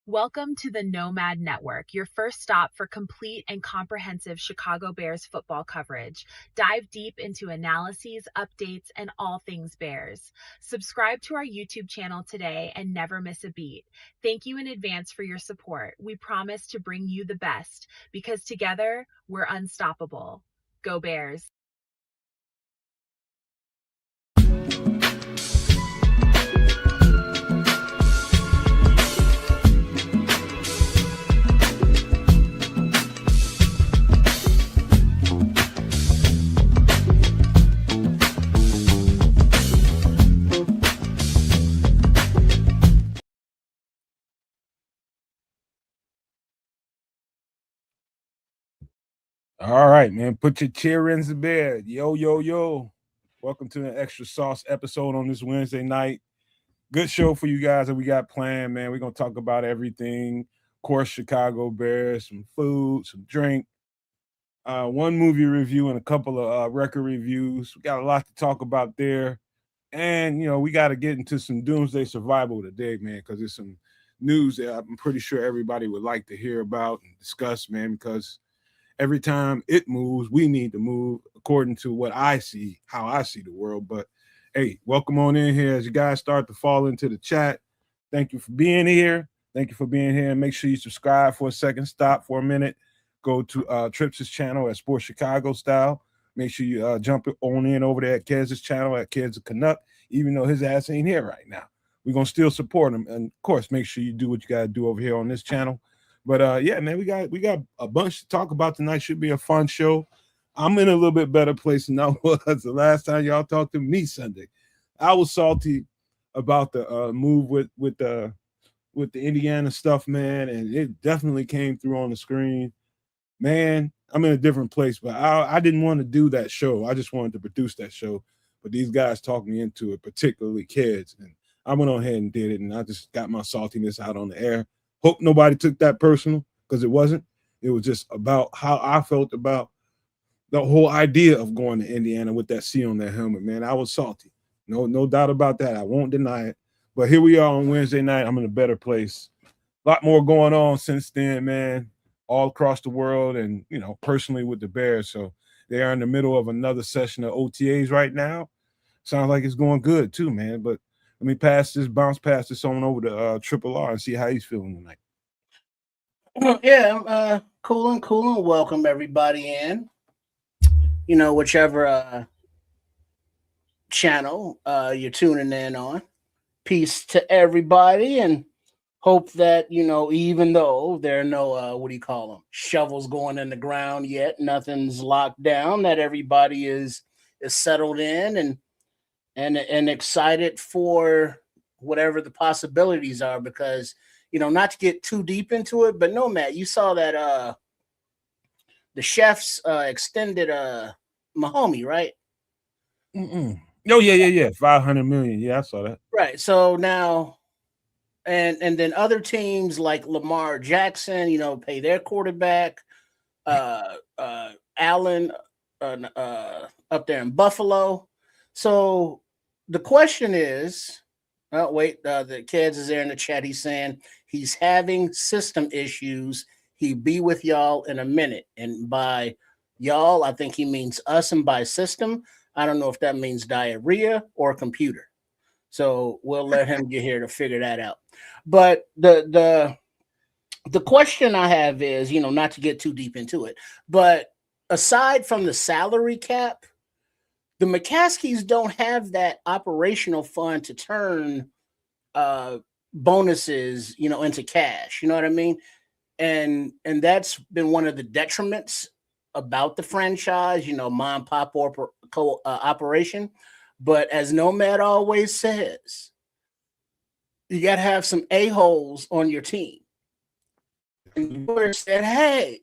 Welcome to the Nomad Network, your first stop for complete and comprehensive Chicago Bears football coverage. Dive deep into analyses, updates, and all things Bears. Subscribe to our YouTube channel today and never miss a beat. Thank you in advance for your support. We promise to bring you the best because together we're unstoppable. Go Bears! All right, man. Put your chair in the bed. Yo, yo, yo. Welcome to an extra sauce episode on this Wednesday night. Good show for you guys that we got planned, man. We're going to talk about everything. Of course, Chicago Bears, some food, some drink, one movie review, and a couple of record reviews. We got a lot to talk about there. And, we got to get into some doomsday survival today, man, because there's some news that I'm pretty sure everybody would like to hear about and discuss, man, because every time it moves, we need to move according to what I see, how I see the world. But hey, welcome on in here as you guys start to fall into the chat. Thank you for being here. Thank you for being here. And make sure you subscribe for a second, stop for a minute. Go to Trips' channel at Sports Chicago Style. Make sure you jump on in over there at Kez's channel at Kez Canuck, even though his ass ain't here right now. We're going to still support him. And, of course, make sure you do what you got to do over here on this channel. But yeah, man, we got a bunch to talk about tonight. Should be a fun show. I'm in a little bit better place than I was the last time y'all talked to me Sunday. I was salty about the move with the Indiana stuff, man, and it definitely came through on the screen. Man, I'm in a different place, but I didn't want to do that show. I just wanted to produce that show, but these guys talked me into it, particularly kids, and I went on ahead and did it, and I just got my saltiness out on the air. Hope nobody took that personal because it wasn't. It was just about how I felt about the whole idea of going to Indiana with that C on that helmet, man. I was salty. No doubt about that. I won't deny it. But here we are on Wednesday night. I'm in a better place. A lot more going on since then, man, all across the world and, personally with the Bears. So they are in the middle of another session of OTAs right now. Sounds like it's going good too, man. But let me bounce past this on over to Triple R and see how he's feeling tonight. Yeah, cool and welcome everybody in. Whichever channel you're tuning in on. Peace to everybody, and hope that even though there are no shovels going in the ground yet, nothing's locked down, that everybody is settled in and excited for whatever the possibilities are, because not to get too deep into it, but Nomad, you saw that the Chefs extended Mahomie, right? Oh yeah. 500 million. Yeah, I saw that. Right. So now, and then other teams like Lamar Jackson, pay their quarterback. Allen up there in Buffalo. So the question is, oh wait, the kids is there in the chat. He's saying he's having system issues. He'll be with y'all in a minute. And by y'all, I think he means us, and by system, I don't know if that means diarrhea or computer. So we'll let him get here to figure that out. But the question I have is, not to get too deep into it, but aside from the salary cap, the McCaskies don't have that operational fund to turn bonuses, into cash. You know what I mean? And that's been one of the detriments about the franchise, mom and pop operation. But as Nomad always says, you got to have some a-holes on your team. And the said, hey,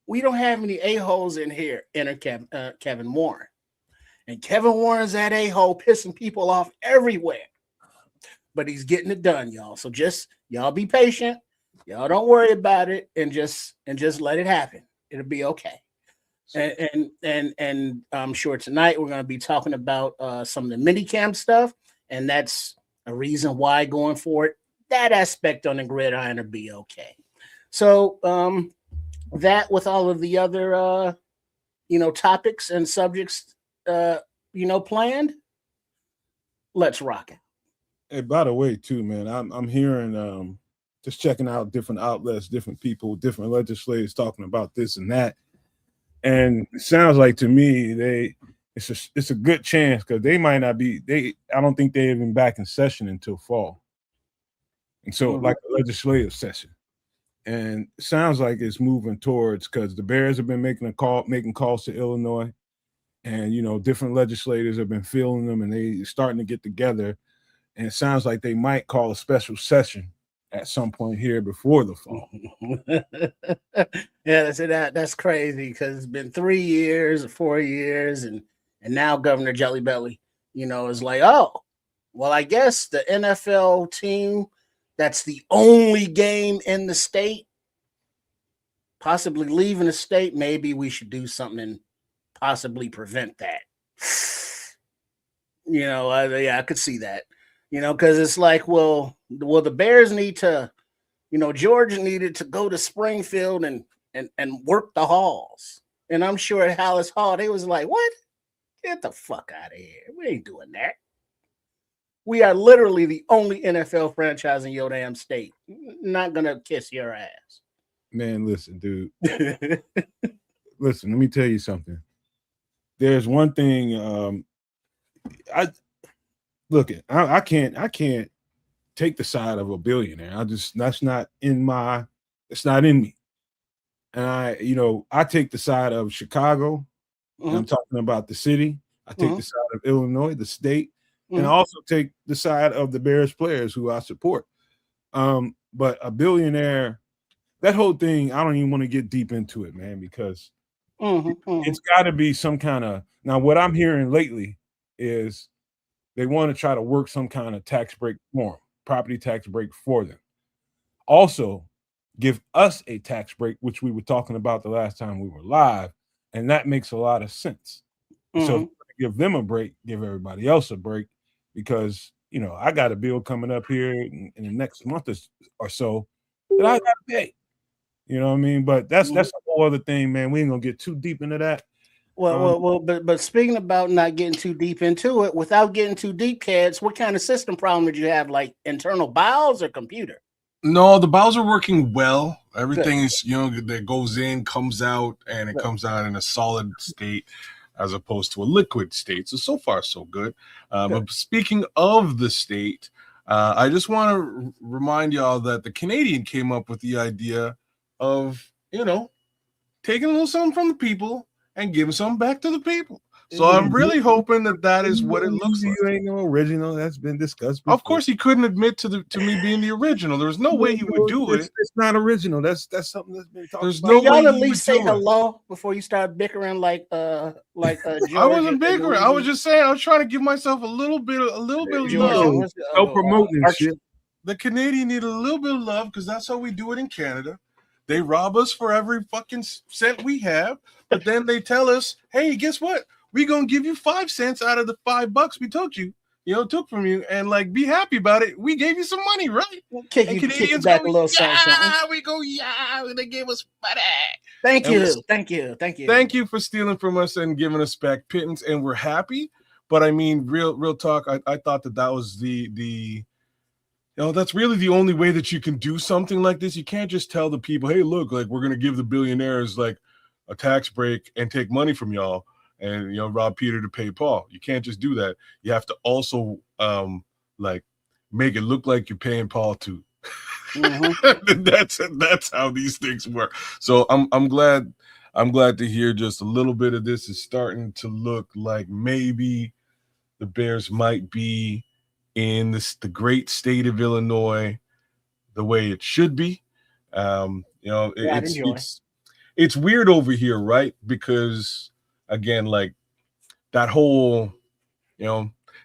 we don't have any a-holes in here. Enter Kevin Warren. And Kevin Warren's that a-hole pissing people off everywhere. But he's getting it done, y'all. So just y'all be patient. Y'all don't worry about it, and just let it happen. It'll be okay. And I'm sure tonight we're going to be talking about some of the minicamp stuff, and that's a reason why going for it that aspect on the gridiron will be okay. So that with all of the other topics and subjects planned, let's rock it. Hey, by the way, too, man, I'm hearing just checking out different outlets, different people, different legislators talking about this and that. And it sounds like to me it's a good chance because they might not be I don't think they're even back in session until fall. And so like a legislative session. And it sounds like it's moving towards because the Bears have been making calls to Illinois, and different legislators have been feeling them and they starting to get together. And it sounds like they might call a special session at some point here before the fall. Yeah, that's crazy because it's been 3 years or 4 years, and now Governor Jelly Belly, is like, oh, well, I guess the NFL team that's the only game in the state possibly leaving the state. Maybe we should do something and possibly prevent that. I could see that. Because it's like, well, the Bears need to, Georgia needed to go to Springfield and work the halls. And I'm sure at Hallis Hall, they was like, what? Get the fuck out of here. We ain't doing that. We are literally the only NFL franchise in your damn state. Not going to kiss your ass. Man, listen, dude. Listen, let me tell you something. There's one thing I can't take the side of a billionaire. That's not in me. And I take the side of Chicago. And I'm talking about the city. I take the side of Illinois, the state, and I also take the side of the Bears players who I support. But a billionaire, that whole thing, I don't even want to get deep into it, man, because it's got to be some kind of. Now, what I'm hearing lately is they want to try to work some kind of tax break for them, property tax break for them. Also, give us a tax break, which we were talking about the last time we were live, and that makes a lot of sense. So give them a break, give everybody else a break, because I got a bill coming up here in the next month or so that I got to pay. You know what I mean? But that's a whole other thing, man. We ain't gonna get too deep into that. But speaking about not getting too deep into it, without getting too deep, kids, what kind of system problem did you have? Like internal BIOS or computer? No, the BIOS are working well. Everything is, that goes in, comes out, and it comes out in a solid state as opposed to a liquid state. So far, so good. But speaking of the state, I just want to remind y'all that the Canadian came up with the idea of, taking a little something from the people and giving something back to the people. So I'm really hoping that is what it looks like. You ain't no original. That's been discussed before. Of course, he couldn't admit to me being the original. There's no way he would do it. It's not original. That's something that's been talked There's about. no way y'all at he least would say do it. hello before you start bickering like I wasn't bickering. I was just saying I was trying to give myself a little bit of love. No promoting shit. The Canadian need a little bit of love because that's how we do it in Canada. They rob us for every fucking cent we have, but then they tell us, "Hey, guess what? We're gonna give you 5 cents out of the $5 we took from you, and like be happy about it. We gave you some money, right?" Canadians back a little something. We go, yeah. They gave us money. Thank you. Thank you for stealing from us and giving us back pittance, and we're happy. But I mean, real talk. I thought that was the that's really the only way that you can do something like this. You can't just tell the people, "Hey, look, like we're gonna give the billionaires like a tax break and take money from y'all." And rob Peter to pay Paul. You can't just do that. You have to also like make it look like you're paying Paul too. That's how these things work. So I'm glad to hear just a little bit of this is starting to look like maybe the Bears might be in the great state of Illinois the way it should be. It's weird over here, right? Because again, like that whole,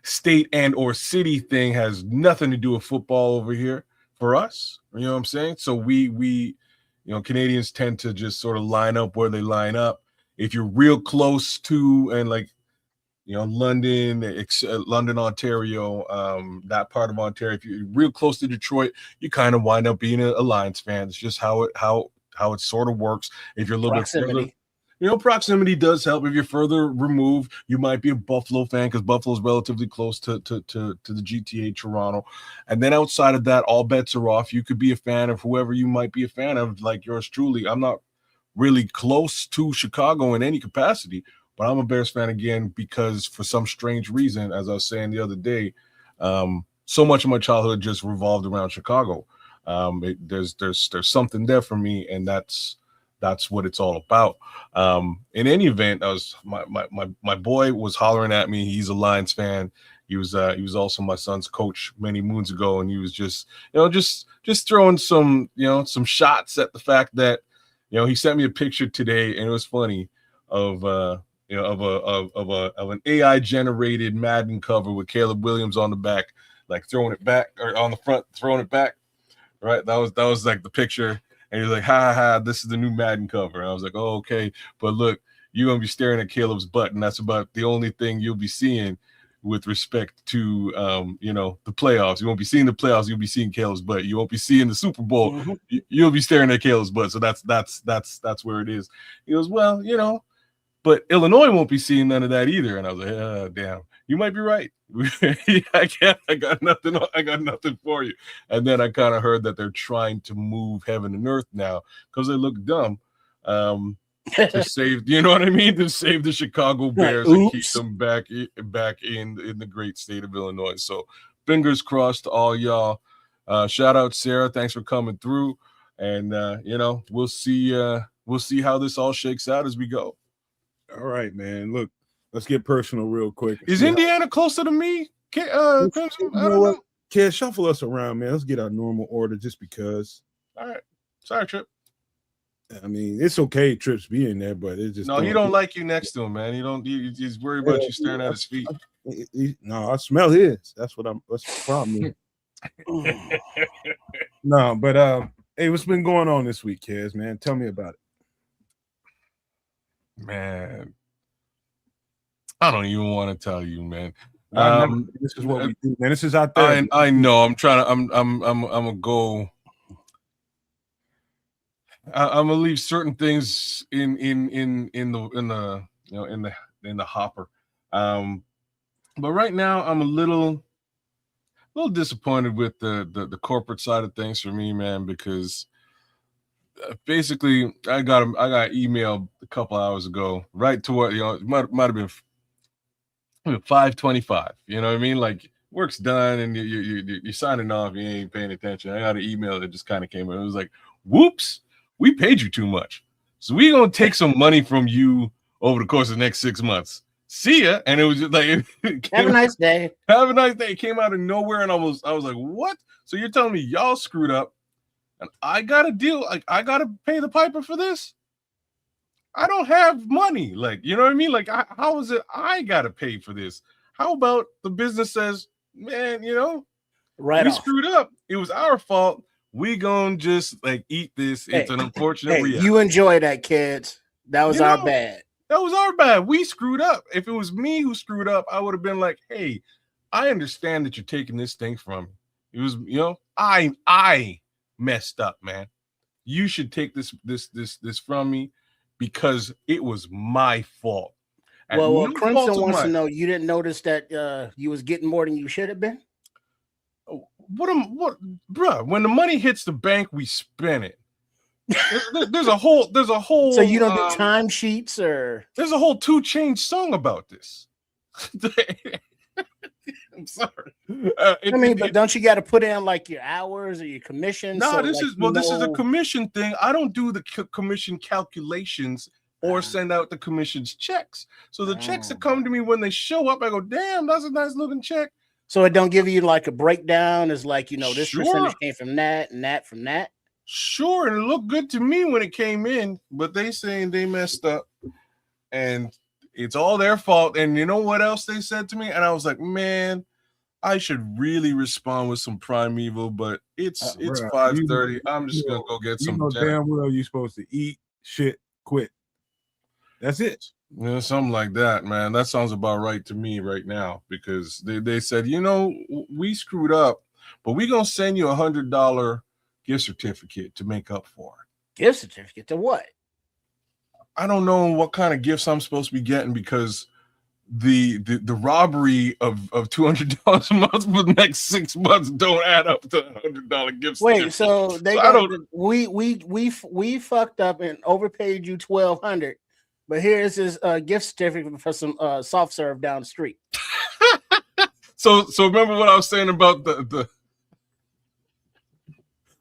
state and or city thing has nothing to do with football over here for us. You know what I'm saying? So we Canadians tend to just sort of line up where they line up. If you're real close to and like London, London, Ontario, that part of Ontario. If you're real close to Detroit, you kind of wind up being a Lions fan. It's just how it sort of works. If you're a little bit further, proximity does help. If you're further removed, you might be a Buffalo fan because Buffalo is relatively close to the GTA, Toronto. And then outside of that, all bets are off. You could be a fan of whoever you might be a fan of, like yours truly. I'm not really close to Chicago in any capacity, but I'm a Bears fan again because for some strange reason, as I was saying the other day, so much of my childhood just revolved around Chicago. There's something there for me, and that's what it's all about. In any event, my boy was hollering at me. He's a Lions fan. He was also my son's coach many moons ago, and he was just throwing some shots at the fact that he sent me a picture today, and it was funny of an AI generated Madden cover with Caleb Williams on the back, like throwing it back, or on the front throwing it back. Right, that was like the picture. And he's like, ha, ha, this is the new Madden cover. And I was like, oh, okay. But look, you're going to be staring at Caleb's butt, and that's about the only thing you'll be seeing with respect to, the playoffs. You won't be seeing the playoffs. You'll be seeing Caleb's butt. You won't be seeing the Super Bowl. Mm-hmm. You'll be staring at Caleb's butt. So that's where it is. He goes, well, but Illinois won't be seeing none of that either. And I was like, oh, damn, you might be right. I got nothing for you. And then I kind of heard that they're trying to move heaven and earth now because they look dumb to save, to save the Chicago Bears and keep them back in the great state of Illinois. So fingers crossed to all y'all. Shout out Sarah, thanks for coming through, and we'll see how this all shakes out as we go. All right, man. Look, let's get personal real quick. Is Indiana closer to me? I don't know. Kid, shuffle us around, man. Let's get our normal order just because. All right. Sorry, Trip. I mean, it's okay, Trips being there, but it's just. No, he don't like you next to him, man. He's worried about you staring at his feet. No, I smell his. That's the problem. No, but hey, what's been going on this week, kids, man? Tell me about it. Man, I don't even want to tell you, man. This is what we do, man. This is out there. I know. I'm trying to. I'm gonna go. I'm gonna leave certain things in the hopper. But right now I'm a little disappointed with the corporate side of things for me, man, because basically I got emailed a couple hours ago, right to what it might have been 5:25. You know what I mean? Like work's done and you're signing off, you ain't paying attention. I got an email that just kind of came in. It was like, whoops, we paid you too much, so we gonna take some money from you over the course of the next 6 months. See ya. And it was just like, have a nice day. Have a nice day. It came out of nowhere, and I was like, what? So you're telling me y'all screwed up, and I gotta I gotta pay the piper for this? I don't have money. Like, you know what I mean? Like, how is it I gotta pay for this? How about the business says, man, right, we screwed up. It was our fault. We gonna just like eat this. It's an unfortunate reality. You enjoy that, kids. That was our bad. That was our bad. We screwed up. If it was me who screwed up, I would have been like, hey, I understand that you're taking this thing from me. It was, I messed up, man. You should take this from me because it was my fault. Well, Crimson wants to know, you didn't notice that you was getting more than you should have been? What, bro? When the money hits the bank, we spend it. There's a whole. So you don't do time sheets, or there's a whole 2 Chainz song about this. I'm sorry. But don't you got to put in like your hours or your commission? No, this is a commission thing. I don't do the commission calculations or send out the commission's checks. So the checks that come to me when they show up, I go, damn, that's a nice looking check. So it don't give you like a breakdown. It's like, this percentage came from that and that from that. Sure, and it looked good to me when it came in, but they saying they messed up, and it's all their fault. And you know what else they said to me? And I was like, man, I should really respond with some primeval, but it's 5:30. I'm just gonna go get some. Damn well you're supposed to eat, shit, quit. That's it. Yeah, something like that, man. That sounds about right to me right now, because they said, we screwed up, but we're going to send you $100 gift certificate to make up for it. Gift certificate to what? I don't know what kind of gifts I'm supposed to be getting, because the robbery of $200 a month for the next 6 months don't add up to $100 gift certificate. Wait, so they So we fucked up and overpaid you $1,200, but here's this gift certificate for some soft serve down the street. So remember what I was saying about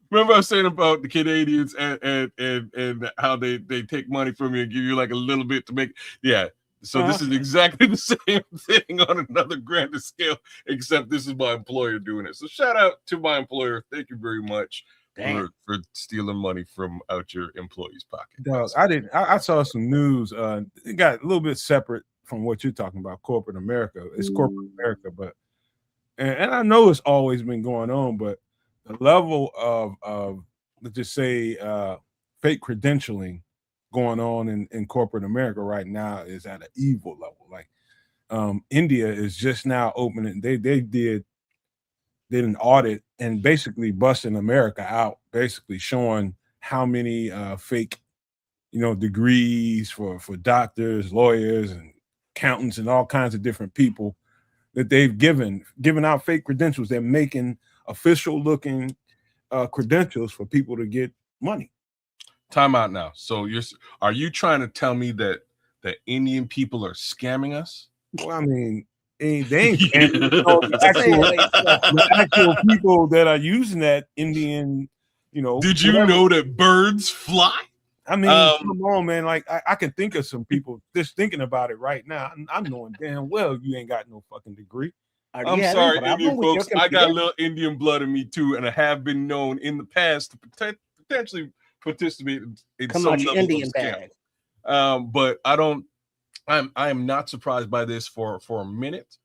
remember I was saying about the Canadians and how they take money from you and give you like a little bit to make, yeah. So this is exactly the same thing on another grander scale, except this is my employer doing it. So shout out to my employer. Thank you very much for stealing money from out your employee's pocket. Dog, I saw some news. It got a little bit separate from what you're talking about, corporate America. It's corporate America, but and I know it's always been going on, but the level of let's just say fake credentialing going on in corporate America right now is at an evil level. Like India is just now opening. They did an audit and basically busting America out, basically showing how many fake, degrees for doctors, lawyers, and accountants, and all kinds of different people that they've given out fake credentials. They're making official looking credentials for people to get money. Time out now. So are you trying to tell me that Indian people are scamming us? Well, I mean, they ain't scamming. The actual people that are using that Indian, Did you know that birds fly? I mean, come on, man. Like I can think of some people just thinking about it right now. I'm knowing damn well you ain't got no fucking degree. I'm sorry, Indian folks. I got a little Indian blood in me too, and I have been known in the past to potentially participate in some level Indian of scam. But I am not surprised by this for a minute.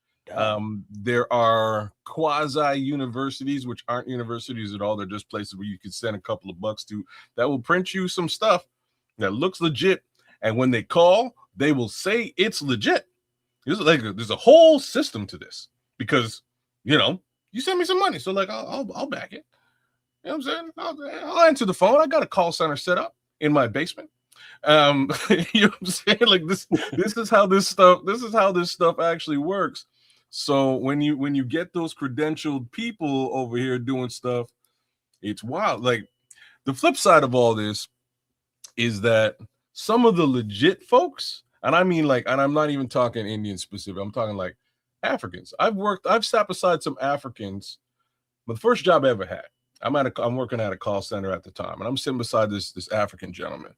There are quasi universities, which aren't universities at all. They're just places where you can send a couple of bucks to, that will print you some stuff that looks legit, and when they call, they will say it's legit. There's a whole system to this, because you send me some money, so like I'll back it. You know what I'm saying? I'll answer the phone. I got a call center set up in my basement. You know what I'm saying? Like this is how this stuff actually works. So when you get those credentialed people over here doing stuff, it's wild. Like the flip side of all this is that some of the legit folks, and I mean and I'm not even talking Indian specific, I'm talking like Africans. I've sat beside some Africans, but the first job I ever had, I'm working at a call center at the time, and I'm sitting beside this African gentleman,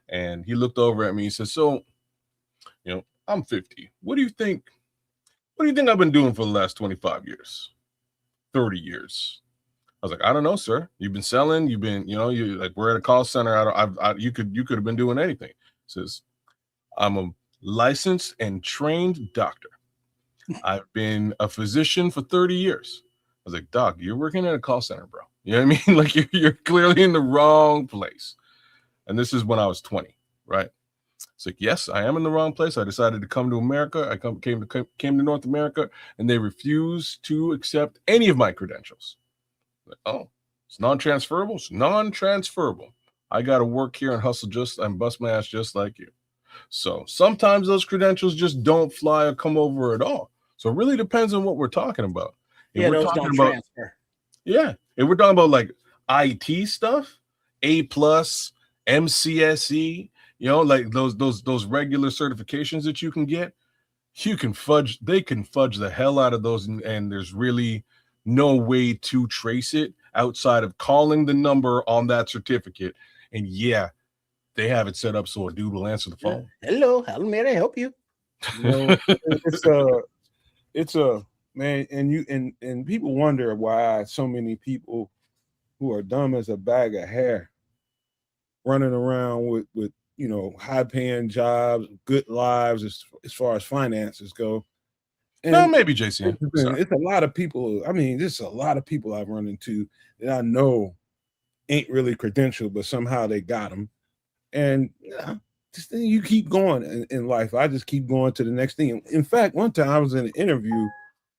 and he looked over at me. He said, "So, I'm 50. What do you think I've been doing for the last 25 years, 30 years?" I was like, "I don't know, sir. You've been selling. You've been, we're at a call center. You could have been doing anything." He says, "I'm a licensed and trained doctor. I've been a physician for 30 years. I was like, "Doc, you're working at a call center, bro. You know what I mean? Like you're clearly in the wrong place." And this is when I was 20, right? It's like, "Yes, I am in the wrong place. I decided to come to America. I came to North America, and they refused to accept any of my credentials." Like, "Oh, it's non-transferable. It's non-transferable. I got to work here and hustle and bust my ass just like you." So sometimes those credentials just don't fly or come over at all. So it really depends on what we're talking about. If we're talking about transfer. Yeah, if we're talking about like IT stuff, A+, MCSE, like those regular certifications that you can get, they can fudge the hell out of those, and there's really no way to trace it outside of calling the number on that certificate. And yeah, they have it set up so a dude will answer the phone. Hello, how may I help you? It's a man, and people wonder why so many people who are dumb as a bag of hair running around with high paying jobs, good lives as far as finances go. And no, maybe JC. It's a lot of people. I mean, there's a lot of people I've run into that I know ain't really credentialed, but somehow they got them. And just then you keep going in life. I just keep going to the next thing. In fact, one time I was in an interview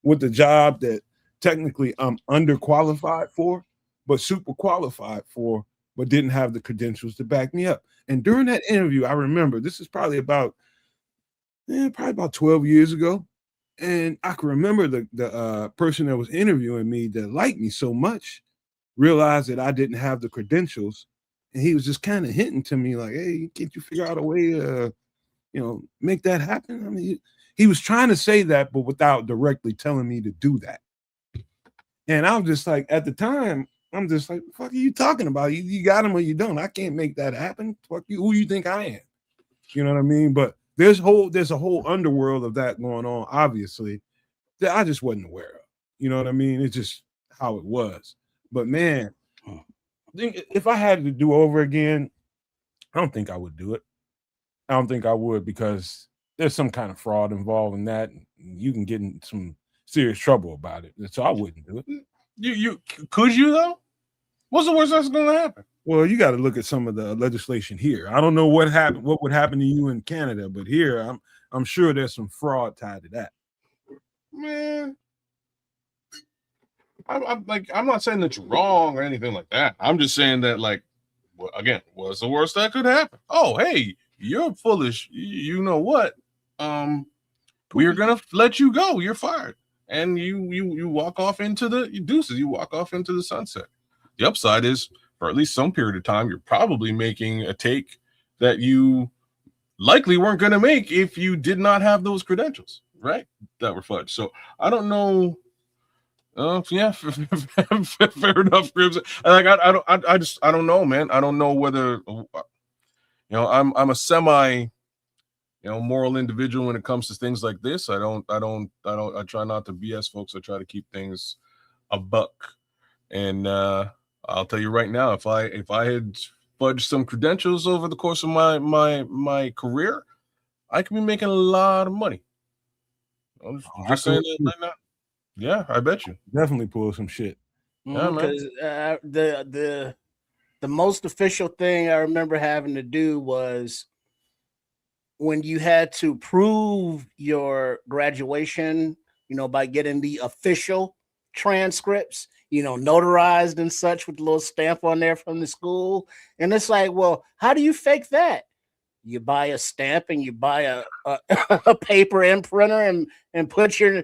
with a job that technically I'm underqualified for, but super qualified for, but didn't have the credentials to back me up. And during that interview, I remember this is probably about 12 years ago. And I can remember the person that was interviewing me that liked me so much realized that I didn't have the credentials. And he was just kind of hinting to me like, hey, can't you figure out a way to, make that happen? I mean, he was trying to say that, but without directly telling me to do that. And I was just like, at the time, I'm just like, fuck are you talking about? You got him or you don't. I can't make that happen. Fuck you. Who you think I am? You know what I mean? But there's a whole underworld of that going on, obviously, that I just wasn't aware of. You know what I mean? It's just how it was. But man, if I had to do over again, I don't think I would do it. I don't think I would because there's some kind of fraud involved in that. You can get in some serious trouble about it. So I wouldn't do it. You could you though? What's the worst that's going to happen? Well, you got to look at some of the legislation here. I don't know what would happen to you in Canada, but here I'm sure there's some fraud tied to that. Man, I'm not saying that you're wrong or anything like that. I'm just saying that, like, again, what's the worst that could happen? Oh, hey, you're foolish. You know what? We're gonna let you go. You're fired, and you walk off into the deuces. You walk off into the sunset. The upside is, for at least some period of time, you're probably making a take that you likely weren't going to make if you did not have those credentials, right? That were fudged. So I don't know. Yeah, fair enough, Cribs. Like I don't know, man. I don't know whether I'm a semi moral individual when it comes to things like this. I try not to BS folks. I try to keep things a buck. And I'll tell you right now, if I had fudged some credentials over the course of my career, I could be making a lot of money. I'm just saying that right now. Yeah, I bet you. Definitely pull some shit. Yeah, because the most official thing I remember having to do was when you had to prove your graduation, by getting the official transcripts, notarized and such with a little stamp on there from the school. And it's like, well, how do you fake that? You buy a stamp and you buy a paper imprinter and put your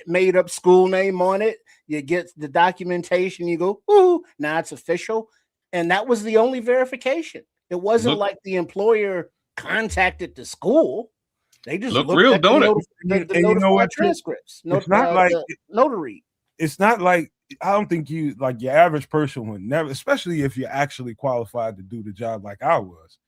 made up school name on it. You get the documentation. You go, ooh, now it's official. And that was the only verification. It wasn't like the employer contacted the school. They just look real, don't it? The notified transcripts. It's not like notary. It's not like I don't think you like your average person would never, especially if you're actually qualified to do the job like I was.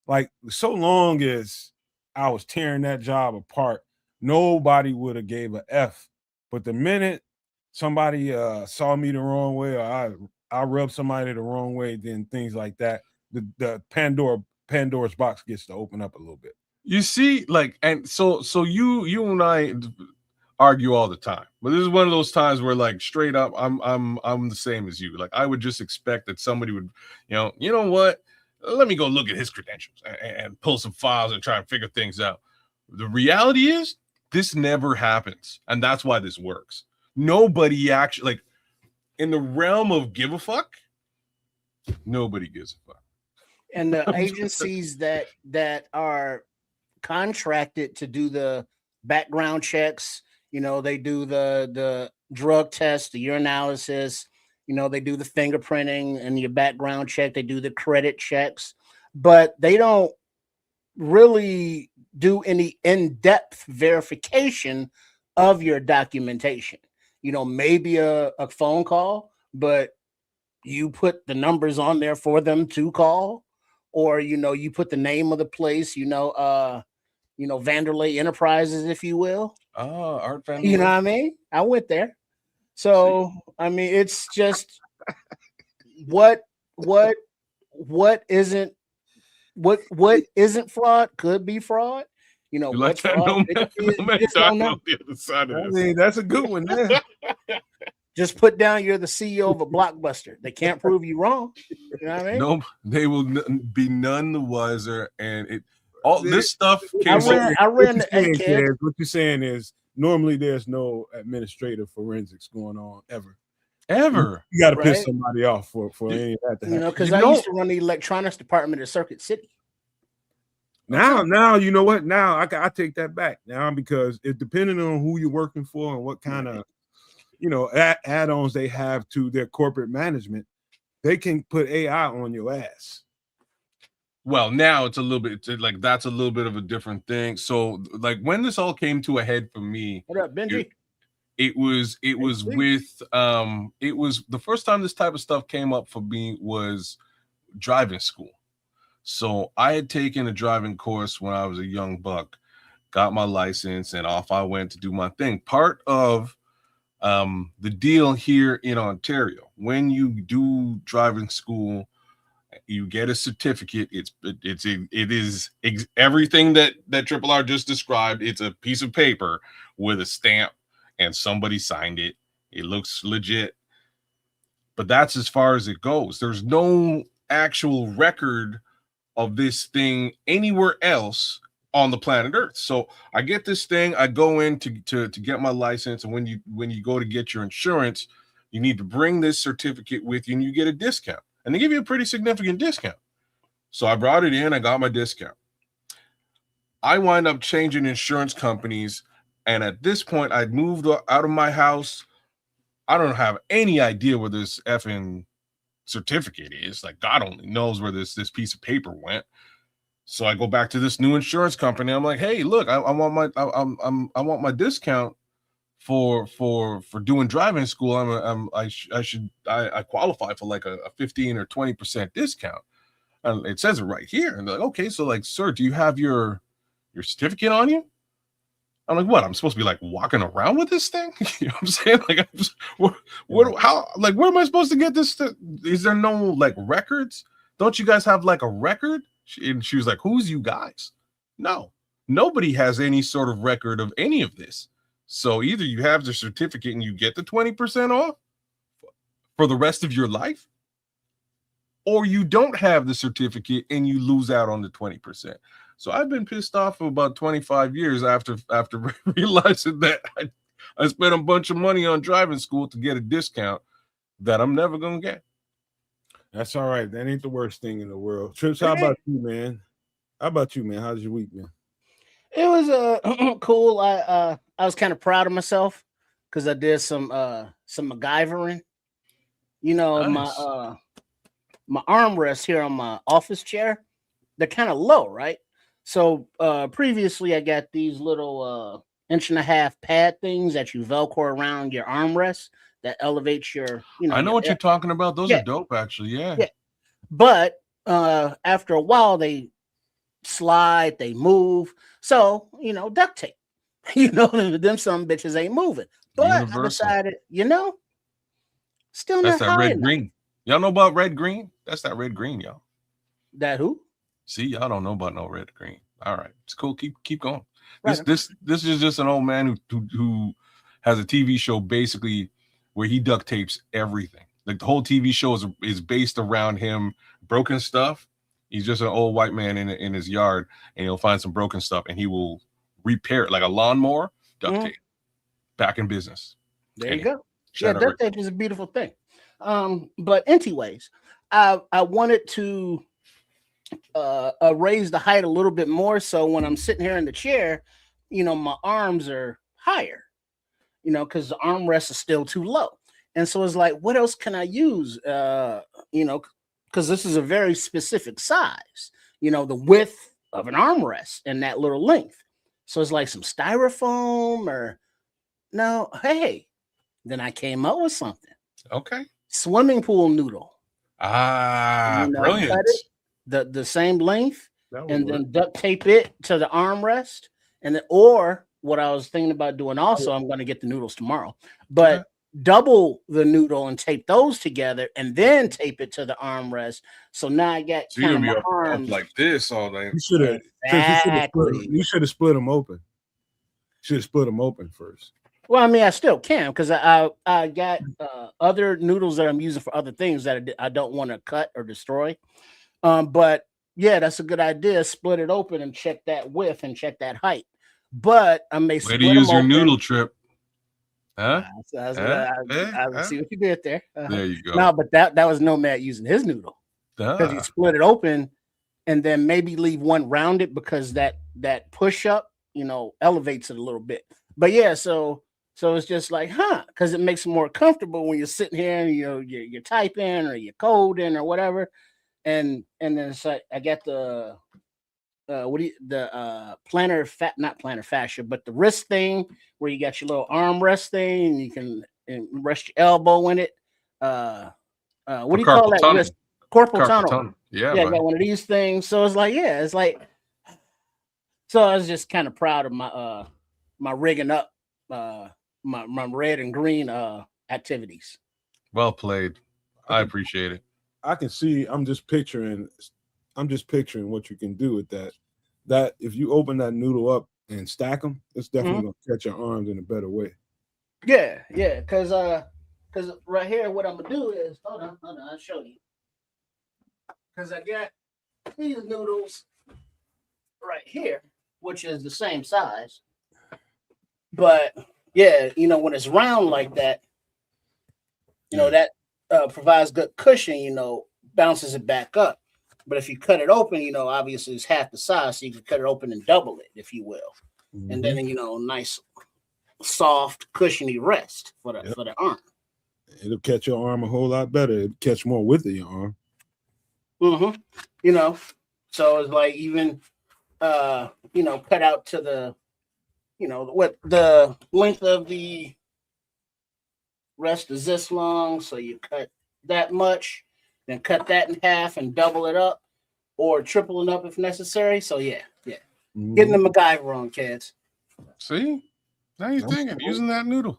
Like so long as I was tearing that job apart, nobody would have gave a F. But the minute somebody saw me the wrong way or I rubbed somebody the wrong way, then things like that, the Pandora's box gets to open up a little bit. You see, like, and so you and I argue all the time, but this is one of those times where, like, straight up, I'm the same as you. Like, I would just expect that somebody would, you know what? Let me go look at his credentials and pull some files and try and figure things out. The reality is, this never happens, and that's why this works. Nobody actually, like, in the realm of give a fuck, nobody gives a fuck. And the agencies that are contracted to do the background checks, they do the drug test, the urinalysis, they do the fingerprinting and your background check, they do the credit checks, but they don't really do any in-depth verification of your documentation. Maybe a phone call, but you put the numbers on there for them to call, or you put the name of the place, Vanderlei Enterprises, if you will. Oh, Art Vanderlei. You know what I mean? I went there. So I mean, it's just what isn't fraud could be fraud. Like that Nomad the other side of this. I mean, that's a good one. Just put down you're the CEO of a Blockbuster. They can't prove you wrong. You know what I mean? No, they will be none the wiser. And all this stuff came I ran the AK. What you're saying is normally there's no administrative forensics going on ever. You got to piss somebody off for any of that to happen. You know, because I used to run the electronics department at Circuit City. Now you know what? Now I take that back now, because it depending on who you're working for and what kind of add-ons they have to their corporate management, they can put AI on your ass. Well, now it's a little bit like that's a little bit of a different thing. So like when this all came to a head for me, what up, Benji? It was with it was the first time this type of stuff came up for me was driving school. So I had taken a driving course when I was a young buck, got my license, and off I went to do my thing. Part of the deal here in Ontario, when you do driving school, you get a certificate. It is everything that Triple R just described. It's a piece of paper with a stamp and somebody signed it. It looks legit, but that's as far as it goes. There's no actual record of this thing anywhere else on the planet Earth. So I get this thing, I go in to get my license, and when you go to get your insurance, you need to bring this certificate with you and you get a discount. And they give you a pretty significant discount. So I brought it in, I got my discount. I wind up changing insurance companies, and at this point I'd moved out of my house. I don't have any idea where this effing certificate is. Like, God only knows where this piece of paper went. So I go back to this new insurance company. I'm like, hey, look, I want my discount for doing driving school. I qualify for like a 15 or 20% discount. And it says it right here. And they're like, okay, so like, sir, do you have your certificate on you? I'm like, what? I'm supposed to be like walking around with this thing? You know what I'm saying? Like, where am I supposed to get this? Is there no like records? Don't you guys have like a record? And she was like, who's you guys? No, nobody has any sort of record of any of this. So either you have the certificate and you get the 20% off for the rest of your life, or you don't have the certificate and you lose out on the 20%. So I've been pissed off for about 25 years after realizing that I spent a bunch of money on driving school to get a discount that I'm never going to get. That's all right. That ain't the worst thing in the world. Trips, how about you, man? How's your week, man? It was cool. I was kind of proud of myself because I did some MacGyvering. You know, nice. My armrests here on my office chair, they're kind of low, right? So previously I got these little 1.5-inch pad things that you Velcro around your armrest that elevates your, I know what you're talking about. Those are dope, actually. Yeah. But after a while, they slide, they move. So, duct tape. Them some bitches ain't moving. But universal. I decided, still that's not that red enough. Green. Y'all know about red green? That's that red green, y'all. That who? See, y'all don't know about no red green. All right, it's cool. Keep going. Right. This is just an old man who has a TV show basically where he duct tapes everything. Like the whole TV show is based around him broken stuff. He's just an old white man in his yard, and he'll find some broken stuff and he will repair it like a lawnmower. Duct tape. Back in business. There you go. Yeah, duct tape is a beautiful thing. But anyways, I wanted to raise the height a little bit more, so when I'm sitting here in the chair, my arms are higher, because the armrest is still too low. And so it's like, what else can I use? Because this is a very specific size, the width of an armrest and that little length. So it's like some styrofoam or no. Hey, then I came up with something. Okay. Swimming pool noodle. Brilliant. Cut it the same length and then duct tape it to the armrest. And then, or what I was thinking about doing also, I'm going to get the noodles tomorrow, but double the noodle and tape those together and then tape it to the armrest. So now I got so kind of my arms like this all day. You should have split them open. Should have split them open first. Well, I mean, I still can because I got other noodles that I'm using for other things that I don't want to cut or destroy. But yeah, that's a good idea. Split it open and check that width and check that height. But I may Way to split them use your open. noodle trip. Huh? I see what you did there. There you go. No, but that was Nomad using his noodle because you split it open and then maybe leave one rounded because that push up, elevates it a little bit. But yeah, so it's just like, because it makes it more comfortable when you're sitting here and you're typing or you're coding or whatever. And then it's like I got the plantar not plantar fascia, but the wrist thing where you got your little arm rest thing and you can rest your elbow in it. What do you call that wrist? Corporal tunnel. Yeah, I got one of these things. So it's like, so I was just kind of proud of my my rigging up my red and green activities. Well played. I appreciate it. I can see. I'm just picturing what you can do with that. That if you open that noodle up and stack them, it's definitely gonna catch your arms in a better way. Yeah, because right here, what I'm gonna do is hold on, I'll show you. Because I got these noodles right here, which is the same size, but yeah, when it's round like that, that provides good cushion, bounces it back up. But if you cut it open, obviously it's half the size, so you can cut it open and double it, if you will. Mm-hmm. And then, nice, soft, cushiony rest for the arm. It'll catch your arm a whole lot better. It'll catch more width of your arm. Mm-hmm. So it's like even, cut out to the, what the length of the rest is this long, so you cut that much, then cut that in half and double it up or triple it up if necessary. So yeah. Mm-hmm. Getting the MacGyver on, kids. See? Now you're thinking, using that noodle.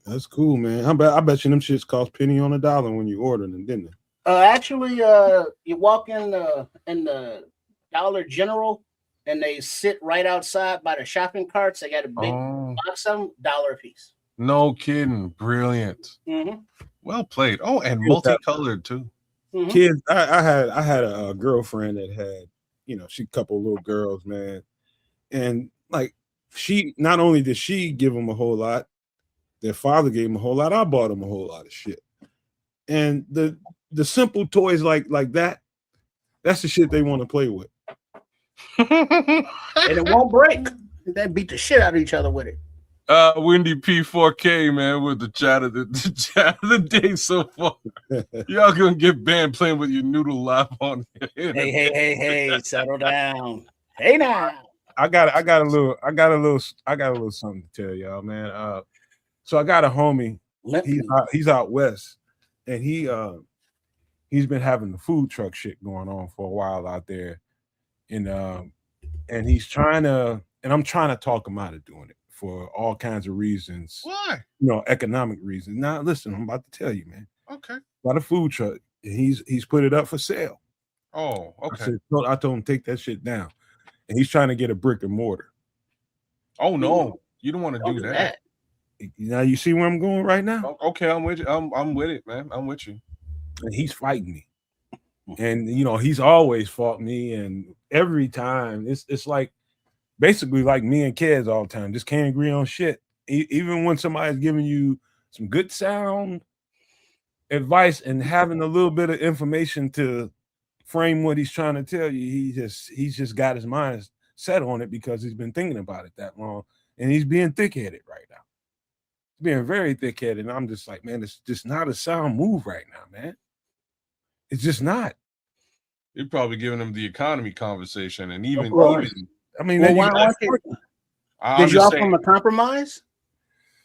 That's cool, man. I bet you them shits cost penny on a dollar when you ordered them, didn't they? Actually, you walk in the Dollar General and they sit right outside by the shopping carts. They got a big box of them, $1 a piece. No kidding. Brilliant. Mm-hmm. Well played. Oh, and multicolored too. Mm-hmm. Kids, I had a girlfriend that had, she couple little girls, man. And like she not only did she give them a whole lot, their father gave them a whole lot, I bought them a whole lot of shit. And the simple toys like that, that's the shit they want to play with. And it won't break. They beat the shit out of each other with it. Windy P4K, man, with the chat of the day so far. Y'all gonna get banned playing with your noodle live on here. Hey, settle down. Hey now. I got a little something to tell y'all, man. So I got a homie. He's out west, and he's been having the food truck shit going on for a while out there, and he's trying to, and I'm trying to talk him out of doing it for all kinds of reasons. Why? Economic reasons. Now, listen, I'm about to tell you, man. Okay. Got a food truck, and he's put it up for sale. Oh, okay. I told him take that shit down, and he's trying to get a brick and mortar. Oh no, you don't want to do that. Now you see where I'm going right now. Okay, I'm with you. I'm with it, man. I'm with you. And he's fighting me, and he's always fought me, and every time it's like basically like me and kids all the time, just can't agree on shit. Even when somebody's giving you some good sound advice and having a little bit of information to frame what he's trying to tell you, he's just got his mind set on it because he's been thinking about it that long, and he's being thick-headed right now. He's being very thick-headed, and I'm just like, man, it's just not a sound move right now, man. It's just not. You're probably giving him the economy conversation, and even I mean, did you offer him a compromise?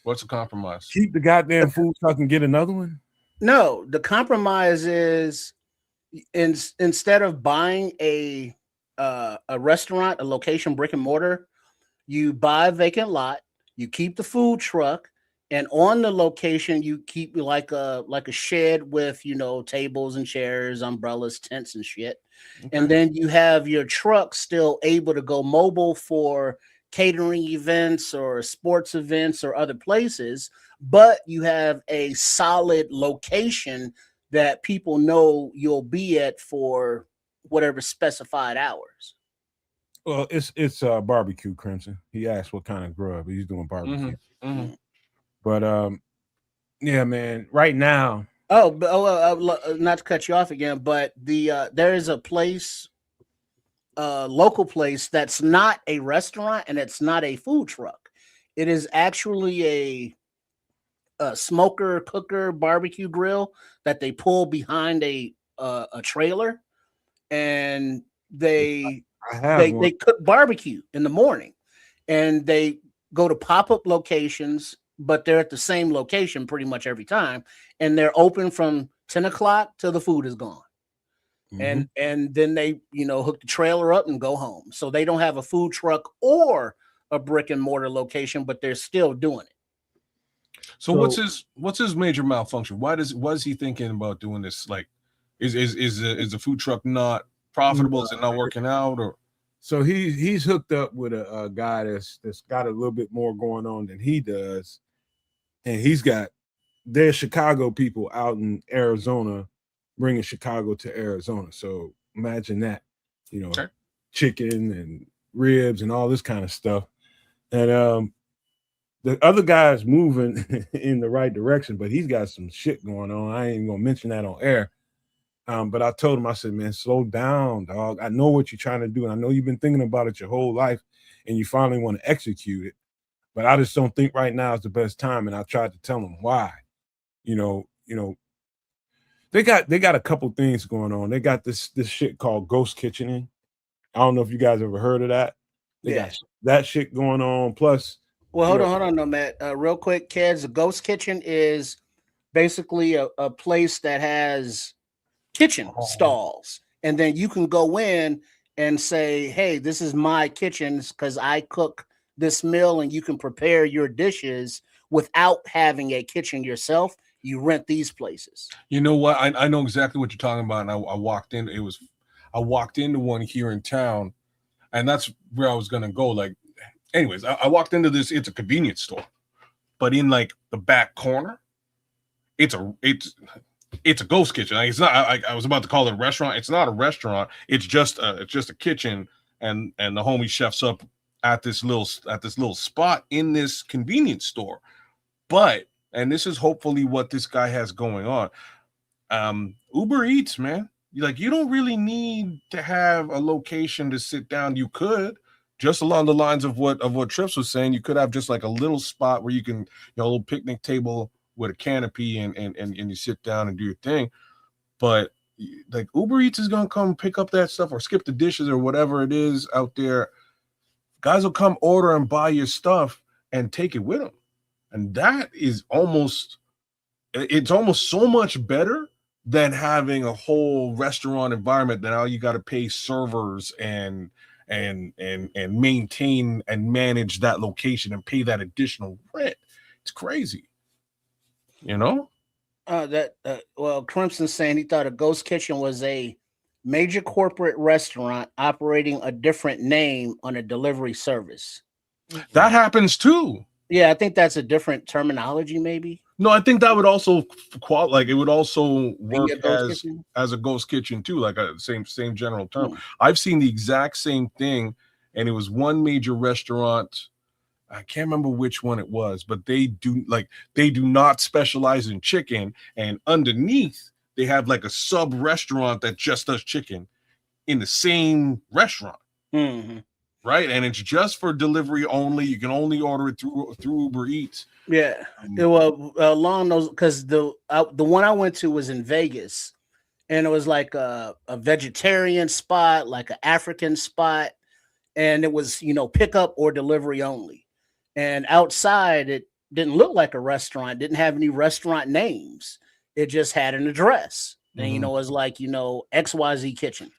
What's a compromise? Keep the goddamn food truck and get another one? No, the compromise is instead of buying a restaurant, a location, brick and mortar, you buy a vacant lot, you keep the food truck, and on the location you keep like a shed with tables and chairs, umbrellas, tents and shit. Okay. And then you have your truck still able to go mobile for catering events or sports events or other places, but you have a solid location that people know you'll be at for whatever specified hours. Well, it's barbecue, Crimson. He asked what kind of grub. He's doing barbecue. But yeah, man. Right now. Not to cut you off again, but there is a place, local place that's not a restaurant and it's not a food truck. It is actually a smoker, cooker, barbecue grill that they pull behind a trailer, and they cook barbecue in the morning, and they go to pop-up locations, but they're at the same location pretty much every time, and they're open from 10 o'clock till the food is gone. And then they hook the trailer up and go home. So they don't have a food truck or a brick and mortar location, but they're still doing it. So what's his major malfunction? Was he thinking about doing this? Like, is the food truck not profitable? Is it not working out? Or so he's hooked up with a guy that's got a little bit more going on than he does, and there's Chicago people out in Arizona bringing Chicago to Arizona. So imagine that, okay. Chicken and ribs and all this kind of stuff, and the other guy's moving in the right direction, but he's got some shit going on. I ain't even gonna mention that on air. But I told him, I said, man, slow down, dog. I know what you're trying to do. And I know you've been thinking about it your whole life and you finally want to execute it. But I just don't think right now is the best time. And I tried to tell him why. They got a couple things going on. They got this shit called ghost kitchening. I don't know if you guys ever heard of that. They got that shit going on. Plus, well, hold on, Nomad. Real quick, kids. A ghost kitchen is basically a place that has kitchen stalls, and then you can go in and say, hey, this is my kitchen because I cook this meal, and you can prepare your dishes without having a kitchen yourself. You rent these places. You know what? I know exactly what you're talking about. And I walked in. I walked into one here in town, and that's where I was gonna go. Like, anyways, I walked into this. It's a convenience store, but in like the back corner, it's a ghost kitchen. Like, it's not. I was about to call it a restaurant. It's not a restaurant. It's just a kitchen, and the homie chefs up at this little spot in this convenience store. But, and this is hopefully what this guy has going on. Uber Eats, man. Like, you don't really need to have a location to sit down. You could, just along the lines of what Trips was saying, you could have just like a little spot where you can, a little picnic table with a canopy and you sit down and do your thing. But like, Uber Eats is gonna come pick up that stuff or skip the dishes or whatever it is out there. Guys will come order and buy your stuff and take it with them. And that is almost so much better than having a whole restaurant environment that now you got to pay servers and maintain and manage that location and pay that additional rent. It's crazy. Well, Crimson's saying he thought a ghost kitchen was a major corporate restaurant operating a different name on a delivery service. That happens too. Yeah, I think that's a different terminology, maybe. No, I think that would also it would also work as a ghost kitchen too, like a same general term. I've seen the exact same thing, and it was one major restaurant. I can't remember which one it was, but they do not specialize in chicken, and underneath they have like a sub restaurant that just does chicken in the same restaurant. Mm-hmm. Right, and it's just for delivery only. You can only order it through Uber Eats. Yeah, well, along those, because the one I went to was in Vegas, and it was like a vegetarian spot, like an African spot, and it was pickup or delivery only. And outside, it didn't look like a restaurant. Didn't have any restaurant names. It just had an address, and it was like XYZ Kitchen.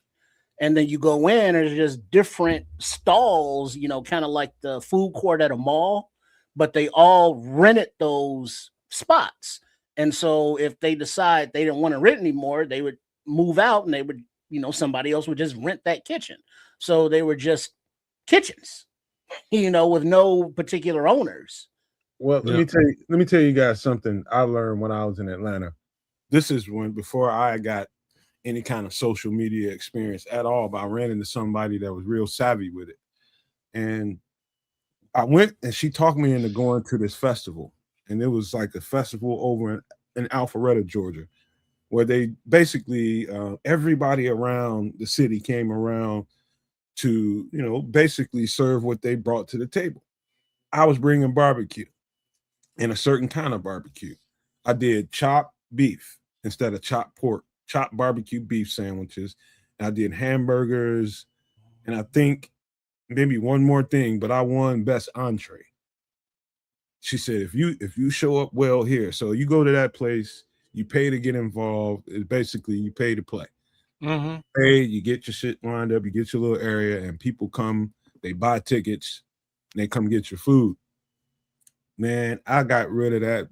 And then you go in, and there's just different stalls, kind of like the food court at a mall, but they all rented those spots. And so if they decide they didn't want to rent anymore, they would move out, and they would, somebody else would just rent that kitchen. So they were just kitchens. with no particular owners. Well, let me tell you guys something I learned when I was in Atlanta. This is before I got any kind of social media experience at all, but I ran into somebody that was real savvy with it. And I went and she talked me into going to this festival. And it was like a festival over in Alpharetta, Georgia, where they basically everybody around the city came around to, basically serve what they brought to the table. I was bringing barbecue and a certain kind of barbecue. I did chopped beef instead of chopped pork, chopped barbecue beef sandwiches. And I did hamburgers. And I think maybe one more thing, but I won best entree. She said, if you show up well here, so you go to that place, you pay to get involved. It's basically you pay to play. Mm-hmm. Pay, you get your shit lined up, you get your little area, and people come, they buy tickets, and they come get your food. Man, I got rid of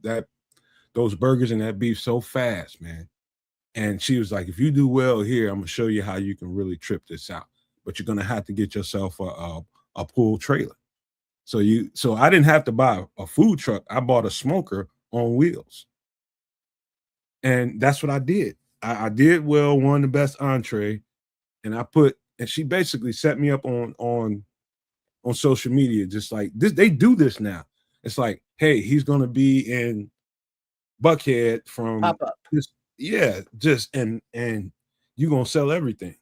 those burgers and that beef so fast, man. And she was like, if you do well here, I'm gonna show you how you can really trip this out. But you're gonna have to get yourself a pool trailer. So I didn't have to buy a food truck. I bought a smoker on wheels. And that's what I did. I did well, won the best entree, and she basically set me up on social media, just like this. They do this now. It's like, hey, he's gonna be in Buckhead from Pop up. and you're gonna sell everything.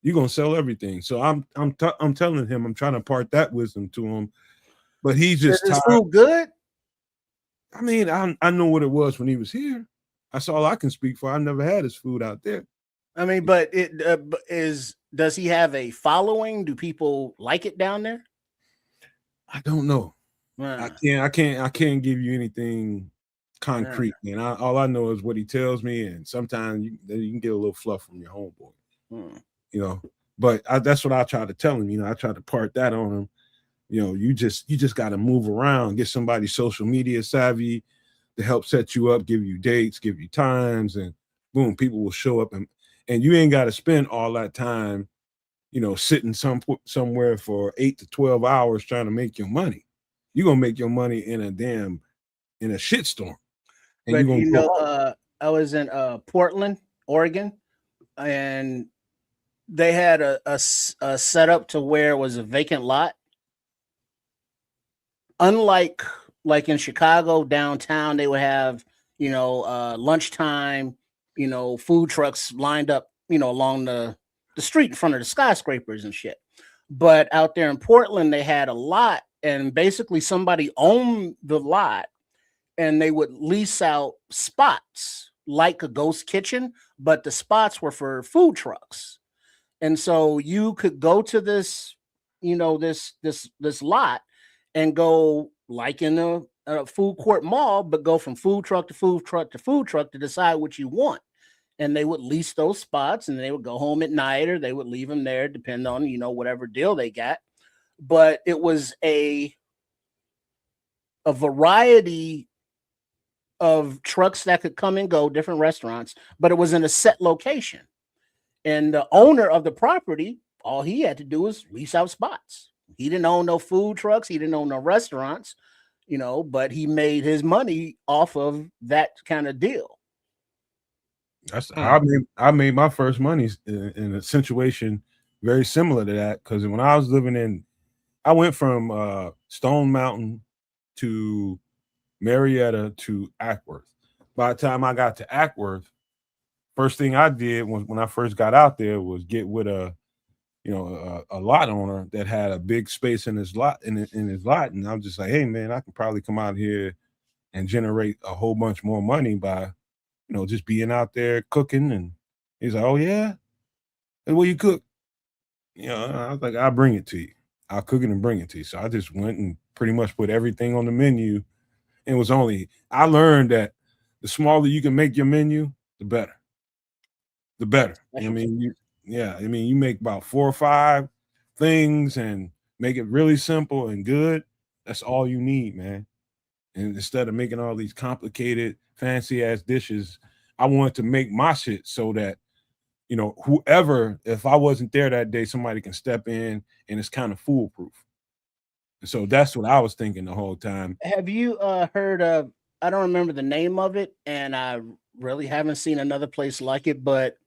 You're gonna sell everything. So I'm telling him, I'm trying to impart that wisdom to him, but he's just Is food good? I mean, I know what it was when he was here. That's all I can speak for. I never had his food out there. I mean, but does he have a following? Do people like it down there? I don't know. I can't give you anything concrete, man. All I know is what he tells me, and sometimes you can get a little fluff from your homeboy. But that's what I try to tell him. I try to part that on him. You just got to move around, get somebody social media savvy to help set you up, give you dates, give you times, and boom, people will show up, and you ain't got to spend all that time, sitting somewhere for 8 to 12 hours trying to make your money. You're gonna make your money in a shitstorm. But I was in Portland, Oregon, and they had a setup to where it was a vacant lot. Unlike like in Chicago downtown, they would have lunchtime, food trucks lined up, along the street in front of the skyscrapers and shit. But out there in Portland, they had a lot, and basically somebody owned the lot, and they would lease out spots like a ghost kitchen, but the spots were for food trucks. And so you could go to this, this lot and go like in a food court mall, but go from food truck to food truck to food truck to decide what you want. And they would lease those spots, and they would go home at night, or they would leave them there, depending on, whatever deal they got. But it was a variety of trucks that could come and go, different restaurants, but it was in a set location. And the owner of the property, all he had to do was lease out spots. He didn't own no food trucks. He didn't own no restaurants, but he made his money off of that kind of deal. I made my first money in a situation very similar to that, because when I was I went from Stone Mountain to Marietta to Ackworth. By the time I got to Ackworth, first thing I did when I first got out there was get with a lot owner that had a big space in his lot, and I was just like, hey man, I can probably come out here and generate a whole bunch more money by just being out there cooking. And he's like, oh yeah, and what you cook? I was like, I'll bring it to you. I'll cook it and bring it to you. So I just went and pretty much put everything on the menu. And I learned that the smaller you can make your menu, the better. The better. You make about 4 or 5 things and make it really simple and good. That's all you need, man. And instead of making all these complicated, fancy ass dishes, I wanted to make my shit so that, whoever, if I wasn't there that day, somebody can step in and it's kind of foolproof. So that's what I was thinking the whole time. Have you heard of? I don't remember the name of it, and I really haven't seen another place like it. But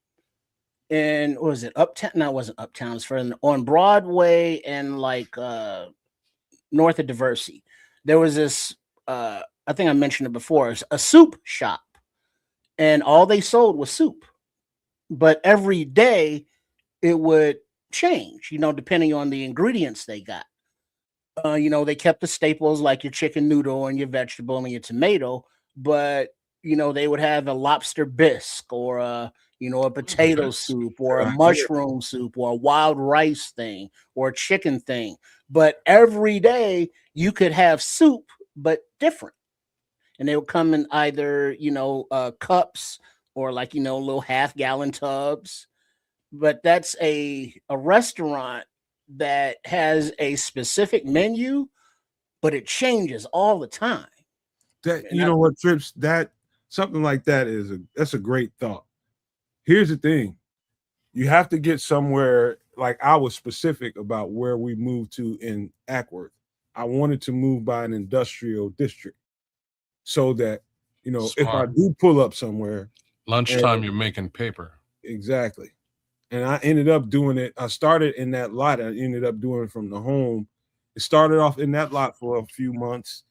in what was it Uptown? No, it wasn't Uptown. It's for on Broadway and like north of Diversey. There was this. I think I mentioned it before. It's a soup shop, and all they sold was soup. But every day it would change, depending on the ingredients they got. They kept the staples like your chicken noodle and your vegetable and your tomato, but they would have a lobster bisque or a potato soup or a mushroom soup or a wild rice thing or a chicken thing. But every day you could have soup, but different. And they would come in either, cups or like, little half-gallon tubs. But that's a restaurant that has a specific menu, but it changes all the time. That what, Trips, that something like that that's a great thought. Here's the thing. You have to get somewhere, like I was specific about where we moved to in Ackworth. I wanted to move by an industrial district so that, if I do pull up somewhere. Lunchtime, you're making paper. Exactly. And I ended up doing it. I started in that lot. I ended up doing it from the home. It started off in that lot for a few months,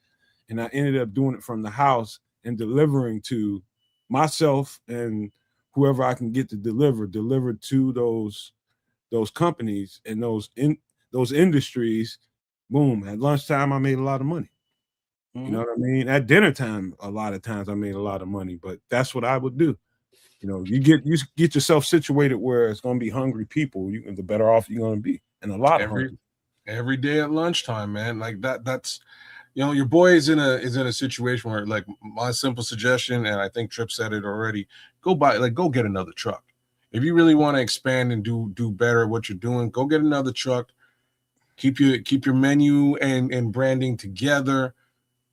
and I ended up doing it from the house and delivering to myself and whoever I can get to deliver to those companies and those industries. Boom. At lunchtime, I made a lot of money. Mm-hmm. You know what I mean? At dinner time, a lot of times I made a lot of money, but that's what I would do. You get yourself situated where it's going to be hungry people. The better off you're going to be, and a lot every day at lunchtime, man. Like that's your boy is in a situation where, like, my simple suggestion, and I think Tripp said it already: go get another truck. If you really want to expand and do better at what you're doing, go get another truck. Keep your menu and branding together.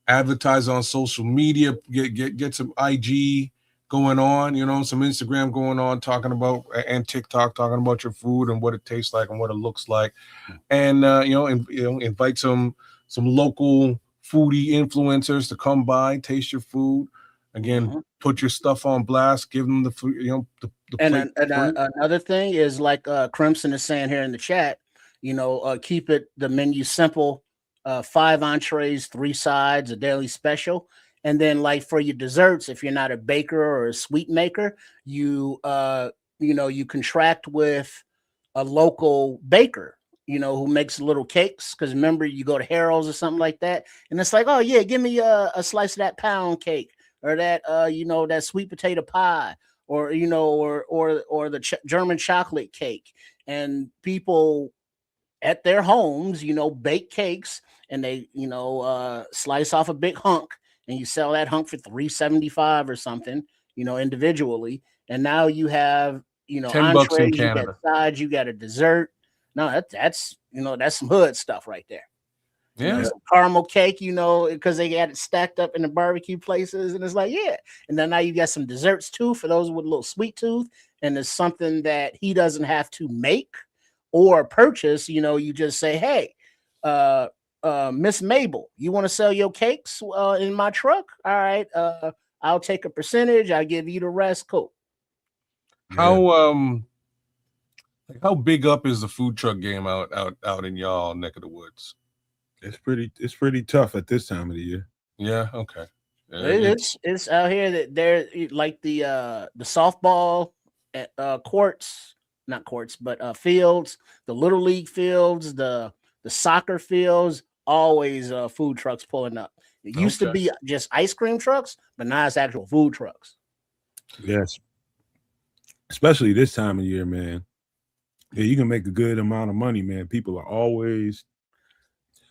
Advertise on social media. Get some IG going on, some Instagram going on, talking about, and TikTok talking about your food and what it tastes like and what it looks like, and invite some local foodie influencers to come by, taste your food. Again, put your stuff on blast, give them the food, the and another thing is, like Crimson is saying here in the chat, keep the menu simple, 5 entrees, 3 sides, a daily special. And then, like, for your desserts, if you're not a baker or a sweet maker, you contract with a local baker, who makes little cakes. Because remember, you go to Harold's or something like that, and it's like, oh yeah, give me a slice of that pound cake, or that that sweet potato pie, or the German chocolate cake. And people at their homes, bake cakes, and they slice off a big hunk. And you sell that hunk for $3.75 or something, individually. And now you have, entrees, you got sides, you got a dessert. No, that's some hood stuff right there. Yeah, some caramel cake, because they got it stacked up in the barbecue places, and it's like, yeah. And then now you got some desserts too for those with a little sweet tooth, and it's something that he doesn't have to make or purchase. You just say, hey, Miss Mabel, you want to sell your cakes in my truck? All right, I'll take a percentage. I'll give you the rest. Cool. How big up is the food truck game out in y'all neck of the woods? It's pretty tough at this time of the year. Yeah, okay. It's out here that they're like the softball courts, not courts, but fields, the little league fields, the soccer fields. Always food trucks pulling up. It used to be just ice cream trucks, but now it's actual food trucks. Yes. Especially this time of year, man. Yeah, you can make a good amount of money, man. People are always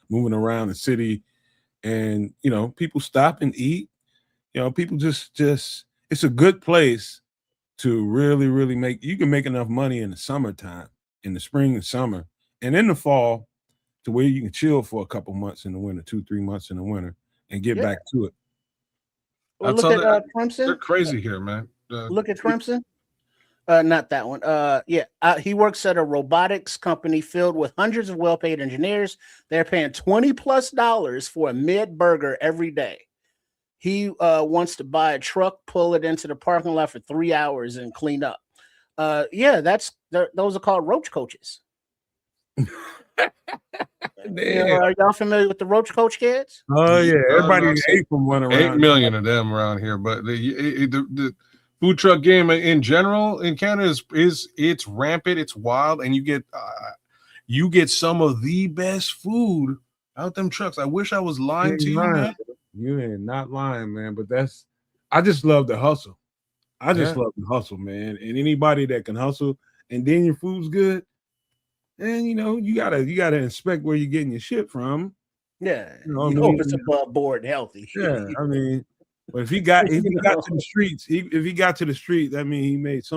moving around the city, and people stop and eat. People just it's a good place to really, really you can make enough money in the summertime, in the spring and summer, and in the fall, to where you can chill for a couple months in the winter, 2-3 months in the winter, and get back to it. Well, look at Crimson. They're crazy here, man. Look at Crimson. Not that one. He works at a robotics company filled with hundreds of well-paid engineers. They're paying $20+ for a mid burger every day. He wants to buy a truck, pull it into the parking lot for 3 hours, and clean up. Those are called roach coaches. Are y'all familiar with the roach coach kids? Oh yeah, everybody ate from one around. 8 million of them around here, but the food truck game in general in Canada it's rampant, it's wild, and you get some of the best food out them trucks. I wish I was lying to you, man. You ain't not lying, man. But I just love the hustle. I just love the hustle, man. And anybody that can hustle, and then your food's good, and you gotta inspect where you're getting your shit from. Yeah, hope it's above board and healthy. Yeah, I mean, but if he got to the streets, that means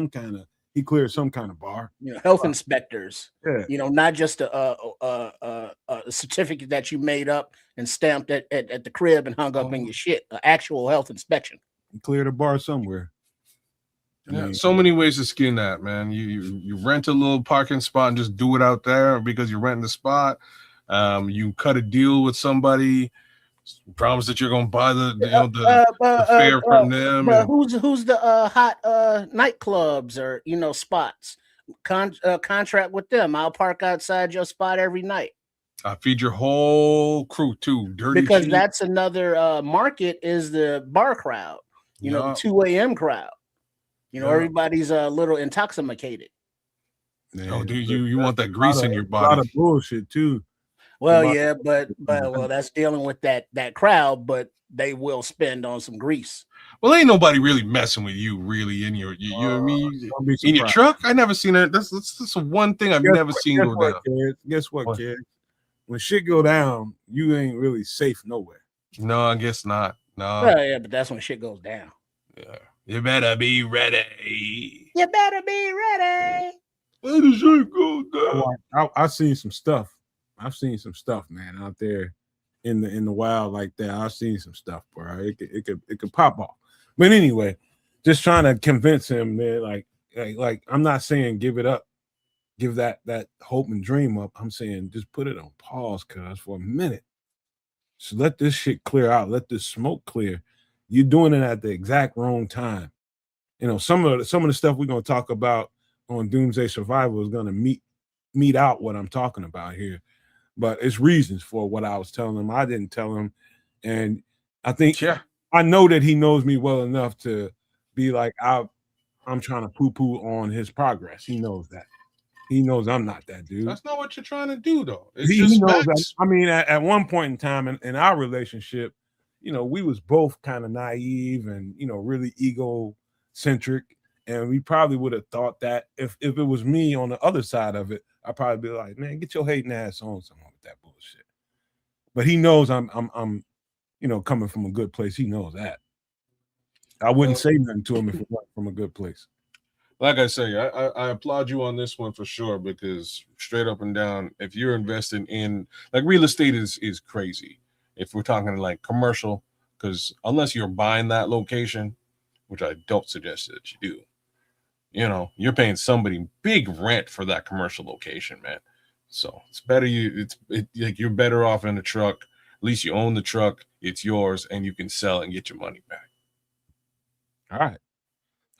he cleared some kind of bar. Health inspectors. Yeah. Not just a certificate that you made up and stamped at the crib and hung up in your shit. An actual health inspection. He cleared a bar somewhere. Yeah, so many ways to skin that, man. You rent a little parking spot and just do it out there because you're renting the spot. You cut a deal with somebody, promise that you're gonna buy the fare from them. But who's the hot nightclubs or spots? Contract with them. I'll park outside your spot every night. I feed your whole crew too. Dirty because cheap. That's another market is the bar crowd. The 2 a.m. crowd. Everybody's a little intoxicated. Man, do you want that grease in your body? A lot of bullshit too. Well, yeah, but that's dealing with that crowd, but they will spend on some grease. Well, ain't nobody really messing with you really in your in your truck. I never seen that. That's one thing I've never seen go down. Guess what, kid? When shit go down, you ain't really safe nowhere. No, I guess not. No. Well, yeah, but that's when shit goes down. Yeah. You better be ready. You better be ready. Where the shit go down? I've seen some stuff. I've seen some stuff, man, out there in the wild like that. I've seen some stuff, bro. It could pop off. But anyway, just trying to convince him, man. Like I'm not saying give it up, give that hope and dream up. I'm saying just put it on pause, cuz for a minute. So let this shit clear out. Let this smoke clear. You're doing it at the exact wrong time. Some of the stuff we're gonna talk about on Doomsday Survival is gonna meet out what I'm talking about here. But it's reasons for what I was telling him. I didn't tell him. And I think I know that he knows me well enough to be like, I'm trying to poo-poo on his progress. He knows that. He knows I'm not that dude. That's not what you're trying to do, though. He knows that. I mean, at one point in time in our relationship, we was both kind of naive and, really egocentric. And we probably would have thought that if it was me on the other side of it, I'd probably be like, man, get your hating ass on someone with that bullshit. But he knows I'm coming from a good place. He knows that. I wouldn't say nothing to him if it wasn't from a good place. Like I say, I applaud you on this one for sure, because straight up and down, if you're investing in real estate is crazy. If we're talking like commercial, because unless you're buying that location, which I don't suggest that you do, you're paying somebody big rent for that commercial location, man. So it's better you're better off in a truck. At least you own the truck, it's yours, and you can sell and get your money back. All right.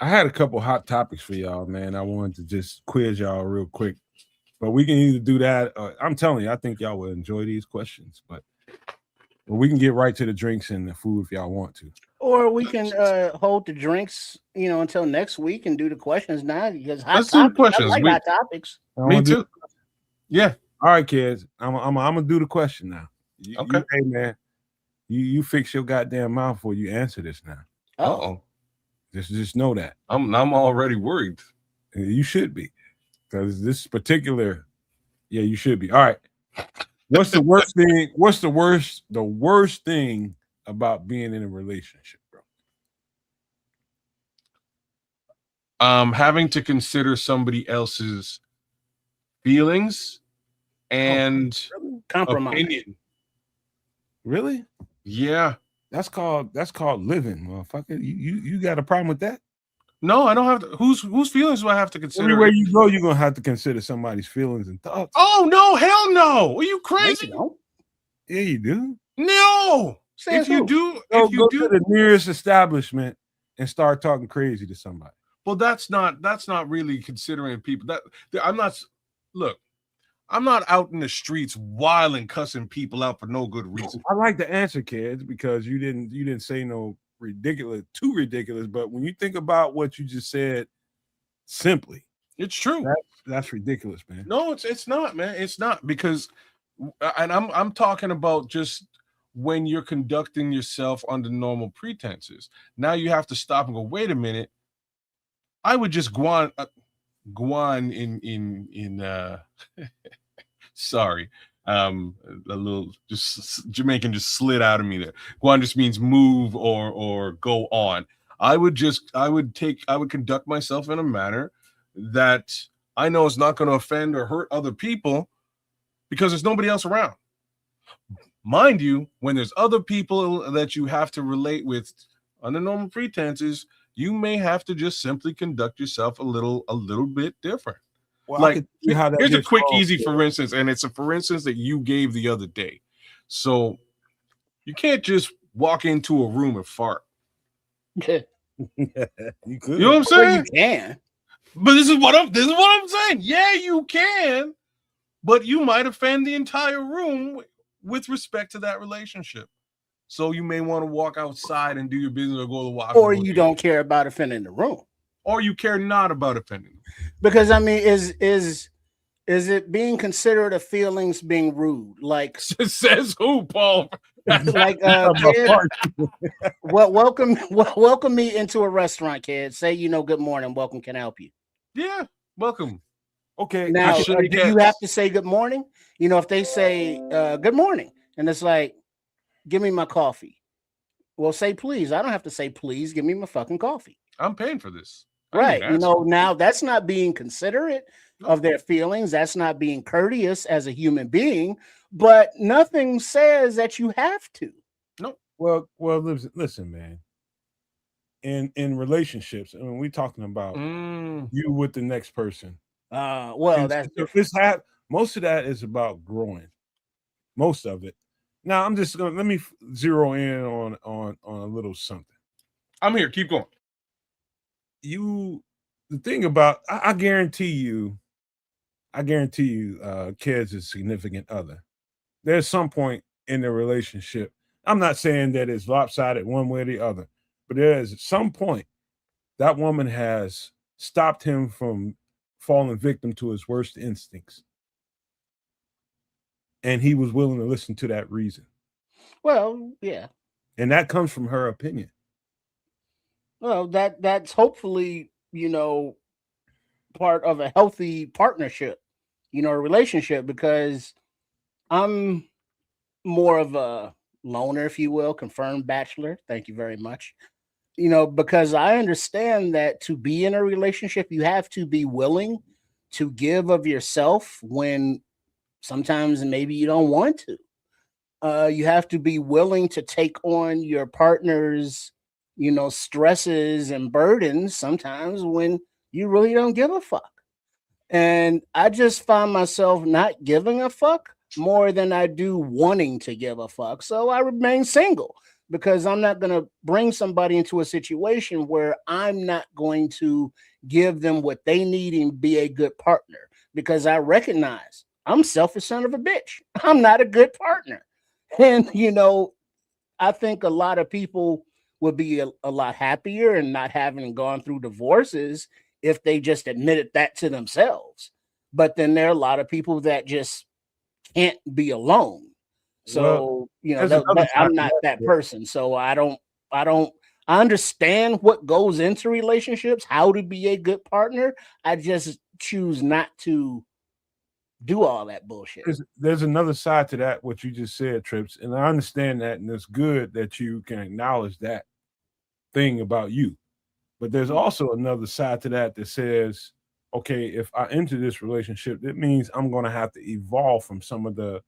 I had a couple hot topics for y'all, man. I wanted to just quiz y'all real quick, but we can either do that. I'm telling you, I think y'all will enjoy these questions, but we can get right to the drinks and the food if y'all want to. Or we can hold the drinks, until next week and do the questions now, because let's do the questions. I like hot topics. Me too. Yeah. All right, kids. I'm gonna do the question now. Okay. Hey, man. You fix your goddamn mouth before you answer this now. Uh-oh. Just know that. I'm already worried. You should be, because this particular, you should be. All right. What's the worst thing? What's the worst thing about being in a relationship, bro? Having to consider somebody else's feelings and compromise. Opinion. Really? Yeah. That's called living, motherfucker. You got a problem with that? No, I don't have to. Whose feelings do I have to consider? Everywhere you go, you're gonna have to consider somebody's feelings and thoughts. Oh no, hell no! Are you crazy? No, Yeah, you do. No. Says If you who? do, Go if you do, to the nearest establishment and start talking crazy to somebody. well, that's not really considering people. I'm not. Look, I'm not out in the streets wilding, cussing people out for no good reason. I like the answer, kids, because you didn't say no too ridiculous. But when you think about what you just said, simply, It's true. that's ridiculous, man. No, it's not, man. It's not, because, and I'm talking about just when you're conducting yourself under normal pretenses. Now you have to stop and go, wait a minute. I would just go on in sorry. A little just Jamaican just slid out of me there. Guan just means move or go on. I would conduct myself in a manner that I know is not going to offend or hurt other people, because there's nobody else around. Mind you, when there's other people that you have to relate with under normal pretenses, you may have to just simply conduct yourself a little bit different. Well, Like, how that here's a gets quick, solved, easy for instance, and it's a for instance that you gave the other day. So you can't just walk into a room and fart. Yeah. you could. You know what I'm Or saying? you can. But this is what I'm saying. Yeah, you can, but you might offend the entire room with respect to that relationship. So you may want to walk outside and do your business, or go to the washroom. Or you don't care about offending the room. Or you care not about offending them. Because I mean, is it being considered a feelings being rude? Like Says who, Paul? like kid, welcome me into a restaurant, kid. Say, good morning, welcome, can I help you? Yeah, welcome. Okay. Now, should do you have to say good morning? If they say good morning, and it's like, give me my coffee. Well, say please. I don't have to say please. Give me my fucking coffee. I'm paying for this. Right. Now that's not being considerate of their feelings. That's not being courteous as a human being, but nothing says that you have to. No. Well, listen, man. In relationships, I mean, we're talking about you with the next person. Most of that is about growing. Most of it. Now, let me zero in on a little something. I'm here. Keep going. The thing about, I guarantee you, Ked's a significant other. There's some point in the relationship. I'm not saying that it's lopsided one way or the other, but there is some point that woman has stopped him from falling victim to his worst instincts. And he was willing to listen to that reason. Well, yeah. And that comes from her opinion. Well, that's hopefully, part of a healthy partnership, a relationship, because I'm more of a loner, if you will, confirmed bachelor. Thank you very much. Because I understand that to be in a relationship, you have to be willing to give of yourself when sometimes maybe you don't want to. You have to be willing to take on your partner's stresses and burdens sometimes when you really don't give a fuck. And I just find myself not giving a fuck more than I do wanting to give a fuck. So I remain single, because I'm not going to bring somebody into a situation where I'm not going to give them what they need and be a good partner, because I recognize I'm selfish son of a bitch. I'm not a good partner. And, I think a lot of people would be a lot happier and not having gone through divorces if they just admitted that to themselves. But then there are a lot of people that just can't be alone. So, I'm not that person. So I understand what goes into relationships, how to be a good partner. I just choose not to do all that bullshit. There's another side to that, what you just said, Trips, and I understand that, and it's good that you can acknowledge that thing about you. But there's also another side to that says, okay, if I enter this relationship, it means I'm going to have to evolve from some of the,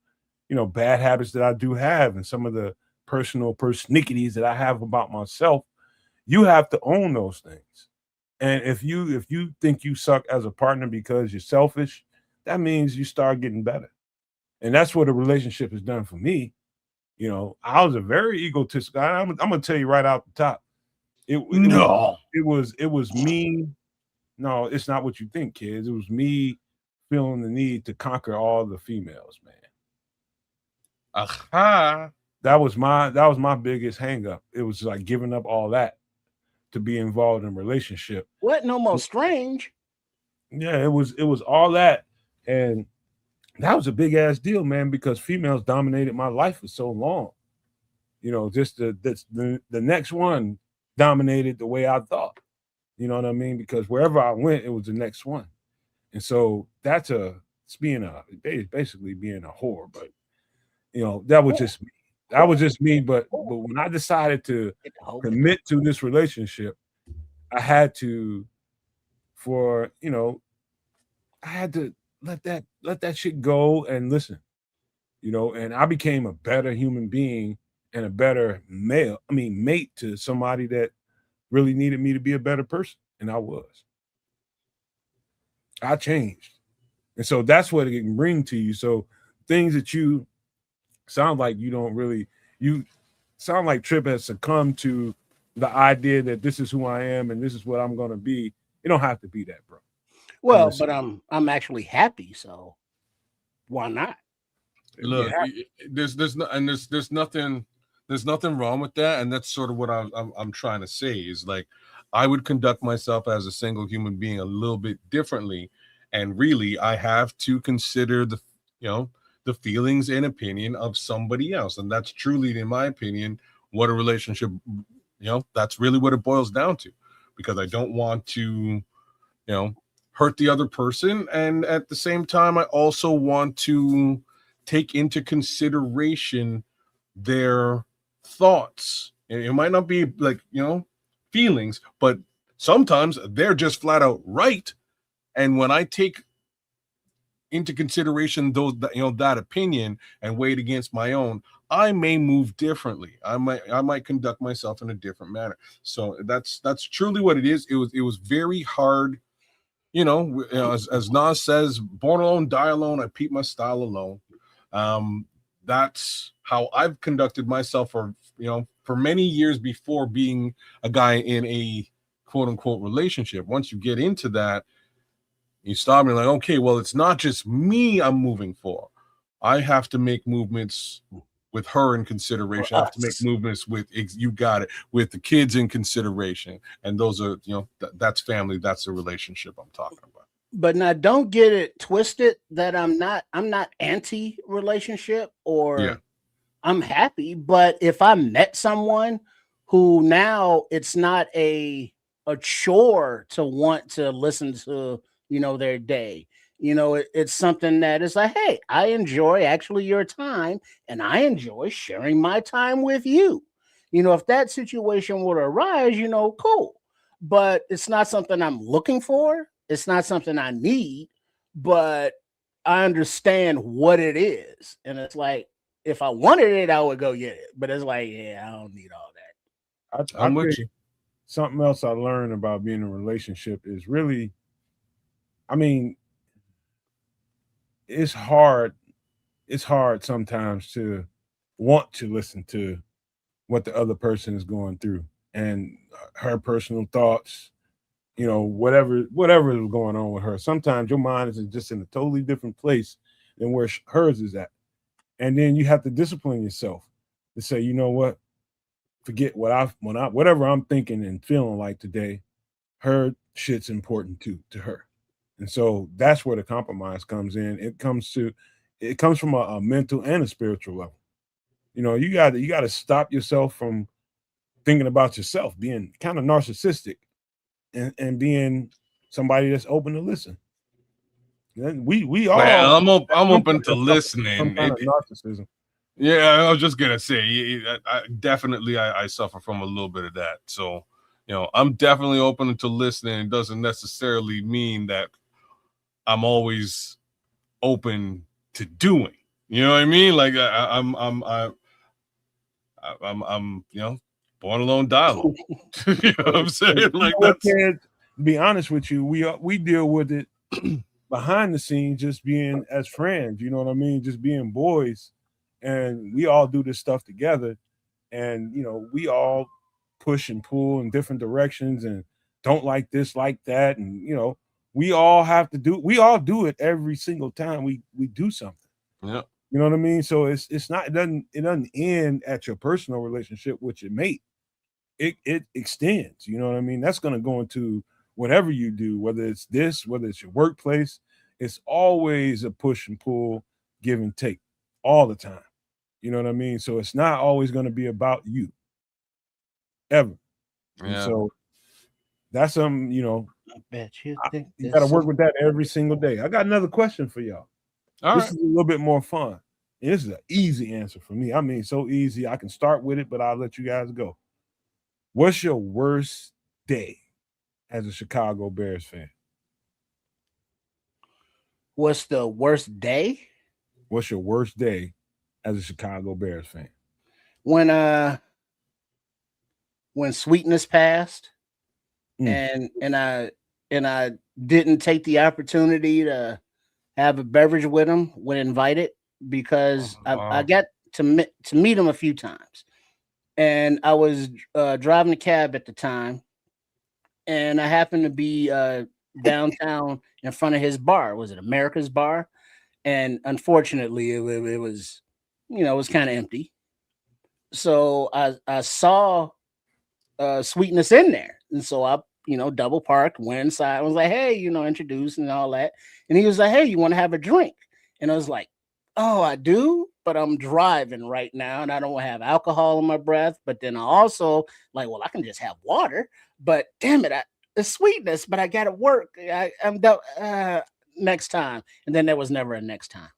bad habits that I do have, and some of the personal persnickities that I have about myself. You have to own those things. And if you think you suck as a partner because you're selfish, that means you start getting better. And that's what a relationship has done for me. You know, I was a very egotistic guy. I'm gonna tell you right out the top. No. It was me. No, it's not what you think, kids. It was me feeling the need to conquer all the females, man. Aha. That was my biggest hang up. It was like giving up all that to be involved in a relationship. What? No more strange. Yeah, it was all that. And that was a big ass deal, man, because females dominated my life for so long. You know, just the next one dominated the way I thought. You know what I mean? Because wherever I went, it was the next one. And so it's basically being a whore. But you know, that was just me. That was just me. But when I decided to commit to this relationship, I had to let that shit go and listen. You know, and I became a better human being and a better mate to somebody that really needed me to be a better person. And I was. I changed. And so that's what it can bring to you. So things that you sound like you sound like Trip has succumbed to the idea that this is who I am and this is what I'm going to be. It don't have to be that, bro. Well, but I'm actually happy, so why not? Look, there's nothing wrong with that, and that's sort of what I'm trying to say is like I would conduct myself as a single human being a little bit differently, and really I have to consider the feelings and opinion of somebody else, and that's truly, in my opinion, what a relationship, that's really what it boils down to, because I don't want to, hurt the other person, and at the same time I also want to take into consideration their thoughts. It might not be like, feelings, but sometimes they're just flat out right. And when I take into consideration that opinion and weigh it against my own, I may move differently. I might conduct myself in a different manner. So that's truly what it is. It was very hard. As Nas says, born alone, die alone. I peep my style alone. That's how I've conducted myself for many years before being a guy in a quote unquote relationship. Once you get into that, you stop me like, okay, well, it's not just me I'm moving for. I have to make movements with her in consideration. I have to make movements with, you got it, with the kids in consideration. And those are, that's family. That's a relationship I'm talking about. But now don't get it twisted that I'm not anti-relationship or I'm happy. But if I met someone who now it's not a chore to want to listen to, their day, it's something that is like, hey, I enjoy actually your time and I enjoy sharing my time with you. If that situation would arise, cool. But it's not something I'm looking for. It's not something I need, but I understand what it is. And it's like, if I wanted it, I would go get it. But it's like, yeah, I don't need all that. I'm with you. Something else I learned about being in a relationship is really, it's hard. It's hard sometimes to want to listen to what the other person is going through and her personal thoughts, whatever is going on with her. Sometimes your mind is just in a totally different place than where hers is at. And then you have to discipline yourself to say, you know what, forget whatever I'm thinking and feeling like today, her shit's important too to her. And so that's where the compromise comes in. It comes from a mental and a spiritual level. You got to stop yourself from thinking about yourself, being kind of narcissistic and being somebody that's open to listen. We all. Well, I'm open to listening. Some kind of narcissism. Yeah, I was just gonna say, I suffer from a little bit of that. So, I'm definitely open to listening. It doesn't necessarily mean that I'm always open to doing. You know what I mean? Like I'm born alone, die alone. You know what I'm saying? Like that's. to be honest with you, we deal with it behind the scenes, just being as friends. You know what I mean? Just being boys, and we all do this stuff together. And we all push and pull in different directions, and don't like this, like that, and we all do it every single time we do something. Yeah. You know what I mean? So it's not it doesn't end at your personal relationship with your mate. It extends. You know what I mean? That's going to go into whatever you do, whether it's this, whether it's your workplace. It's always a push and pull, give and take, all the time. You know what I mean? So it's not always going to be about you, ever. And Yeah. so that's I bet you think you got to work with that every single day. I got another question for y'all. All This right. is a little bit more fun. And this is an easy answer for me. I mean, so easy. I can start with it, but I'll let you guys go. What's your worst day as a Chicago Bears fan? What's the worst day? What's your worst day as a Chicago Bears fan? When Sweetness passed, Mm. and I didn't take the opportunity to have a beverage with him when invited, because I got to meet him a few times, and I was driving a cab at the time, and I happened to be downtown in front of his bar. Was it America's Bar? And unfortunately, it was, it was kind of empty. So I saw Sweetness in there, and so I double parked, went inside. I was like, hey, introduced and all that, and he was like, hey, you want to have a drink? And I was like, oh, I do, but I'm driving right now, and I don't have alcohol in my breath. But then I also like, well, I can just have water. But damn it, it's Sweetness, but I got to work. I'm next time, and then there was never a next time.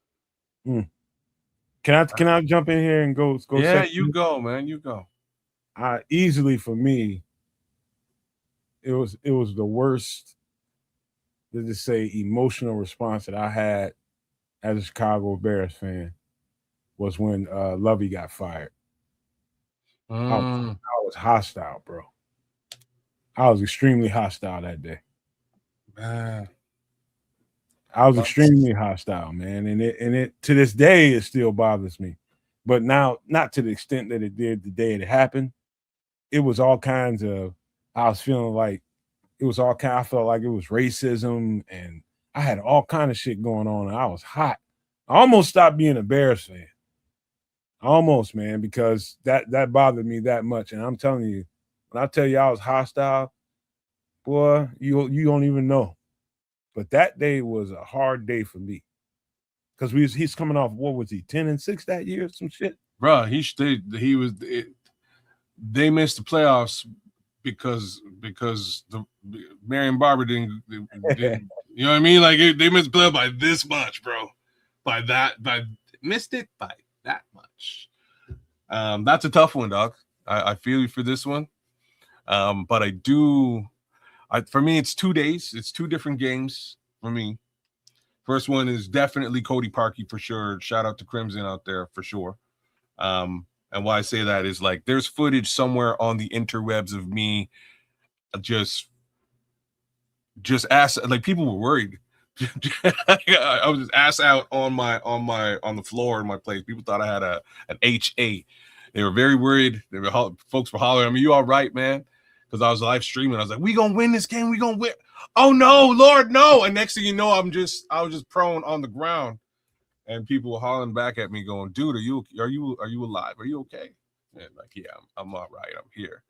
Mm. Can I jump in here and go? Yeah, second? you go, man. You go. Easily for me, it was the worst, let's just say, emotional response that I had as a Chicago Bears fan was when Lovey got fired. I was hostile, bro. I was extremely hostile that day. Man. I was extremely hostile, man, and it to this day it still bothers me, but now not to the extent that it did the day it happened. It was all kinds of. I was feeling like it was all kind. I felt like it was racism, and I had all kind of shit going on, and I was hot. I almost stopped being a Bears fan. Almost, man, because that bothered me that much. And I'm telling you, when I tell you I was hostile, boy, you don't even know. But that day was a hard day for me because he's coming off, what was he, 10-6 that year, some shit. Bro, they missed the playoffs because the Marion Barber didn't you know what I mean? Like they missed the playoff by this much, bro. Missed it by that much. That's a tough one, dog. I feel you for this one. But for me, it's 2 days. It's two different games for me. First one is definitely Cody Parkey for sure. Shout out to Crimson out there for sure. And why I say that is like there's footage somewhere on the interwebs of me just ass, like people were worried. I was just ass out on the floor in my place. People thought I had an HA. They were very worried. Folks were hollering at me, "You all right, man?" Because I was live streaming. I was like, "We gonna win this game. We gonna win." Oh no, Lord, no! And next thing you know, I was just prone on the ground, and people were hollering back at me, going, "Dude, are you alive? Are you okay?" And like, yeah, I'm all right. I'm here.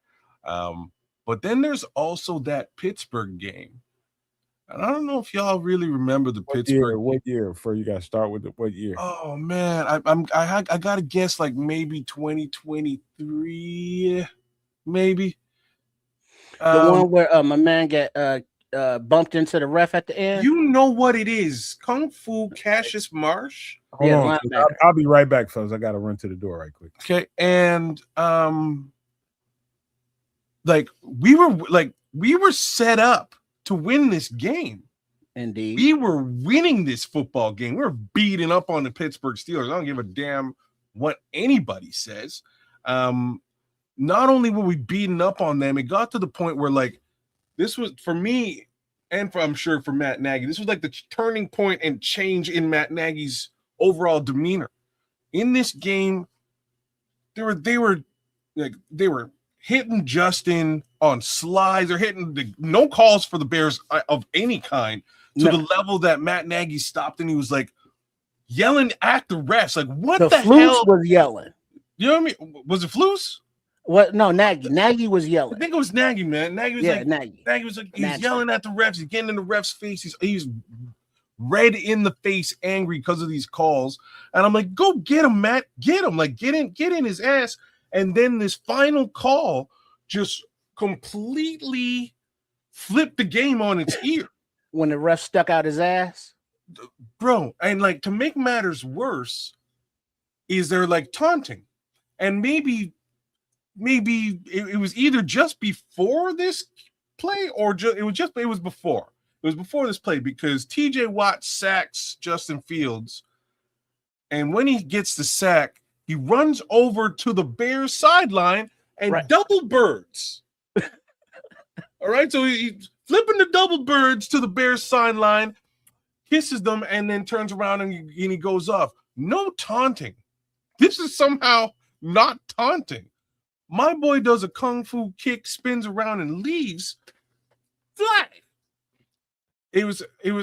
But then there's also that Pittsburgh game. And I don't know if y'all really remember the Pittsburgh. What year? Before you got to start with what year? Oh man, I gotta guess like maybe 2023, maybe. The one where my man get bumped into the ref at the end. You know what it is? Kung Fu Cassius Marsh. Hold on, I'll be right back, fellas. I gotta run to the door right quick. Okay, and we were set up to win this game. Indeed. We were winning this football game. We were beating up on the Pittsburgh Steelers. I don't give a damn what anybody says. Not only were we beating up on them, it got to the point where like this was for me, and I'm sure for Matt Nagy, this was like the turning point and change in Matt Nagy's overall demeanor. In this game, they were hitting Justin on slides. They're hitting no calls for the Bears of any kind to the level that Matt Nagy stopped and he was like yelling at the refs. Like, what the hell? Was yelling. You know what I mean? Was it Flus? What? No, Nagy. Nagy was yelling. I think it was Nagy, man. Nagy was Nagy was like, he's yelling at the refs. He's getting in the refs' face. He's red in the face, angry because of these calls. And I'm like, go get him, Matt. Get him. Like, get in his ass. And then this final call just completely flipped the game on its ear. When the ref stuck out his ass? Bro, and like to make matters worse, is they're like taunting. And maybe it was either just before this play or it was before. It was before this play because TJ Watt sacks Justin Fields. And when he gets the sack, he runs over to the Bears sideline and double birds. All right, so he's flipping the double birds to the Bears sideline, kisses them, and then turns around and he goes off. No taunting. This is somehow not taunting. My boy does a kung fu kick, spins around, and leaves. Flag.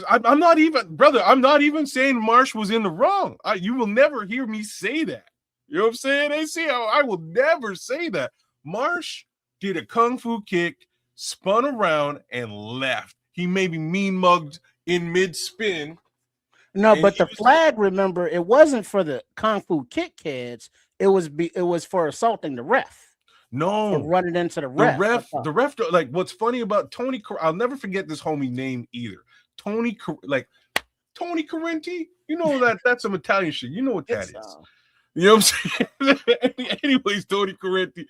I'm not even saying Marsh was in the wrong. You will never hear me say that. You know what I'm saying? I will never say that. Marsh did a kung fu kick, spun around, and left. He maybe mean mugged in mid-spin. No, but the flag, remember, it wasn't for the kung fu kick kids. It was for assaulting the ref. No, running into the ref. The ref. Like, what's funny about Tony? I'll never forget this homie name either. Tony Correnti. You know that's some Italian shit. You know what that is. You know what I'm saying? Anyways, Tony Correnti.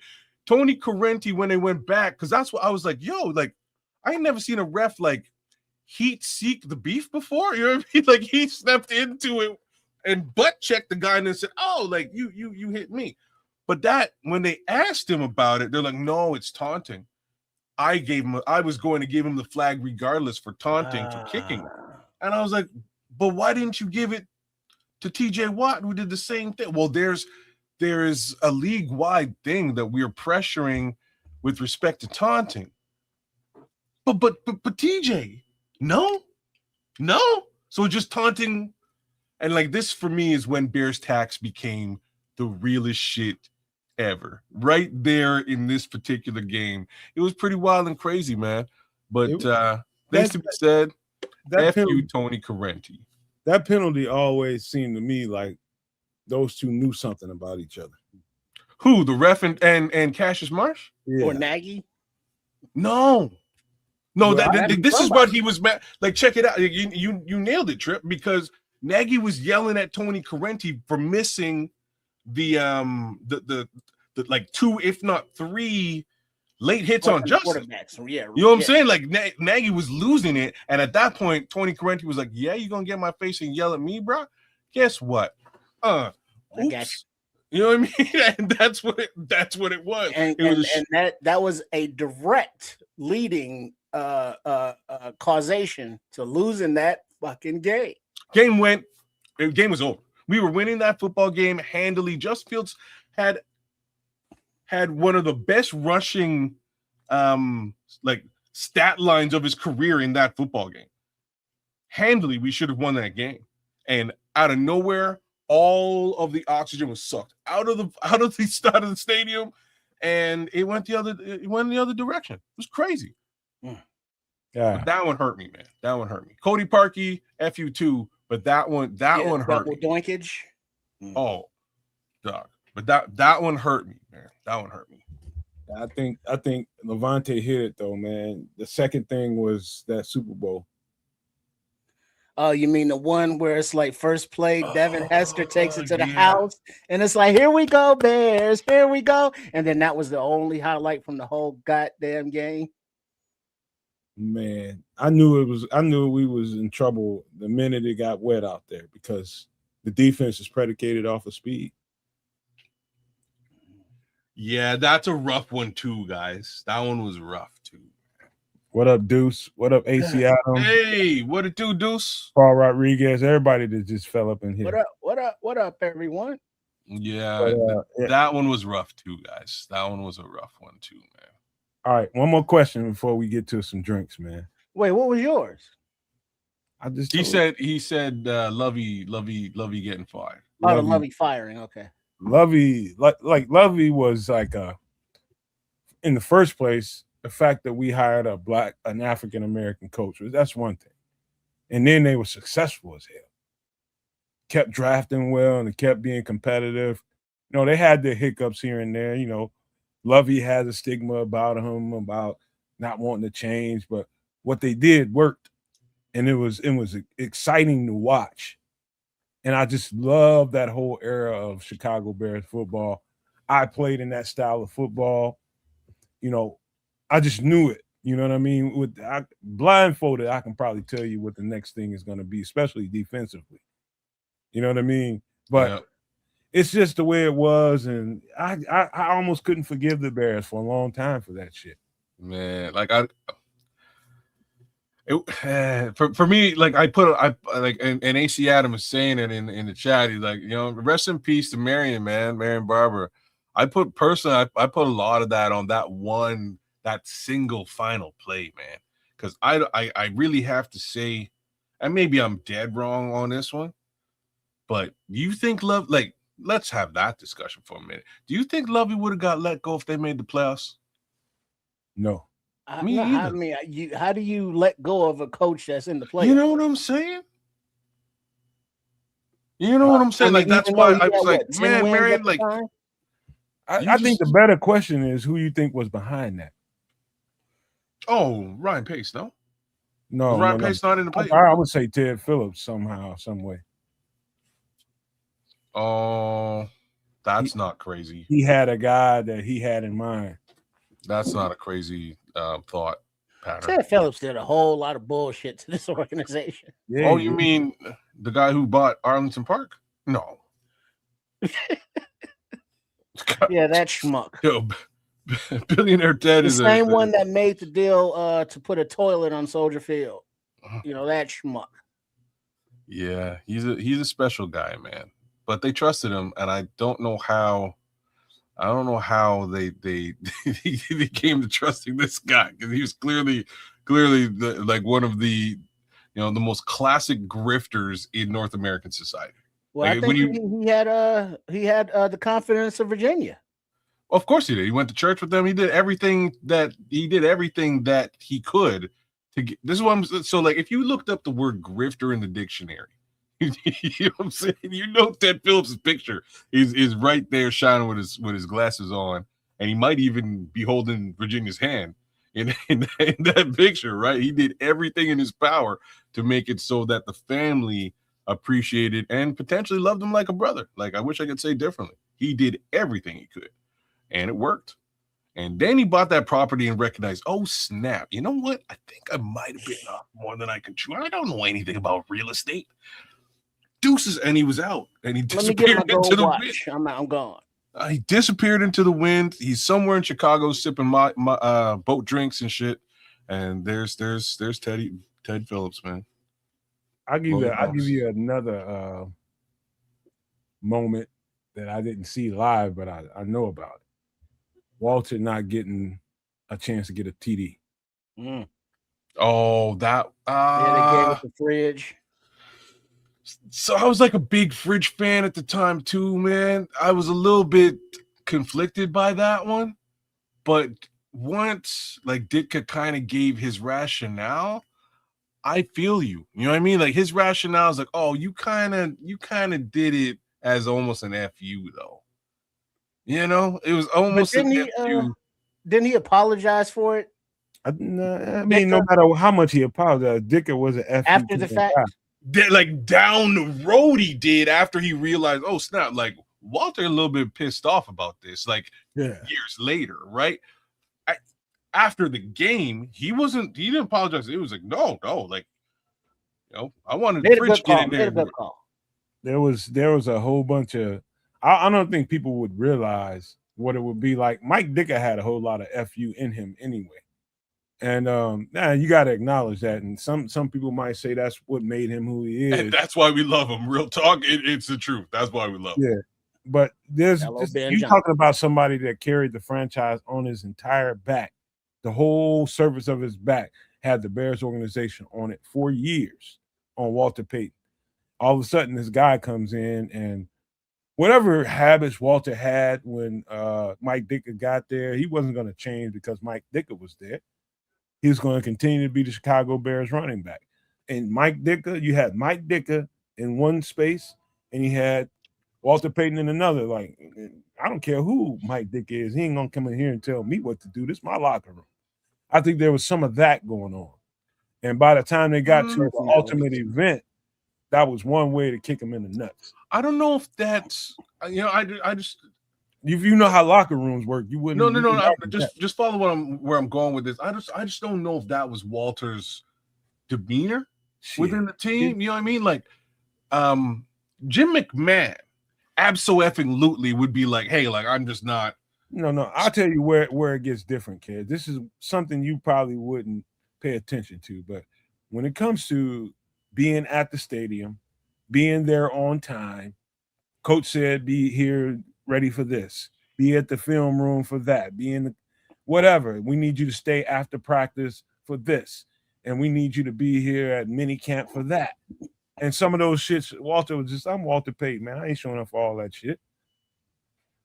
When they went back, because that's what I was like. Yo, like I ain't never seen a ref like heat seek the beef before. You know what I mean? Like he stepped into it and butt checked the guy and then said, "Oh, like you hit me." But that when they asked him about it, they're like, "No, it's taunting." I was going to give him the flag regardless for taunting for kicking, and I was like, "But why didn't you give it to TJ Watt who did the same thing?" Well, there is a league-wide thing that we are pressuring with respect to taunting. But TJ, no. So just taunting, and like this for me is when Bears tax became the realest shit ever. Right there in this particular game, it was pretty wild and crazy, man. But things to be said. F you, Tony Correnti. That penalty always seemed to me like those two knew something about each other. Who, the ref and Cassius Marsh? Yeah. Or Nagy? No, this is what he was like. Check it out. You nailed it, Trip, because Nagy was yelling at Tony Correnti for missing the like 2, if not 3 late hits on Justin. Yeah, you know what I'm saying? Like Nagy was losing it, and at that point, Tony Correnti was like, "Yeah, you gonna get in my face and yell at me, bro? Guess what? Oops." You know what I mean? And that's what it was. And that was a direct leading causation to losing that fucking game. Game was over. We were winning that football game handily. Just Fields had one of the best rushing like stat lines of his career in that football game. Handily, we should have won that game. And out of nowhere, all of the oxygen was sucked out of the stadium, and it went the other direction. It was crazy. Yeah, but that one hurt me, man. That one hurt me. Cody Parkey, F you too, but that one hurt me. Doinkage. Oh, dog. But that one hurt me, man. That one hurt me. I think Levante hit it though, man. The second thing was that Super Bowl. Oh, you mean the one where it's like first play, Devin Hester takes it to the house, and it's like, here we go, Bears, here we go. And then that was the only highlight from the whole goddamn game. Man, I knew we was in trouble the minute it got wet out there because the defense is predicated off of speed. Yeah, that's a rough one too, guys. That one was rough too. What up, Deuce? What up, AC Adam? Hey, what it do, Deuce? Paul Rodriguez, everybody that just fell up in here. What up? What up? What up, everyone? Yeah, But, that one was rough too, guys. That one was a rough one too, man. All right, one more question before we get to some drinks, man. Wait, what was yours? He said Lovey getting fired. Oh, the Lovey firing. Okay. Lovey, like Lovey was like in the first place, the fact that we hired an African American coach, that's one thing. And then they were successful as hell. Kept drafting well and they kept being competitive. You know, they had their hiccups here and there. You know, Lovey had a stigma about him, about not wanting to change, but what they did worked. And it was exciting to watch. And I just love that whole era of Chicago Bears football. I played in that style of football. You know, I just knew it. You know what I mean? Blindfolded, I can probably tell you what the next thing is going to be, especially defensively. You know what I mean? But it's just the way it was, and I almost couldn't forgive the Bears for a long time for that shit. Man, like for me, like and AC Adam is saying it in the chat. He's like, you know, rest in peace to Marion, man, Marion Barber. I put a lot of that on that single final play, man, because I really have to say, and maybe I'm dead wrong on this one, but you think let's have that discussion for a minute. Do you think Lovey would have got let go if they made the playoffs? No. How do you let go of a coach that's in the playoffs? You know what I'm saying? You know what I'm saying? Like, that's why I was like, man, Marion, like, I think the better question is who you think was behind that. Oh, Ryan Pace, no? No. Ryan Pace not in the play? I would say Ted Phillips somehow, some way. Oh, that's not crazy. He had a guy that he had in mind. That's not a crazy thought pattern. Ted Phillips did a whole lot of bullshit to this organization. Yeah, oh, you mean the guy who bought Arlington Park? No. Yeah, that schmuck. Yo, Billionaire Ted is the same one that made the deal to put a toilet on Soldier Field. You know, that schmuck. Yeah, he's a special guy, man. But they trusted him, and I don't know how they came to trusting this guy, because he was clearly like one of the, you know, the most classic grifters in North American society. Well, like, I think he had the confidence of Virginia. Of course he did. He went to church with them. He did everything that he could to get. This is what I'm so like. If you looked up the word grifter in the dictionary, you know what I'm saying? You know Ted Phillips' picture is right there shining with his glasses on, and he might even be holding Virginia's hand in that picture, right? He did everything in his power to make it so that the family appreciated and potentially loved him like a brother. Like, I wish I could say differently. He did everything he could, and it worked. And then he bought that property and recognized, oh snap, you know what? I think I might have bitten off more than I could chew. I don't know anything about real estate. Deuces, and he was out, and he disappeared into the wind. I'm gone. He disappeared into the wind. He's somewhere in Chicago sipping my boat drinks and shit. And there's Ted Phillips, man. I'll give you another moment that I didn't see live, but I know about it. Walter not getting a chance to get a TD. Mm. Oh, that they gave it the Fridge. So I was like a big Fridge fan at the time too, man. I was a little bit conflicted by that one, but once like Ditka kind of gave his rationale, I feel you. You know what I mean? Like his rationale is like, oh, you kind of did it as almost an FU though. You know, it was almost an FU. Didn't he apologize for it? I mean, no matter how much he apologized, Ditka was an FU after the fact. Like down the road, he did after he realized, oh snap! Like Walter a little bit pissed off about this. Like years later, right? After the game, he didn't apologize. It was like no, like, you know, I wanted the Fridge get in there. There was a whole bunch of. I don't think people would realize what it would be like. Mike Ditka had a whole lot of FU in him anyway, And you got to acknowledge that. And some people might say that's what made him who he is. And that's why we love him. Real talk, it's the truth. That's why we love him. Yeah. But there's Hello, Ben you Johnson. talking about somebody that carried the franchise on his entire back. The whole surface of his back had the Bears organization on it for years on Walter Payton. All of a sudden, this guy comes in and whatever habits Walter had when Mike Ditka got there, he wasn't going to change because Mike Ditka was there. He was going to continue to be the Chicago Bears running back. And Mike Ditka, you had Mike Ditka in one space, and you had Walter Payton in another. Like, I don't care who Mike Ditka is. He ain't going to come in here and tell me what to do. This is my locker room. I think there was some of that going on. And by the time they got to the ultimate event, that was one way to kick him in the nuts. I don't know if that's, I just. If you know how locker rooms work, you wouldn't. No. Just follow where I'm going with this. I just don't know if that was Walter's demeanor within the team. You know what I mean? Like, Jim McMahon, absolutely would be like, hey, like I'm just not. No. I'll tell you where it gets different, kid. This is something you probably wouldn't pay attention to, but when it comes to being at the stadium, being there on time, coach said, be here ready for this, be at the film room for that, be in the whatever. We need you to stay after practice for this, and we need you to be here at mini camp for that. And some of those shits, Walter was just, I'm Walter Payton, man. I ain't showing up for all that shit.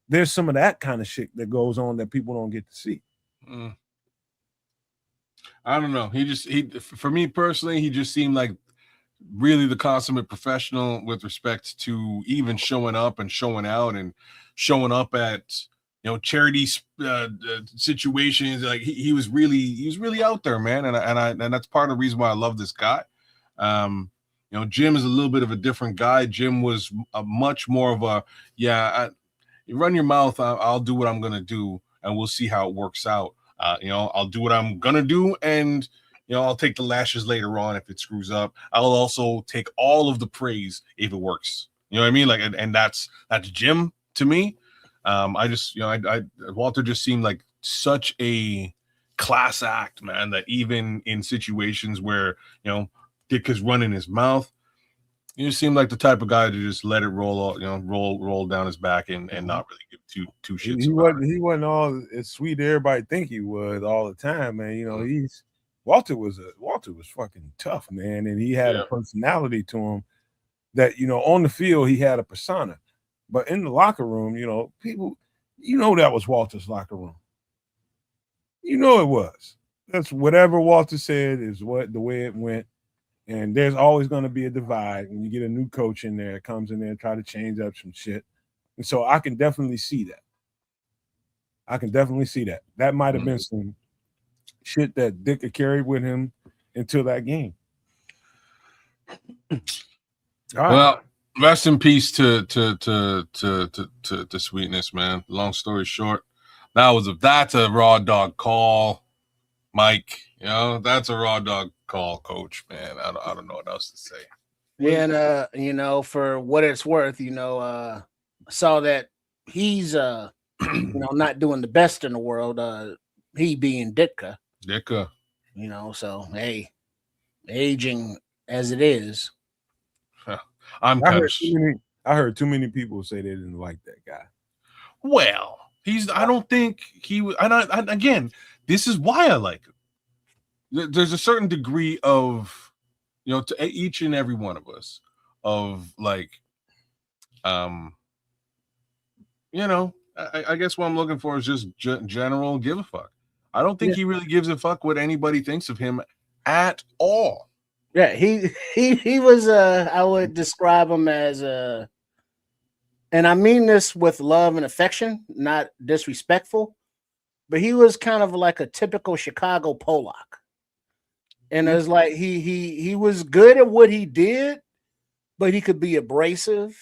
There's some of that kind of shit that goes on that people don't get to see. I don't know. For me personally, he just seemed like really the consummate professional with respect to even showing up and showing out and showing up at charity situations. Like he was really out there, man. And that's part of the reason why I love this guy. Jim is a little bit of a different guy. Jim was a much more of a you run your mouth. I'll do what I'm gonna do, and we'll see how it works out. I'll do what I'm gonna do, and I'll take the lashes later on if it screws up. I'll also take all of the praise if it works. You know what I mean? Like, and that's Jim to me. Walter just seemed like such a class act, man, that even in situations where, Ditka's running his mouth, you seem like the type of guy to just let it roll, roll down his back and not really give two shits. He wasn't all as sweet as everybody think he was all the time, man. Walter was fucking tough, man, and he had a personality to him that, on the field he had a persona, but in the locker room, people, that was Walter's locker room. It was. That's whatever Walter said is the way it went. And there's always going to be a divide when you get a new coach in there, comes in there and try to change up some shit. And so I can definitely see that. That might have been some shit that Ditka carried with him until that game. Well, rest in peace to Sweetness, man. Long story short, that's a raw dog call, Mike. That's a raw dog call, Coach, man. I don't know what else to say. And for what it's worth, I saw that he's not doing the best in the world, he being Ditka. So hey, aging as it is. I heard too many people say they didn't like that guy. Well, I don't think he was. And again, this is why I like him. There's a certain degree of, to each and every one of us, of like, I guess what I'm looking for is just general give a fuck. I don't think he really gives a fuck what anybody thinks of him at all. Yeah, he was I would describe him as and I mean this with love and affection, not disrespectful, but he was kind of like a typical Chicago Pollock. And it's like he was good at what he did, but he could be abrasive.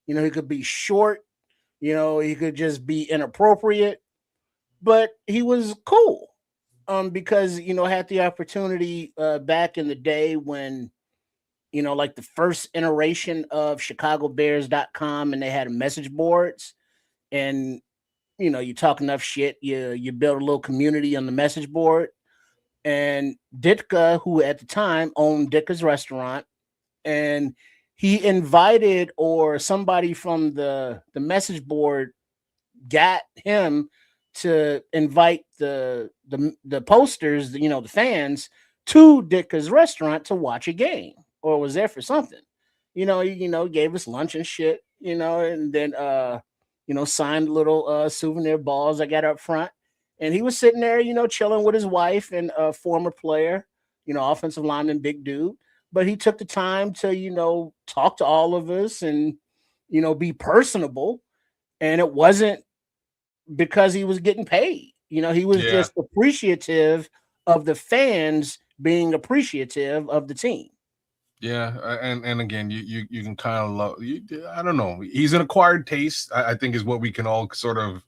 He could be short. He could just be inappropriate. But he was cool, because had the opportunity back in the day when, like the first iteration of ChicagoBears.com, and they had message boards, and you talk enough shit, you build a little community on the message board. and Ditka, who at the time owned Ditka's restaurant, and he invited, or somebody from the message board got him to invite the posters, the fans, to Ditka's restaurant to watch a game, or was there for something. Gave us lunch and shit, and then signed little souvenir balls I got up front. And he was sitting there, chilling with his wife and a former player, offensive lineman, big dude. But he took the time to, talk to all of us and, be personable. And it wasn't because he was getting paid. He was just appreciative of the fans being appreciative of the team. Yeah, and again, you can kind of love. I don't know. He's an acquired taste. I think is what we can all sort of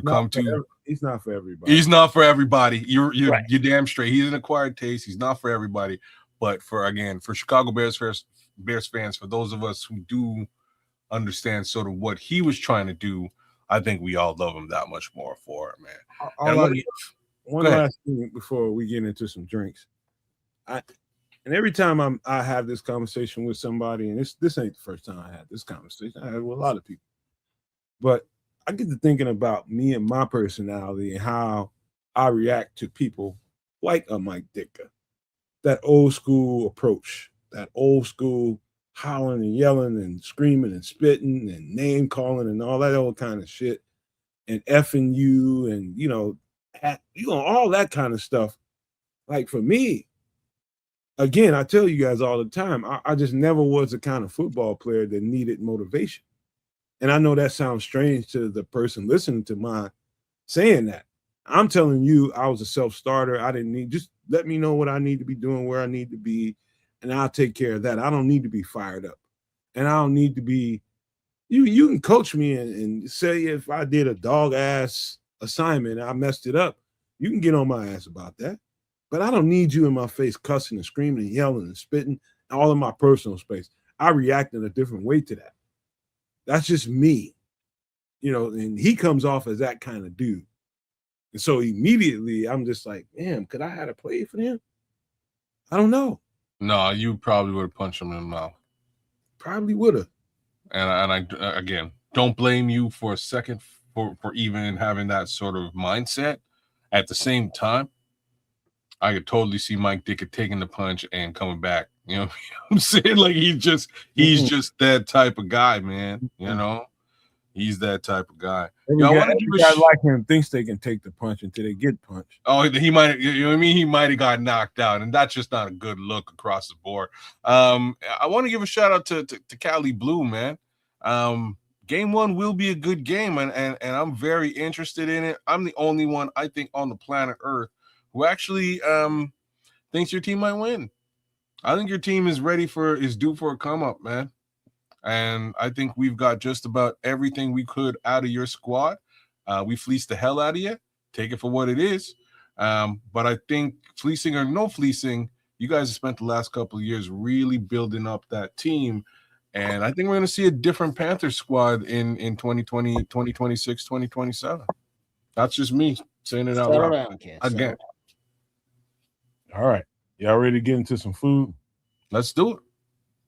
come to. He's not for everybody. He's not for everybody. You're Right. damn straight. He's an acquired taste. He's not for everybody. But for Chicago Bears fans, for those of us who do understand sort of what he was trying to do, I think we all love him that much more for it, man. One last thing before we get into some drinks. And every time I have this conversation with somebody, and this ain't the first time I had this conversation. I had with a lot of people. But I get to thinking about me and my personality and how I react to people like a Mike Ditka. That old school approach, that old school hollering and yelling and screaming and spitting and name calling and all that old kind of shit, and effing you and all that kind of stuff. Like for me, again, I tell you guys all the time, I just never was the kind of football player that needed motivation. And I know that sounds strange to the person listening to my saying that. I'm telling you, I was a self-starter. I didn't need, just let me know what I need to be doing, where I need to be, and I'll take care of that. I don't need to be fired up. And I don't need to be, you can coach me and say if I did a dog-ass assignment and I messed it up, you can get on my ass about that. But I don't need you in my face cussing and screaming and yelling and spitting all in my personal space. I react in a different way to that. That's just me, and he comes off as that kind of dude. And so immediately I'm just like, damn, could I have a play for him? I don't know. No, you probably would have punched him in the mouth. Probably would have. And I again, don't blame you for a second for even having that sort of mindset. At the same time, I could totally see Mike Ditka taking the punch and coming back. You know what I'm saying? Like he's just that type of guy, man. He's that type of guy. Every guy like him thinks they can take the punch until they get punched. Oh, he might, you know what I mean? He might have got knocked out, and that's just not a good look across the board. I want to give a shout out to Cali Blue, man. Game 1 will be a good game, and I'm very interested in it. I'm the only one, I think, on the planet Earth who actually thinks your team might win. I think your team is due for a come up, man. And I think we've got just about everything we could out of your squad. We fleeced the hell out of you. Take it for what it is. But I think fleecing or no fleecing, you guys have spent the last couple of years really building up that team. And I think we're going to see a different Panthers squad in 2020, 2026, 2027. That's just me saying it out loud. Again. All right. Y'all ready to get into some food? Let's do it.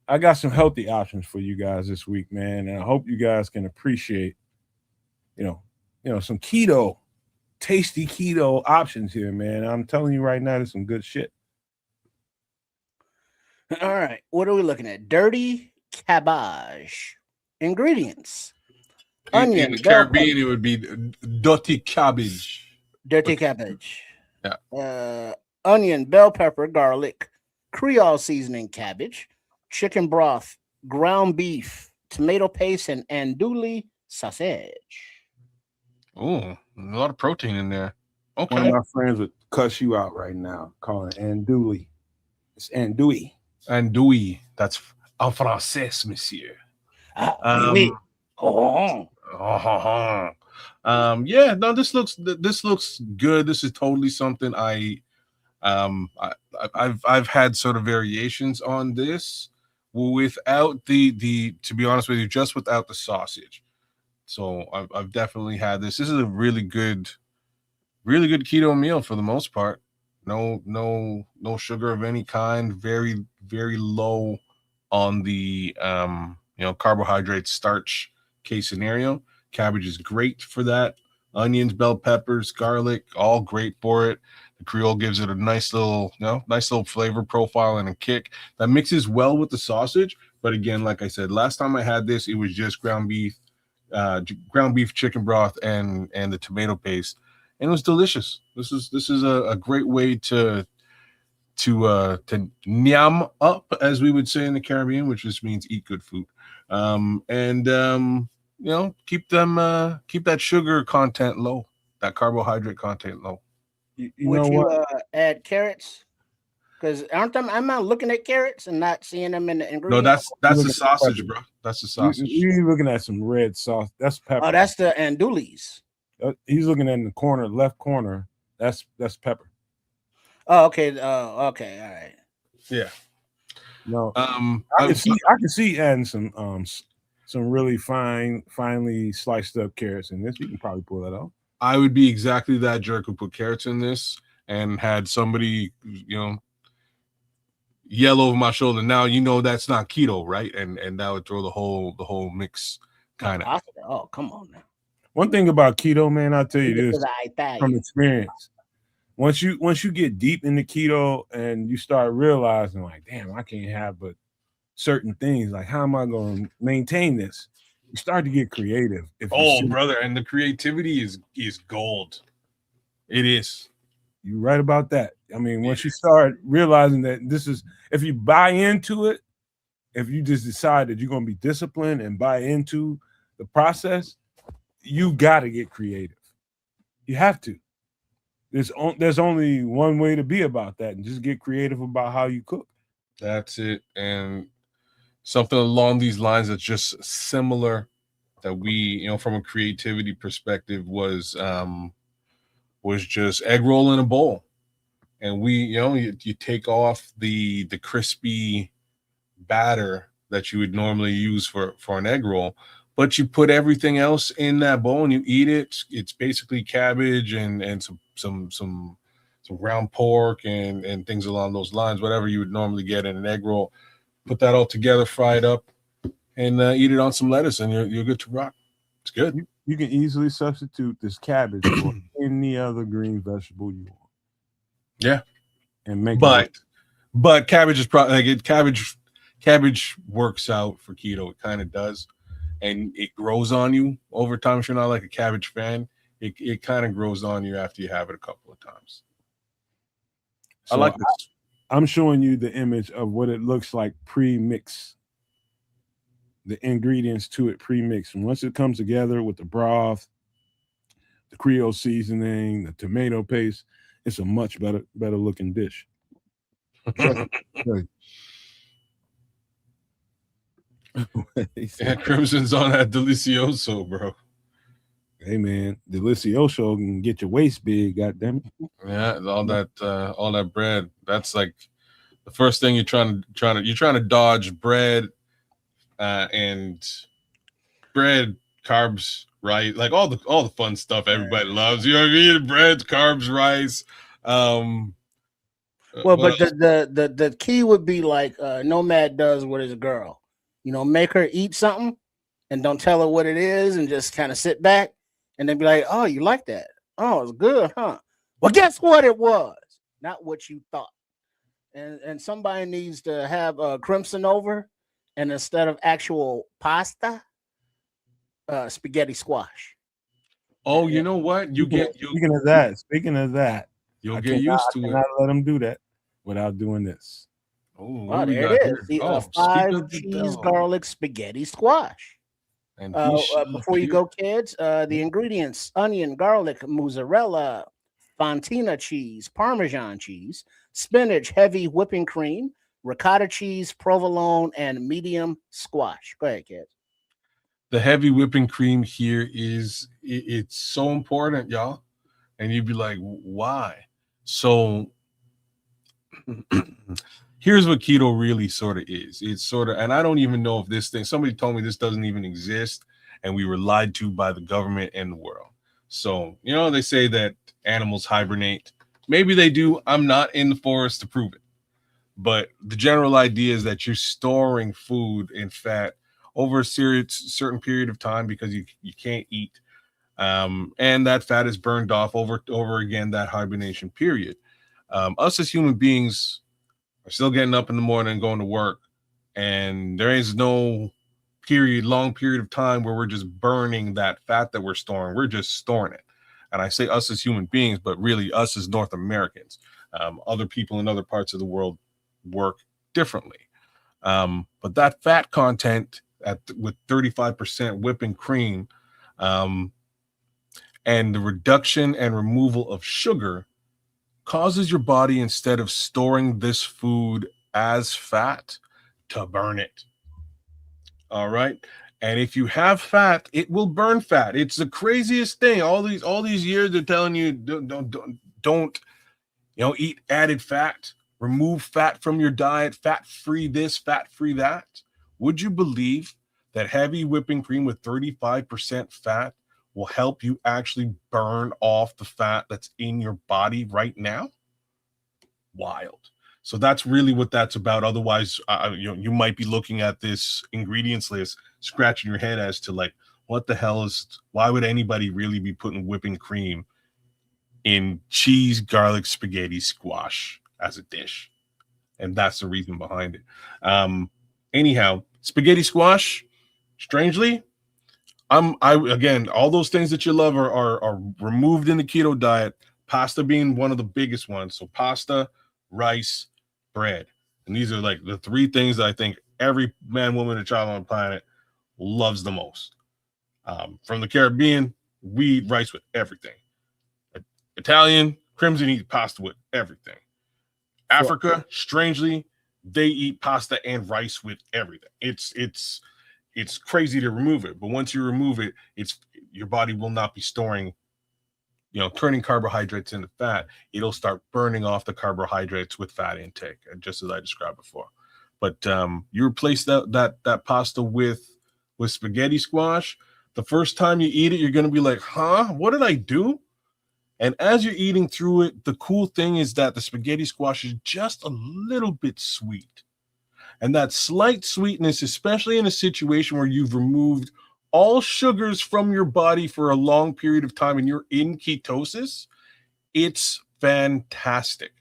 I got some healthy options for you guys this week, man. And I hope you guys can appreciate, some tasty keto options here, man. I'm telling you right now, there's some good shit. All right. What are we looking at? Dirty cabbage. Ingredients. Onion. In the Caribbean, it would be dirty cabbage. Dirty cabbage. Yeah. Onion, bell pepper, garlic, Creole seasoning cabbage, chicken broth, ground beef, tomato paste, and andouille sausage. Oh, a lot of protein in there. Okay. One of my friends would cuss you out right now, calling it andouille. It's andouille. Andouille. That's en français, monsieur. Yeah, no, this looks good. This is totally something I've had sort of variations on this without the to be honest with you, just without the sausage. So I've definitely had this. This is a really good keto meal for the most part. No sugar of any kind. Very, very low on the carbohydrate, starch case scenario. Cabbage is great for that. Onions, bell peppers, garlic, all great for it. The Creole gives it a nice little flavor profile and a kick that mixes well with the sausage. But again, like I said, last time I had this, it was just ground beef, chicken broth, and the tomato paste, and it was delicious. This is a great way to nyam up, as we would say in the Caribbean, which just means eat good food, keep that sugar content low, that carbohydrate content low. You Would know you what? add carrots? Because I'm not looking at carrots and not seeing them in the No, ingredients. that's Look the at the sausage, pepper. bro. That's the sausage. You're looking at some red sauce. That's pepper. Oh, that's the andulis. He's looking at in the corner, left corner. That's pepper. Oh, okay. Okay. All right. Yeah. No, I can see adding some really finely sliced up carrots in this. You can probably pull that off. I would be exactly that jerk who put carrots in this and had somebody, yell over my shoulder. Now that's not keto, right? And that would throw the whole mix kind of. Oh, come on now. One thing about keto, man, I'll tell you this from experience. Once you get deep into keto and you start realizing, like, damn, I can't have but certain things. Like, how am I going to maintain this? You start to get creative. Brother, and the creativity is gold. It is. You're right about that. I mean, once you start realizing that this is, if you buy into it, if you just decide that you're going to be disciplined and buy into the process, you got to get creative. You have to. There's only one way to be about that, and just get creative about how you cook. That's it. And something along these lines that's just similar that we, from a creativity perspective was just egg roll in a bowl. And we, you take off the crispy batter that you would normally use for an egg roll, but you put everything else in that bowl and you eat it. It's basically cabbage and some ground pork and things along those lines, whatever you would normally get in an egg roll. Put that all together, fry it up, and eat it on some lettuce, and you're good to rock. It's good. You can easily substitute this cabbage for any other green vegetable you want. Yeah, and make but cabbage is probably cabbage works out for keto. It kind of does, and it grows on you over time. If you're not like a cabbage fan, it kind of grows on you after you have it a couple of times. So I like this. I'm showing you the image of what it looks like pre-mix. The ingredients to it pre-mixed. And once it comes together with the broth, the Creole seasoning, the tomato paste, it's a much better looking dish. Yeah, Crimson's on that delicioso, bro. Hey man, delicioso can get your waist big, goddamn it. Yeah, all that bread. That's like the first thing you're trying to dodge bread, and bread, carbs, right? Like all the fun stuff everybody loves. You know what I mean? Bread, carbs, rice. Well, but the key would be like Nomad does with his girl. Make her eat something and don't tell her what it is and just kind of sit back and then be like, oh, you like that? Oh, it's good, huh? Well, guess what it was? Not what you thought. And somebody needs to have Crimson over, and instead of actual pasta, spaghetti squash. Oh, you know what? Speaking of that, you'll get used to it. I cannot let them do that without doing this. Oh, there it is. The 5 cheese garlic spaghetti squash. And before you go, kids, the ingredients: onion, garlic, mozzarella, fontina cheese, Parmesan cheese, spinach, heavy whipping cream, ricotta cheese, provolone, and medium squash. Go ahead, kids. The heavy whipping cream here it's so important, y'all. And you'd be like, why? So here's what keto really sort of is. It's sort of, and I don't even know if this thing, somebody told me this doesn't even exist, and we were lied to by the government and the world. So, they say that animals hibernate Maybe they do. I'm not in the forest to prove it. But the general idea is that you're storing food and fat over a certain period of time because you can't eat. And that fat is burned off over again, that hibernation period. Us as human beings are still getting up in the morning and going to work, and there is no long period of time where we're just burning that fat that we're storing. We're just storing it. And I say us as human beings, but really us as North Americans. Other people in other parts of the world work differently. But that fat content with 35% whipping cream, and the reduction and removal of sugar causes your body, instead of storing this food as fat, to burn it. All right. And if you have fat, it will burn fat. It's the craziest thing. All these years they're telling you don't eat added fat, remove fat from your diet, fat free this, fat free that. Would you believe that heavy whipping cream with 35% fat will help you actually burn off the fat that's in your body right now? Wild. So that's really what that's about. Otherwise, you might be looking at this ingredients list, scratching your head as to like, what the hell why would anybody really be putting whipping cream in cheese, garlic, spaghetti, squash as a dish? And that's the reason behind it. Anyhow, spaghetti squash, strangely, again, all those things that you love are removed in the keto diet, pasta being one of the biggest ones. So pasta, rice, bread. And these are like the three things that I think every man, woman, and child on the planet loves the most. From the Caribbean, we eat rice with everything. Italian, Crimson eat pasta with everything. Africa, strangely, they eat pasta and rice with everything. It's crazy to remove it, but once you remove it, your body will not be storing, turning carbohydrates into fat. It'll start burning off the carbohydrates with fat intake, just as I described before. But you replace that pasta with spaghetti squash. The first time you eat it, you're going to be like, huh, what did I do? And as you're eating through it, the cool thing is that the spaghetti squash is just a little bit sweet. And that slight sweetness, especially in a situation where you've removed all sugars from your body for a long period of time and you're in ketosis, it's fantastic.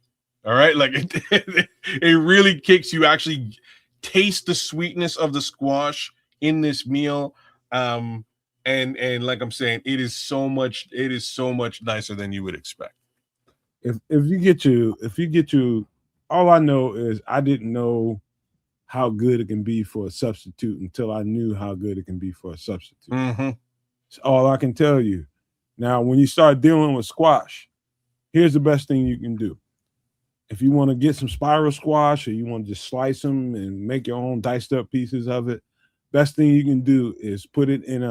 All right. Like it really kicks you. Actually taste the sweetness of the squash in this meal. And like I'm saying, it is so much nicer than you would expect. If you get you, all I know is I didn't know how good it can be for a substitute until I knew how good it can be for a substitute. Mm-hmm. It's all I can tell you. Now, when you start dealing with squash, here's the best thing you can do. If you want to get some spiral squash, or you want to just slice them and make your own diced up pieces of it, best thing you can do is put it in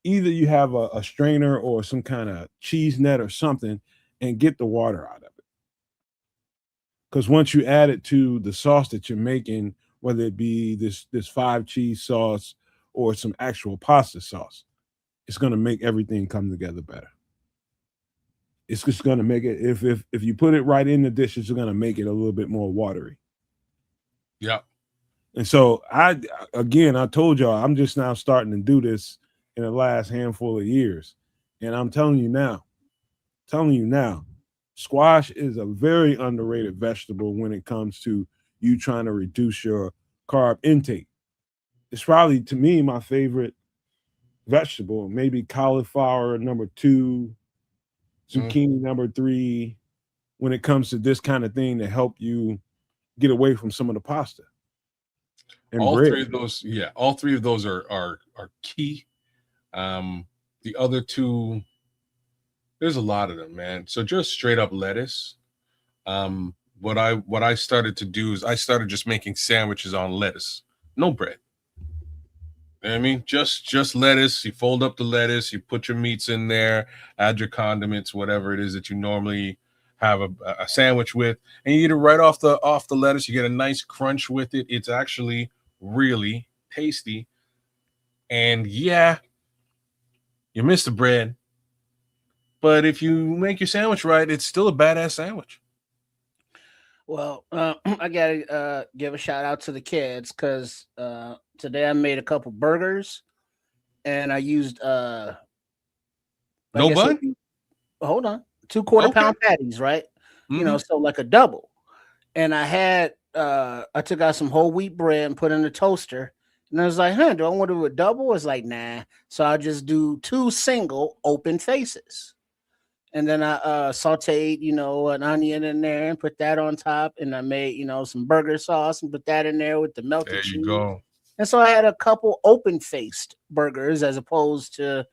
either you have a strainer or some kind of cheese net or something, and get the water out of it. Because once you add it to the sauce that you're making, whether it be this 5 cheese sauce or some actual pasta sauce, it's going to make everything come together better. It's just going to make it, if you put it right in the dish, it's going to make it a little bit more watery. Yeah. And so I told y'all, I'm just now starting to do this in the last handful of years. And I'm telling you now, squash is a very underrated vegetable when it comes to you trying to reduce your carb intake. It's probably, to me, my favorite vegetable. Maybe cauliflower number 2, zucchini number 3, when it comes to this kind of thing to help you get away from some of the pasta. And all bread. All three of those are key. The other two, there's a lot of them, man. So just straight up lettuce. What I started to do is I started just making sandwiches on lettuce, no bread. You know what I mean? Just lettuce. You fold up the lettuce, you put your meats in there, add your condiments, whatever it is that you normally have a sandwich with, and you eat it right off the lettuce. You get a nice crunch with it. It's actually really tasty. And yeah, you miss the bread, But if you make your sandwich right, it's still a badass sandwich. Well, I gotta give a shout out to the kids because today I made a couple burgers and I used I No guess bun? hold on, 2/4 Okay. pound patties, right? You know, Mhm. so like a double. And I had I took out some whole wheat bread and put in the toaster. And I was like, do I want to do a double? It's like, nah. So I'll just do 2 single open faces. And then I sauteed, an onion in there and put that on top. And I made, some burger sauce and put that in there with the melted There you cheese. go. And so I had a couple open faced burgers as opposed to,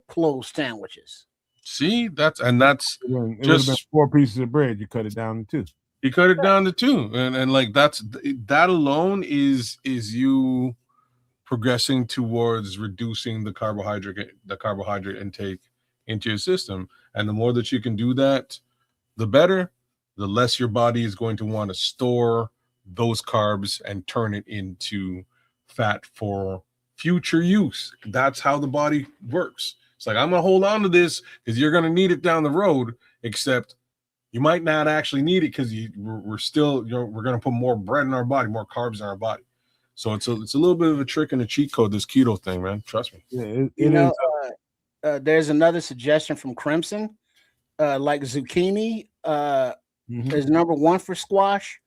closed sandwiches. See, that's It would have been just 4 pieces of bread. You cut it down to 2. you cut it down to 2, and like that alone is you progressing towards reducing the carbohydrate intake into your system. And the more that you can do that, the better. The less your body is going to want to store those carbs and turn it into fat for future use. That's how the body works. It's like, I'm going to hold on to this because you're going to need it down the road, except you might not actually need it because we're still, we're going to put more bread in our body, more carbs in our body. So it's a little bit of a trick and a cheat code, this keto thing, man. Trust me. Yeah, You it know, is. there's another suggestion from Crimson, like zucchini Mhm. is number 1 for squash,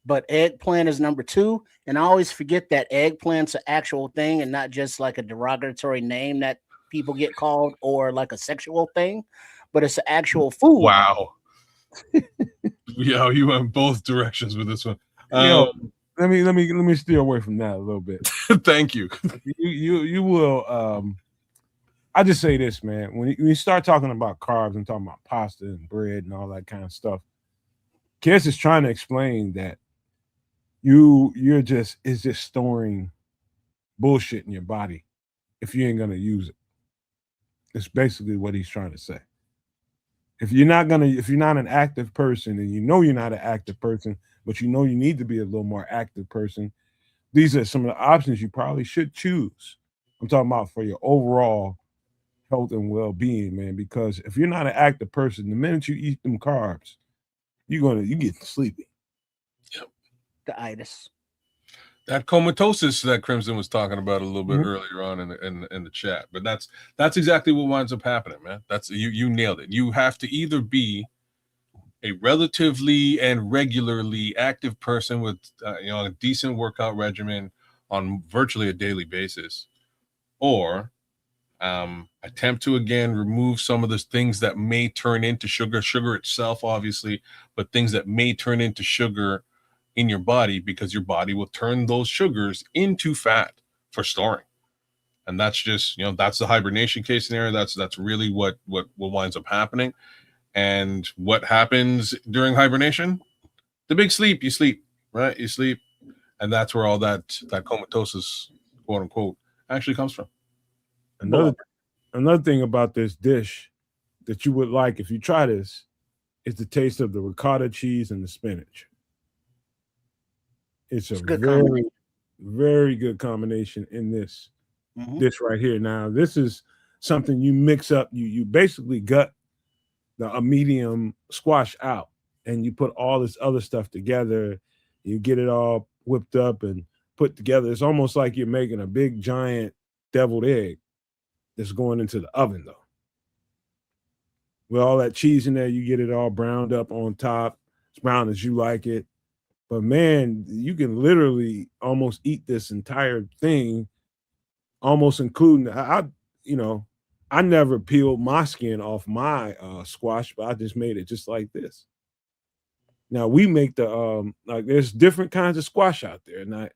but eggplant is number 2. And I always forget that eggplant's an actual thing and not just like a derogatory name that people get called or like a sexual thing, but it's an actual food. Wow. Yeah, you went both directions with this one. Yo, let me steer away from that a little bit. Thank you. You will. I just say this, man. When you start talking about carbs and talking about pasta and bread and all that kind of stuff, Kiss is trying to explain that you're just storing bullshit in your body if you ain't gonna use it. It's basically what he's trying to say. If you're not an active person and you know you're not an active person, but you know you need to be a little more active person, these are some of the options you probably should choose. I'm talking about for your overall health and well-being, man. Because if you're not an active person, the minute you eat them carbs, you get sleepy. The itis. That comatosis that Crimson was talking about a little bit earlier on in the chat, but that's exactly what winds up happening, man. That's you nailed it. You have to either be a relatively and regularly active person with a decent workout regimen on virtually a daily basis, or attempt to again remove some of the things that may turn into sugar itself, obviously, but things that may turn into sugar in your body, because your body will turn those sugars into fat for storing. And that's just, that's the hibernation case scenario. That's really what winds up happening. And what happens during hibernation? The big sleep. You sleep, right? You sleep, and that's where all that comatosis, quote unquote, actually comes from. Another thing about this dish that you would like if you try this is the taste of the ricotta cheese and the spinach. It's a very, very good combination in this dish right here. Now, this is something you mix up. You basically gut a medium squash out, and you put all this other stuff together. You get it all whipped up and put together. It's almost like you're making a big giant deviled egg that's going into the oven, though. With all that cheese in there, you get it all browned up on top, as brown as you like it. But man, you can literally almost eat this entire thing, almost including I never peeled my skin off my squash, but I just made it just like this. Now we make the like there's different kinds of squash out there, and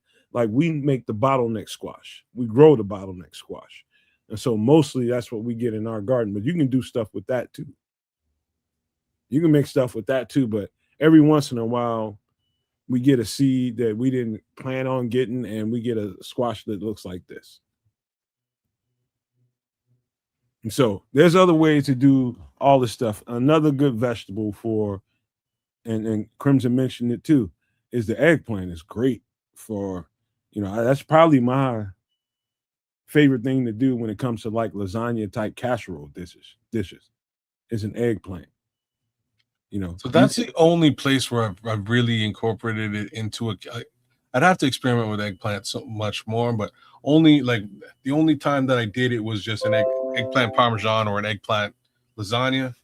we make the bottleneck squash. We grow the bottleneck squash, and so mostly that's what we get in our garden. But you can do stuff with that too. You can make stuff with that too, but every once in a while we get a seed that we didn't plan on getting, and we get a squash that looks like this. And so there's other ways to do all this stuff. Another good vegetable for, and Crimson mentioned it too, is the eggplant. Is great for, that's probably my favorite thing to do when it comes to like lasagna type casserole dishes. is an eggplant. So that's the only place where I've really incorporated it into I'd have to experiment with eggplant so much more, but only like the only time that I did it was just an eggplant parmesan or an eggplant lasagna,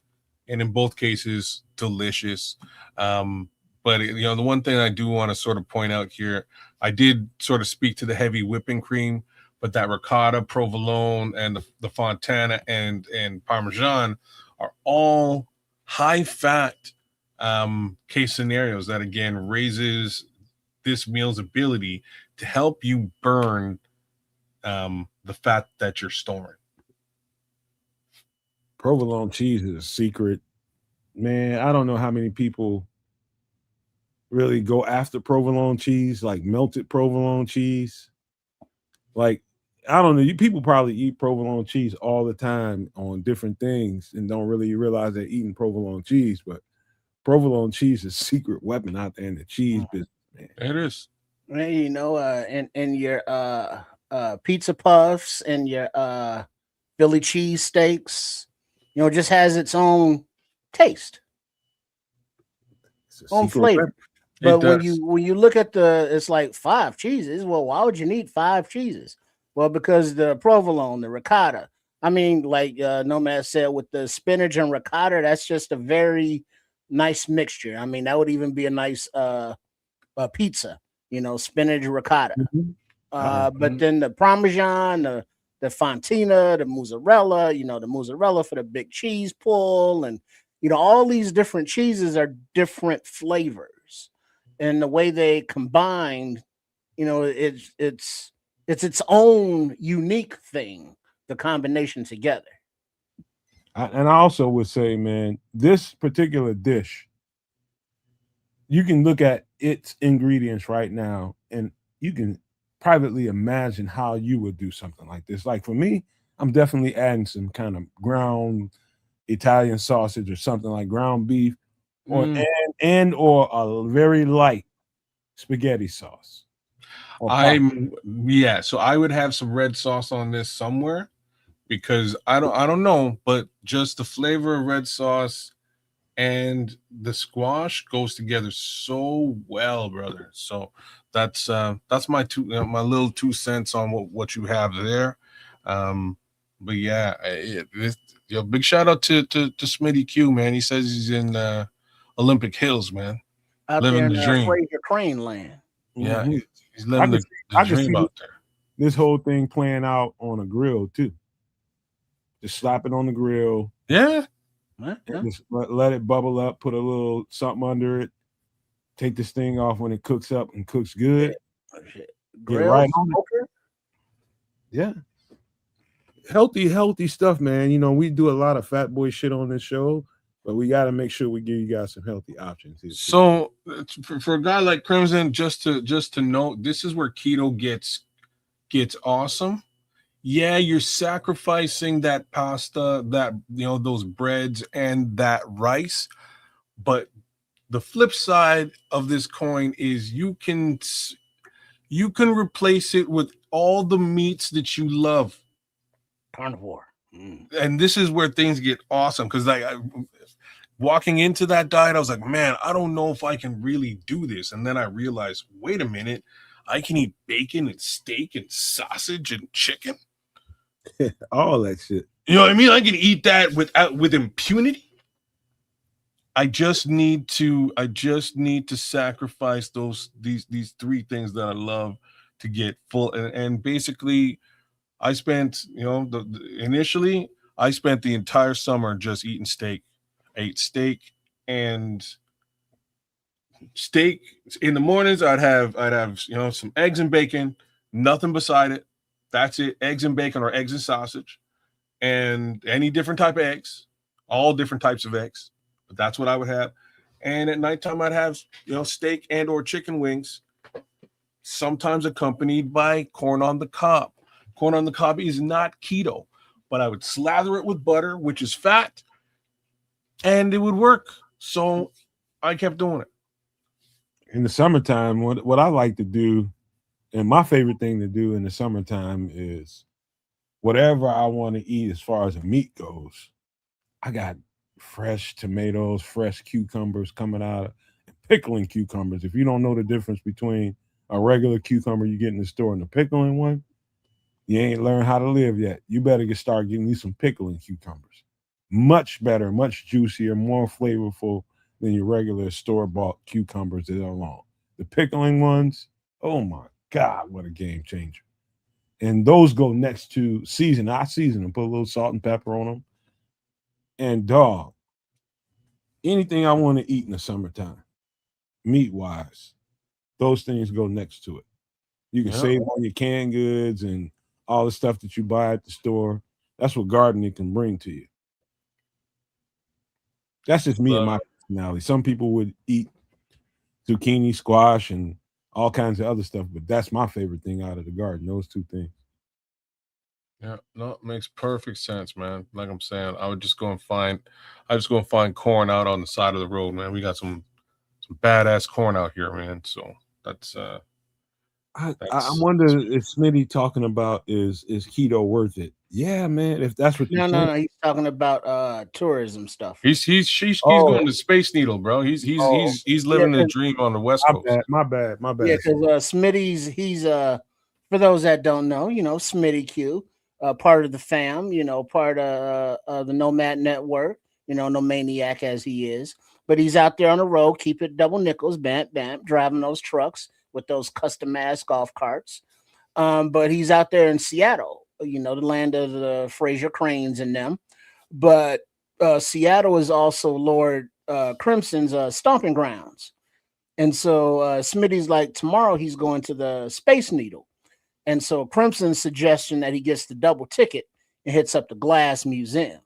and in both cases, delicious. But the one thing I do want to sort of point out here, I did sort of speak to the heavy whipping cream, but that ricotta, provolone, and the fontana and parmesan are all high fat case scenarios that again raises this meal's ability to help you burn the fat that you're storing. Provolone cheese is a secret, man. I don't know how many people really go after provolone cheese, like melted provolone cheese. Like, I don't know, people probably eat provolone cheese all the time on different things and don't really realize they're eating provolone cheese, but provolone cheese is a secret weapon out there in the cheese business, man. It is. And your pizza puffs and your Philly cheese steaks, just has its own taste, own flavor. But when you look at it's like 5 cheeses. Well, why would you need 5 cheeses? Well, because the provolone, the ricotta. I mean, like Nomad said, with the spinach and ricotta, that's just a very nice mixture. I mean, that would even be a nice pizza, spinach ricotta. But then the parmesan, the fontina, the mozzarella, the mozzarella for the big cheese pull, and all these different cheeses are different flavors, and the way they combine, it's its own unique thing. The combination together. And I also would say, man, this particular dish, you can look at its ingredients right now, and you can privately imagine how you would do something like this. Like for me, I'm definitely adding some kind of ground Italian sausage or something like ground beef, or a very light spaghetti sauce. So I would have some red sauce on this somewhere, because I don't know, but just the flavor of red sauce and the squash goes together so well, brother. So that's my little 2 cents on what you have there. But yeah, big shout out to Smitty Q, man. He says he's in Olympic Hills, man, out living there in the dream. Fraser Crane land. Yeah, he's living the dream out there. This whole thing playing out on a grill too. Just slap it on the grill. Yeah. Just let it bubble up. Put a little something under it. Take this thing off when it cooks up and cooks good. Grill, right on it. Yeah. Healthy stuff, man. We do a lot of fat boy shit on this show, but we got to make sure we give you guys some healthy options here. So for a guy like Crimson, just to note, this is where keto gets awesome. Yeah, you're sacrificing that pasta, that those breads and that rice, but the flip side of this coin is you can replace it with all the meats that you love. Carnivore. And this is where things get awesome, because walking into that diet, I was like, man, I don't know if I can really do this. And then I realized, wait a minute, I can eat bacon and steak and sausage and chicken. All that shit. You know what I mean? I can eat that with impunity. I just need to sacrifice these 3 things that I love to get full. And basically, I spent, initially I spent the entire summer just eating steak. I ate steak in the mornings. I'd have some eggs and bacon, nothing beside it. That's it. Eggs and bacon or eggs and sausage, and any different type of eggs, all different types of eggs. But that's what I would have. And at nighttime, I'd have steak and or chicken wings, sometimes accompanied by corn on the cob. Corn on the cob is not keto, but I would slather it with butter, which is fat, and it would work. So I kept doing it. In the summertime, what I like to do, and my favorite thing to do in the summertime, is whatever I want to eat as far as the meat goes. I got fresh tomatoes, fresh cucumbers coming out, pickling cucumbers. If you don't know the difference between a regular cucumber you get in the store and the pickling one, you ain't learned how to live yet. You better start getting you some pickling cucumbers. Much better, much juicier, more flavorful than your regular store-bought cucumbers that are long. The pickling ones, oh my God, what a game changer. And those go next to season. I season them, put a little salt and pepper on them. And dog, anything I want to eat in the summertime, meat-wise, those things go next to it. You can save on your canned goods and all the stuff that you buy at the store. That's what gardening can bring to you. That's just me and my personality. Some people would eat zucchini, squash, and all kinds of other stuff, but that's my favorite thing out of the garden, those two things. Yeah, no, it makes perfect sense, man. Like I'm saying, I just go and find corn out on the side of the road, man. We got some badass corn out here, man. So that's I wonder if Smitty talking about is keto worth it? Yeah, man. If that's what you're no. He's talking about tourism stuff. He's going to Space Needle, bro. He's living the dream on the West Coast. My bad. Yeah, because Smitty's he's for those that don't know, Smitty Q, part of the fam, part of the Nomad network, no maniac as he is, but he's out there on the road, keep it double nickels, bam, driving those trucks with those customized golf carts. But he's out there in Seattle, the land of the Fraser Cranes and them. But Seattle is also Lord Crimson's stomping grounds. And so Smitty's like, tomorrow he's going to the Space Needle. And so Crimson's suggestion that he gets the double ticket and hits up the Glass Museum.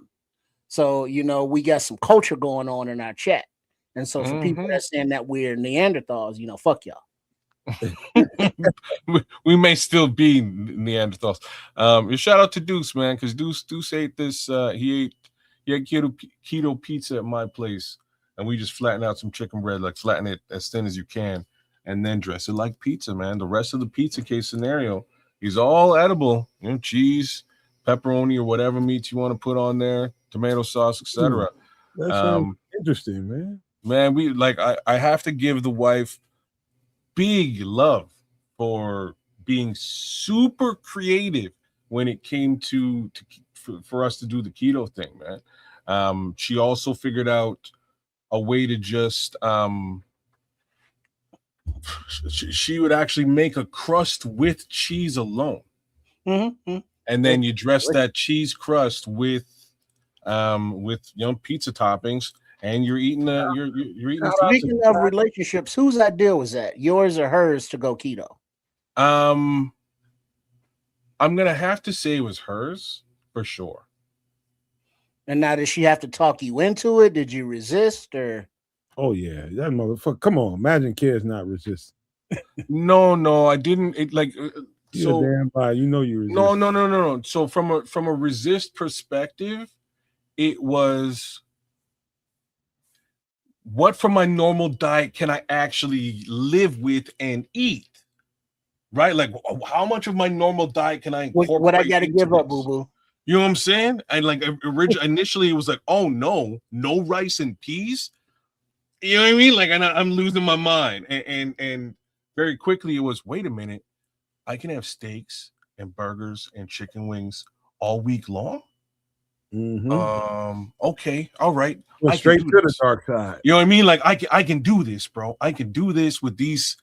So, we got some culture going on in our chat. And so for people that saying that we're Neanderthals, fuck y'all. We may still be Neanderthals. Shout out to Deuce, man, because Deuce ate this. He had keto pizza at my place, and we just flatten out some chicken bread, like flatten it as thin as you can, and then dress it like pizza, man. The rest of the pizza case scenario is all edible. Cheese, pepperoni, or whatever meats you want to put on there, tomato sauce, etc. That's interesting, man. Man, I have to give the wife big love for being super creative when it came for us to do the keto thing, man. She also figured out a way to just she would actually make a crust with cheese alone, and then you dress that cheese crust with pizza toppings, and you're eating you're eating. Speaking of relationships, whose idea was that? Yours or hers to go keto? I'm gonna have to say it was hers for sure. And now, did she have to talk you into it? Did you resist, or? Oh yeah, that motherfucker! Come on, imagine kids not resisting. No, I didn't. You're damn right. You resist. No. So from a resist perspective, it was, what from my normal diet can I actually live with and eat? Right? Like, how much of my normal diet can I incorporate? What I got to give up, boo boo? You know what I'm saying? And like initially, it was like, oh no rice and peas. You know what I mean? Like, I'm losing my mind. And very quickly, it was, wait a minute, I can have steaks and burgers and chicken wings all week long. Okay, all right. Straight to the dark side. You know what I mean? Like, I can do this, bro. I can do this with these.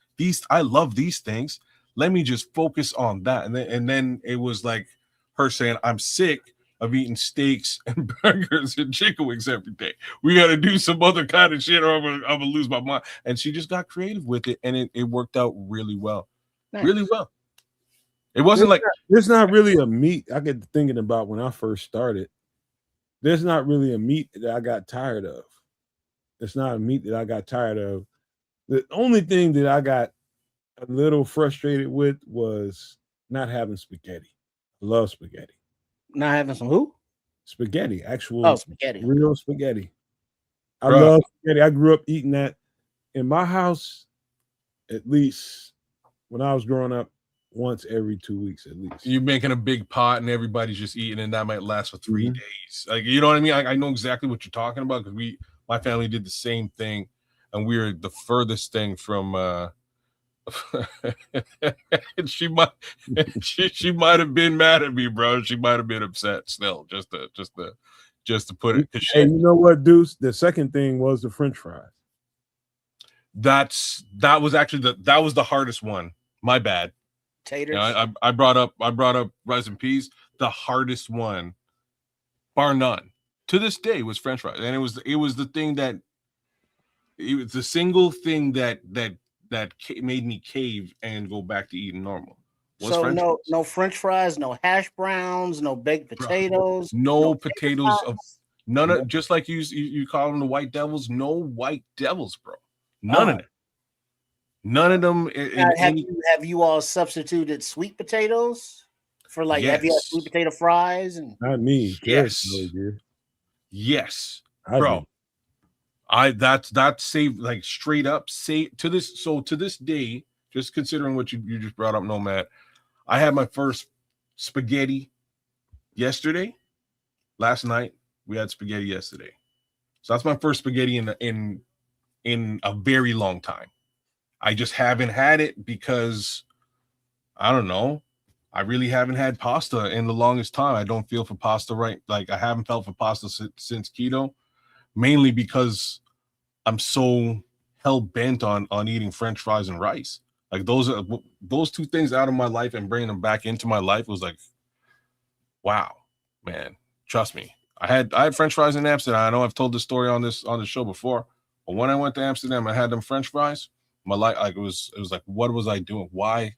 I love these things. Let me just focus on that. And then it was like her saying, I'm sick of eating steaks and burgers and chicken wings every day. We got to do some other kind of shit, or I'm gonna lose my mind. And she just got creative with it, and it worked out really well. Nice. Really well. It wasn't there's not really a meat. I get thinking about when I first started. There's not really a meat that I got tired of. It's not a meat that I got tired of. The only thing that I got a little frustrated with was not having spaghetti. I love spaghetti. Not having some who? Spaghetti. Actual spaghetti. Real spaghetti. I love spaghetti. I grew up eating that in my house, at least when I was growing up. once every 2 weeks at least. You're making a big pot and everybody's just eating, and that might last for 3 days. Like, you know what I mean? I know exactly what you're talking about because my family did the same thing, and we were the furthest thing from. she might have been mad at me, bro. She might have been upset still, just to put it. Hey, you know what, Deuce? The second thing was the French fries. That was the hardest one. My bad. Taters. You know, I brought up rice and peas. The hardest one, bar none, to this day was French fries, and it was the thing that it was the single thing that made me cave and go back to eating normal. So French fries. No French fries, no hash browns, no baked potatoes, no potatoes of none of, just like you call them the white devils. No white devils, bro. None of them. None of them. Have you all substituted sweet potatoes for like? Yes. Have you had sweet potato fries? And not me. Yes. Yes, bro. That's saved, like, straight up saved to this. So to this day, just considering what you just brought up, Nomad, I had my first spaghetti yesterday. Last night we had spaghetti yesterday, so that's my first spaghetti in a very long time. I just haven't had it because I don't know. I really haven't had pasta in the longest time. I don't feel for pasta right. Like, I haven't felt for pasta since keto, mainly because I'm so hell bent on eating French fries and rice. Like, those two things out of my life and bringing them back into my life was like, wow, man. Trust me. I had French fries in Amsterdam. I know I've told this story on the show before, but when I went to Amsterdam, I had them French fries. My life, like, it was like, what was I doing? Why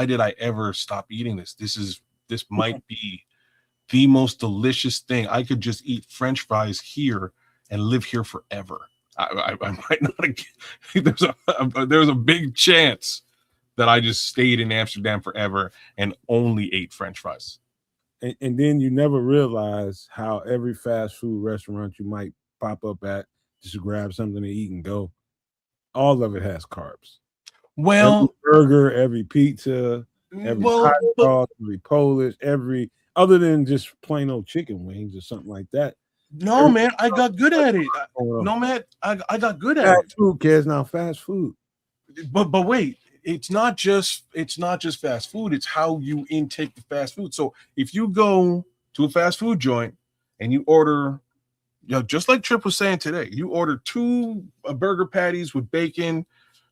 did I ever stop eating this? This might be the most delicious thing. I could just eat French fries here and live here forever. I might not. There's a big chance that I just stayed in Amsterdam forever and only ate French fries. And then you never realize how every fast food restaurant you might pop up at just to grab something to eat and go, all of it has carbs. Well, every burger, every pizza, every hot dog, every Polish, every other than just plain old chicken wings or something like that. No, man, I got good at it. No, man, I got good at it. Fast food, kids, now fast food. But wait, it's not just fast food. It's how you intake the fast food. So if you go to a fast food joint and you order, just like Trip was saying today, you order 2 burger patties with bacon,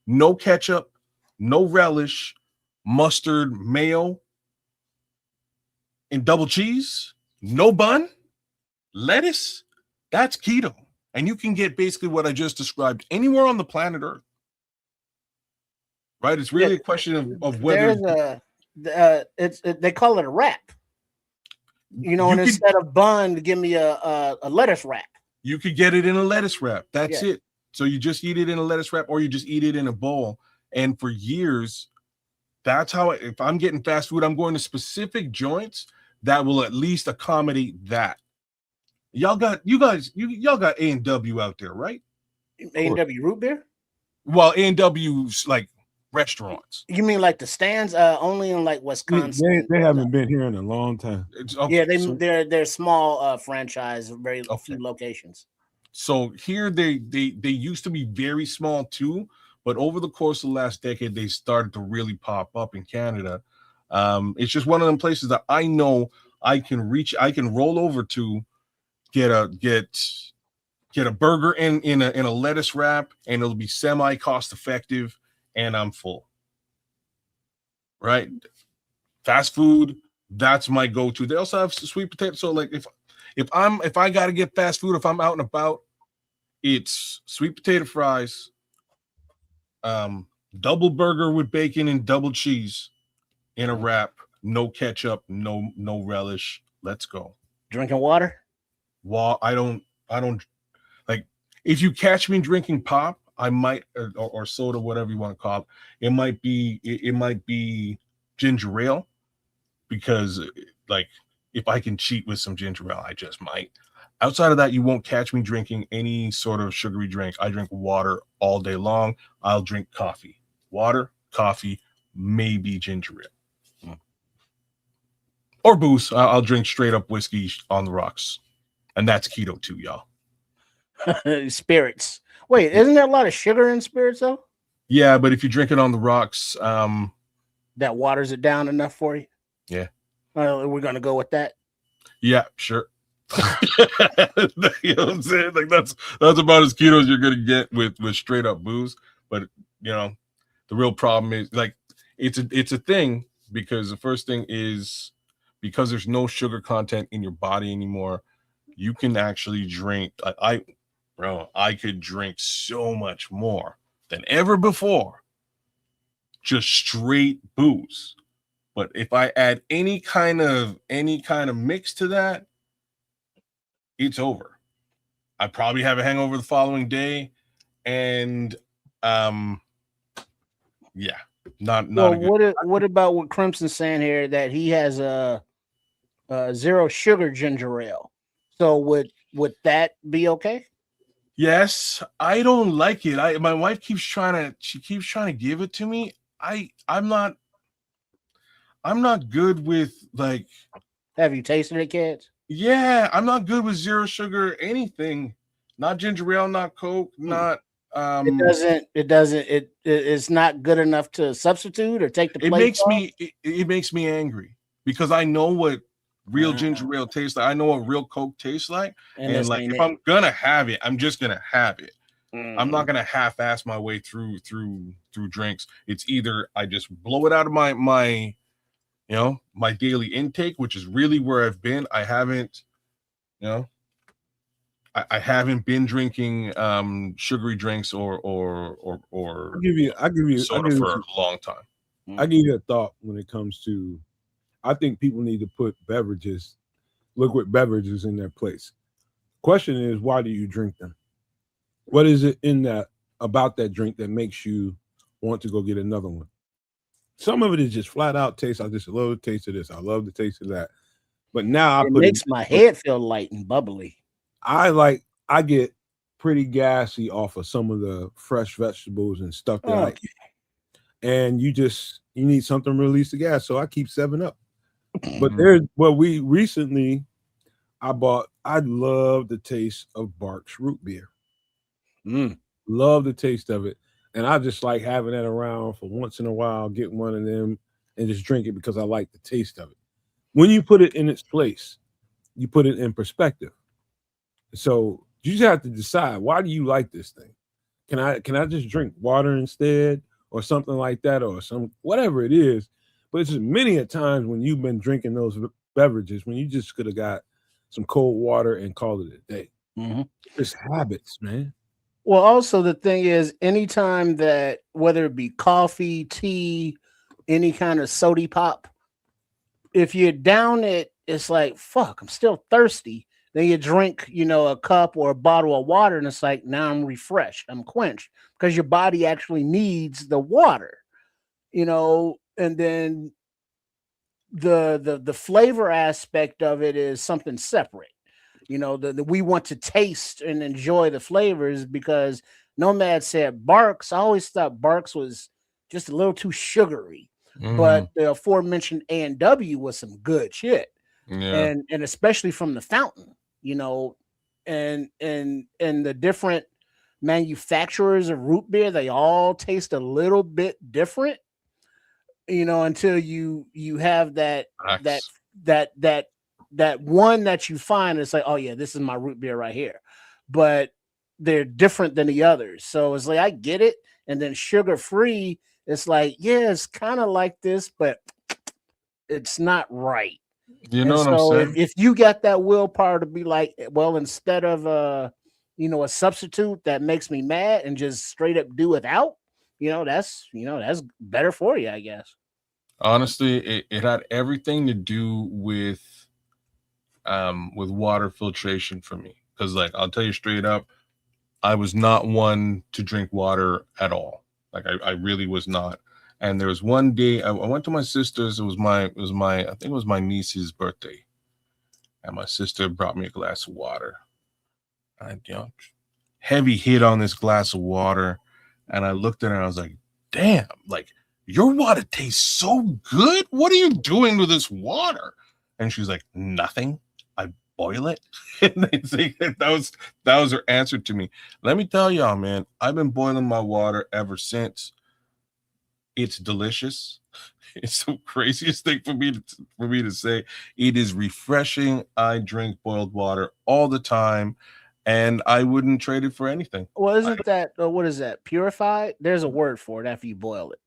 no ketchup, no relish, mustard, mayo, and double cheese, no bun, lettuce. That's keto. And you can get basically what I just described anywhere on the planet Earth. Right? It's really a question of whether they call it a wrap. And instead of bun, give me a lettuce wrap. You could get it in a lettuce wrap. That's it. So you just eat it in a lettuce wrap, or you just eat it in a bowl. And for years, that's how, if I'm getting fast food, I'm going to specific joints that will at least accommodate that. Y'all got A&W out there, right? A&W root beer? Well, A&W's like restaurants. You mean like the stands only in like Wisconsin? They haven't been here in a long time. They're small franchise, very few locations. So here they used to be very small too, but over the course of the last decade, they started to really pop up in Canada. It's just one of them places that I know I can roll over to, get a burger in a lettuce wrap, and it'll be semi cost effective, and I'm full. Right? Fast food, that's my go-to. They also have sweet potato. So like if I gotta get fast food, if I'm out and about, it's sweet potato fries, double burger with bacon and double cheese in a wrap, no ketchup, no relish. Let's go. Drinking water? Well, I don't like, if you catch me drinking pop, I might, or soda, whatever you want to call it. It might be ginger ale, because like, if I can cheat with some ginger ale, I just might. Outside of that, you won't catch me drinking any sort of sugary drink. I drink water all day long. I'll drink coffee, water, coffee, maybe ginger ale. Or booze. I'll drink straight up whiskey on the rocks, and that's keto too, y'all. Spirits. Wait, isn't there a lot of sugar in spirits though? Yeah, but if you drink it on the rocks, that waters it down enough for you. Yeah. We're gonna go with that. Yeah, sure. You know what I'm saying? Like that's about as keto as you're gonna get with straight up booze. But you know, the real problem is like it's a thing because the first thing is because there's no sugar content in your body anymore. You can actually drink. I could drink so much more than ever before, just straight booze. But if I add any kind of mix to that, it's over. I probably have a hangover the following day, and yeah, not. Well, what about what Crimson's saying here that he has a zero sugar ginger ale? So would that be okay? Yes, I don't like it. My wife keeps trying to give it to me. I'm not good with like. Have you tasted it, kids? Yeah, I'm not good with zero sugar anything. Not ginger ale, not Coke, not. It's not good enough to substitute or take the place. It makes me angry because I know what real ginger ale tastes like. I know what real Coke tastes like, and like if I'm gonna have it, I'm just gonna have it. I'm not gonna half-ass my way through drinks. It's either I just blow it out of my daily intake, which is really where I've been. I haven't, I haven't been drinking sugary drinks or I'll give you soda for a long time. I give you a thought when it comes to. I think people need to put liquid beverages in their place. Question is, why do you drink them? What is it about that drink that makes you want to go get another one? Some of it is just flat out taste. I just love the taste of this. I love the taste of that. But now it makes my head feel light and bubbly. I get pretty gassy off of some of the fresh vegetables and stuff that I eat. And you need something to release the gas. So I keep 7-Up. But I love the taste of Barq's root beer. Love the taste of it. And I just like having that around for once in a while, get one of them and just drink it because I like the taste of it. When you put it in its place, you put it in perspective. So you just have to decide, why do you like this thing? Can I just drink water instead or something like that or whatever it is? But it's just many a times when you've been drinking those beverages when you just could have got some cold water and called it a day. It's habits, man. Well, also the thing is, anytime that whether it be coffee, tea, any kind of soda pop, if you down it, it's like, fuck, I'm still thirsty. Then you drink, a cup or a bottle of water, and it's like, now I'm refreshed, I'm quenched, because your body actually needs the water, and then the flavor aspect of it is something separate. We want to taste and enjoy the flavors because Nomad said Barq's. I always thought Barq's was just a little too sugary, but the aforementioned A&W was some good shit. Yeah. And especially from the fountain, and the different manufacturers of root beer, they all taste a little bit different, until you have that one that you find. It's like, oh yeah, this is my root beer right here, but they're different than the others. So it's like, I get it. And then sugar free, it's like, yeah, it's kind of like this, but it's not right. You know what I'm saying? If you got that willpower to be like, well, instead of a substitute that makes me mad and just straight up do without, that's better for you, I guess. Honestly, it had everything to do with water filtration for me. Because like, I'll tell you straight up, I was not one to drink water at all. Like I really was not. And there was one day I went to my sister's. I think it was my niece's birthday, and my sister brought me a glass of water. And heavy hit on this glass of water, and I looked at her and I was like, "Damn! Like your water tastes so good. What are you doing with this water?" And she's like, nothing. I boil it. And they say that was her answer to me. Let me tell y'all, man, I've been boiling my water ever since. It's delicious. It's the craziest thing for me to say. It is refreshing. I drink boiled water all the time, and I wouldn't trade it for anything. Well, isn't that what is that? Purified? There's a word for it after you boil it.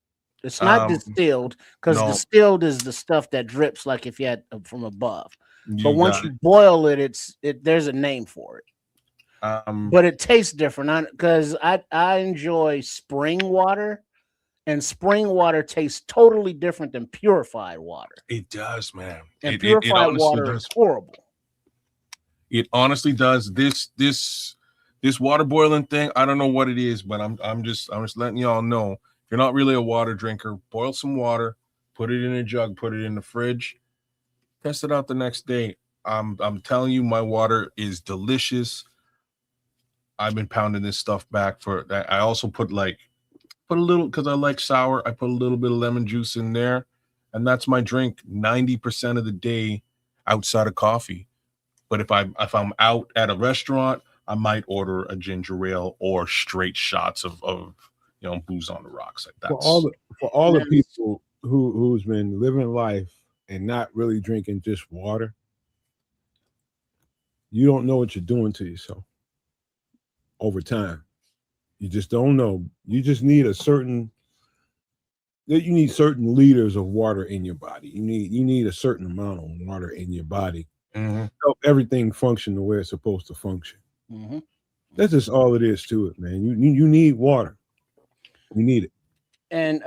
It's not Um, distilled, because no, distilled is the stuff that drips like if you had from above. But you once got you boil it, there's a name for it. it. But it tastes different because I enjoy spring water, and spring water tastes totally different than purified water. It does, man. And It purified honestly water does. is horrible. It honestly does. This water boiling thing, I don't know what it is, but I'm just letting y'all know. If you're not really a water drinker, boil some water, put it in a jug, put it in the fridge, test it out the next day. I'm telling you, my water is delicious. I've been pounding this stuff back for that. I also put a little, because I like sour, I put a little bit of lemon juice in there, and that's my drink 90% of the day outside of coffee. But if I'm out at a restaurant, I might order a ginger ale or straight shots of booze on the rocks. Like For all the Yes. people who's been living life and not really drinking just water, you don't know what you're doing to yourself over time. You just don't know. You just need certain liters of water in your body. You need a certain amount of water in your body Mhm. to help everything function the way it's supposed to function. Mm-hmm. That's just all it is to it, man. You need water. You need it. And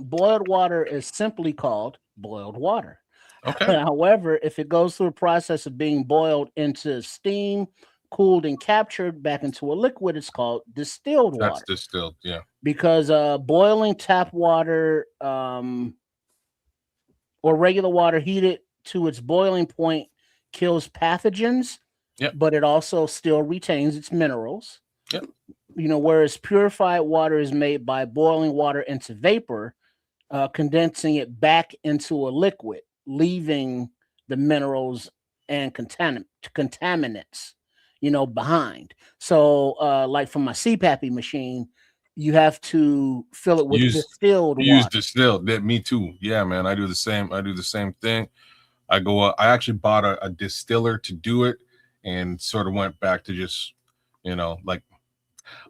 boiled water is simply called boiled water. Okay. However, if it goes through a process of being boiled into steam, cooled, and captured back into a liquid, it's called distilled That's water. distilled. Yeah. Because boiling tap water or regular water heated to its boiling point kills pathogens, Yep. but it also still retains its minerals. Yep. Whereas purified water is made by boiling water into vapor, condensing it back into a liquid, leaving the minerals and contaminants, behind. So, like from my CPAP machine, you have to fill it with distilled Use water. distilled. That me too. Yeah, man. I do the same thing. I actually bought a distiller to do it, and sort of went back to just, like,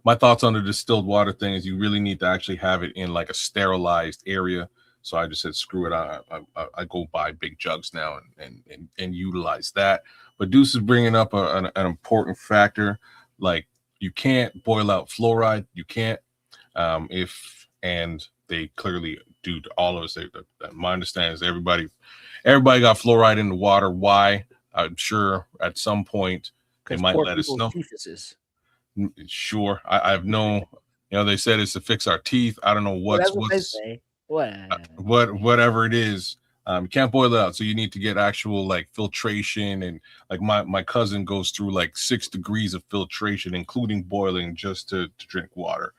my thoughts on the distilled water thing is you really need to actually have it in like a sterilized area. So I just said, screw it. I go buy big jugs now and utilize that. But Deuce is bringing up an important factor. Like, you can't boil out fluoride. You can't. And they clearly do to all of us. My understanding is everybody got fluoride in the water. Why? I'm sure at some point they might let us know. Sure. I have no, they said it's to fix our teeth. I don't know That's what they say. Whatever it is. You can't boil it out. So you need to get actual like filtration, and like my cousin goes through like 6 degrees of filtration, including boiling, just to drink water.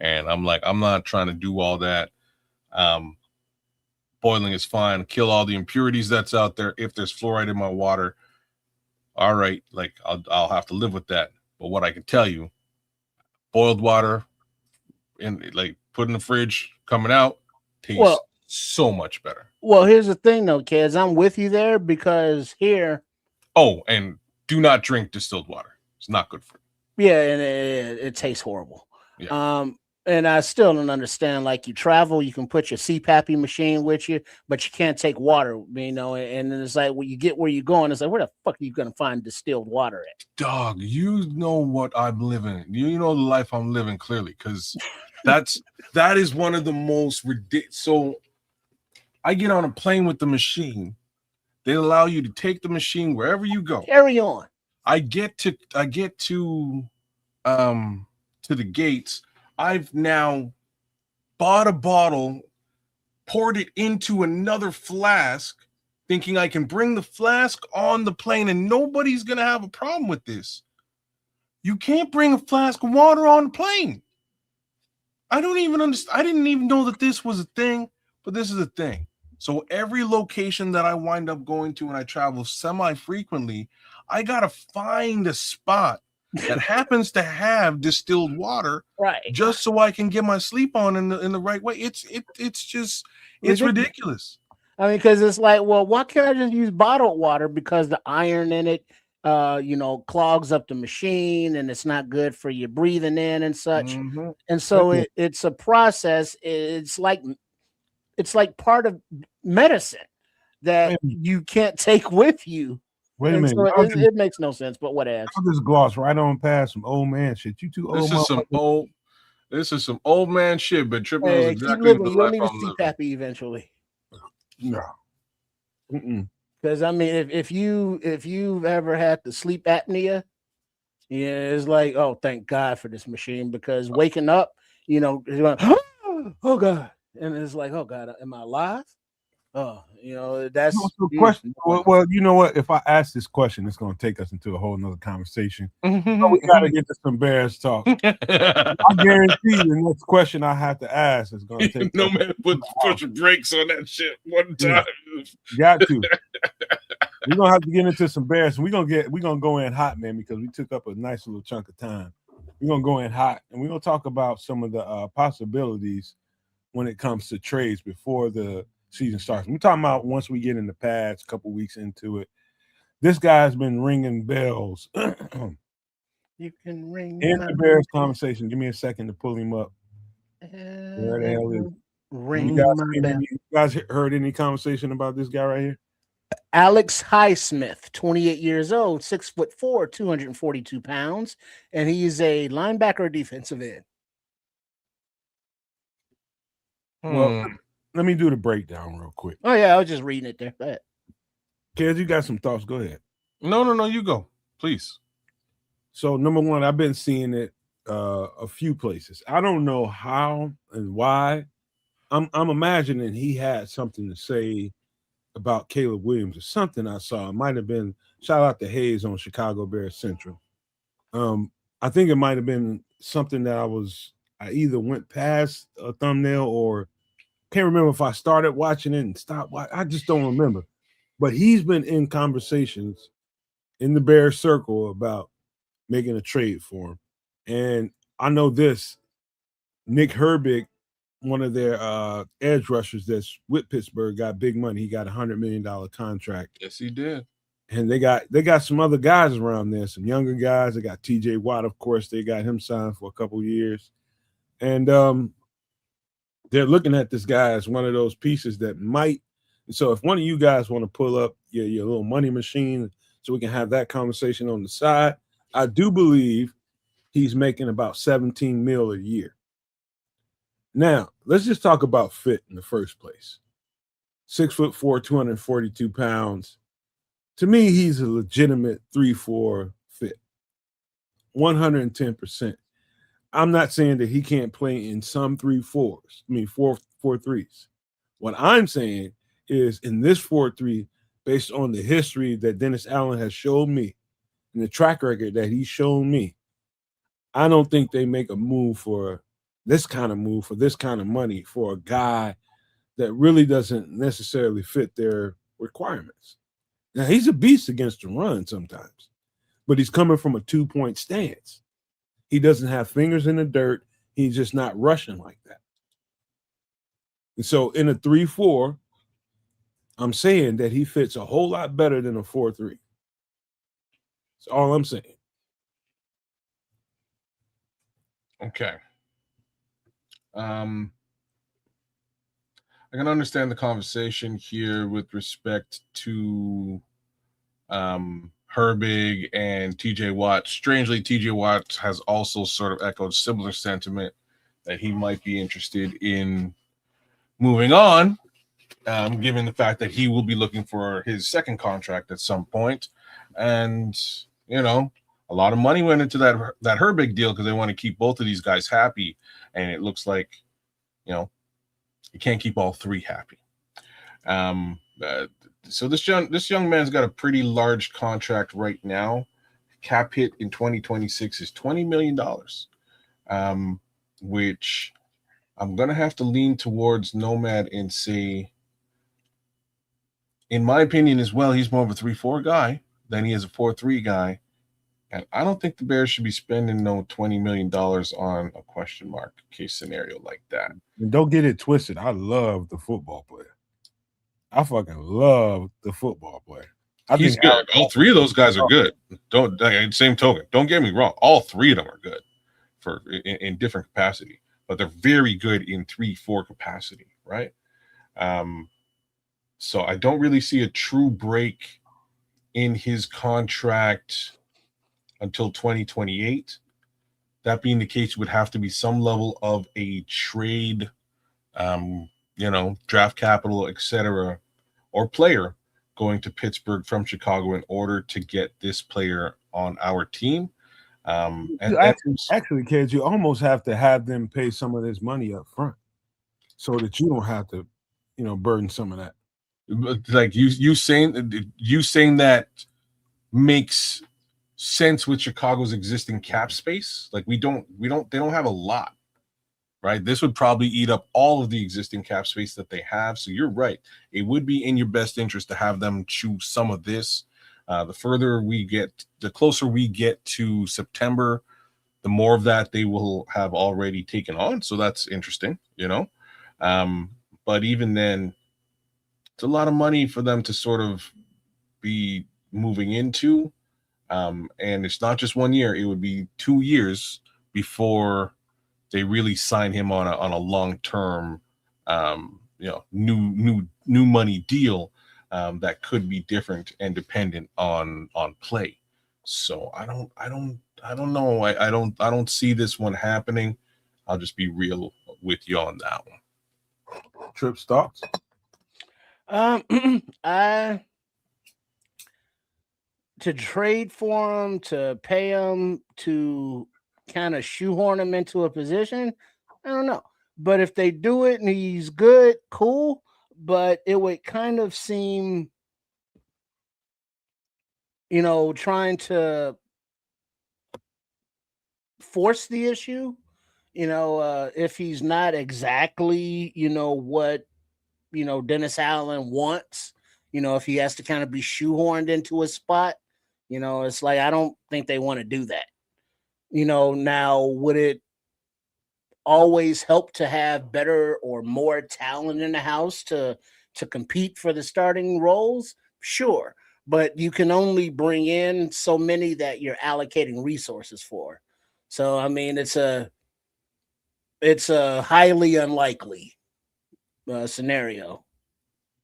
And I'm like, I'm not trying to do all that. Boiling is fine. Kill all the impurities that's out there. If there's fluoride in my water, all right, like I'll have to live with that. But what I can tell you, boiled water and like put in the fridge, coming out, tastes so much better. Well, here's the thing though, kids. I'm with you there, because here. Oh, and do not drink distilled water. It's not good for you. Yeah, and it tastes horrible. Yeah. And I still don't understand. Like, you travel, you can put your CPAP machine with you, but you can't take water, and then it's like, when you get where you're going, it's like, where the fuck are you going to find distilled water at? Dog, you know what I'm living. You know the life I'm living, clearly, because that is one of the most ridiculous. So I get on a plane with the machine. They allow you to take the machine wherever you go. Carry on. I get to the gates. I've now bought a bottle, poured it into another flask, thinking I can bring the flask on the plane and nobody's going to have a problem with this. You can't bring a flask of water on the plane. I don't even understand. I didn't even know that this was a thing, but this is a thing. So every location that I wind up going to when I travel semi-frequently, I gotta find a spot that happens to have distilled water, Right. just so I can get my sleep on in the right way. It's ridiculous. I mean, because it's like, well, why can't I just use bottled water? Because the iron in it, clogs up the machine, and it's not good for your breathing in and such. Mhm. And so it's a process. It's like part of medicine that you can't take with you. Wait a And minute. so it makes no sense, but whatever. I'll just gloss right on past some old man shit. You too old. This is some old man shit, but Trip knows Hey, keep exactly living. the You don't life need a I'm living. CPAP eventually. No. Because I mean, if you've ever had the sleep apnea, yeah, it's like, oh, thank God for this machine, because waking up, you're going, oh God, and it's like, oh God, am I alive? Oh, that's the question. Well, you know what? If I ask this question, it's going to take us into a whole nother conversation. So we got to get to some Bears talk. I guarantee the next question I have to ask is going to take. Nomad put brakes on that shit one time. Got to. We're gonna have to get into some Bears. We're gonna go in hot, man, because we took up a nice little chunk of time. We're gonna go in hot, and we're gonna talk about some of the possibilities when it comes to trades before the season starts. We're talking about once we get in the pads, a couple weeks into it. This guy's been ringing bells. You can ring in the Bears conversation. Give me a second to pull him up. Where the hell is he? Ring you guys heard any conversation about this guy right here? Alex Highsmith, 28 years old, 6'4", 242 pounds, and he's a linebacker or defensive end. Well, let me do the breakdown real quick. Oh yeah, I was just reading it there. Go ahead. Kids, you got some thoughts? Go ahead. No, you go, please. So number one, I've been seeing it a few places. I don't know how and why. I'm imagining he had something to say about Caleb Williams or something I saw. It might have been, shout out to Hayes on Chicago Bears Central. I think it might have been something that I either went past a thumbnail or can't remember if I started watching it and stopped. I just don't remember. But he's been in conversations in the Bears circle about making a trade for him. And I know this, Nick Herbig, one of their edge rushers that's with Pittsburgh, got big money. He got $100 million contract. Yes, he did. And they got some other guys around there, some younger guys. They got TJ Watt, of course. They got him signed for a couple years. And they're looking at this guy as one of those pieces that might. So if one of you guys want to pull up your little money machine so we can have that conversation on the side, I do believe he's making about $17 million a year. Now, let's just talk about fit in the first place. 6'4", 242 pounds. To me, he's a legitimate 3-4 fit. 110%. I'm not saying that he can't play in some 3-4s. I mean, 4-3s. What I'm saying is in this 4-3, based on the history that Dennis Allen has showed me and the track record that he's shown me, I don't think they make a move for this kind of money for a guy that really doesn't necessarily fit their requirements. Now, he's a beast against the run sometimes, but he's coming from a 2-point stance. He doesn't have fingers in the dirt. He's just not rushing like that. And so in a 3-4, I'm saying that he fits a whole lot better than a 4-3. That's all I'm saying. Okay. I can understand the conversation here with respect to Herbig and TJ Watt. Strangely, TJ Watt has also sort of echoed similar sentiment that he might be interested in moving on, given the fact that he will be looking for his second contract at some point. And, a lot of money went into that Herbig deal because they want to keep both of these guys happy. And it looks like, you can't keep all three happy. So this young man's got a pretty large contract right now. Cap hit in 2026 is $20 million, which I'm going to have to lean towards Nomad and say in my opinion as well, he's more of a 3-4 guy than he is a 4-3 guy. And I don't think the Bears should be spending no $20 million on a question mark case scenario like that. And don't get it twisted. I love the football player. I fucking love the football player. He's think good. All three of those guys are good. Don't same token. Don't get me wrong. All three of them are good for in different capacity, but they're very good in 3-4 capacity, right? So I don't really see a true break in his contract until 2028. That being the case, would have to be some level of a trade, draft capital, etc., or player going to Pittsburgh from Chicago in order to get this player on our team. Actually, kids, you almost have to have them pay some of this money up front so that you don't have to, burden some of that. Like you saying that makes sense with Chicago's existing cap space. Like they don't have a lot, right? This would probably eat up all of the existing cap space that they have. So you're right. It would be in your best interest to have them choose some of this. The closer we get to September, the more of that they will have already taken on. So that's interesting, But even then, it's a lot of money for them to sort of be moving into. And it's not just 1 year. It would be 2 years before they really sign him on a long-term, new money deal that could be different and dependent on play. So I don't know. I don't see this one happening. I'll just be real with you on that one. Trips, thoughts? To trade for him, to pay him, to kind of shoehorn him into a position, I don't know. But if they do it and he's good, cool. But it would kind of seem, trying to force the issue, if he's not exactly, what, Dennis Allen wants, if he has to kind of be shoehorned into a spot, it's like, I don't think they want to do that. Now, would it always help to have better or more talent in the house to compete for the starting roles? Sure. But you can only bring in so many that you're allocating resources for. So, I mean, it's a highly unlikely scenario.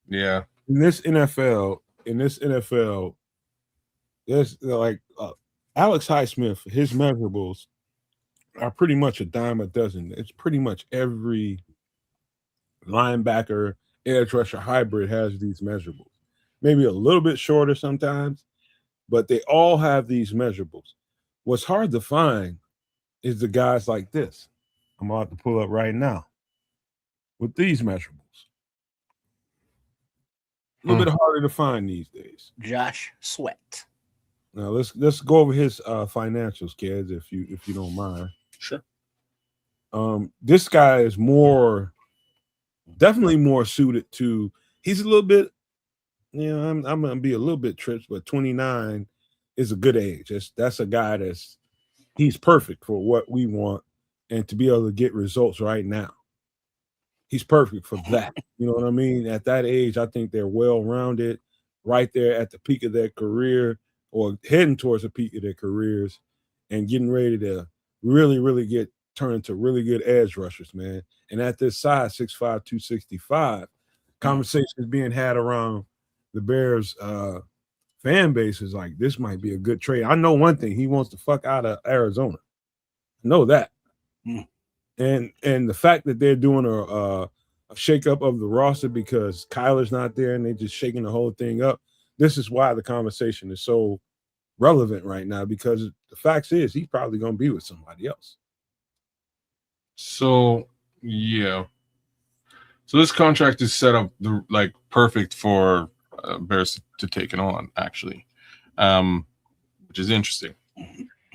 Yeah. In this NFL, there's like Alex Highsmith, his measurables are pretty much a dime a dozen. It's pretty much every linebacker, edge rusher hybrid has these measurables. Maybe a little bit shorter sometimes, but they all have these measurables. What's hard to find is the guys like this. I'm about to pull up right now with these measurables. A little bit harder to find these days. Josh Sweat. Now let's go over his financials, kids, if you don't mind. Sure. This guy is definitely more suited to. He's a little bit, I'm gonna be a little bit tripped, but 29 is a good age. That's a guy he's perfect for what we want and to be able to get results right now. He's perfect for that. You know what I mean? At that age, I think they're well-rounded, right there at the peak of their career or heading towards the peak of their careers and getting ready to really, really get turned into really good edge rushers, man. And at this size, 6'5", 265, conversations being had around the Bears fan base is like, this might be a good trade. I know one thing. He wants the fuck out of Arizona. I know that. And the fact that they're doing a shakeup of the roster because Kyler's not there and they're just shaking the whole thing up. This is why the conversation is so relevant right now, because the fact is he's probably going to be with somebody else. So, yeah. So this contract is set up perfect for Bears to take it on, actually, which is interesting.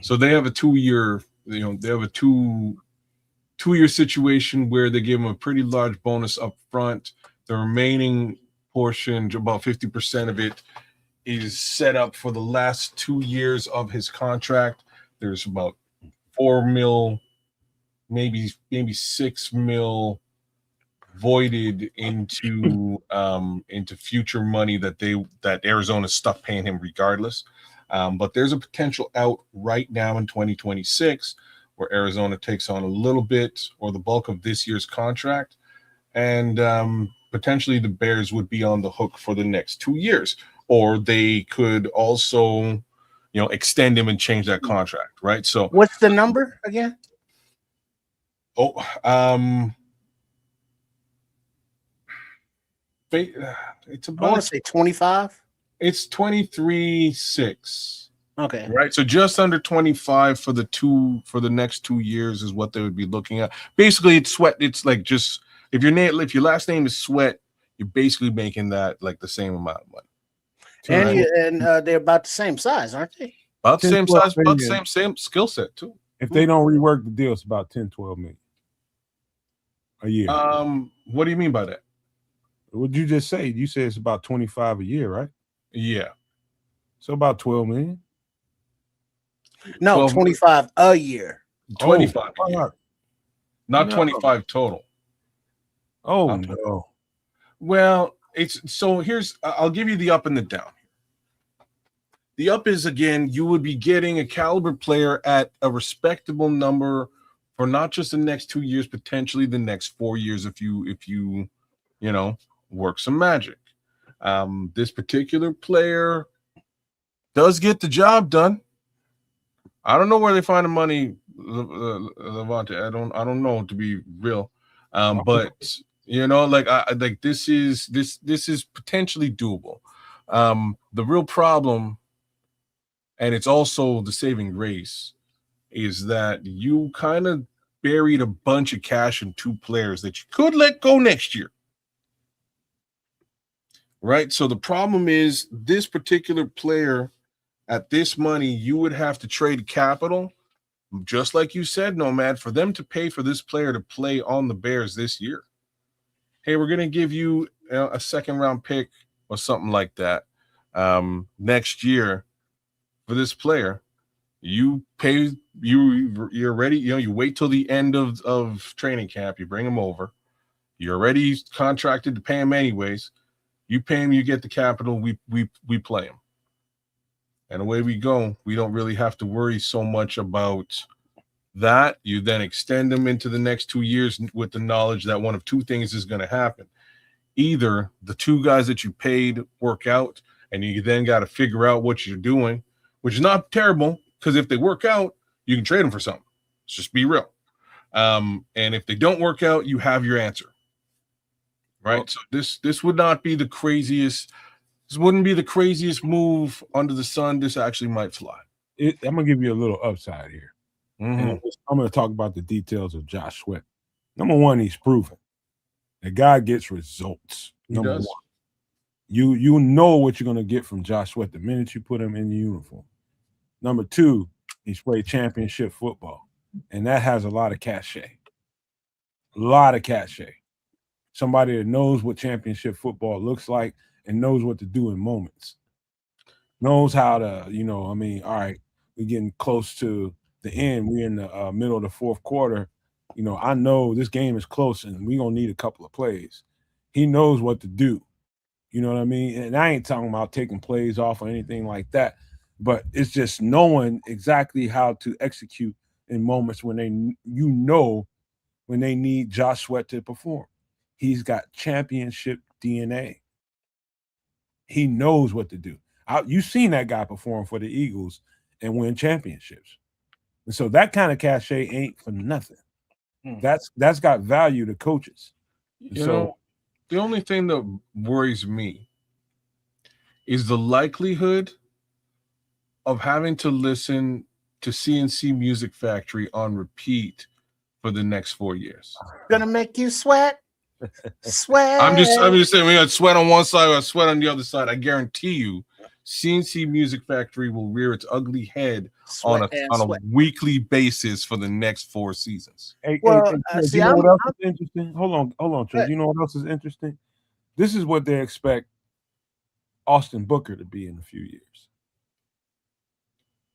So they have a 2-year, they have a two-year situation where they give him a pretty large bonus up front. The remaining portion, about 50% of it, is set up for the last 2 years of his contract. There's about $4 million, maybe $6 million voided into future money that Arizona stuck paying him regardless. But there's a potential out right now in 2026 where Arizona takes on a little bit or the bulk of this year's contract, and potentially the Bears would be on the hook for the next 2 years, or they could also, extend him and change that contract, right? So what's the number again? It's about, I want to say 25. It's 23.6. Okay. Right. So just under 25 for the next 2 years is what they would be looking at. Basically, it's Sweat. It's like just if your last name is Sweat, you're basically making that like the same amount of money. And they're about the same size, aren't they? About the same size, about the same skill set too. If they don't rework the deal, it's about 10-12 million a year. What do you mean by that? What did you just say? You said it's about 25 a year, right? Yeah. So about 12 million. No, 25 a year. 25 a year. Not 25 total. Oh no. Well, I'll give you the up and the down. The up is, again, you would be getting a caliber player at a respectable number for not just the next 2 years, potentially the next 4 years if you work some magic. This particular player does get the job done. I don't know where they find the money, Levante. I don't know, to be real. But this is potentially doable. The real problem, and it's also the saving grace, is that you kind of buried a bunch of cash in 2 players that you could let go next year. Right? So the problem is this particular player at this money, you would have to trade capital, just like you said, Nomad, for them to pay for this player to play on the Bears this year. Hey, we're going to give you a second-round pick or something like that next year for this player. You pay, you're ready. You wait till the end of training camp. You bring him over. You're already contracted to pay him anyways. You pay him, you get the capital. We play him. And away we go. We don't really have to worry so much about that. You then extend them into the next 2 years with the knowledge that one of two things is going to happen. Either the 2 guys that you paid work out, and you then got to figure out what you're doing, which is not terrible, because if they work out, you can trade them for something. Let's just be real. And if they don't work out, you have your answer. Right? So this would not be the craziest. This wouldn't be the craziest move under the sun. This actually might fly. I'm going to give you a little upside here. Mm-hmm. I'm going to talk about the details of Josh Sweat. Number one, he's proven. The guy gets results. Number one. You know what you're going to get from Josh Sweat the minute you put him in the uniform. Number two, he's played championship football, and that has a lot of cachet. A lot of cachet. Somebody that knows what championship football looks like and knows what to do in moments. Knows how to, all right, we're getting close to the end. We're in the middle of the fourth quarter. I know this game is close and we're going to need a couple of plays. He knows what to do. You know what I mean? And I ain't talking about taking plays off or anything like that, but it's just knowing exactly how to execute in moments when when they need Josh Sweat to perform. He's got championship DNA. He knows what to do. You've seen that guy perform for the Eagles and win championships. And so that kind of cachet ain't for nothing. That's got value to coaches. The only thing that worries me is the likelihood of having to listen to CNC Music Factory on repeat for the next 4 years. Gonna make you sweat. Sweat. I'm just saying, we got sweat on one side, we got sweat on the other side. I guarantee you, CNC Music Factory will rear its ugly head on a weekly basis for the next 4 seasons. You know what else is interesting? Hold on, Trey. You know what else is interesting? This is what they expect Austin Booker to be in a few years.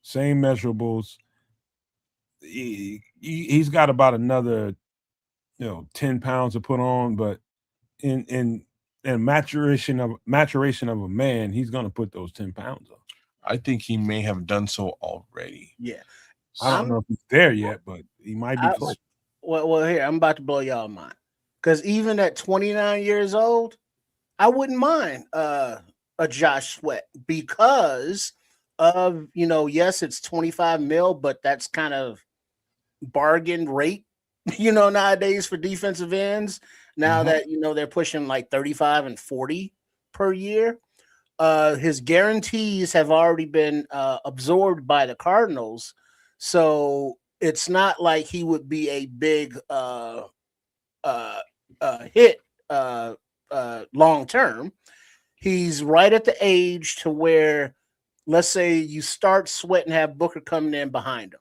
Same measurables. He's got about another, 10 pounds to put on, but in maturation of a man, he's going to put those 10 pounds on. I think he may have done so already. Yeah. I don't know if he's there yet, but he might be close. Well, here, I'm about to blow y'all mind. Because even at 29 years old, I wouldn't mind a Josh Sweat because of, yes, it's 25 mil, but that's kind of bargain rate, nowadays for defensive ends. Now that, they're pushing like 35 and 40 per year. His guarantees have already been absorbed by the Cardinals. So it's not like he would be a big hit long term. He's right at the age to where, let's say you start Sweat and have Booker coming in behind him.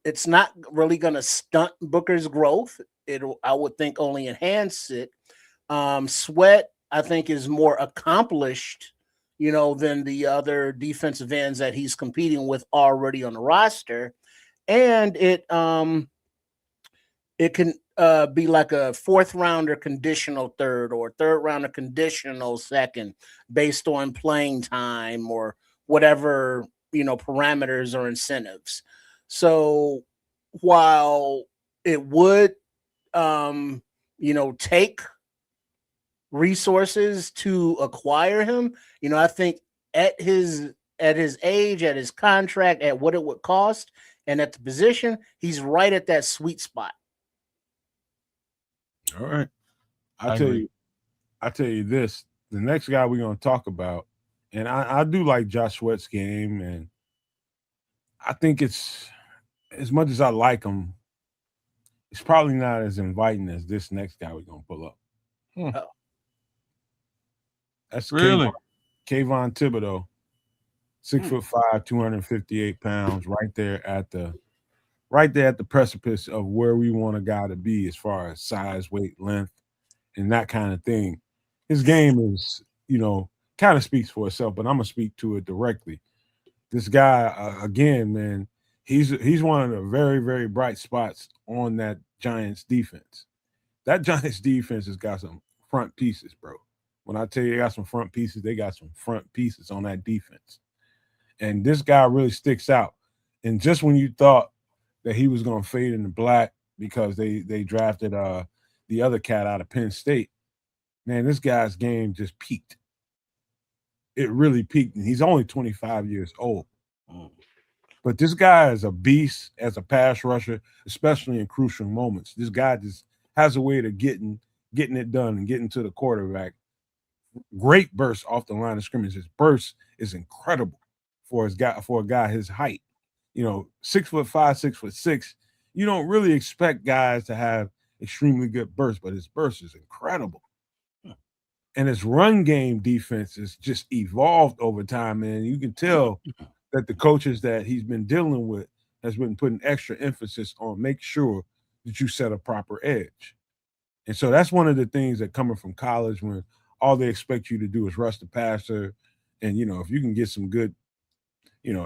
It's not really going to stunt Booker's growth. It'll, I would think, only enhance it. Sweat, I think, is more accomplished, than the other defensive ends that he's competing with already on the roster. And it can be like a fourth rounder conditional third or third rounder conditional second based on playing time or whatever, parameters or incentives. So while it would, take resources to acquire him, I think at his age, at his contract, at what it would cost, and at the position, he's right at that sweet spot. All right. I tell you this, the next guy we're going to talk about, and I do like Josh Sweat's game, and I think it's, as much as I like him, it's probably not as inviting as this next guy we're going to pull up. That's really Kayvon Thibodeau, 6'5", 258 pounds, right there at the precipice of where we want a guy to be as far as size, weight, length, and that kind of thing. His game is, kind of speaks for itself, but I'm gonna speak to it directly. This guy, again, man, he's one of the very, very bright spots on that Giants defense. That Giants defense has got some front pieces, bro. When I tell you they got some front pieces, they got some front pieces on that defense. And this guy really sticks out. And just when you thought that he was going to fade into black because they drafted the other cat out of Penn State, man, this guy's game just peaked. It really peaked. And he's only 25 years old. But this guy is a beast as a pass rusher, especially in crucial moments. This guy just has a way of getting it done and getting to the quarterback. Great burst off the line of scrimmage. His burst is incredible for a guy his height. 6'5", 6'6". You don't really expect guys to have extremely good bursts, but his burst is incredible. And his run game defense has just evolved over time, man. You can tell that the coaches that he's been dealing with has been putting extra emphasis on make sure that you set a proper edge. And so that's one of the things that coming from college when all they expect you to do is rush the passer. And, if you can get some good,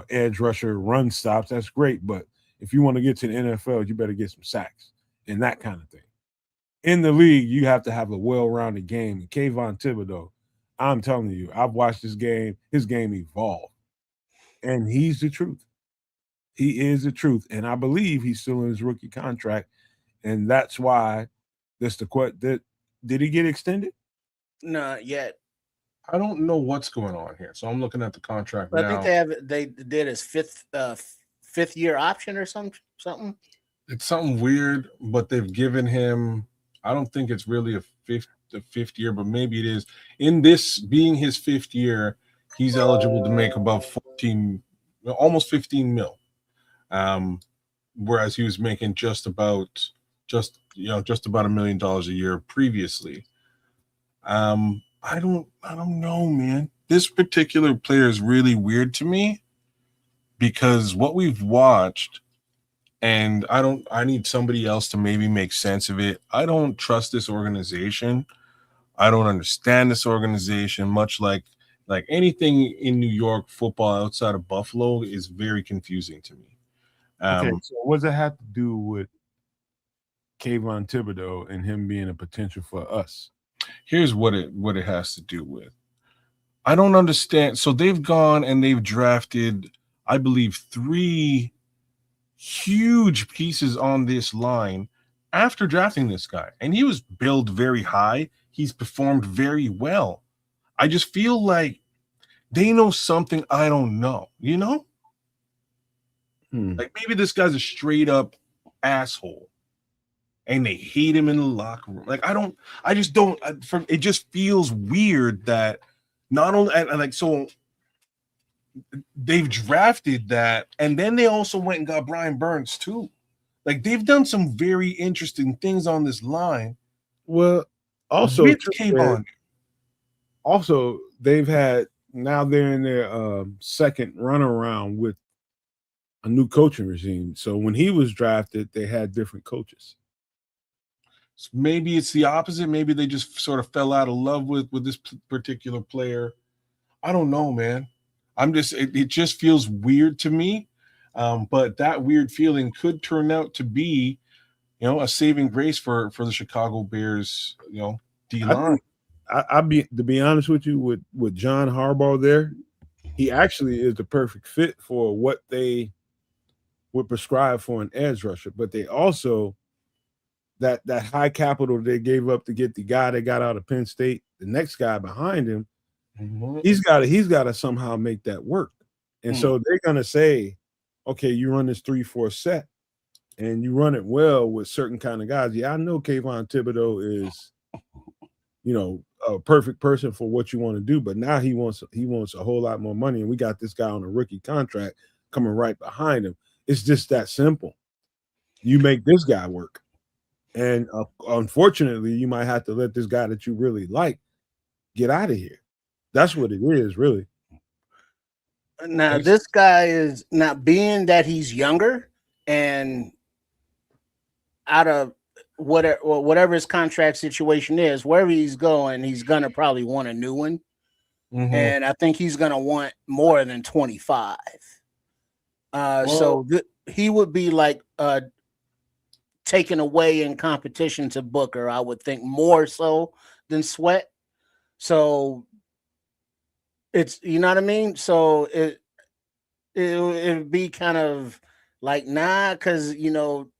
edge rusher run stops, that's great. But if you want to get to the NFL, you better get some sacks and that kind of thing. In the league, you have to have a well-rounded game. And Kayvon Thibodeau, I'm telling you, I've watched his game evolve. And he's the truth. He is the truth. And I believe he's still in his rookie contract. And that's why did he get extended? Not yet. I don't know what's going on here. So I'm looking at the contract now. I think they did his fifth year option or something. It's something weird, but they've given him, I don't think it's really the fifth year, but maybe it is. In this being his fifth year, he's eligible to make about almost 15 mil. Whereas he was making just about $1 million a year previously. I don't know, man. This particular player is really weird to me because what we've watched, and I need somebody else to maybe make sense of it. I don't trust this organization I don't understand this organization, much like anything in New York football outside of Buffalo is very confusing to me. Okay, so what does it have to do with Kayvon Thibodeau and him being a potential for us? Here's what it has to do with. I don't understand. So they've gone and they've drafted, I believe, 3 huge pieces on this line after drafting this guy. And he was billed very high. He's performed very well. I just feel like they know something I don't know, you know? Like maybe this guy's a straight up asshole and they hate him in the locker room. Like it just feels weird that not only and like so they've drafted that and then they also went and got Brian Burns too. Like they've done some very interesting things on this line. Well, also with Kayvon. Also, they've had now they're in their second runaround with a new coaching regime. So when he was drafted, they had different coaches. So maybe it's the opposite. Maybe they just sort of fell out of love with this particular player. I don't know, man. It just feels weird to me. But that weird feeling could turn out to be, a saving grace for the Chicago Bears, D line. To be honest with you, with John Harbaugh there, he actually is the perfect fit for what they would prescribe for an edge rusher. But they also that high capital they gave up to get the guy they got out of Penn State, the next guy behind him, he's got to somehow make that work. And so they're gonna say, okay, you run this 3-4 set, and you run it well with certain kind of guys. Yeah, I know Kayvon Thibodeau is, a perfect person for what you want to do, but now he wants a whole lot more money, and we got this guy on a rookie contract coming right behind him. It's just that simple. You make this guy work, and unfortunately, you might have to let this guy that you really like get out of here. That's what it is, really. Now, this guy is not being that he's younger and out of whatever his contract situation is, wherever he's going, he's gonna probably want a new one. And I think he's gonna want more than 25. So he would be like taken away in competition to Booker, I would think, more so than Sweat. So it's, you know what I mean? So it'd be kind of like, nah, because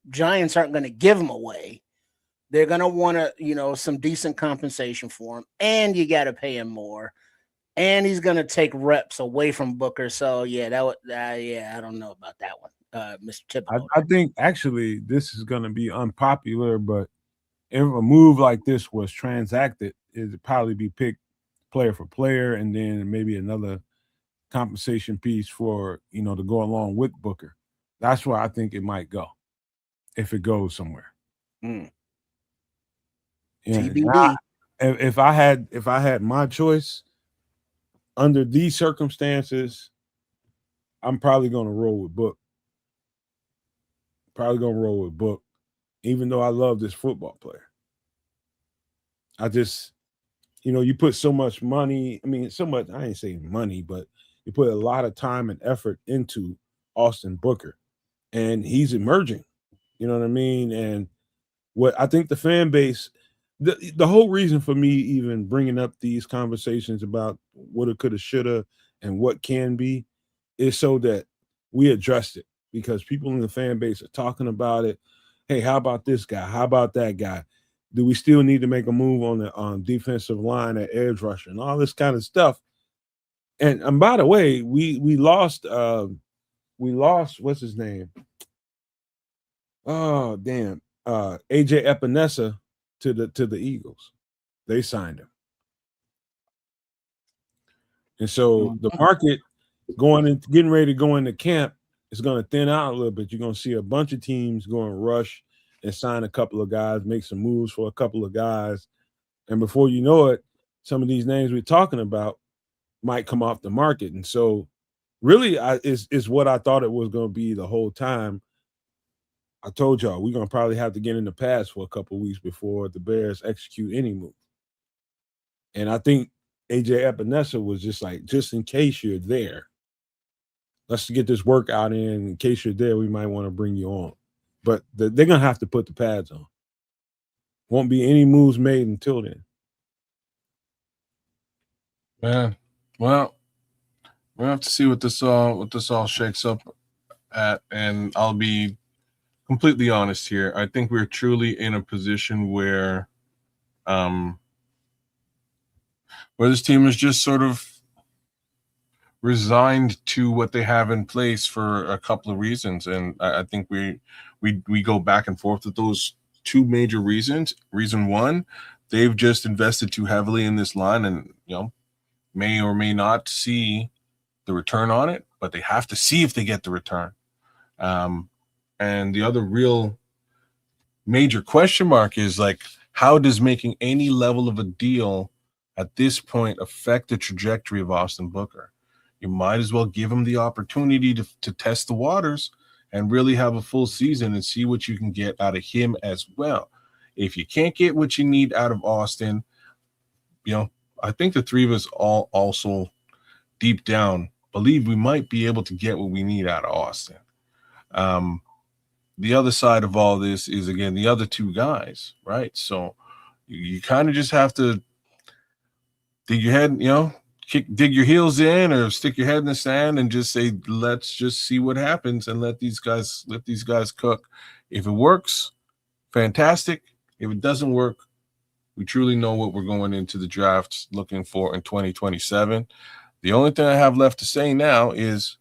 Giants aren't going to give him away. They're going to want to, some decent compensation for him, and you got to pay him more, and he's going to take reps away from Booker. So yeah, I don't know about that one, Mr. Thibodeau. I think actually this is going to be unpopular, but if a move like this was transacted, it'd probably be picked player for player, and then maybe another compensation piece for to go along with Booker. That's where I think it might go, if it goes somewhere. TBD. If I had my choice under these circumstances, I'm probably going to roll with Book. Even though I love this football player. I just, you put so much money. I mean, so much. I ain't saying money, but you put a lot of time and effort into Austin Booker, and he's emerging. You know what I mean? And what I think the fan base, the whole reason for me even bringing up these conversations about woulda, coulda, shoulda, and what can be, is so that we address it, because people in the fan base are talking about it. Hey, how about this guy? How about that guy? Do we still need to make a move on the defensive line at edge rusher and all this kind of stuff? And by the way, we lost what's his name? Oh damn, AJ Epinesa to the Eagles. They signed him, and so the market getting ready to go into camp is going to thin out a little bit. You're going to see a bunch of teams going rush and sign a couple of guys, make some moves for a couple of guys, and before you know it, some of these names we're talking about might come off the market. And so really is what I thought it was going to be the whole time. I told y'all we're going to probably have to get in the pass for a couple of weeks before the Bears execute any move. And I think AJ Epinesa was just like, just in case you're there, let's get this workout in case you're there, we might want to bring you on. But they're going to have to put the pads on. Won't be any moves made until then. Man, well, we'll have to see what this all shakes up at, and I'll be completely honest here. I think we're truly in a position where this team is just sort of resigned to what they have in place for a couple of reasons, and I think we go back and forth with those two major reasons. Reason one, they've just invested too heavily in this line, and may or may not see the return on it, but they have to see if they get the return. And the other real major question mark is, like, how does making any level of a deal at this point affect the trajectory of Austin Booker? You might as well give him the opportunity to test the waters and really have a full season and see what you can get out of him as well. If you can't get what you need out of Austin, I think the three of us all also deep down believe we might be able to get what we need out of Austin. The other side of all this is, again, the other two guys, right? So you kind of just have to dig your head, dig your heels in or stick your head in the sand and just say, let's just see what happens and let these guys cook. If it works, fantastic. If it doesn't work, we truly know what we're going into the draft looking for in 2027. The only thing I have left to say now is,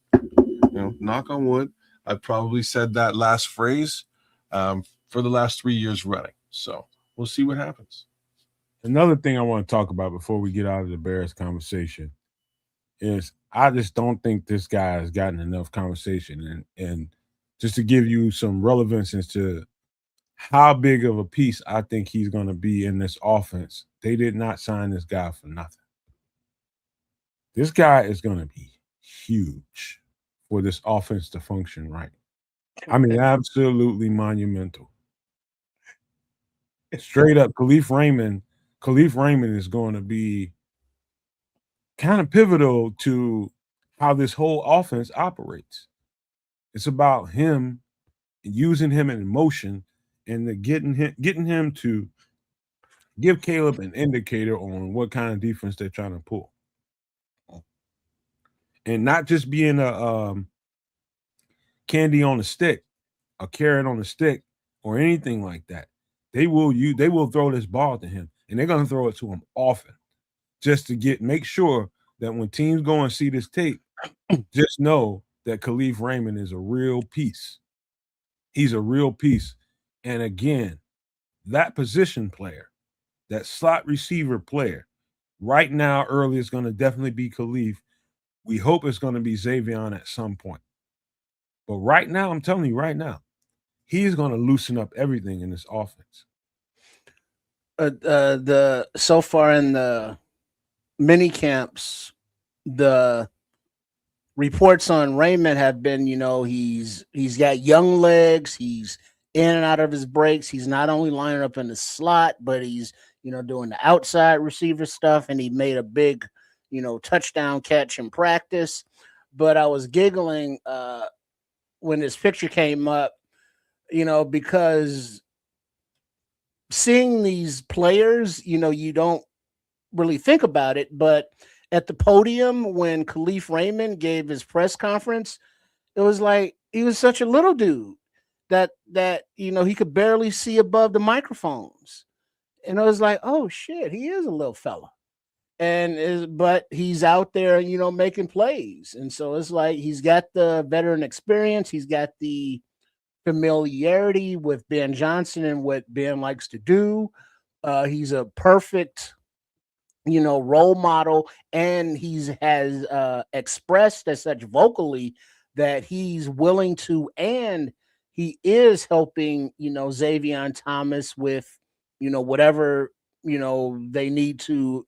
knock on wood, I probably said that last phrase for the last 3 years running. So we'll see what happens. Another thing I want to talk about before we get out of the Bears conversation is I just don't think this guy has gotten enough conversation. And just to give you some relevance as to how big of a piece I think he's going to be in this offense, they did not sign this guy for nothing. This guy is going to be huge for this offense to function right. I mean, absolutely monumental. Straight up, Khalif Raymond is going to be kind of pivotal to how this whole offense operates. It's about him, using him in motion, and getting him to give Caleb an indicator on what kind of defense they're trying to pull. And not just being a candy on a stick, a carrot on a stick, or anything like that. They will throw this ball to him, and they're going to throw it to him often, just to make sure that when teams go and see this tape, just know that Khalif Raymond is a real piece. He's a real piece. And again, that position player, that slot receiver player, right now, early is going to definitely be Khalif. We hope it's going to be Xavion at some point. But right now, I'm telling you right now, he's going to loosen up everything in this offense. So far in the mini camps, the reports on Raymond have been, he's got young legs. He's in and out of his breaks. He's not only lining up in the slot, but he's, doing the outside receiver stuff. And he made a big, touchdown catch in practice. But I was giggling when this picture came up, because seeing these players, you don't really think about it, but at the podium when Khalif Raymond gave his press conference, it was like he was such a little dude that he could barely see above the microphones. And I was like, oh shit, he is a little fella. But he's out there, making plays. And so it's like he's got the veteran experience, he's got the familiarity with Ben Johnson and what Ben likes to do. He's a perfect, role model, and has expressed as such vocally that he's willing to, and he is helping, Xavion Thomas with, whatever, they need to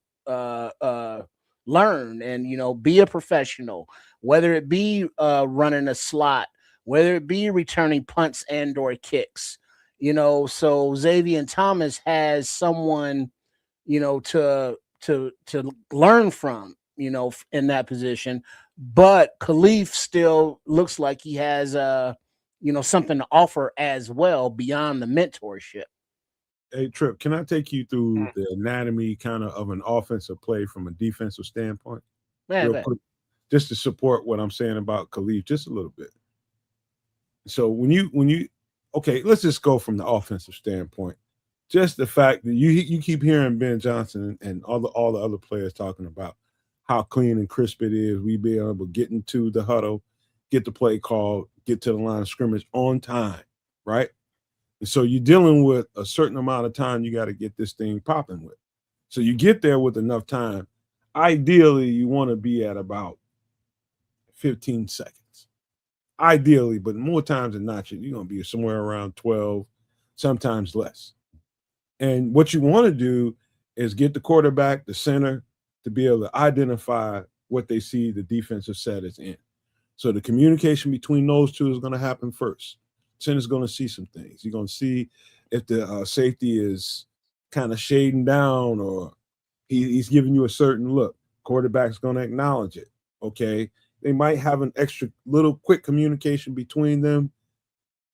learn and, be a professional, whether it be running a slot, whether it be returning punts and or kicks, so Xavion Thomas has someone, to to learn from, in that position. But Khalif still looks like he has something to offer as well beyond the mentorship. Hey, Trip, can I take you through the anatomy kind of an offensive play from a defensive standpoint? Real quick, just to support what I'm saying about Khalif just a little bit. So when you okay, let's just go from the offensive standpoint. Just the fact that you keep hearing Ben Johnson and all the other players talking about how clean and crisp it is. We be able to get into the huddle, get the play called, get to the line of scrimmage on time, right? And so you're dealing with a certain amount of time you got to get this thing popping with. So you get there with enough time. Ideally, you want to be at about 15 seconds. Ideally, but more times than not, you're going to be somewhere around 12, sometimes less. And what you want to do is get the quarterback, the center, to be able to identify what they see the defensive set is in. So the communication between those two is going to happen first. Center's going to see some things. You're going to see if the safety is kind of shading down or he's giving you a certain look. Quarterback's going to acknowledge it, okay? They might have an extra little quick communication between them.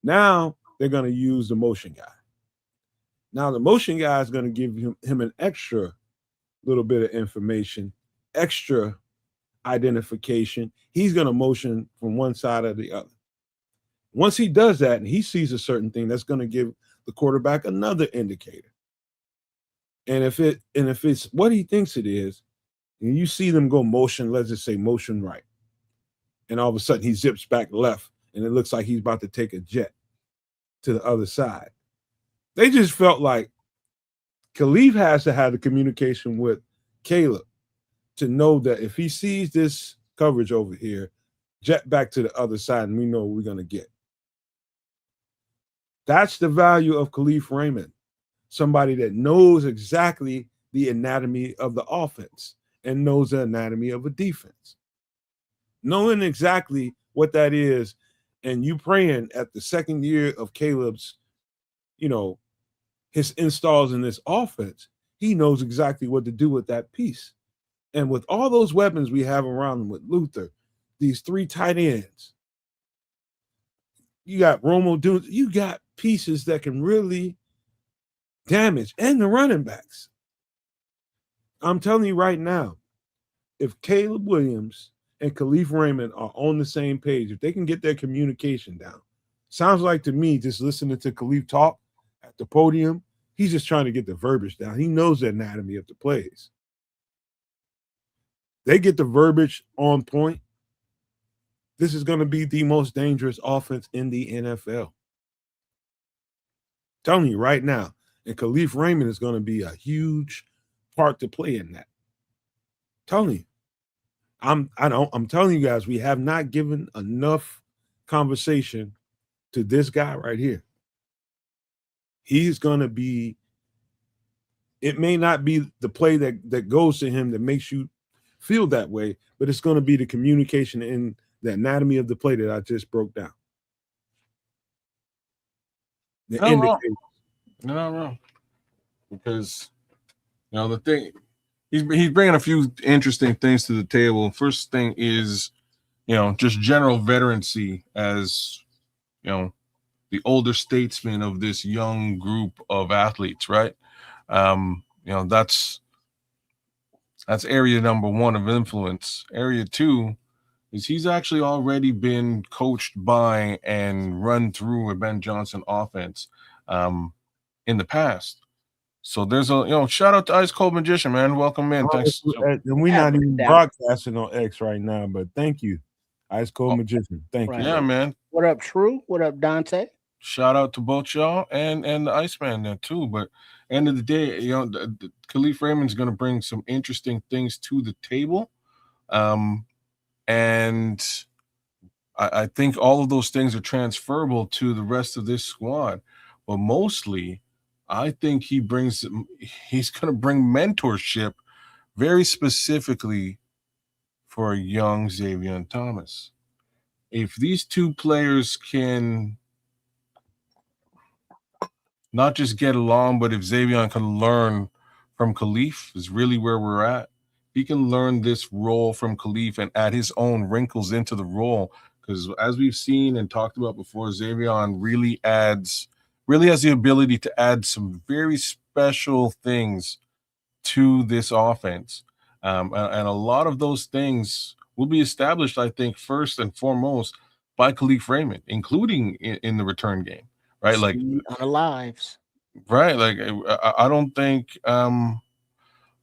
Now they're going to use the motion guy. Now the motion guy is going to give him an extra little bit of information, extra identification. He's going to motion from one side or the other. Once he does that and he sees a certain thing, that's going to give the quarterback another indicator. And if it's what he thinks it is, and you see them go motion, let's just say motion right, and all of a sudden he zips back left, and it looks like he's about to take a jet to the other side. They just felt like Khalif has to have the communication with Caleb to know that if he sees this coverage over here, jet back to the other side, and we know what we're going to get. That's the value of Khalif Raymond, somebody that knows exactly the anatomy of the offense and knows the anatomy of a defense. Knowing exactly what that is, and you praying at the second year of Caleb's, his installs in this offense, he knows exactly what to do with that piece. And with all those weapons we have around him with Luther, these three tight ends, you got Romo Dunes, you got pieces that can really damage, and the running backs. I'm telling you right now, if Caleb Williams and Khalif Raymond are on the same page, if they can get their communication down, sounds like to me, just listening to Khalif talk at the podium, he's just trying to get the verbiage down. He knows the anatomy of the plays. They get the verbiage on point. This is going to be the most dangerous offense in the NFL. Telling you right now, and Khalif Raymond is going to be a huge part to play in that. Telling you, I'm telling you guys, we have not given enough conversation to this guy right here. He's going to be. It may not be the play that goes to him that makes you feel that way, but it's going to be the communication in the anatomy of the play that I just broke down. You're not wrong. Because, the thing, he's bringing a few interesting things to the table. First thing is, just general veterancy as, the older statesman of this young group of athletes, right? That's area number one of influence. Area two is he's actually already been coached by and run through a Ben Johnson offense in the past. So there's a shout out to Ice Cold Magician, man. Welcome in. Thanks. And we're not even broadcasting on X right now, but thank you, Ice Cold Magician. Thank you. Yeah, man. What up, True? What up, Dante? Shout out to both y'all and the Iceman there too. But end of the day, the Khalif Raymond's going to bring some interesting things to the table. And I think all of those things are transferable to the rest of this squad. But mostly, I think he's going to bring mentorship very specifically for young Xavier Thomas. If these two players can not just get along, but if Xavier can learn from Khalif is really where we're at. He can learn this role from Khalif and add his own wrinkles into the role. Because as we've seen and talked about before, Xavier really has the ability to add some very special things to this offense. And a lot of those things will be established, I think, first and foremost by Khalif Raymond, including in the return game, right? Like on the lives. Right. Like I don't think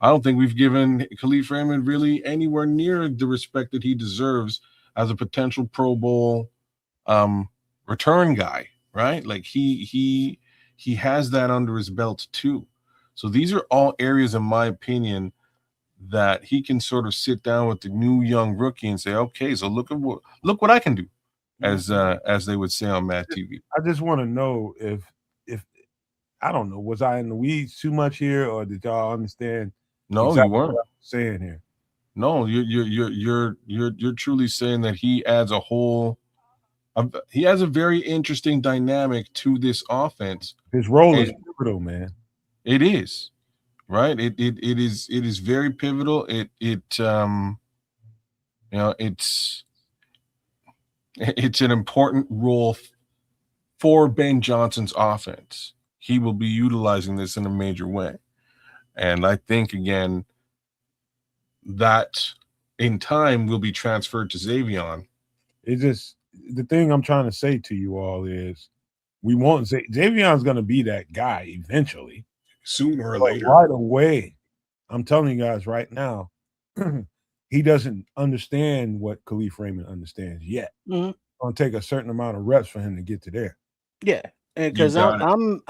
we've given Khalif Raymond really anywhere near the respect that he deserves as a potential Pro Bowl return guy, right? Like he has that under his belt too. So these are all areas, in my opinion, that he can sort of sit down with the new young rookie and say, okay, so look what I can do, as they would say on Mad TV. I just want to know if I don't know, was I in the weeds too much here, or did y'all understand? No, exactly you weren't what I'm saying here. No, you're truly saying that he adds he has a very interesting dynamic to this offense. His role is pivotal, man. It is, right? It is very pivotal. It's an important role for Ben Johnson's offense. He will be utilizing this in a major way. And I think, again, that in time will be transferred to Xavier. It's just the thing I'm trying to say to you all is we want Xavier's going to be that guy eventually, sooner or later. Right away, I'm telling you guys right now, he doesn't understand what Khalif Raymond understands yet. Mm-hmm. It's going to take a certain amount of reps for him to get to there. Yeah, because I'm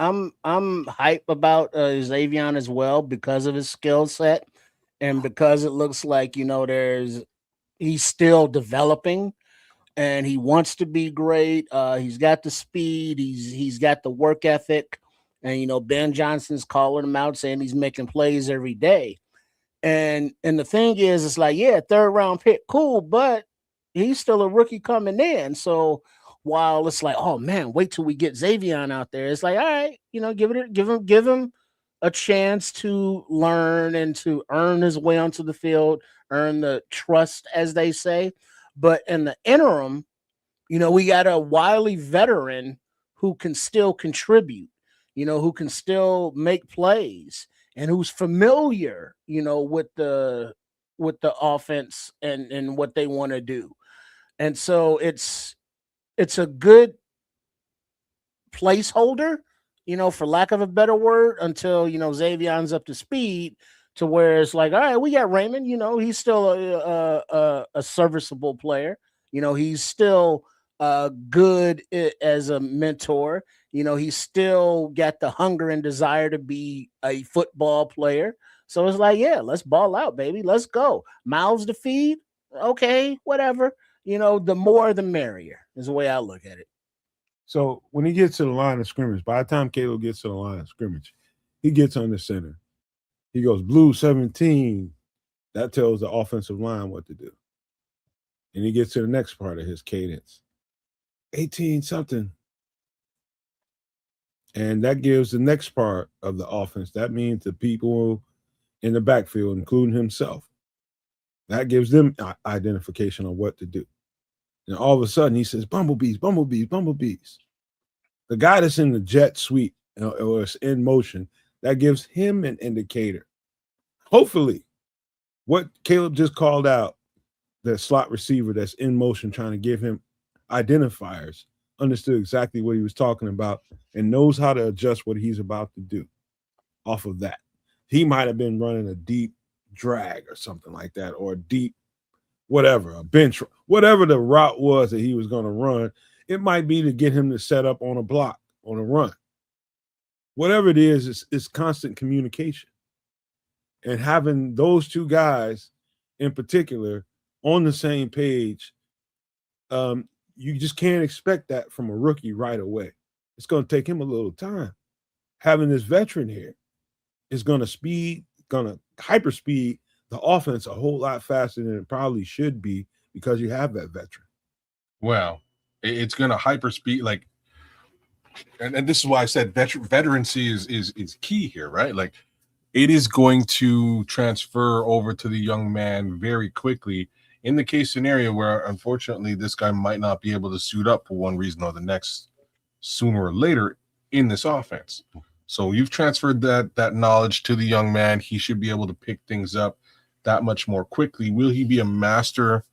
hype about Xavier as well because of his skill set and because it looks like he's still developing and he wants to be great. He's got the speed, he's got the work ethic, and Ben Johnson's calling him out saying he's making plays every day. And the thing is, it's like, yeah, 3rd round pick, cool, but he's still a rookie coming in. So while it's like, oh man, wait till we get Xavier out there, it's like, all right, give him a chance to learn and to earn his way onto the field, earn the trust, as they say. But in the interim, we got a wily veteran who can still contribute, who can still make plays and who's familiar, with the offense and what they want to do. And so it's a good placeholder, for lack of a better word, until, Xavier's up to speed to where it's like, all right, we got Raymond, he's still a serviceable player. He's still good as a mentor. He's still got the hunger and desire to be a football player. So it's like, yeah, let's ball out, baby. Let's go. Mouths to feed. Okay, whatever. The more the merrier is the way I look at it. So when he gets to the line of scrimmage, by the time Caleb gets to the line of scrimmage, he gets on the center. He goes, blue 17. That tells the offensive line what to do. And he gets to the next part of his cadence. 18 something. And that gives the next part of the offense. That means the people in the backfield, including himself, that gives them identification on what to do. And all of a sudden he says, bumblebees, bumblebees, bumblebees. The guy that's in the jet sweep or is in motion, that gives him an indicator. Hopefully, what Caleb just called out, the slot receiver that's in motion trying to give him identifiers, understood exactly what he was talking about and knows how to adjust what he's about to do off of that. He might have been running a deep drag or something like that, or a deep whatever, a bench, whatever the route was that he was going to run. It might be to get him to set up on a block, on a run. Whatever it is, it's constant communication. And having those two guys in particular on the same page, you just can't expect that from a rookie right away. It's going to take him a little time. Having this veteran here is going to hyperspeed the offense a whole lot faster than it probably should be because you have that veteran. Well, it's going to hyperspeed, like, and this is why I said veterancy is key here, right? Like, it is going to transfer over to the young man very quickly in the case scenario where, unfortunately, this guy might not be able to suit up for one reason or the next sooner or later in this offense. So you've transferred that knowledge to the young man. He should be able to pick things up that much more quickly. Will he be a master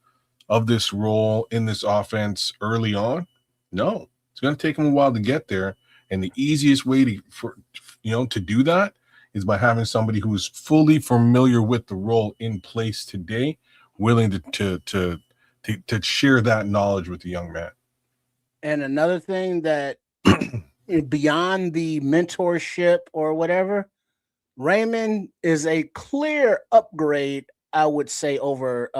of this role in this offense early on? No. It's going to take him a while to get there. And the easiest way to do that is by having somebody who is fully familiar with the role in place today, willing to share that knowledge with the young man. And another thing that beyond the mentorship or whatever, Raymond is a clear upgrade, I would say, over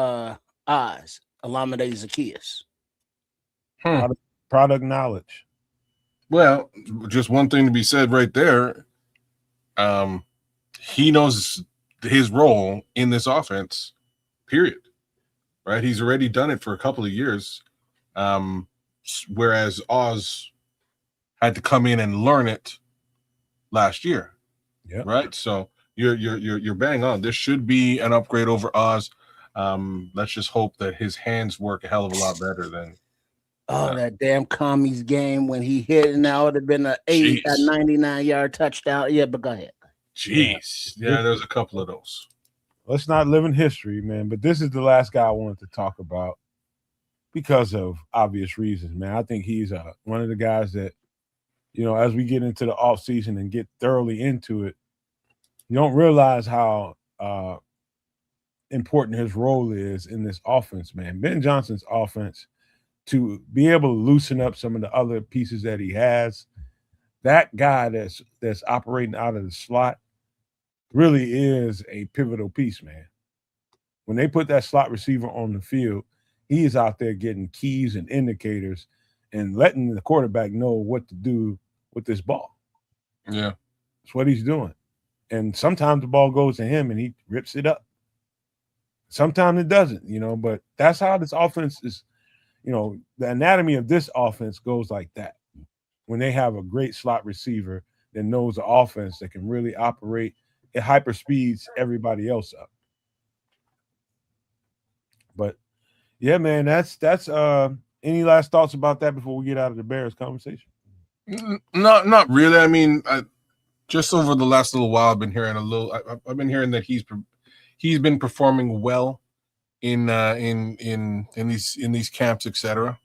Oz, Alameda Zacchaeus. Product knowledge. Well, just one thing to be said right there. He knows his role in this offense, period. Right? He's already done it for a couple of years. Whereas Oz had to come in and learn it last year. Yeah. Right. So you're bang on. There should be an upgrade over Oz. Let's just hope that his hands work a hell of a lot better than. That damn commies game when he hit, and that would have been a 99-yard touchdown. Yeah, but go ahead. Jeez. Yeah, there's a couple of those. Let's not live in history, man. But this is the last guy I wanted to talk about because of obvious reasons, man. I think he's one of the guys that, as we get into the offseason and get thoroughly into it, you don't realize how important his role is in this offense, man. Ben Johnson's offense, to be able to loosen up some of the other pieces that he has, that guy that's operating out of the slot really is a pivotal piece, man. When they put that slot receiver on the field, he is out there getting keys and indicators and letting the quarterback know what to do with this ball. Yeah. That's what he's doing. And sometimes the ball goes to him and he rips it up. Sometimes it doesn't, but that's how this offense is. The anatomy of this offense goes like that. When they have a great slot receiver that knows the offense that can really operate, it hyper speeds everybody else up. But yeah, man, that's any last thoughts about that before we get out of the Bears conversation? Not really. I mean, just over the last little while, I've been hearing I've been hearing that he's been performing well in these camps, etc.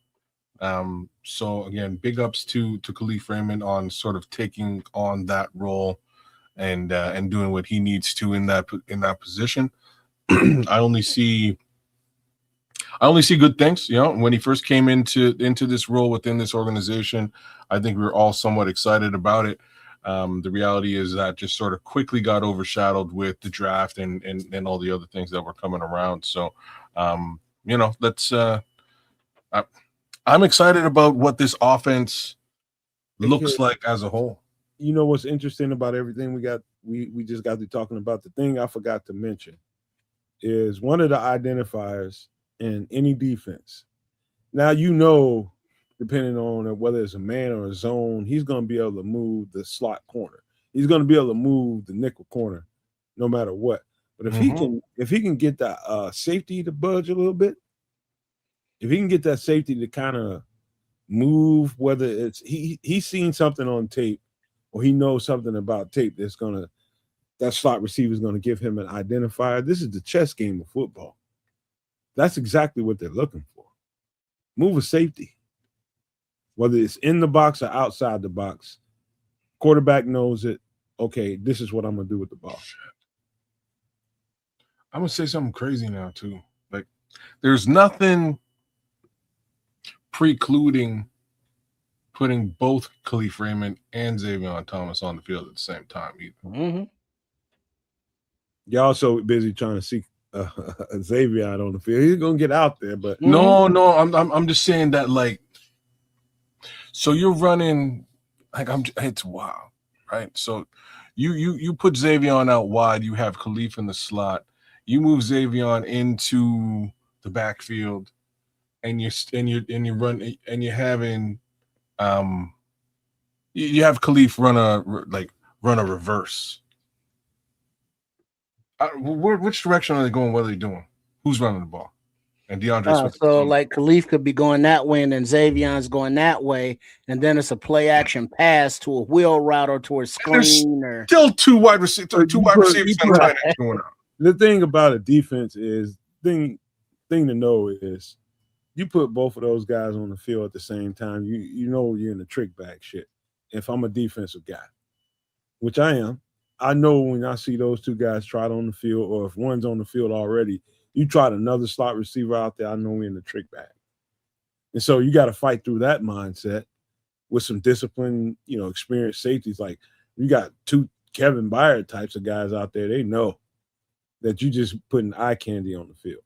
So again, big ups to Khalif Raymond on sort of taking on that role and doing what he needs to in that position. I only see good things. When he first came into this role within this organization, I think we were all somewhat excited about it. The reality is that just sort of quickly got overshadowed with the draft and all the other things that were coming around. So, let's. I'm excited about what this offense looks like as a whole. What's interesting about everything we just got to talking about, the thing I forgot to mention is one of the identifiers in any defense. Now, depending on whether it's a man or a zone, he's going to be able to move the slot corner. He's going to be able to move the nickel corner no matter what. But if he can get that safety to budge a little bit, if he can get that safety to kind of move, whether it's he's seen something on tape or he knows something about tape that slot receiver is going to give him an identifier. This is the chess game of football. That's exactly what they're looking for. Move a safety. Whether it's in the box or outside the box, quarterback knows it. Okay, this is what I'm going to do with the ball. I'm going to say something crazy now, too. Like, there's nothing precluding putting both Khalif Raymond and Xavier Thomas on the field at the same time either. Mm-hmm. Y'all so busy trying to see Xavier out on the field. He's going to get out there, but no, I'm just saying that, like, so you're running it's wild, right? So you put Xavier out wide, you have Khalif in the slot, you move Xavier into the backfield, and you're running and you're having you have Khalif run a reverse. Which direction are they going? What are they doing? Who's running the ball? And DeAndre Swift. So like Khalif could be going that way, and then Xavion's going that way, and then it's a play action pass to a wheel route or to a screen, or still two wide receivers and tight ends going out. The thing about a defense is thing to know is you put both of those guys on the field at the same time, you know you're in the trick bag shit. If I'm a defensive guy, which I am, I know when I see those two guys trot on the field, or if one's on the field already, you trot another slot receiver out there, I know we're in the trick bag. And so you got to fight through that mindset with some discipline, experienced safeties. Like you got two Kevin Byard types of guys out there, they know that you just putting eye candy on the field.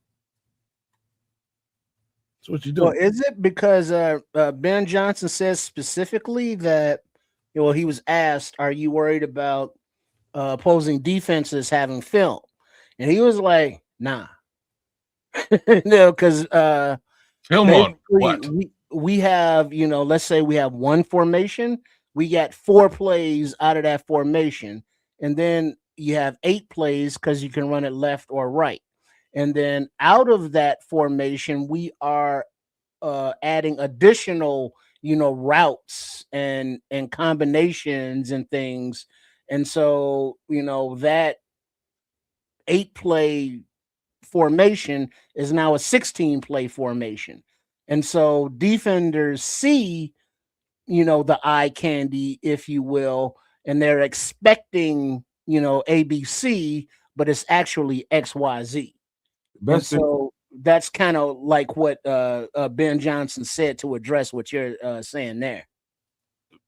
That's what you do. Well, is it because Ben Johnson says specifically that, he was asked, are you worried about opposing defenses having film? And he was like, nah. Because film on what? We have, let's say we have one formation, we got 4 plays out of that formation, and then you have 8 plays because you can run it left or right. And then out of that formation, we are adding additional, routes and combinations and things. And so, that 8-play formation is now a 16-play formation. And so defenders see, the eye candy, if you will, and they're expecting, ABC, but it's actually XYZ. And so that's kind of like what Ben Johnson said to address what you're saying there.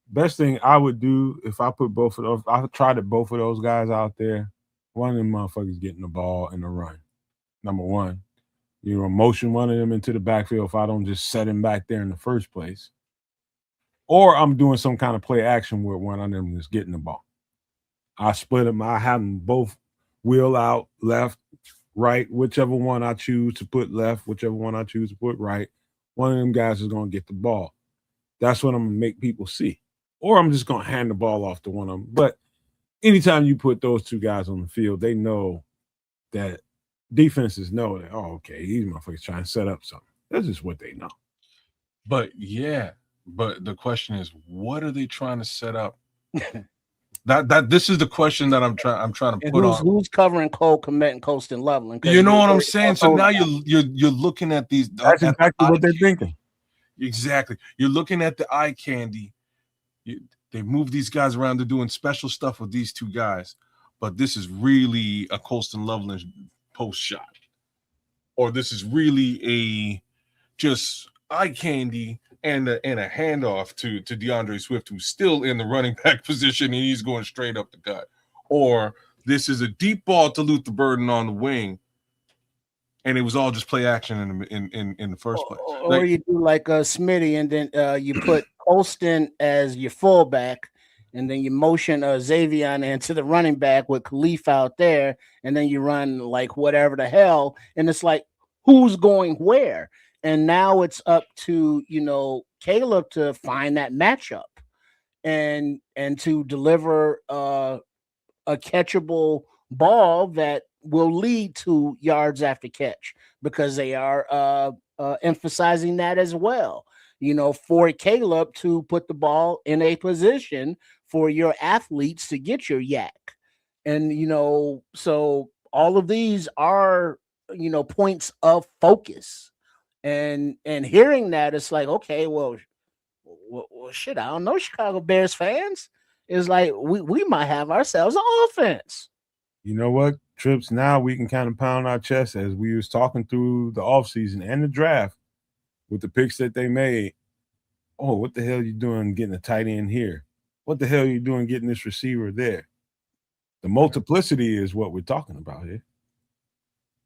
Best thing I would do if I put both of those, I tried both of those guys out there, one of them motherfuckers getting the ball in the run. Number one, motion one of them into the backfield if I don't just set him back there in the first place. Or I'm doing some kind of play action where one of them is getting the ball. I split them. I have them both wheel out left, right, whichever one I choose to put left, whichever one I choose to put right. One of them guys is going to get the ball. That's what I'm going to make people see. Or I'm just going to hand the ball off to one of them. But anytime you put those two guys on the field, they know that defenses know that, oh, okay, these motherfuckers trying to set up something. That's just what they know. But the question is, what are they trying to set up? This is the question that I'm trying to put on. Who's covering Cole Kmet and Colston Loveland? You know what I'm saying? So now you're looking at these. That's exactly what they're thinking. Exactly. You're looking at the eye candy. They move these guys around. They're doing special stuff with these two guys, but this is really a Colston Loveland post shot, or this is really a just eye candy and a handoff to DeAndre Swift, who's still in the running back position and he's going straight up the gut, or this is a deep ball to Luther Burden on the wing, and it was all just play action in the first place. Or you do like Smitty, and then you put Colston as your fullback, and then you motion Xavion into the running back with Khalif out there, and then you run like whatever the hell, and it's like, who's going where? And now it's up to, Caleb to find that matchup and to deliver a catchable ball that will lead to yards after catch, because they are emphasizing that as well. For Caleb to put the ball in a position for your athletes to get your yak. And, so all of these are, points of focus. And hearing that, it's like, okay, well, shit, I don't know, Chicago Bears fans. It's like we might have ourselves an offense. You know what, Trips? Now we can kind of pound our chest as we was talking through the offseason and the draft with the picks that they made. Oh, what the hell are you doing getting a tight end here? What the hell are you doing getting this receiver there? The multiplicity is what we're talking about here.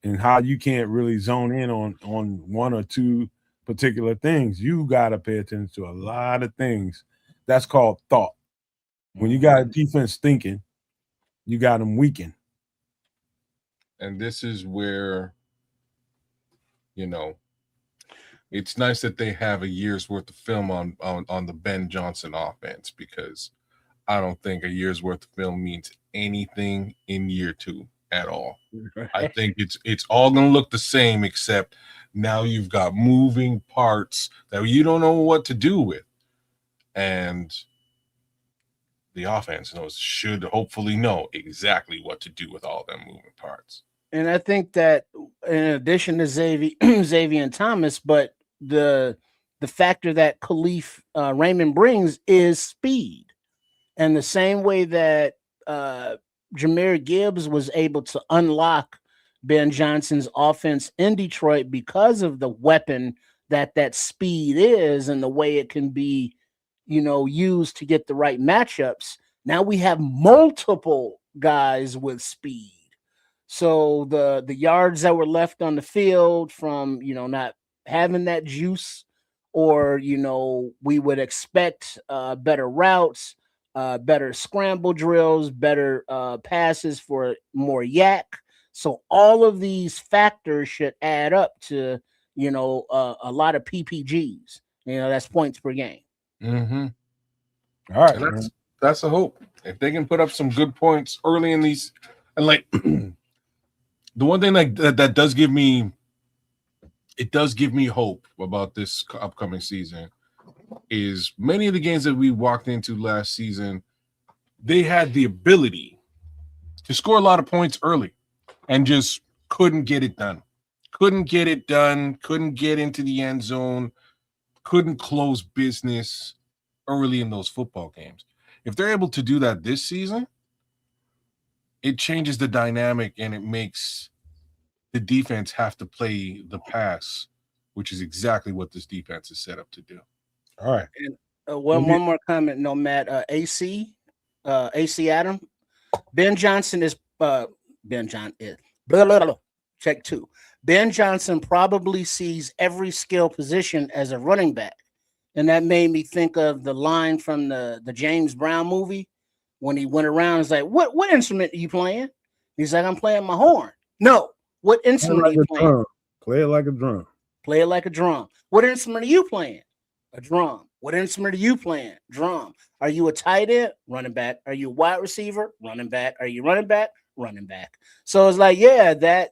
And how you can't really zone in on one or two particular things. You got to pay attention to a lot of things. That's called thought. When you got a defense thinking, you got them weakened. And this is where, it's nice that they have a year's worth of film on the Ben Johnson offense, because I don't think a year's worth of film means anything in year 2. at all. Right. I think it's all going to look the same, except now you've got moving parts that you don't know what to do with. And the offense should hopefully know exactly what to do with all them moving parts. And I think that in addition to Xavier and Thomas, but the factor that Khalif Raymond brings is speed. And the same way that Jahmyr Gibbs was able to unlock Ben Johnson's offense in Detroit because of the weapon that speed is and the way it can be, used to get the right matchups. Now we have multiple guys with speed. So the yards that were left on the field from, not having that juice, or, we would expect better routes, better scramble drills, better passes for more yak. So all of these factors should add up to, a lot of PPGs. That's points per game. Mm-hmm. All right, and that's the hope. If they can put up some good points early in these, and like the one thing that does give me, it does give me hope about this upcoming season is many of the games that we walked into last season, they had the ability to score a lot of points early and just couldn't get it done. Couldn't get into the end zone, couldn't close business early in those football games. If they're able to do that this season, it changes the dynamic and it makes the defense have to play the pass, which is exactly what this defense is set up to do. All right. And one more comment, Nomad. AC Adam. Ben Johnson is check two. Ben Johnson probably sees every skill position as a running back. And that made me think of the line from the James Brown movie when he went around. He's like, what instrument are you playing? He's like, I'm playing my horn. No. What instrument are you playing? Drum. Play it like a drum. Play it like a drum. What instrument are you playing? A drum. What instrument are you playing? Drum. Are you a tight end? Running back. Are you a wide receiver? Running back. Are you running back? Running back. So it's like, yeah, that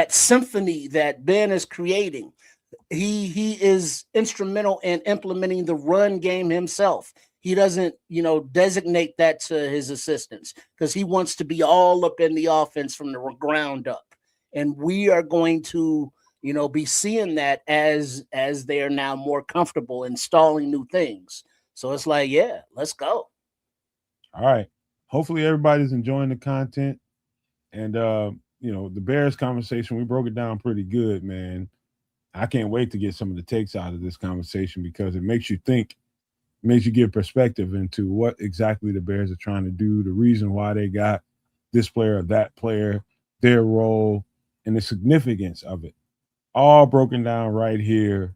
symphony that Ben is creating, he is instrumental in implementing the run game himself. He doesn't, designate that to his assistants because he wants to be all up in the offense from the ground up. And we are going to, be seeing that as they are now more comfortable installing new things. So it's like, yeah, let's go. All right. Hopefully everybody's enjoying the content. And, the Bears conversation, we broke it down pretty good, man. I can't wait to get some of the takes out of this conversation because it makes you think, makes you give perspective into what exactly the Bears are trying to do, the reason why they got this player or that player, their role, and the significance of it. All broken down right here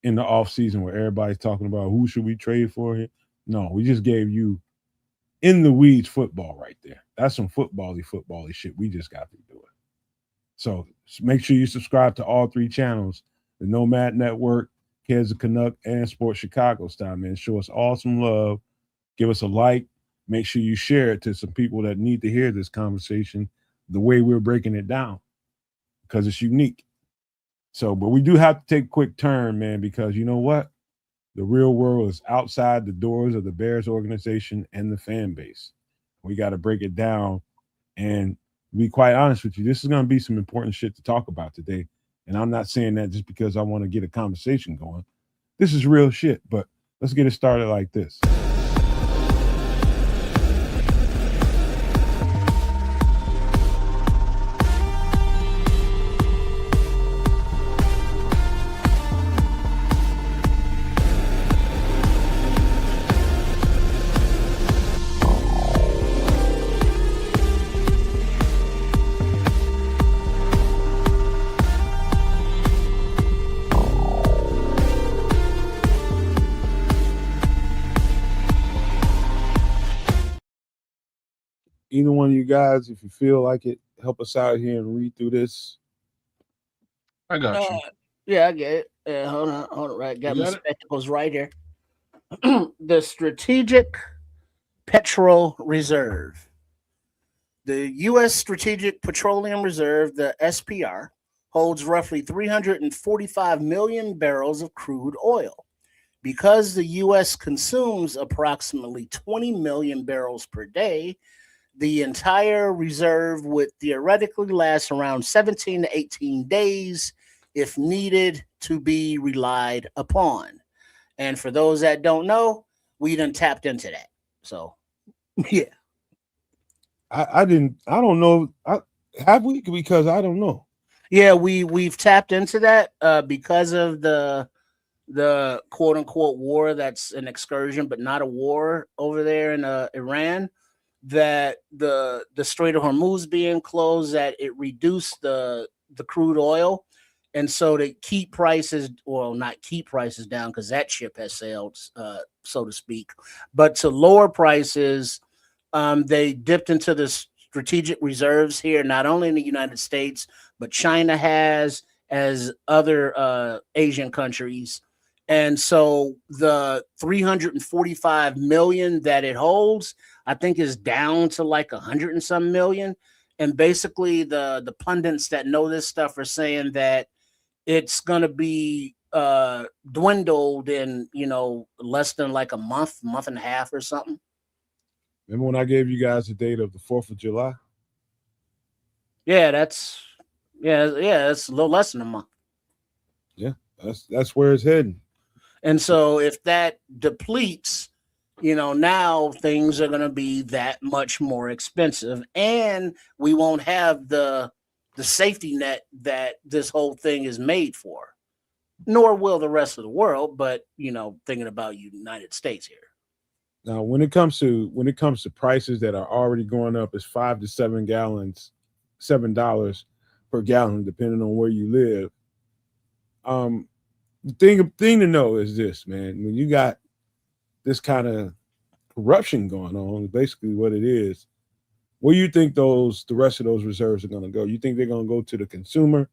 in the offseason where everybody's talking about who should we trade for here. No, we just gave you in the weeds football right there. That's some football-y shit we just got to do it. So make sure you subscribe to all three channels, the Nomad Network, Kids of Canuck, and Sports Chicago style, man. Show us all some love. Give us a like. Make sure you share it to some people that need to hear this conversation the way we're breaking it down because it's unique. So, but we do have to take a quick turn, man, because you know what? The real world is outside the doors of the Bears organization and the fan base. We got to break it down. And to be quite honest with you, this is going to be some important shit to talk about today. And I'm not saying that just because I want to get a conversation going. This is real shit, but let's get it started like this. Either one of you guys, if you feel like it, help us out here and read through this. I got you. Yeah, I get it. Hold on. Right, got my spectacles right here. The Strategic Petrol Reserve. The U.S. Strategic Petroleum Reserve, the SPR, holds roughly 345 million barrels of crude oil. Because the U.S. consumes approximately 20 million barrels per day, the entire reserve would theoretically last around 17 to 18 days if needed to be relied upon. And for those that don't know, we done tapped into that. So, yeah. I don't know. Have we? Because I don't know. Yeah, we've tapped into that because of the quote unquote war that's an excursion, but not a war over there in Iran. That the Strait of Hormuz being closed, that it reduced the crude oil, and so to keep prices, well, not keep prices down because that ship has sailed, so to speak, but to lower prices, they dipped into the strategic reserves here, not only in the United States, but China has, as other Asian countries. And so the 345 million that it holds, I think, is down to like 100 and some million. And basically the pundits that know this stuff are saying that it's going to be dwindled in, less than like a month and a half or something. Remember when I gave you guys the date of the 4th of July? Yeah, it's a little less than a month. Yeah, that's where it's heading. And so if that depletes, now things are going to be that much more expensive, and we won't have the safety net that this whole thing is made for, nor will the rest of the world. But, thinking about United States here. Now, when it comes to prices that are already going up, it's $5 to $7 per gallon, depending on where you live. The thing to know is this, man. When you got this kind of corruption going on, basically what it is, where you think the rest of those reserves are going to go? You think they're going to go to the consumer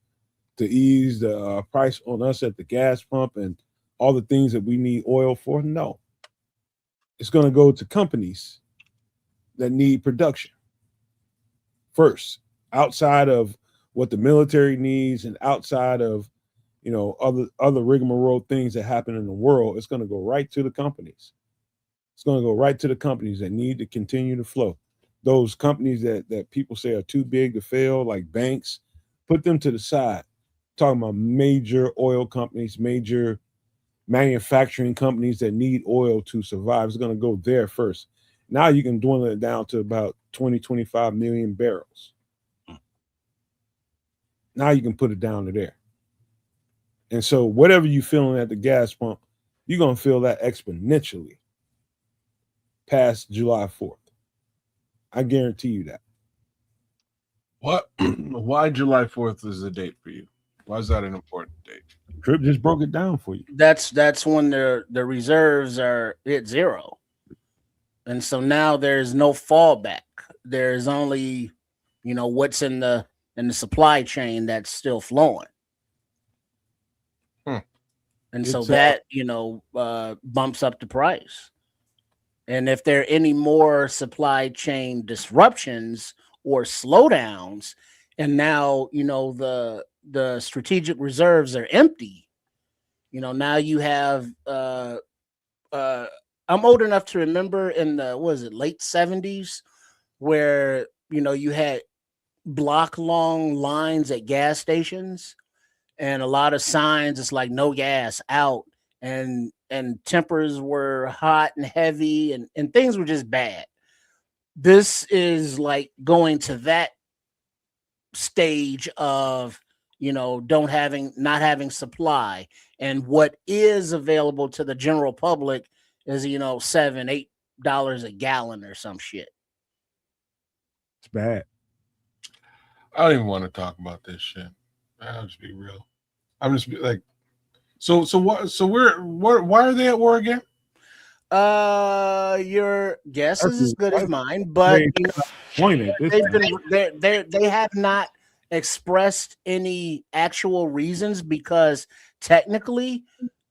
to ease the price on us at the gas pump and all the things that we need oil for? No. It's going to go to companies that need production first, outside of what the military needs and outside of other rigmarole things that happen in the world. It's going to go right to the companies. It's going to go right to the companies that need to continue to flow. Those companies that people say are too big to fail, like banks, put them to the side. Talking about major oil companies, major manufacturing companies that need oil to survive. It's going to go there first. Now you can dwindle it down to about 20, 25 million barrels. Now you can put it down to there. And so whatever you're feeling at the gas pump, you're going to feel that exponentially past July 4th. I guarantee you that. What? Why July 4th is the date for you? Why is that an important date? Trip just broke it down for you. That's when the reserves are at zero. And so now there's no fallback. There's only, what's in the supply chain that's still flowing. And so that, bumps up the price. And if there are any more supply chain disruptions or slowdowns, and now, the strategic reserves are empty, now you have, I'm old enough to remember in the, late 70s, where, you had block long lines at gas stations and a lot of signs. It's like no gas out, and tempers were hot and heavy, and things were just bad. This is like going to that stage of, not having supply, and what is available to the general public is, $7-8 a gallon or some shit. It's bad. I don't even want to talk about this shit. I'll just be real. I'm just like, so what? So why are they at war again? Your guess is as good as mine, but they have not expressed any actual reasons, because technically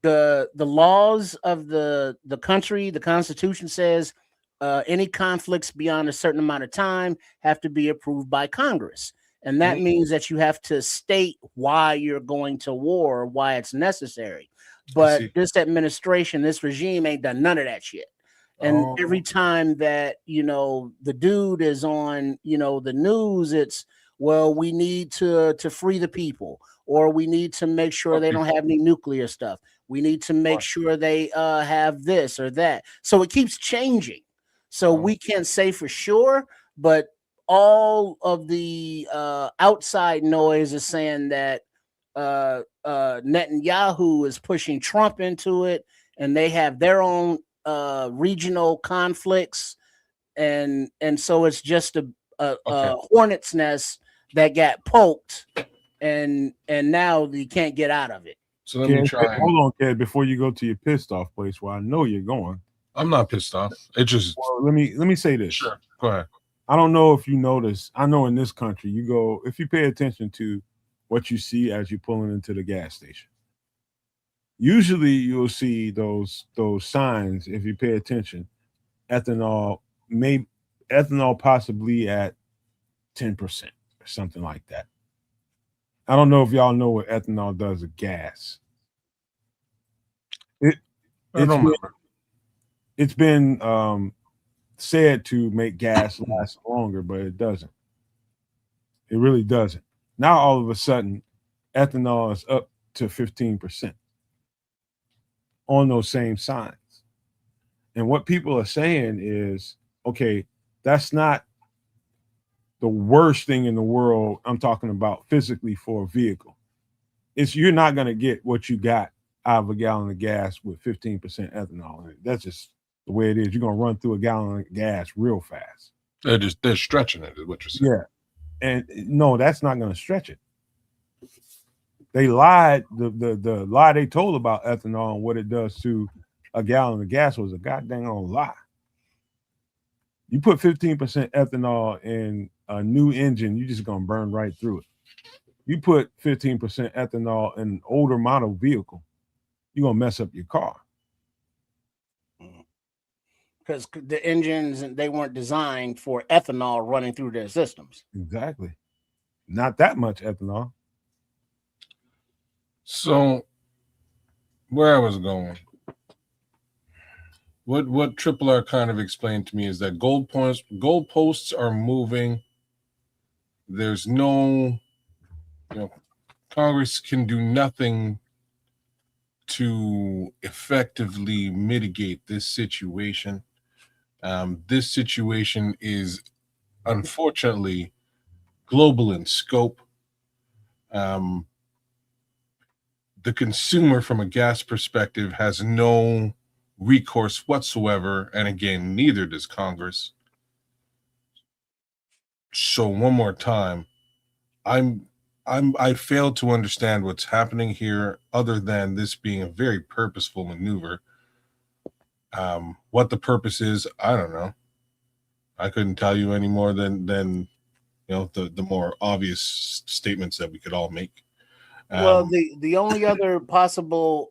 the laws of the country, the Constitution says any conflicts beyond a certain amount of time have to be approved by Congress. And that means that you have to state why you're going to war, why it's necessary. But this administration, this regime ain't done none of that shit. And every time that, the dude is on, the news, it's, well, we need to free the people, or we need to make sure they don't have any nuclear stuff. We need to make sure they have this or that. So it keeps changing. So we can't say for sure, but all of the outside noise is saying that Netanyahu is pushing Trump into it, and they have their own regional conflicts, and so it's just a hornet's nest that got poked, and now you can't get out of it. So let me try. Hold on, Ked, before you go to your pissed off place, where I know you're going. I'm not pissed off. It just let me say this. Sure, go ahead. I don't know if you notice. I know in this country, if you pay attention to what you see as you're pulling into the gas station. Usually, you'll see those signs if you pay attention. Ethanol possibly at 10% or something like that. I don't know if y'all know what ethanol does to gas. It's been said to make gas last longer, but it doesn't. It really doesn't. Now, all of a sudden, ethanol is up to 15% on those same signs. And what people are saying is, okay, that's not the worst thing in the world. I'm talking about physically for a vehicle. You're not going to get what you got out of a gallon of gas with 15% ethanol in it. That's just the way it is. You're going to run through a gallon of gas real fast. They're stretching it, is what you're saying. Yeah. And no, that's not going to stretch it. They lied. The lie they told about ethanol and what it does to a gallon of gas was a goddamn lie. You put 15% ethanol in a new engine, you're just going to burn right through it. You put 15% ethanol in an older model vehicle, you're going to mess up your car. Because the engines, they weren't designed for ethanol running through their systems. Exactly. Not that much ethanol. So, where I was going, what Triple R kind of explained to me is that goalposts are moving. There's no, Congress can do nothing to effectively mitigate this situation. This situation is unfortunately global in scope. The consumer, from a gas perspective, has no recourse whatsoever, and again, neither does Congress. So one more time, I fail to understand what's happening here, other than this being a very purposeful maneuver. What the purpose is, I don't know. I couldn't tell you any more than the more obvious statements that we could all make. Well, the only other possible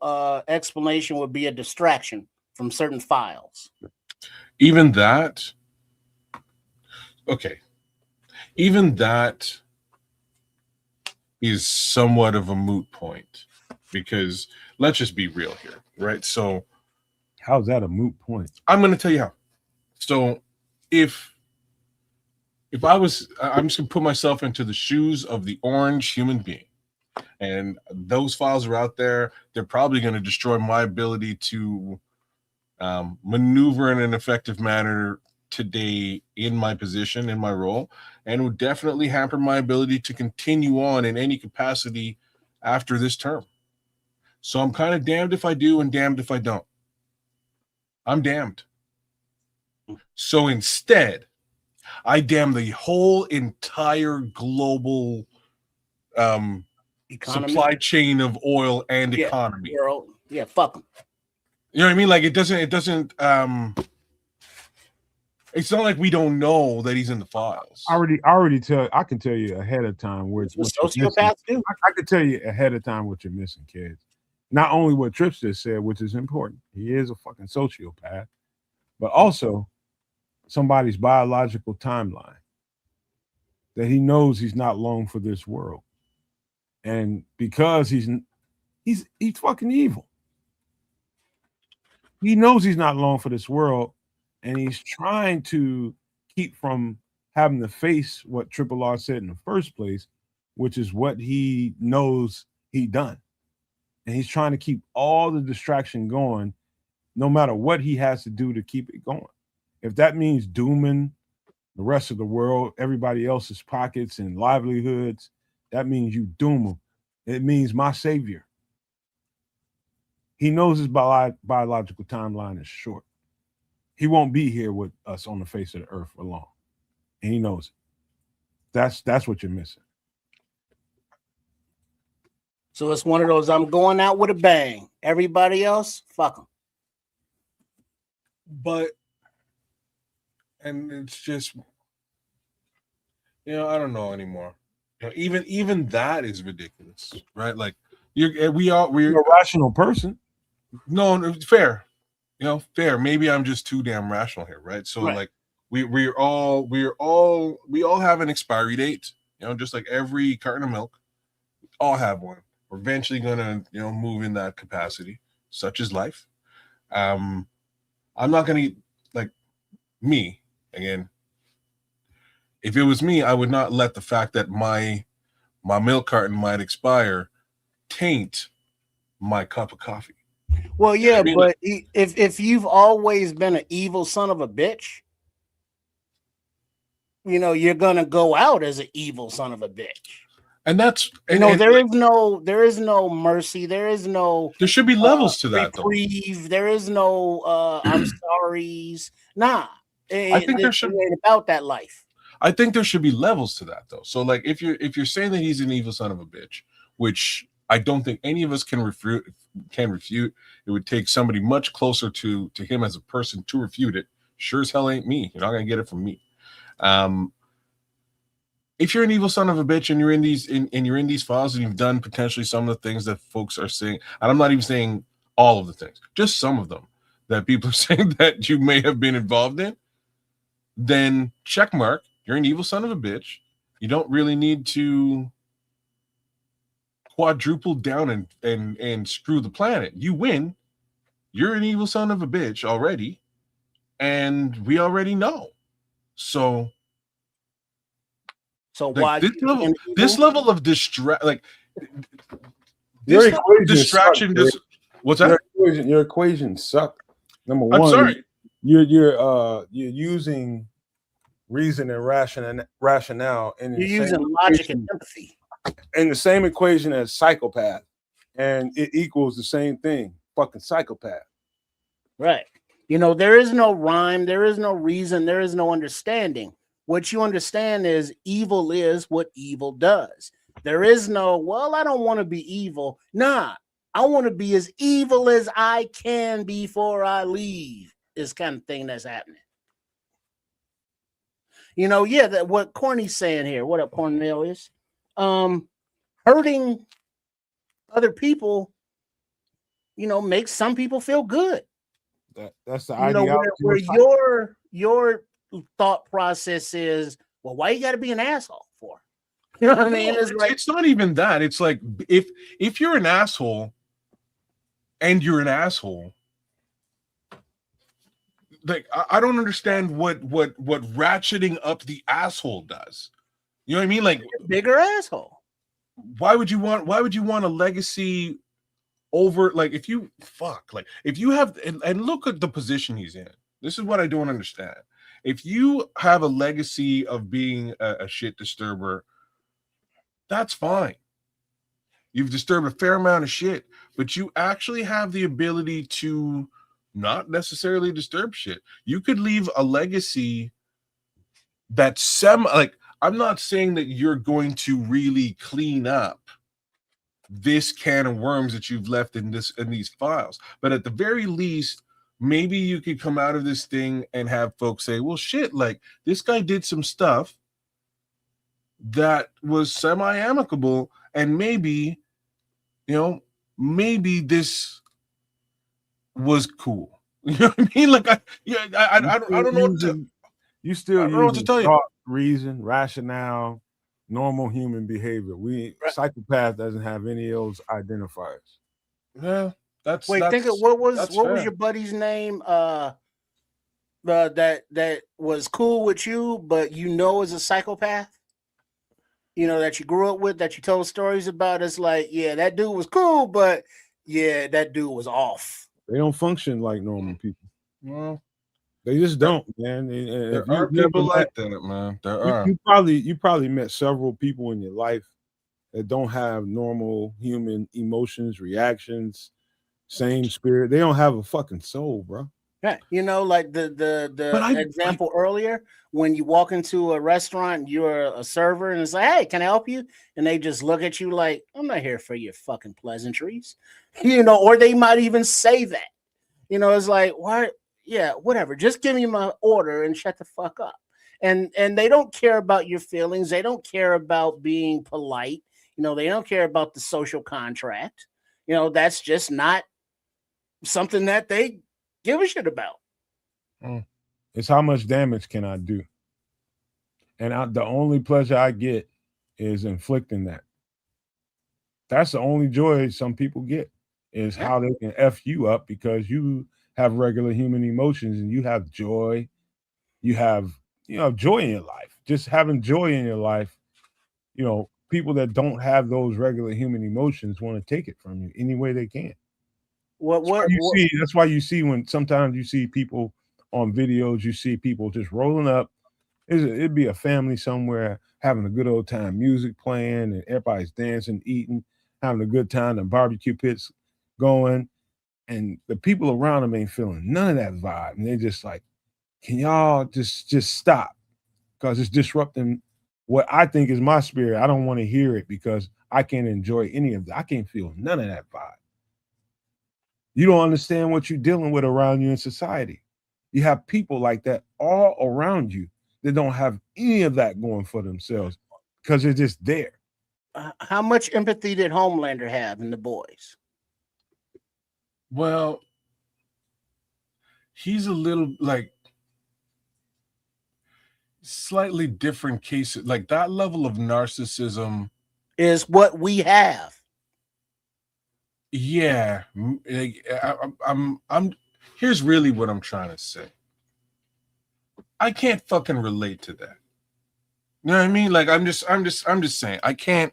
explanation would be a distraction from certain files. Even that, okay. Even that is somewhat of a moot point, because let's just be real here, right? So, how's that a moot point? I'm going to tell you how. So, if I'm just going to put myself into the shoes of the orange human being, and those files are out there, they're probably going to destroy my ability to maneuver in an effective manner today in my position, in my role, and would definitely hamper my ability to continue on in any capacity after this term. So I'm kind of damned if I do and damned if I don't. I'm damned. So instead, I damn the whole entire global supply chain of oil and economy. World. Yeah, fuck them. You know what I mean? Like it doesn't it's not like we don't know that he's in the files. I can tell you ahead of time what sociopaths do. I can tell you ahead of time what you're missing, kids. Not only what Trips just said, which is important. He is a fucking sociopath, but also somebody's biological timeline. That he knows he's not long for this world. And because he's fucking evil. He knows he's not long for this world, and he's trying to keep from having to face what Triple R said in the first place, which is what he knows he done. And he's trying to keep all the distraction going, no matter what he has to do to keep it going. If that means dooming the rest of the world, everybody else's pockets and livelihoods, that means you doom them. It means my savior. He knows his biological timeline is short. He won't be here with us on the face of the earth for long. And he knows it. That's what you're missing. So it's one of those, I'm going out with a bang. Everybody else, fuck them. But, and it's just, I don't know anymore. Even that is ridiculous, right? Like, we're a rational person. No, fair. Fair. Maybe I'm just too damn rational here, right? So like we all have an expiry date, just like every carton of milk, all have one. We're eventually gonna, move in that capacity, such as life. I'm not gonna like me again. If it was me, I would not let the fact that my milk carton might expire taint my cup of coffee. Well, yeah, but if you've always been an evil son of a bitch, you're gonna go out as an evil son of a bitch. And that's there is no mercy. There should be levels to that, reprieve. Though. There is no I'm sorry's. Nah, I think there should be about that life. I think there should be levels to that, though. So, like, if you're saying that he's an evil son of a bitch, which I don't think any of us can refute. It would take somebody much closer to him as a person to refute it. Sure as hell ain't me. You're not gonna get it from me. If you're an evil son of a bitch and you're in these files and you've done potentially some of the things that folks are saying, and I'm not even saying all of the things, just some of them that people are saying that you may have been involved in, then check mark. You're an evil son of a bitch. You don't really need to quadruple down and screw the planet. You win. You're an evil son of a bitch already, and we already know. So why this level of distraction? What's that? Your equations suck. Number one, I'm sorry. You're using reason and rationale, and you're using logic and empathy in the same equation as psychopath, and it equals the same thing. Fucking psychopath. Right. There is no rhyme, there is no reason, there is no understanding. What you understand is evil is what evil does. There is no, well, I don't want to be evil. Nah, I want to be as evil as I can before I leave. Is kind of thing that's happening. That what Corny's saying here. What up, Cornelius? Hurting other people, makes some people feel good. That's the idea. Where your thought process is, well, why you got to be an asshole for? You know what I mean? It's not even that. It's like if you're an asshole, and you're an asshole. Like I don't understand what ratcheting up the asshole does. You know what I mean? Like bigger asshole. Why would you want a legacy over, like, if you have and look at the position he's in. This is what I don't understand. If you have a legacy of being a shit disturber, that's fine. You've disturbed a fair amount of shit, but you actually have the ability to not necessarily disturb shit. You could leave a legacy that's I'm not saying that you're going to really clean up this can of worms that you've left in these files, but at the very least, maybe you could come out of this thing and have folks say, well, shit, like, this guy did some stuff that was semi-amicable, and maybe this was cool. You know what I mean? Like, I don't know. You still I don't know what to using tell you. thought, reason, rationale, normal human behavior. Psychopath doesn't have any of those identifiers. Yeah, Wait, think of what was fair. your buddy's name? That was cool with you, but is a psychopath. That you grew up with, that you told stories about. It's like, yeah, that dude was cool, but yeah, that dude was off. They don't function like normal people. Well, They just don't, man. And there if you are never people met, like that, man. There are. you probably met several people in your life that don't have normal human emotions, reactions, same spirit. They don't have a fucking soul, bro. Yeah, like the But example earlier, when you walk into a restaurant, you're a server, and it's like, hey, can I help you? And they just look at you like, I'm not here for your fucking pleasantries, or they might even say that. It's like, why? Yeah, whatever. Just give me my order and shut the fuck up. And they don't care about your feelings. They don't care about being polite. They don't care about the social contract. That's just not something that they give a shit about. It's how much damage can I do? And the only pleasure I get is inflicting that. That's the only joy some people get, is how they can F you up because you have regular human emotions and you have joy. You have, joy in your life. Just having joy in your life, people that don't have those regular human emotions want to take it from you any way they can. That's why you see when sometimes you see people on videos, you see people just rolling up. It'd be a family somewhere having a good old time, music playing, and everybody's dancing, eating, having a good time. The barbecue pits going, and the people around them ain't feeling none of that vibe, and they're just like, "Can y'all just stop?" Because it's disrupting what I think is my spirit. I don't want to hear it because I can't enjoy any of that. I can't feel none of that vibe. You don't understand what you're dealing with around you in society. You have people like that all around you that don't have any of that going for themselves because they're just there. How much empathy did Homelander have in The Boys? Well, he's a little like slightly different case. Like that level of narcissism is what we have. Yeah, I'm. Here's really what I'm trying to say. I can't fucking relate to that. You know what I mean? Like I'm just saying. I can't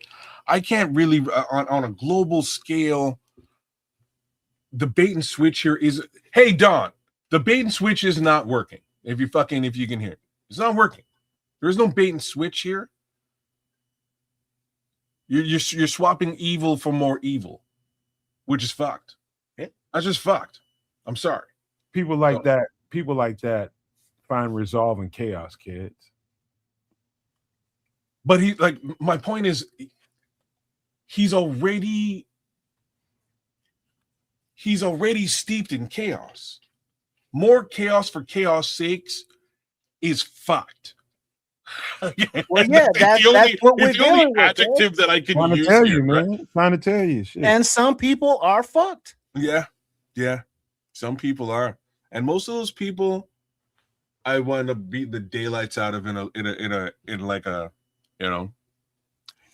really on a global scale. The bait and switch here is, hey Don, the bait and switch is not working. If you can hear it, it's not working. There's no bait and switch here. You're swapping evil for more evil, which is fucked. Yeah. That's just fucked. I'm sorry. People like that find resolve in chaos, kids. But my point is, he's already steeped in chaos. More chaos for chaos sakes is fucked. Well, yeah, that's what we're dealing with. Adjective that I can use tell here, you, man. Trying to tell you, shit. And some people are fucked. Yeah. Some people are, and most of those people, I wind up beating the daylights out of in like a,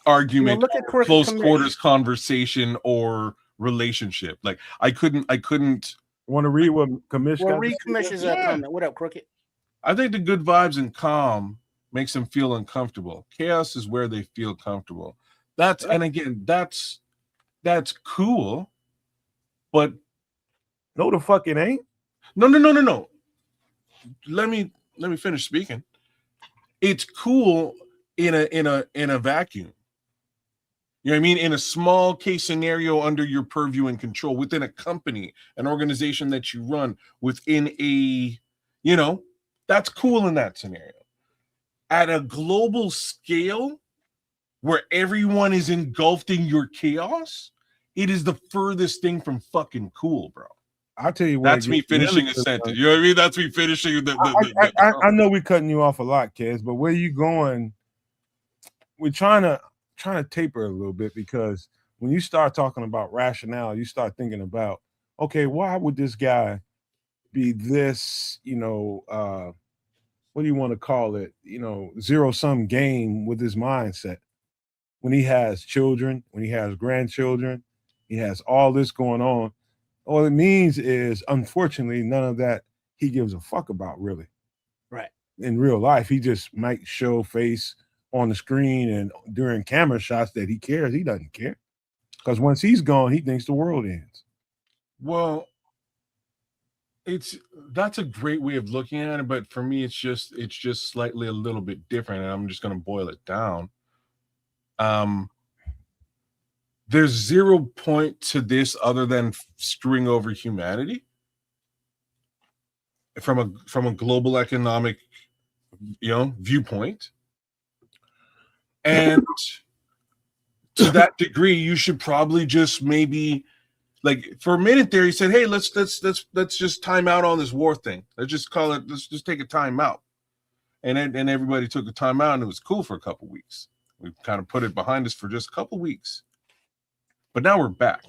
argument, look at close quarters conversation or relationship. Like I couldn't. Want to read what Commish got? Read Commish's comment. What up, Crooked? I think the good vibes and calm makes them feel uncomfortable. Chaos is where they feel comfortable. And again, that's cool, but no, the fuck it ain't. No. Let me finish speaking. It's cool in a vacuum. You know what I mean? In a small case scenario under your purview and control, within a company, an organization that you run, within a, that's cool in that scenario. At a global scale where everyone is engulfed in your chaos, it is the furthest thing from fucking cool, bro. I'll tell you what. That's me finishing a sentence. You know what I mean? That's me finishing I know we're cutting you off a lot, kids, but where you going? We're trying to taper a little bit, because when you start talking about rationale, you start thinking about, okay, why would this guy be this, what do you want to call it? Zero-sum game with his mindset. When he has children, when he has grandchildren, he has all this going on. All it means is, unfortunately, none of that he gives a fuck about, really. Right. In real life, he just might show face on the screen and during camera shots that he cares. He doesn't care. Because once he's gone, he thinks the world ends. Well, that's a great way of looking at it, but for me, it's just slightly a little bit different, and I'm just going to boil it down. There's 0 point to this other than screwing over humanity from a global economic, viewpoint. And to that degree, you should probably just maybe, like, for a minute there, he said, "Hey, let's just time out on this war thing. Let's just take a time out." And everybody took a time out, and it was cool for a couple weeks. We kind of put it behind us for just a couple weeks. But now we're back.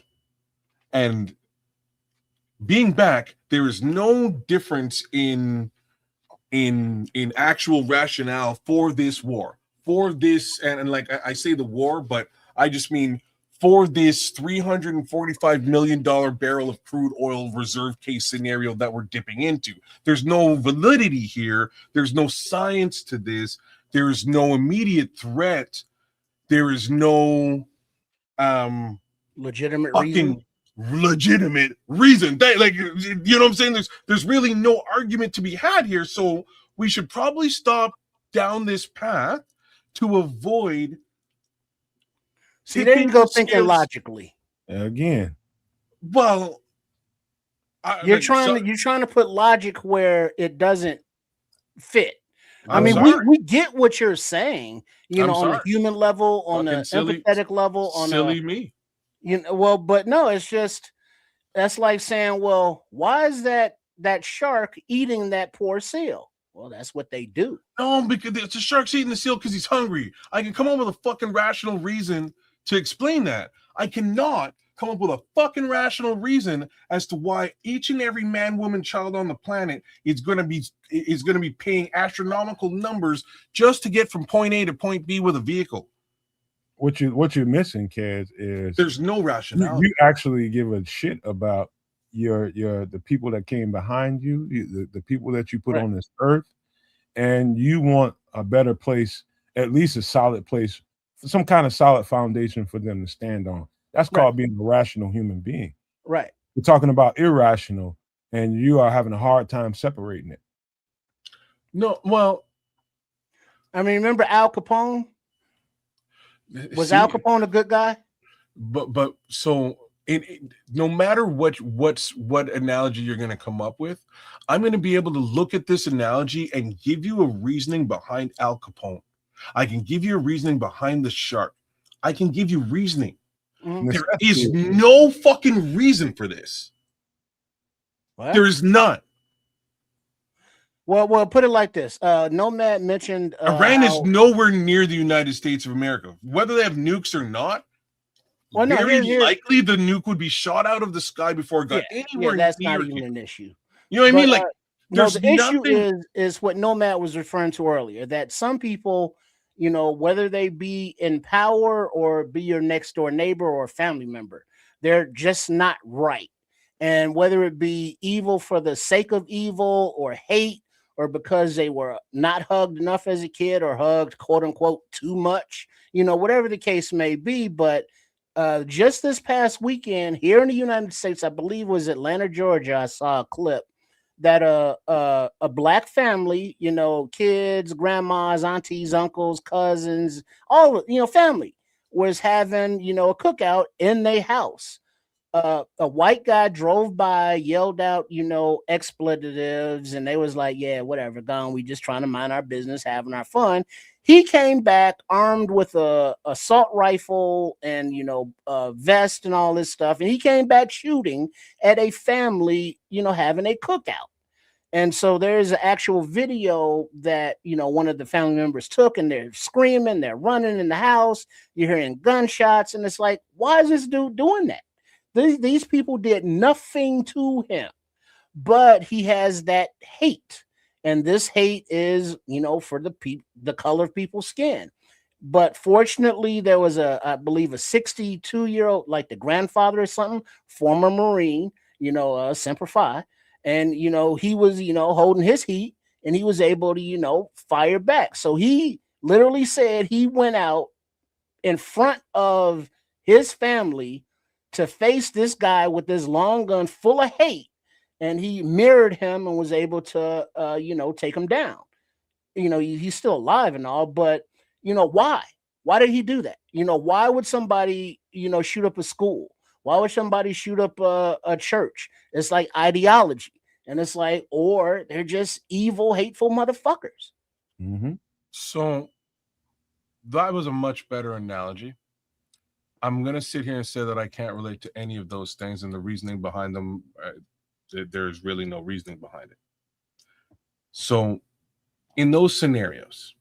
And being back, there is no difference in actual rationale for this war. For this, and like I say the war, but I just mean for this $345 million barrel of crude oil reserve case scenario that we're dipping into. There's no validity here. There's no science to this. There is no immediate threat. There is no legitimate reason. Like, you know what I'm saying? There's really no argument to be had here. So we should probably stop down this path to avoid. See, there you go, thinking logically. Again. Well, you're trying to put logic where it doesn't fit. We get what you're saying, on a human level, on an empathetic level, on me. But no, it's just, that's like saying, well, why is that shark eating that poor seal? Well, that's what they do. No, because the shark's eating the seal because he's hungry. I can come up with a fucking rational reason to explain that. I cannot come up with a fucking rational reason as to why each and every man, woman, child on the planet is going to be paying astronomical numbers just to get from point A to point B with a vehicle. What you're missing, Kaz, is there's no rationale. You actually give a shit about the people that came behind you, the people that you put on this earth, and you want a better place, at least a solid place, some kind of solid foundation for them to stand on. That's called being a rational human being. Right. We're talking about irrational, and you are having a hard time separating it. No, well, remember Al Capone? Was Al Capone a good guy? But so no matter what analogy you're going to come up with, I'm going to be able to look at this analogy and give you a reasoning behind Al Capone. I can give you a reasoning behind the shark. I can give you reasoning. Mm-hmm. There is no fucking reason for this. What? There is none. Well, put it like this. Nomad mentioned Iran is nowhere near the United States of America. Whether they have nukes or not, very likely the nuke would be shot out of the sky before it got anywhere near. That's not even an issue. You know what I mean? Like, the issue is what Nomad was referring to earlier, that some people, whether they be in power or be your next door neighbor or family member, they're just not right. And whether it be evil for the sake of evil or hate, or because they were not hugged enough as a kid or hugged, quote unquote, too much, whatever the case may be. But just this past weekend here in the United States, I believe it was Atlanta, Georgia, I saw a clip that a black family, kids, grandmas, aunties, uncles, cousins, all, family was having, a cookout in their house. A white guy drove by, yelled out, expletives, and they was like, yeah, whatever, gone. We just trying to mind our business, having our fun. He came back armed with a assault rifle and, a vest and all this stuff. And he came back shooting at a family, having a cookout. And so there's an actual video that, one of the family members took, and they're screaming, they're running in the house. You're hearing gunshots. And it's like, why is this dude doing that? These people did nothing to him, but he has that hate. And this hate is, for the color of people's skin. But fortunately, there was I believe, a 62-year-old, like the grandfather or something, former Marine, Semper Fi. And, he was, holding his heat, and he was able to, fire back. So he literally said he went out in front of his family to face this guy with this long gun full of hate. And he mirrored him and was able to, take him down. He's still alive and all, but, why? Why did he do that? Why would somebody, shoot up a school? Why would somebody shoot up a church? It's like ideology. And it's like, or they're just evil, hateful motherfuckers. Mm-hmm. So that was a much better analogy. I'm going to sit here and say that I can't relate to any of those things, and the reasoning behind them, there's really no reasoning behind it. So in those scenarios,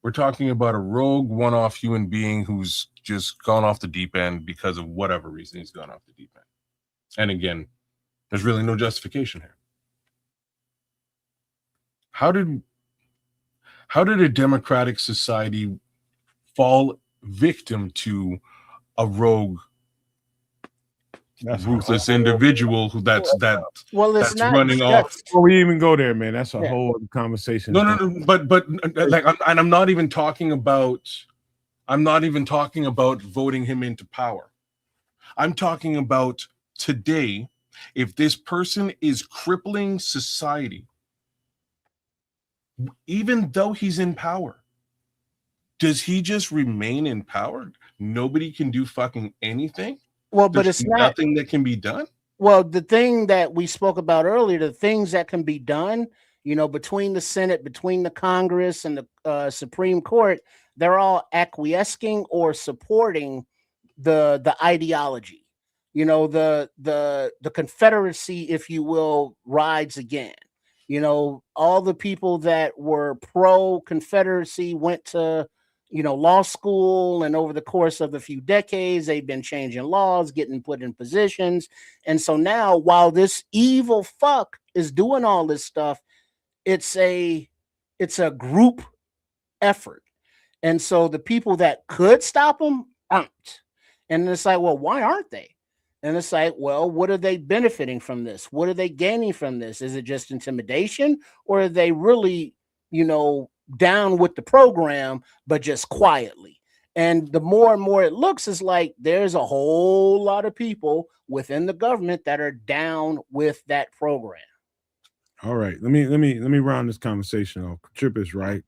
we're talking about a rogue one-off human being who's just gone off the deep end because of whatever reason he's gone off the deep end. And again, there's really no justification here. How did a democratic society fall victim to a rogue, ruthless individual that's running off? Before we even go there, man, that's a whole conversation. No, but like, I'm not even talking about voting him into power. I'm talking about today. If this person is crippling society, even though he's in power, does he just remain in power? Nobody can do fucking anything. Well, but it's nothing that can be done. Well, the thing that we spoke about earlier, the things that can be done, between the Senate, between the Congress, and the Supreme Court, they're all acquiescing or supporting the ideology. The Confederacy, if you will, rides again. All the people that were pro Confederacy went to, law school, and over the course of a few decades, they've been changing laws, getting put in positions. And so now, while this evil fuck is doing all this stuff, it's a group effort. And so the people that could stop them aren't. And it's like, well, why aren't they? And it's like, well, what are they benefiting from this? What are they gaining from this? Is it just intimidation, or are they really, down with the program, but just quietly? And the more and more it looks, is like there's a whole lot of people within the government that are down with that program. All right, let me round this conversation off. Trip is right.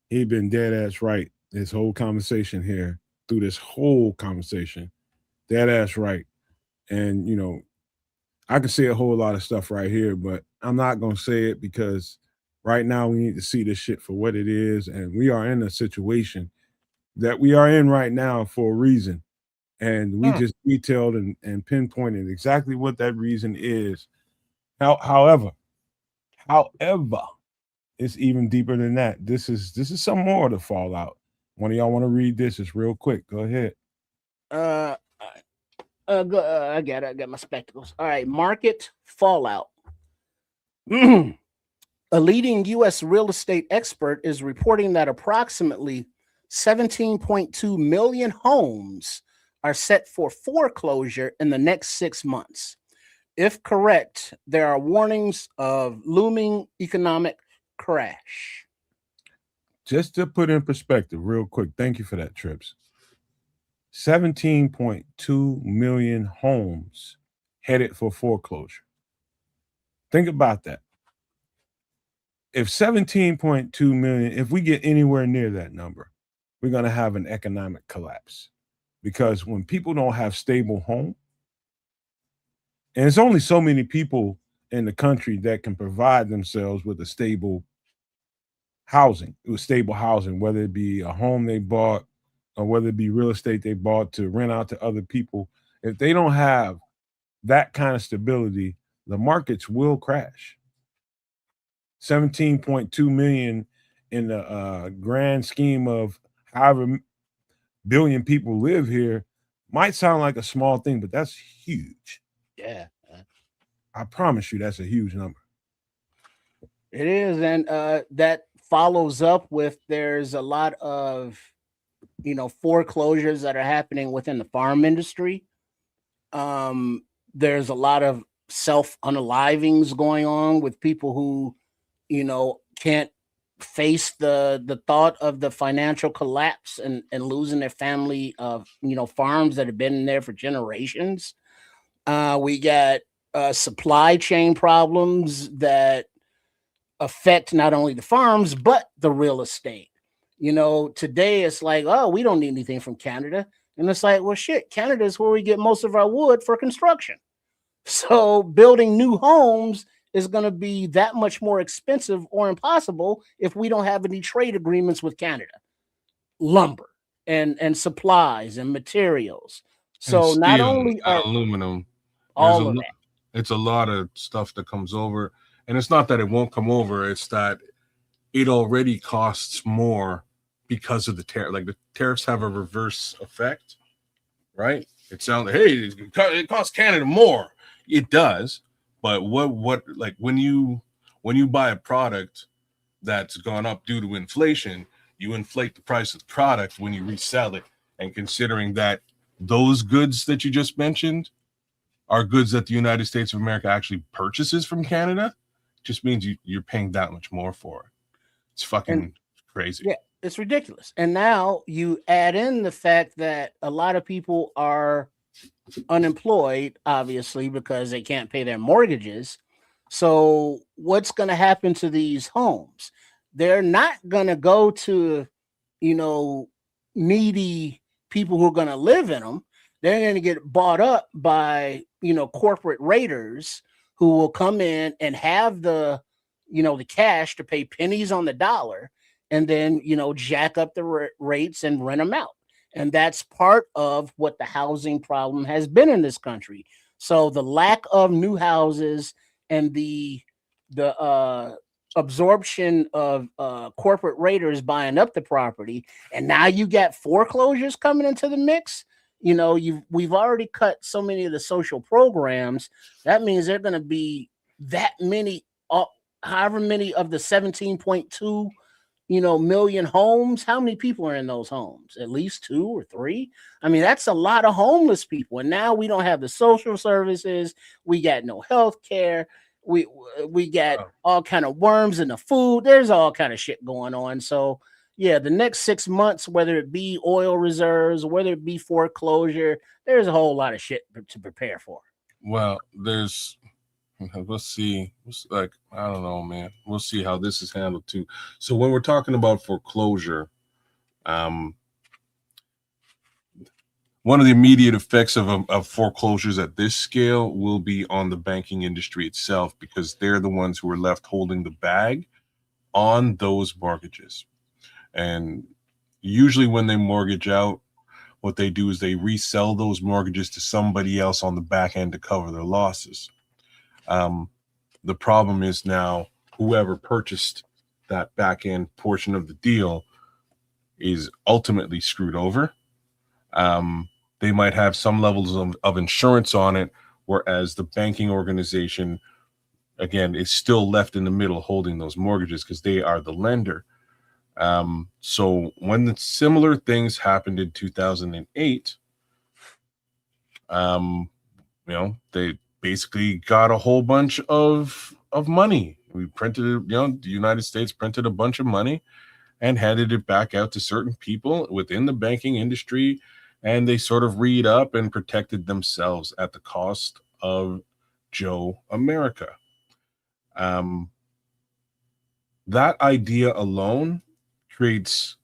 He's been dead ass right this whole conversation here, through this whole conversation. Dead ass right. And, I can say a whole lot of stuff right here, but I'm not going to say it, because right now we need to see this shit for what it is. And we are in a situation that we are in right now for a reason. And we just detailed and pinpointed exactly what that reason is. However, it's even deeper than that. This is some more of the fallout. One of y'all want to read this? It's real quick. Go ahead. I got my spectacles. All right, market fallout. A leading U.S. real estate expert is reporting that approximately 17.2 million homes are set for foreclosure in the next 6 months. If correct, there are warnings of looming economic crash. Just to put in perspective, real quick, thank you for that, Trips. 17.2 million homes headed for foreclosure. Think about that. If 17.2 million, if we get anywhere near that number, we're going to have an economic collapse. Because when people don't have stable home, and it's only so many people in the country that can provide themselves with a stable housing, whether it be a home they bought, or whether it be real estate they bought to rent out to other people. If they don't have that kind of stability, the markets will crash. 17.2 million in the grand scheme of however billion people live here might sound like a small thing, but that's huge. Yeah. I promise you that's a huge number. It is, and that follows up with there's a lot of foreclosures that are happening within the farm industry. There's a lot of self unalivings going on with people who can't face the thought of the financial collapse and losing their family of farms that have been there for generations. We got supply chain problems that affect not only the farms but the real estate. Today it's like, oh, we don't need anything from Canada. And it's like, well, shit, Canada is where we get most of our wood for construction. So building new homes is going to be that much more expensive or impossible if we don't have any trade agreements with Canada. Lumber and supplies and materials. So And not steel only and are aluminum. There's all of that. it's a lot of stuff that comes over, and it's not that it won't come over, it's that it already costs more because of the tariff. Like the tariffs have a reverse effect, right? It sounds like, hey, it costs Canada more. It does, but what like when you buy a product that's gone up due to inflation, you inflate the price of the product when you resell it. And considering that those goods that you just mentioned are goods that the United States of America actually purchases from Canada, just means you're paying that much more for it. It's fucking crazy. Yeah, it's ridiculous. And now you add in the fact that a lot of people are unemployed, obviously, because they can't pay their mortgages. So what's going to happen to these homes? They're not going to go to, needy people who are going to live in them. They're going to get bought up by, corporate raiders who will come in and have the cash to pay pennies on the dollar and then, jack up the rates and rent them out. And that's part of what the housing problem has been in this country. So the lack of new houses and the absorption of corporate raiders buying up the property, and now you got foreclosures coming into the mix. We've already cut so many of the social programs. That means they're going to be that many, however many of the 17.2 million homes. How many people are in those homes? At least 2 or 3. I mean, that's a lot of homeless people. And now we don't have the social services. We got no health care. We got all kind of worms in the food. There's all kind of shit going on. So yeah, the next 6 months, whether it be oil reserves, whether it be foreclosure, there's a whole lot of shit to prepare for. Well, we'll see. I don't know, man. We'll see how this is handled too. So when we're talking about foreclosure, one of the immediate effects of foreclosures at this scale will be on the banking industry itself, because they're the ones who are left holding the bag on those mortgages. And usually when they mortgage out, what they do is they resell those mortgages to somebody else on the back end to cover their losses. The problem is now whoever purchased that back end portion of the deal is ultimately screwed over. They might have some levels of insurance on it, whereas the banking organization, again, is still left in the middle holding those mortgages because they are the lender. So when the similar things happened in 2008, they basically got a whole bunch of money. We printed, the United States printed a bunch of money and handed it back out to certain people within the banking industry, and they sort of read up and protected themselves at the cost of Joe America. That idea alone creates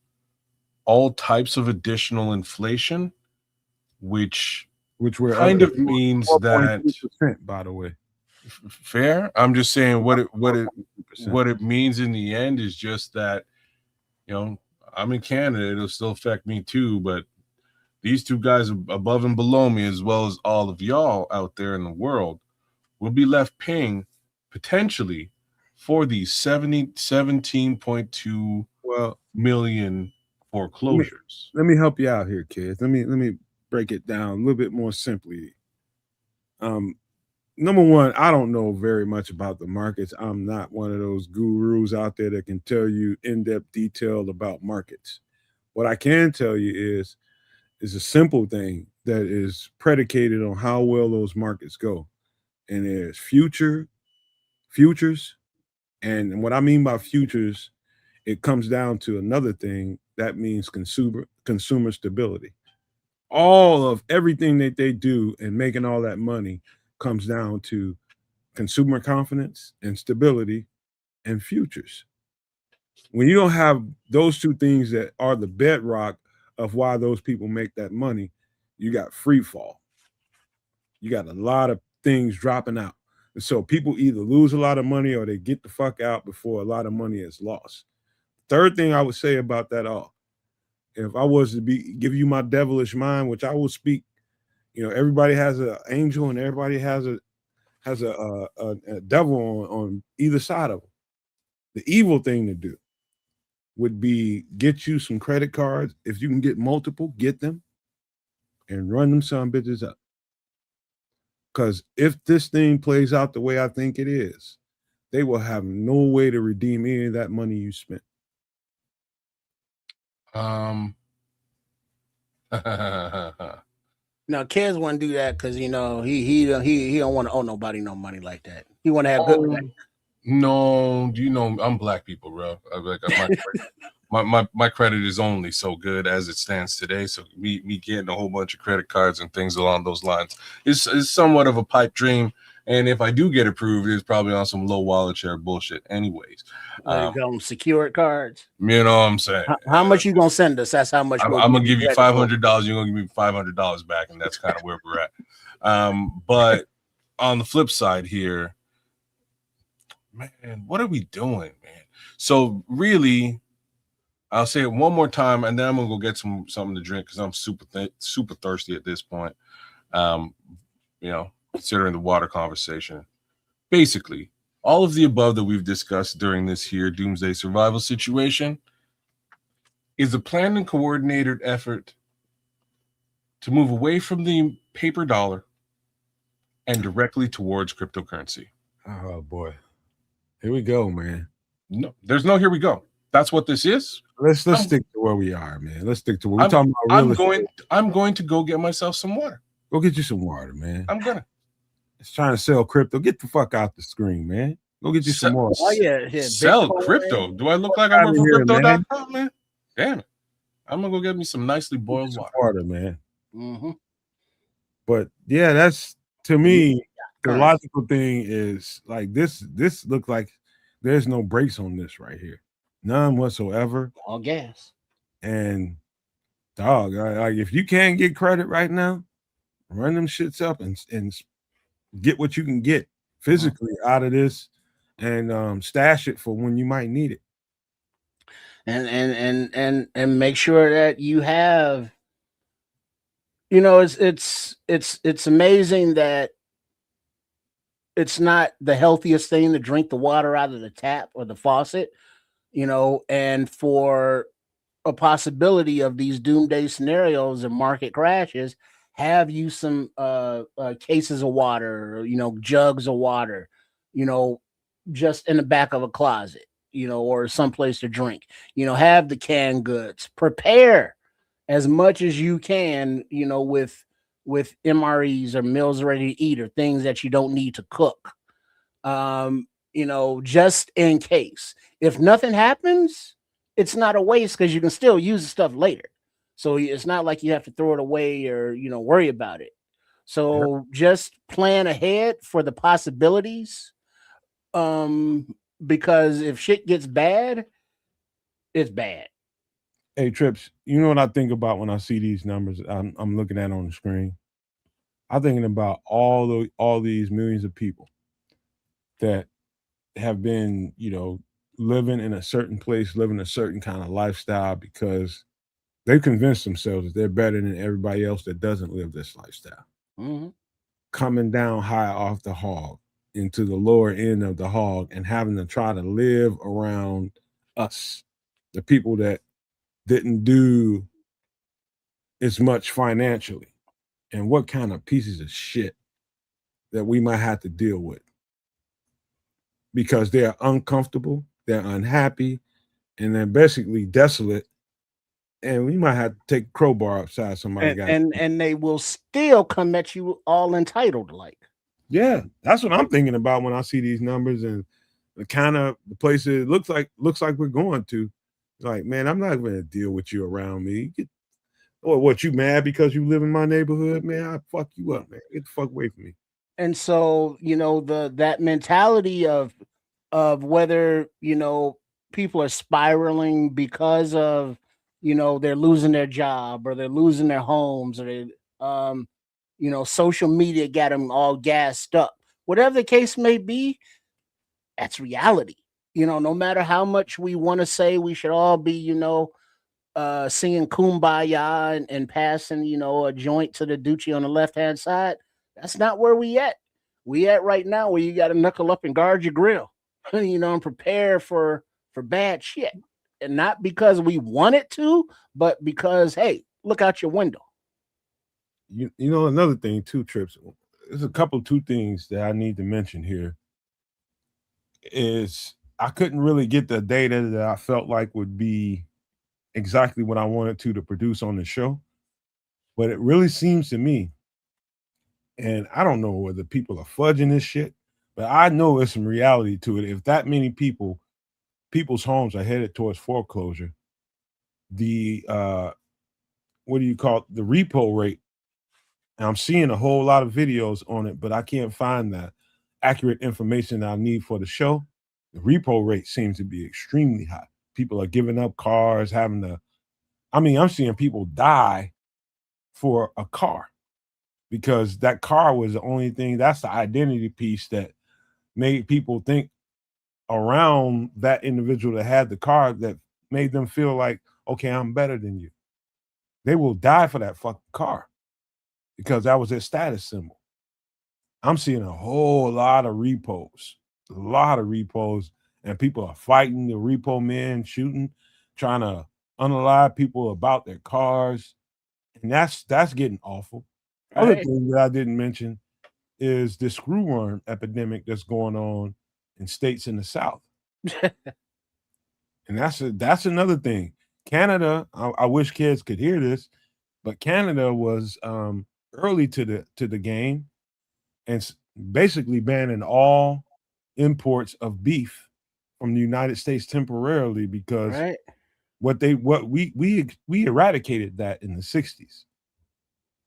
all types of additional inflation, which were kind of means that, by the way. Fair. I'm just saying what it means in the end is just that, I'm in Canada, it'll still affect me too, but these two guys above and below me, as well as all of y'all out there in the world, will be left paying potentially for these 17.2 million foreclosures. Let me help you out here, kids. Let me break it down a little bit more simply. number one, I don't know very much about the markets. I'm not one of those gurus out there that can tell you in-depth detail about markets. What I can tell you is a simple thing that is predicated on how well those markets go. And there's futures. And what I mean by futures, it comes down to another thing that means consumer stability. All of everything that they do and making all that money comes down to consumer confidence and stability and futures. When you don't have those two things that are the bedrock of why those people make that money, you got free fall. You got a lot of things dropping out. And so people either lose a lot of money or they get the fuck out before a lot of money is lost. Third thing I would say about that all, if I was to give you my devilish mind, which I will speak, everybody has an angel and everybody has a devil on either side of them. The evil thing to do would be get you some credit cards. If you can get multiple, get them and run them some bitches up. Because if this thing plays out the way I think it is, they will have no way to redeem any of that money you spent. Now, Kez wouldn't do that because he don't want to owe nobody no money like that. He want to have good credit. No, I'm black people, bro. My credit is only so good as it stands today. So me getting a whole bunch of credit cards and things along those lines is somewhat of a pipe dream. And if I do get approved, it's probably on some low wallet share bullshit anyways. Secured cards. You know what I'm saying? How much you gonna send us? That's how much I'm gonna give you $500. You're gonna give me $500 back, and that's kind of where we're at. But on the flip side here, man, what are we doing, man? So really, I'll say it one more time, and then I'm gonna go get something to drink because I'm super thirsty at this point. Considering the water conversation, basically all of the above that we've discussed during this here doomsday survival situation is a planned and coordinated effort to move away from the paper dollar and directly towards cryptocurrency. Oh boy, here we go, man. No, there's no here we go. That's what this is. Let's stick to where we are, man. Let's stick to what we're talking about. I'm going to go get myself some water. Go get you some water, man. I'm gonna. It's trying to sell crypto. Get the fuck out the screen, man. Go get you some more. Oh yeah, sell Bitcoin. Crypto. Do I look like I work for crypto.com, man? Damn it. I'm gonna go get me some nicely boiled water, man. Mm-hmm. But yeah, that's to me the logical thing is like this looks like there's no brakes on this right here. None whatsoever. All gas. And dog, like if you can't get credit right now, run them shits up and get what you can get physically out of this and stash it for when you might need it. And make sure that you have, it's amazing that it's not the healthiest thing to drink the water out of the tap or the faucet, and for a possibility of these doomsday scenarios and market crashes, have you some cases of water, jugs of water, just in the back of a closet, or someplace to drink, have the canned goods, prepare as much as you can, with MREs or meals ready to eat or things that you don't need to cook, just in case. If nothing happens, it's not a waste because you can still use the stuff later. So it's not like you have to throw it away or, worry about it. So just plan ahead for the possibilities. Because if shit gets bad, it's bad. Hey, Trips, you know what I think about when I see these numbers I'm looking at on the screen? I'm thinking about all these millions of people that have been, living in a certain place, living a certain kind of lifestyle because they've convinced themselves that they're better than everybody else that doesn't live this lifestyle. Mm-hmm. Coming down high off the hog into the lower end of the hog and having to try to live around us, the people that didn't do as much financially. And what kind of pieces of shit that we might have to deal with because they're uncomfortable, they're unhappy, and they're basically desolate. And we might have to take a crowbar upside somebody got. And they will still come at you all entitled like. Yeah, that's what I'm thinking about when I see these numbers and the kind of the places it looks like we're going to. Like, man, I'm not going to deal with you around me. What, you mad because you live in my neighborhood, man? I fuck you up, man. Get the fuck away from me. And so, that mentality of whether, people are spiraling because of, they're losing their job or they're losing their homes or social media got them all gassed up. Whatever the case may be, that's reality. No matter how much we want to say we should all be, singing kumbaya and passing, a joint to the Doochie on the left-hand side. That's not where we at. We at right now where you got to knuckle up and guard your grill, and prepare for bad shit. And not because we want it to, but because, hey, look out your window. Another thing too, Trips. There's two things that I need to mention here. Is I couldn't really get the data that I felt like would be exactly what I wanted to produce on the show. But it really seems to me, and I don't know whether people are fudging this shit, but I know there's some reality to it. If that many people's homes are headed towards foreclosure, the what do you call it? The repo rate. And I'm seeing a whole lot of videos on it, but I can't find the accurate information I need for the show. The repo rate seems to be extremely high. People are giving up cars, I'm seeing people die for a car because that car was the only thing, that's the identity piece that made people think around that individual that had the car that made them feel like, okay, I'm better than you. They will die for that fucking car because that was their status symbol. I'm seeing a whole lot of repos, and people are fighting the repo men, shooting, trying to unalive people about their cars. And that's getting awful. Right. Other thing that I didn't mention is the screwworm epidemic that's going on in states in the South. And that's another thing. Canada, I wish kids could hear this, but Canada was early to the game and basically banning all imports of beef from the United States temporarily because we eradicated that in the 60s,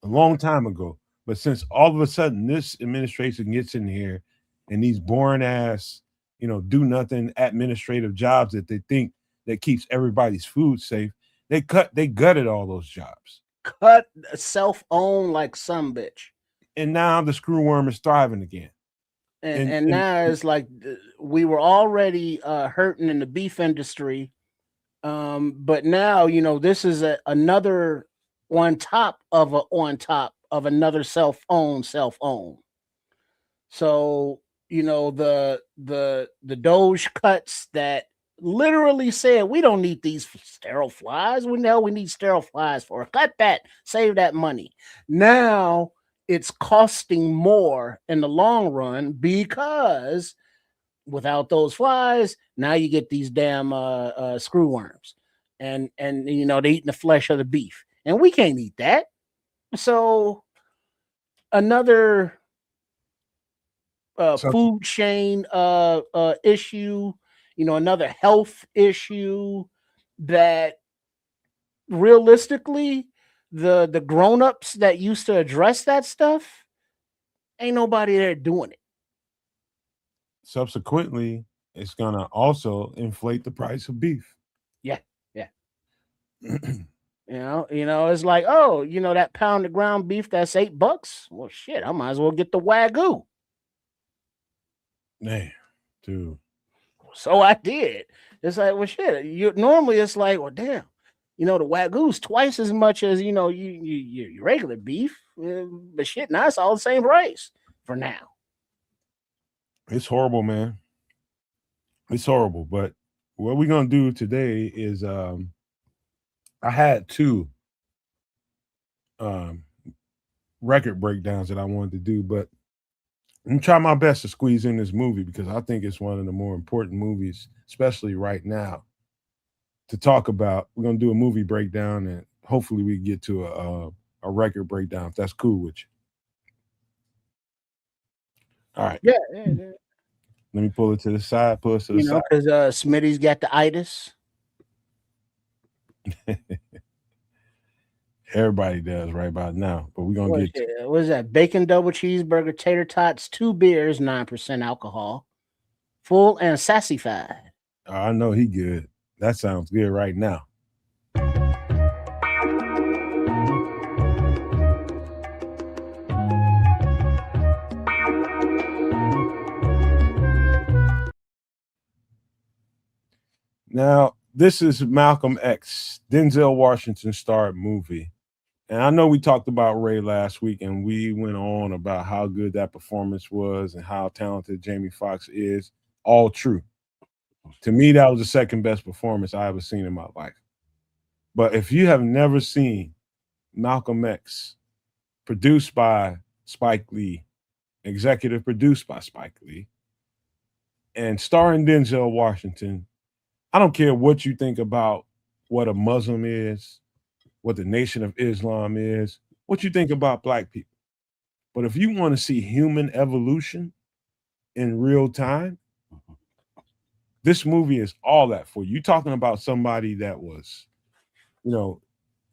a long time ago. But since all of a sudden this administration gets in here and these boring ass, do nothing administrative jobs that they think that keeps everybody's food safe, they gutted all those jobs. Cut self-own like some bitch. And now the screwworm is thriving again. And now it's like we were already hurting in the beef industry. But now, this is another on top of another self-own. So, the Doge cuts that literally said, we don't need these sterile flies. We know we need sterile flies for. Cut that, save that money. Now it's costing more in the long run because without those flies, now you get these damn screwworms, and they're eating the flesh of the beef, and we can't eat that. So another food chain issue, another health issue that realistically the grown-ups that used to address that stuff, ain't nobody there doing it. Subsequently, it's gonna also inflate the price of beef. Yeah. It's like, oh, that pound of ground beef that's $8. Well, shit, I might as well get the Wagyu. Man, dude. So I did. It's like, well, shit. Normally it's like, well, damn. The Wagyu's twice as much as your regular beef, but shit, now it's all the same price for now. It's horrible, man. It's horrible. But what we're gonna do today is, I had two record breakdowns that I wanted to do, but I'm trying my best to squeeze in this movie because I think it's one of the more important movies, especially right now, to talk about. We're gonna do a movie breakdown, and hopefully we get to a record breakdown if that's cool with you. All right, Yeah, let me pull it to the side. Pull it to the you know, side. because Smitty's got the itis. Everybody does right about now, but we're gonna get to it. What is that? Bacon double cheeseburger, tater tots, 2 beers, 9% alcohol, full and sassified. Oh, I know he good. That sounds good right now. Now, this is Malcolm X, Denzel Washington starred movie. And I know we talked about Ray last week, and we went on about how good that performance was and how talented Jamie Foxx is. All true. To me, that was the second best performance I ever seen in my life. But if you have never seen Malcolm X, produced by Spike Lee, executive produced by Spike Lee, and starring Denzel Washington, I don't care what you think about what a Muslim is, what the Nation of Islam is, what you think about black people. But if you want to see human evolution in real time, this movie is all that for you. You're talking about somebody that was,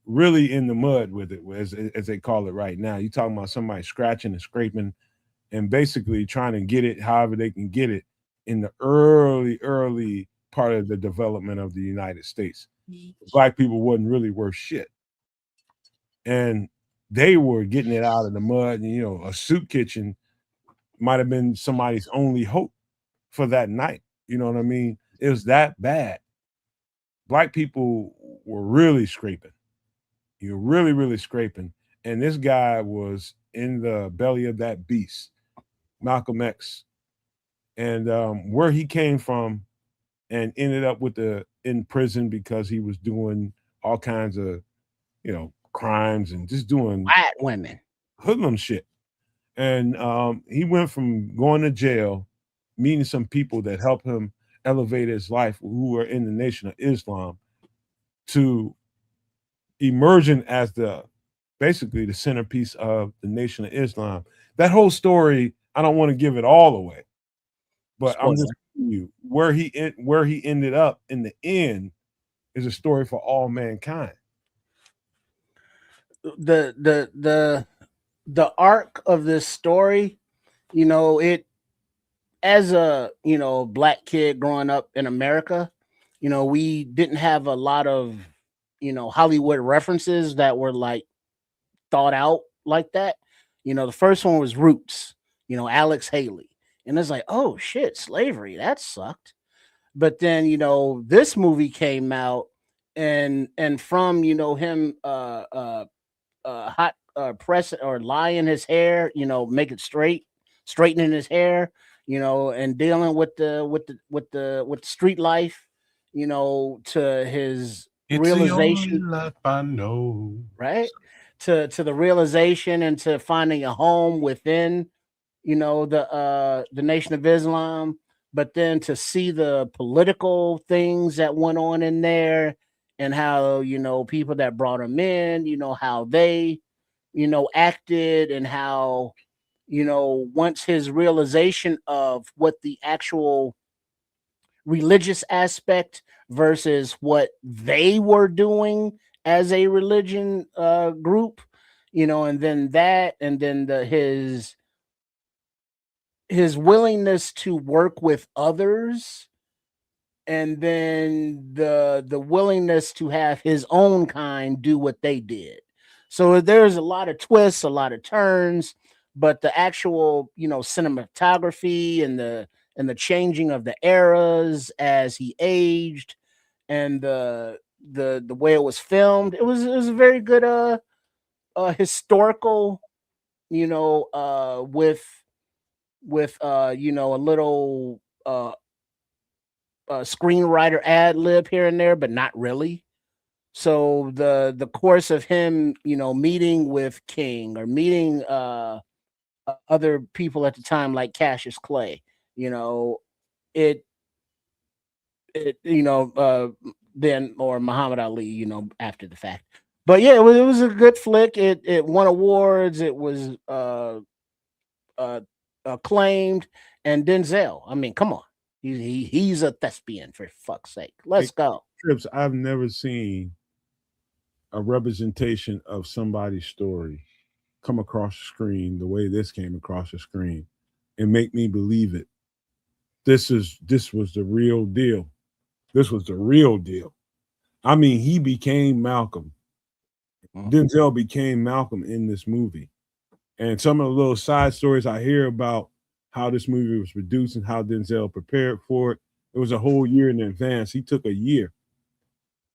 really in the mud with it, as they call it right now. You're talking about somebody scratching and scraping and basically trying to get it however they can get it in the early part of the development of the United States. Black people wasn't really worth shit. And they were getting it out of the mud. And, a soup kitchen might have been somebody's only hope for that night. You know what I mean? It was that bad. Black people were really scraping. You're really, really scraping. And this guy was in the belly of that beast, Malcolm X. And where he came from and ended up in prison because he was doing all kinds of, crimes and just doing White women. hoodlum shit. And he went from going to jail, meeting some people that helped him elevate his life who were in the Nation of Islam, to emerging as basically the centerpiece of the Nation of Islam. That whole story, I don't want to give it all away, but I'm just telling you where he ended up in the end is a story for all mankind. The arc of this story, it, as a black kid growing up in America, we didn't have a lot of Hollywood references that were like thought out like that. The first one was Roots, Alex Haley, and it's like, oh shit, slavery, that sucked. But then this movie came out, and from him hot press or lying his hair, make it straight, straightening his hair, and dealing with the street life, to his It's realization, the only life I know. right? To the realization and to finding a home within, the Nation of Islam, but then to see the political things that went on in there, and how people that brought him in, how they acted, and how once his realization of what the actual religious aspect versus what they were doing as a religion group, and then that, and then his willingness to work with others, and then the willingness to have his own kind do what they did. So there's a lot of twists, a lot of turns, but the actual cinematography and the changing of the eras as he aged, and the way it was filmed, it was a very good historical, with a little screenwriter ad lib here and there, but not really. So the course of him, meeting with King, or meeting other people at the time like Cassius Clay. You know, it then or Muhammad Ali. You know, after the fact. But yeah, it was a good flick. It won awards. It was uh, acclaimed, and Denzel. I mean, come on, he's a thespian for fuck's sake. Let's go. Trips, I've never seen a representation of somebody's story come across the screen the way this came across the screen and make me believe it. This was the real deal. This was the real deal. I mean, he became Malcolm. Denzel became Malcolm in this movie. And some of the little side stories I hear about how this movie was produced and how Denzel prepared for it. It was a whole year in advance. He took a year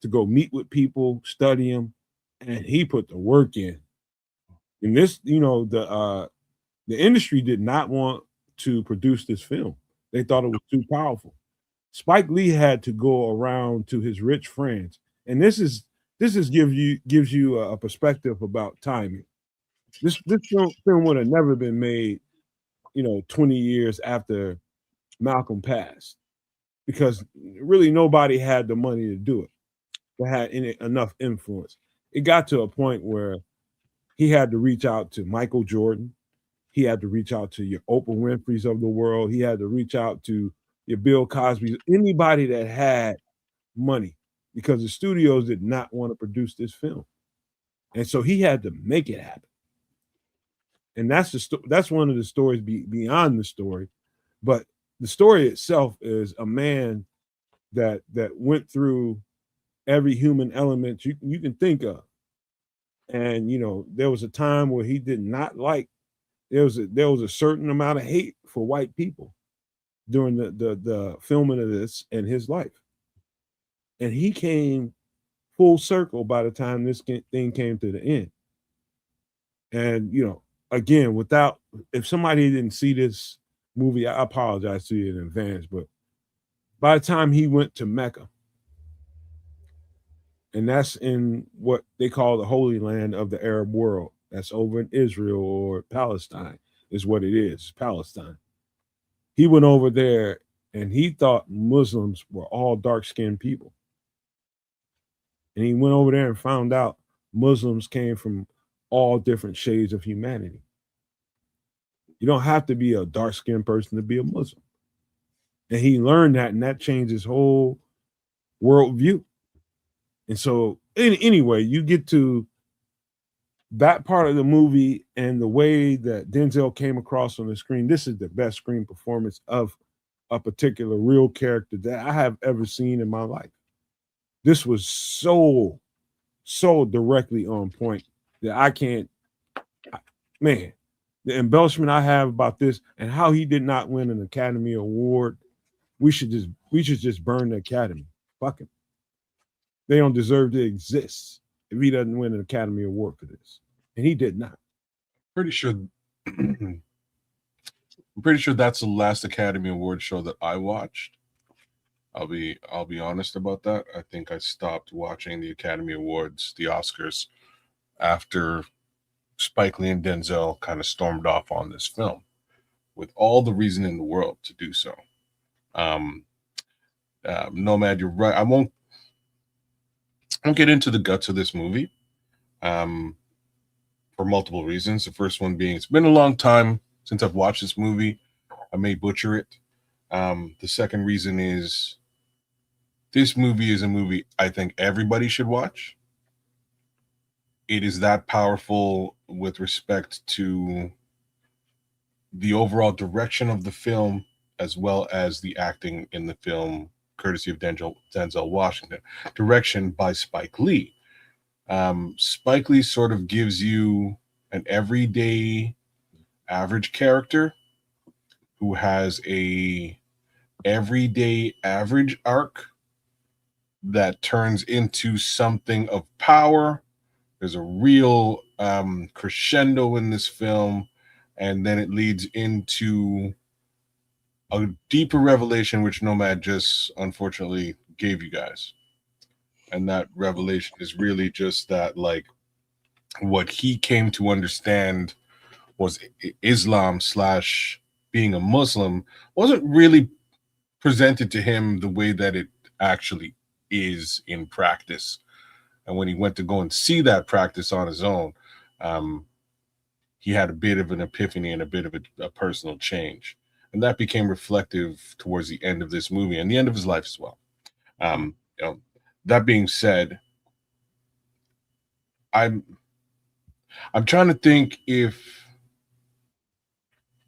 to go meet with people, study them, and he put the work in. And this, the industry did not want to produce this film. They thought it was too powerful. Spike Lee had to go around to his rich friends, and this gives you a perspective about timing. This film would have never been made, 20 years after Malcolm passed, because really nobody had the money to do it. They had enough influence. It got to a point where he had to reach out to Michael Jordan. He had to reach out to your Oprah Winfrey's of the world. He had to reach out to your Bill Cosby's, anybody that had money, because the studios did not want to produce this film. And so he had to make it happen. And that's one of the stories beyond the story. But the story itself is a man that went through every human element you can think of. And there was a time where he did not like, there was a certain amount of hate for white people during the filming of this in his life. And he came full circle by the time this thing came to the end. And again, if somebody didn't see this movie, I apologize to you in advance, but by the time he went to Mecca, and that's in what they call the Holy Land of the Arab world, that's over in Israel or Palestine, is what it is, Palestine. He went over there and he thought Muslims were all dark-skinned people. And he went over there and found out Muslims came from all different shades of humanity. You don't have to be a dark-skinned person to be a Muslim. And he learned that, and that changed his whole worldview. And so, anyway, you get to that part of the movie and the way that Denzel came across on the screen. This is the best screen performance of a particular real character that I have ever seen in my life. This was so directly on point that I can't, man, the embellishment I have about this and how he did not win an Academy Award. We should just burn the Academy. Fuck him. They don't deserve to exist if he doesn't win an Academy Award for this. And he did not. I'm pretty sure that's the last Academy Award show that I watched. I'll be honest about that. I think I stopped watching the Academy Awards, the Oscars, after Spike Lee and Denzel kind of stormed off on this film, with all the reason in the world to do so. Nomad, you're right. I won't get into the guts of this movie for multiple reasons. The first one being it's been a long time since I've watched this movie. I may butcher it. The second reason is this movie is a movie I think everybody should watch. It is that powerful with respect to the overall direction of the film, as well as the acting in the film, courtesy of Denzel Washington. Direction by Spike Lee. Spike Lee sort of gives you an everyday average character who has a everyday average arc that turns into something of power. There's a real crescendo in this film, and then it leads into a deeper revelation, which Nomad just unfortunately gave you guys. And that revelation is really just that, like, what he came to understand was Islam / being a Muslim wasn't really presented to him the way that it actually is in practice. And when he went to go and see that practice on his own, he had a bit of an epiphany and a bit of a personal change. And that became reflective towards the end of this movie and the end of his life as well. That being said, I'm trying to think if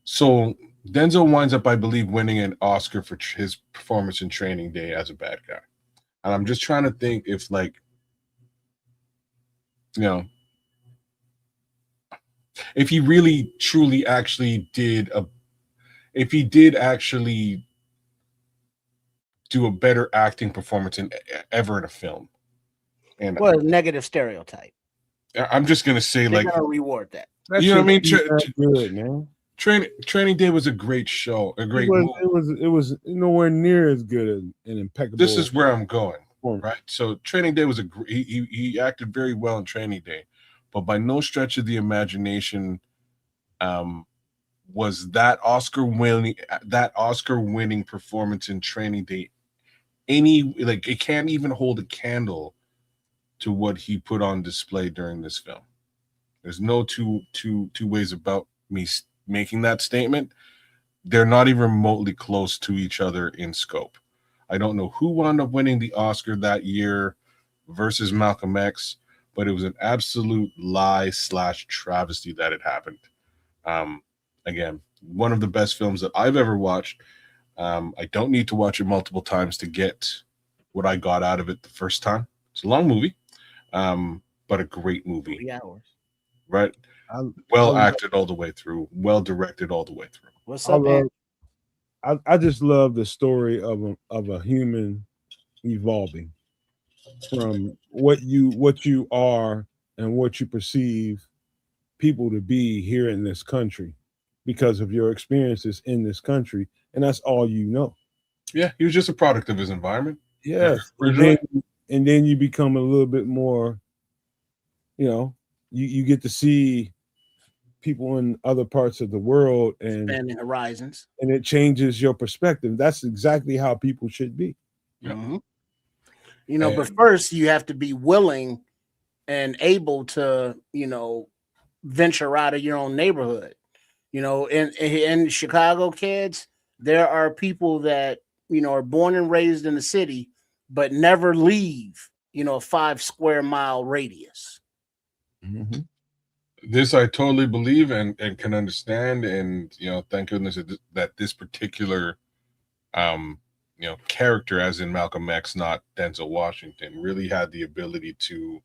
so. Denzel winds up, I believe, winning an Oscar for his performance in Training Day as a bad guy, and I'm just trying to think if, like, if he really, truly, actually if he did actually do a better acting performance ever in a film. And negative stereotype. I'm just gonna say, They're like, gonna reward that. You know what I mean? Good, man. Training Day was a great show, a great movie. It was nowhere near as good and impeccable. This is where I'm going, right? So Training Day was he acted very well in Training Day, but by no stretch of the imagination was that Oscar winning performance in Training Day it can't even hold a candle to what he put on display during this film. There's no two ways about me making that statement. They're not even remotely close to each other in scope. I don't know who wound up winning the Oscar that year versus Malcolm X, but it was an absolute lie / travesty that it happened. Again, one of the best films that I've ever watched. I don't need to watch it multiple times to get what I got out of it the first time. It's a long movie, but a great movie. 3 hours. Right? Well acted all the way through, well directed all the way through. What's up, man? I just love the story of a human evolving from what you are and what you perceive people to be here in this country because of your experiences in this country, and that's all you know. Yeah, he was just a product of his environment. Yes, and then you become a little bit more, you get to see people in other parts of the world and expanding horizons, and it changes your perspective. That's exactly how people should be. Mm-hmm. But first you have to be willing and able to, venture out of your own neighborhood. In Chicago, kids, there are people that, are born and raised in the city, but never leave, a 5 square mile radius. Mm-hmm. This I totally believe and can understand, and thank goodness that this particular character, as in Malcolm X, not Denzel Washington, really had the ability to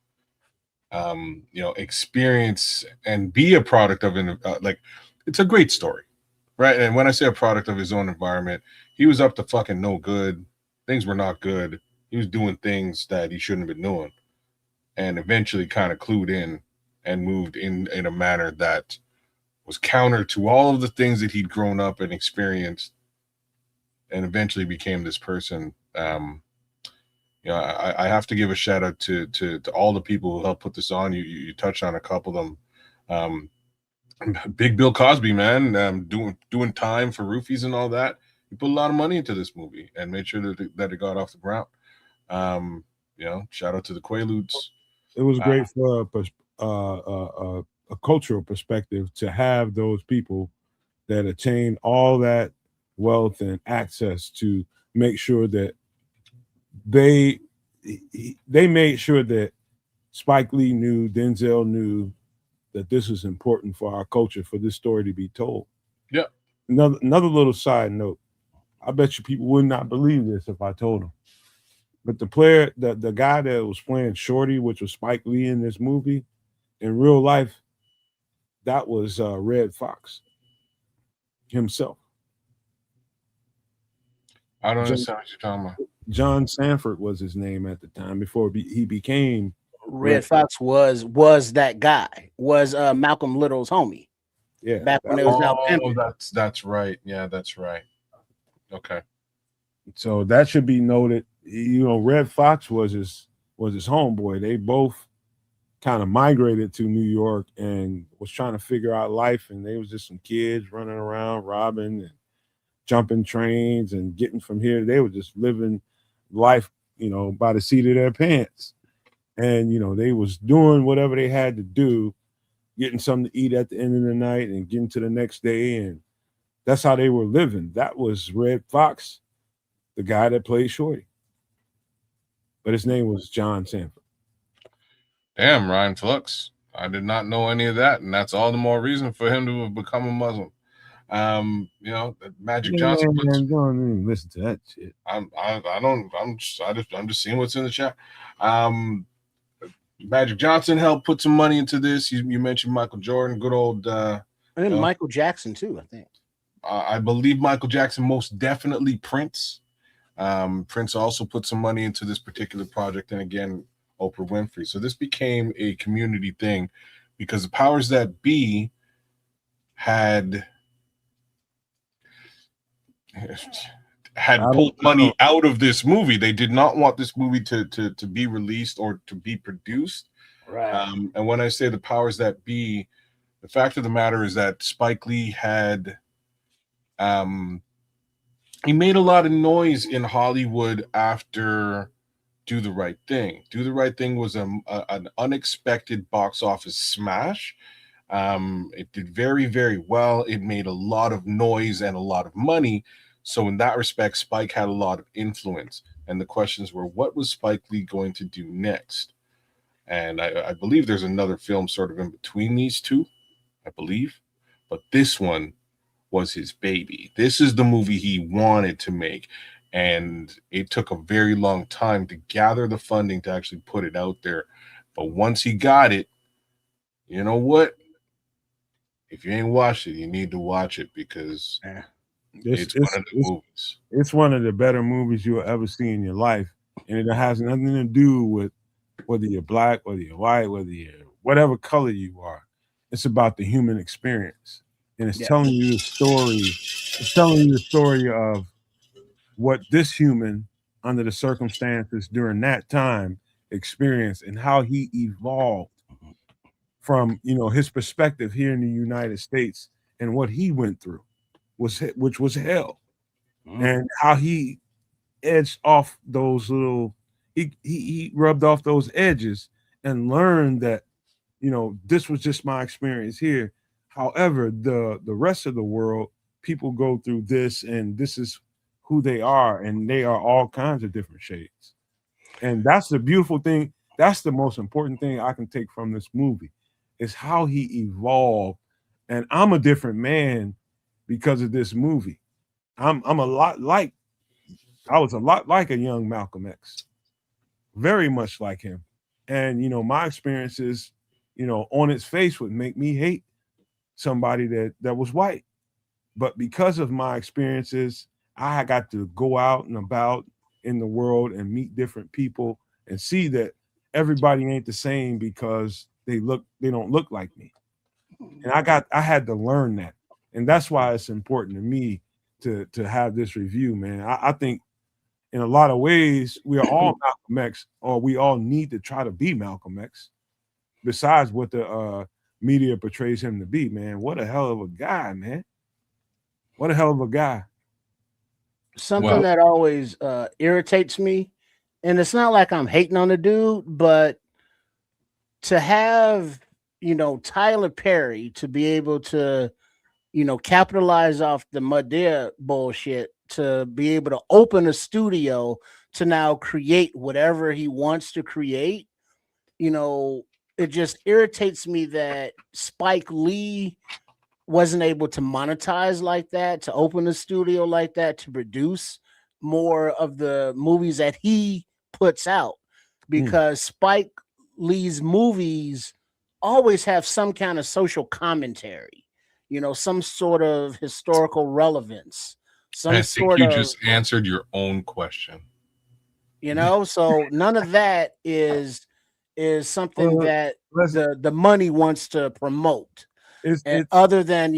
experience and be a product of it's a great story, right? And when I say a product of his own environment, he was up to fucking no good. Things were not good. He was doing things that he shouldn't have been doing, and eventually kind of clued in and moved in a manner that was counter to all of the things that he'd grown up and experienced, and eventually became this person. I have to give a shout out to all the people who helped put this on. You touched on a couple of them. Big Bill Cosby, man, doing time for roofies and all that. He put a lot of money into this movie and made sure that it got off the ground. Shout out to the Quaaludes. It was great for a cultural perspective to have those people that attained all that wealth and access to make sure that they made sure that Spike Lee knew, Denzel knew that this was important for our culture, for this story to be told. Yeah. Another little side note. I bet you people would not believe this if I told them. But the guy that was playing Shorty, which was Spike Lee in this movie, in real life, that was Red Fox himself. I don't understand what you're talking about. John Sanford was his name at the time before he became Red Fox. Was that guy? Was Malcolm Little's homie? Yeah, back when it was now pimping. That's right. Yeah, that's right. Okay. So that should be noted. Red Fox was his homeboy. They both kind of migrated to New York and was trying to figure out life. And they was just some kids running around, robbing and jumping trains and getting from here. They were just living life, by the seat of their pants. And, they was doing whatever they had to do, getting something to eat at the end of the night and getting to the next day. And that's how they were living. That was Red Fox, the guy that played Shorty. But his name was John Sanford. Damn, Ryan Flux. I did not know any of that, and that's all the more reason for him to have become a Muslim. Magic Johnson. Man, don't even listen to that shit. I'm just seeing what's in the chat. Magic Johnson helped put some money into this. You mentioned Michael Jordan, good old. And then Michael Jackson too, I think. I believe Michael Jackson, most definitely Prince. Prince also put some money into this particular project, and again, Oprah Winfrey. So this became a community thing because the powers that be had pulled money out of this movie. They did not want this movie to be released or to be produced. Right. And when I say the powers that be, the fact of the matter is that Spike Lee had he made a lot of noise in Hollywood after Do the Right Thing. Do the Right Thing was an unexpected box office smash. It did very, very well. It made a lot of noise and a lot of money. So in that respect, Spike had a lot of influence. And the questions were, what was Spike Lee going to do next? And I believe there's another film sort of in between these two, I believe. But this one was his baby. This is the movie he wanted to make. And it took a very long time to gather the funding to actually put it out there. But once he got it, you know what? If you ain't watched it, you need to watch it because it's one of the movies. It's one of the better movies you'll ever see in your life. And it has nothing to do with whether you're black, whether you're white, whether you're whatever color you are. It's about the human experience. And it's telling you the story. It's telling you the story of what this human, under the circumstances during that time, experienced and how he evolved from, his perspective here in the United States and what he went through, which was hell, and how he edged off those little, he rubbed off those edges and learned that, this was just my experience here. However, the rest of the world, people go through this, and this is who they are, and they are all kinds of different shades. And that's the beautiful thing. That's the most important thing I can take from this movie is how he evolved. And I'm a different man because of this movie. I was a lot like a young Malcolm X, very much like him. And, my experiences, on its face would make me hate somebody that was white. But because of my experiences, I got to go out and about in the world and meet different people and see that everybody ain't the same because they don't look like me. And I had to learn that. And that's why it's important to me to have this review, man. I think in a lot of ways we are all Malcolm X, or we all need to try to be Malcolm X, besides what the media portrays him to be, man. What a hell of a guy, man. What a hell of a guy. Something that always irritates me, and it's not like I'm hating on the dude, but to have, Tyler Perry to be able to, capitalize off the Madea bullshit, to be able to open a studio to now create whatever he wants to create, it just irritates me that Spike Lee wasn't able to monetize like that, to open a studio like that, to produce more of the movies that he puts out, because Spike Lee's movies always have some kind of social commentary, some sort of historical relevance. I think you just answered your own question. So none of that is something that the money wants to promote. It's other than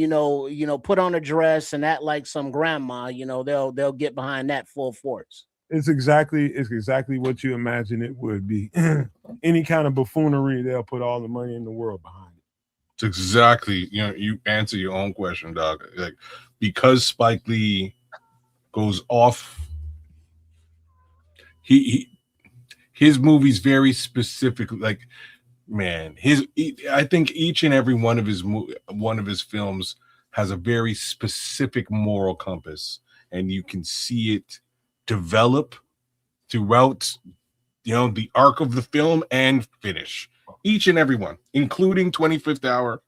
put on a dress and act like some grandma, they'll get behind that full force. It's exactly what you imagine it would be. Any kind of buffoonery, they'll put all the money in the world behind it. It's exactly, you answer your own question, dog. Like, because Spike Lee goes off, his movies very specific. Like, man, I think each and every one of his films has a very specific moral compass, and you can see it develop throughout, the arc of the film and finish. Each and every one, including 25th Hour,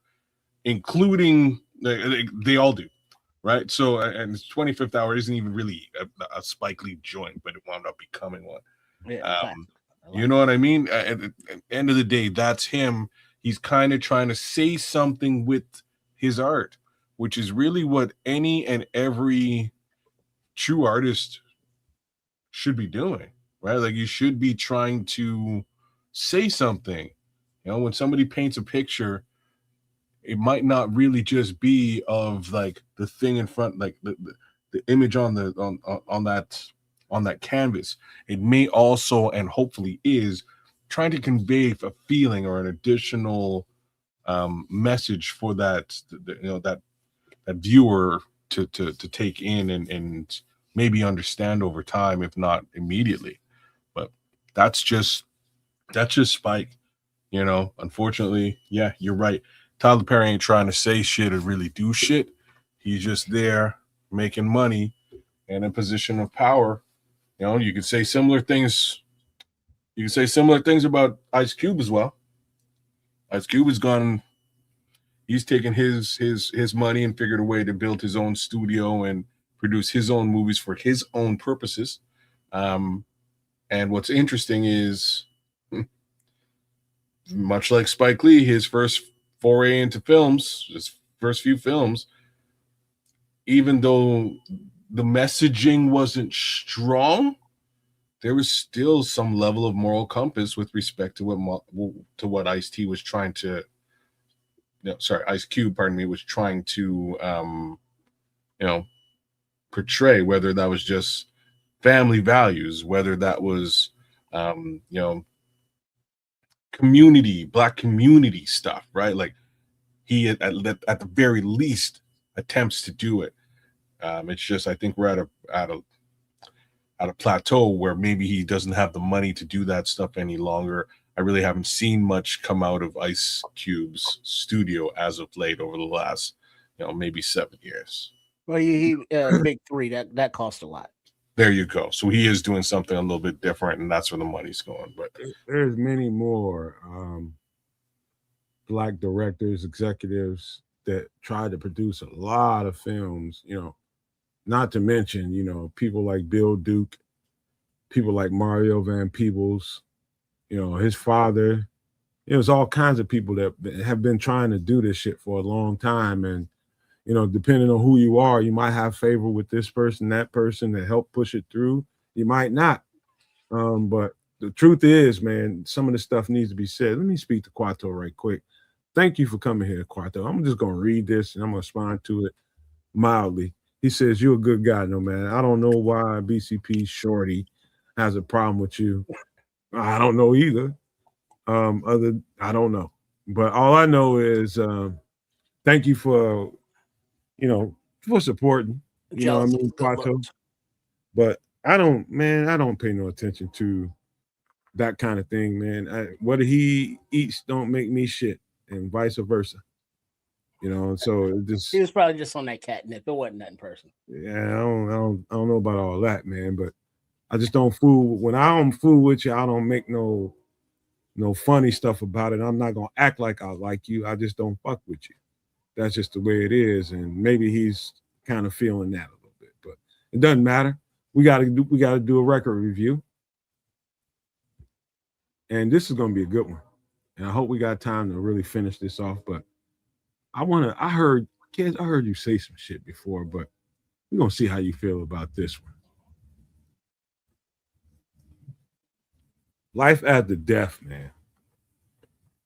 including they all do, right? So, and 25th Hour isn't even really a Spike Lee joint, but it wound up becoming one. Yeah, you know what I mean? At the end of the day, that's him. He's kind of trying to say something with his art, which is really what any and every true artist should be doing, right? Like, you should be trying to say something. When somebody paints a picture, it might not really just be of like the thing in front, like the image on that canvas. It may also, and hopefully is, trying to convey a feeling or an additional message for that viewer to take in and maybe understand over time, if not immediately. But that's just Spike. Unfortunately, yeah, you're right. Tyler Perry ain't trying to say shit or really do shit. He's just there making money and in position of power. You could say similar things. You can say similar things about Ice Cube as well. Ice Cube has gone. He's taken his money and figured a way to build his own studio and produce his own movies for his own purposes. And what's interesting is, much like Spike Lee, his first foray into films, his first few films, even though the messaging wasn't strong, there was still some level of moral compass with respect to what Ice-T was trying to, Ice Cube, pardon me, was trying to, portray, whether that was just family values, whether that was, Black community stuff, right? Like, he at the very least attempts to do it. It's just, I think we're at a plateau where maybe he doesn't have the money to do that stuff any longer. I really haven't seen much come out of Ice Cube's studio as of late over the last, maybe 7 years. Well, he Big Three, that cost a lot. There you go. So he is doing something a little bit different, and that's where the money's going. But there's many more Black directors, executives that try to produce a lot of films, not to mention, people like Bill Duke, people like Mario Van Peebles, his father. There's all kinds of people that have been trying to do this shit for a long time. And, depending on who you are, you might have favor with this person, that person that helped push it through. You might not. But the truth is, man, some of the stuff needs to be said. Let me speak to Quato right quick. Thank you for coming here, Quato. I'm just going to read this and I'm going to respond to it mildly. He says, "You're a good guy, Nomad. I don't know why BCP Shorty has a problem with you. I don't know either. I don't know. But all I know is thank you for, for supporting. You know what I mean, Quato? But I don't pay no attention to that kind of thing, man. What he eats don't make me shit, and vice versa. So it just, he was probably just on that catnip. It wasn't nothing personal. Yeah, I don't know about all that, man. But I just don't fool. When I don't fool with you, I don't make no funny stuff about it. I'm not gonna act like I like you. I just don't fuck with you. That's just the way it is. And maybe he's kind of feeling that a little bit, but it doesn't matter. We gotta do a record review. And this is gonna be a good one. And I hope we got time to really finish this off. But I heard you say some shit before, but we're gonna see how you feel about this one. Life After Death, man.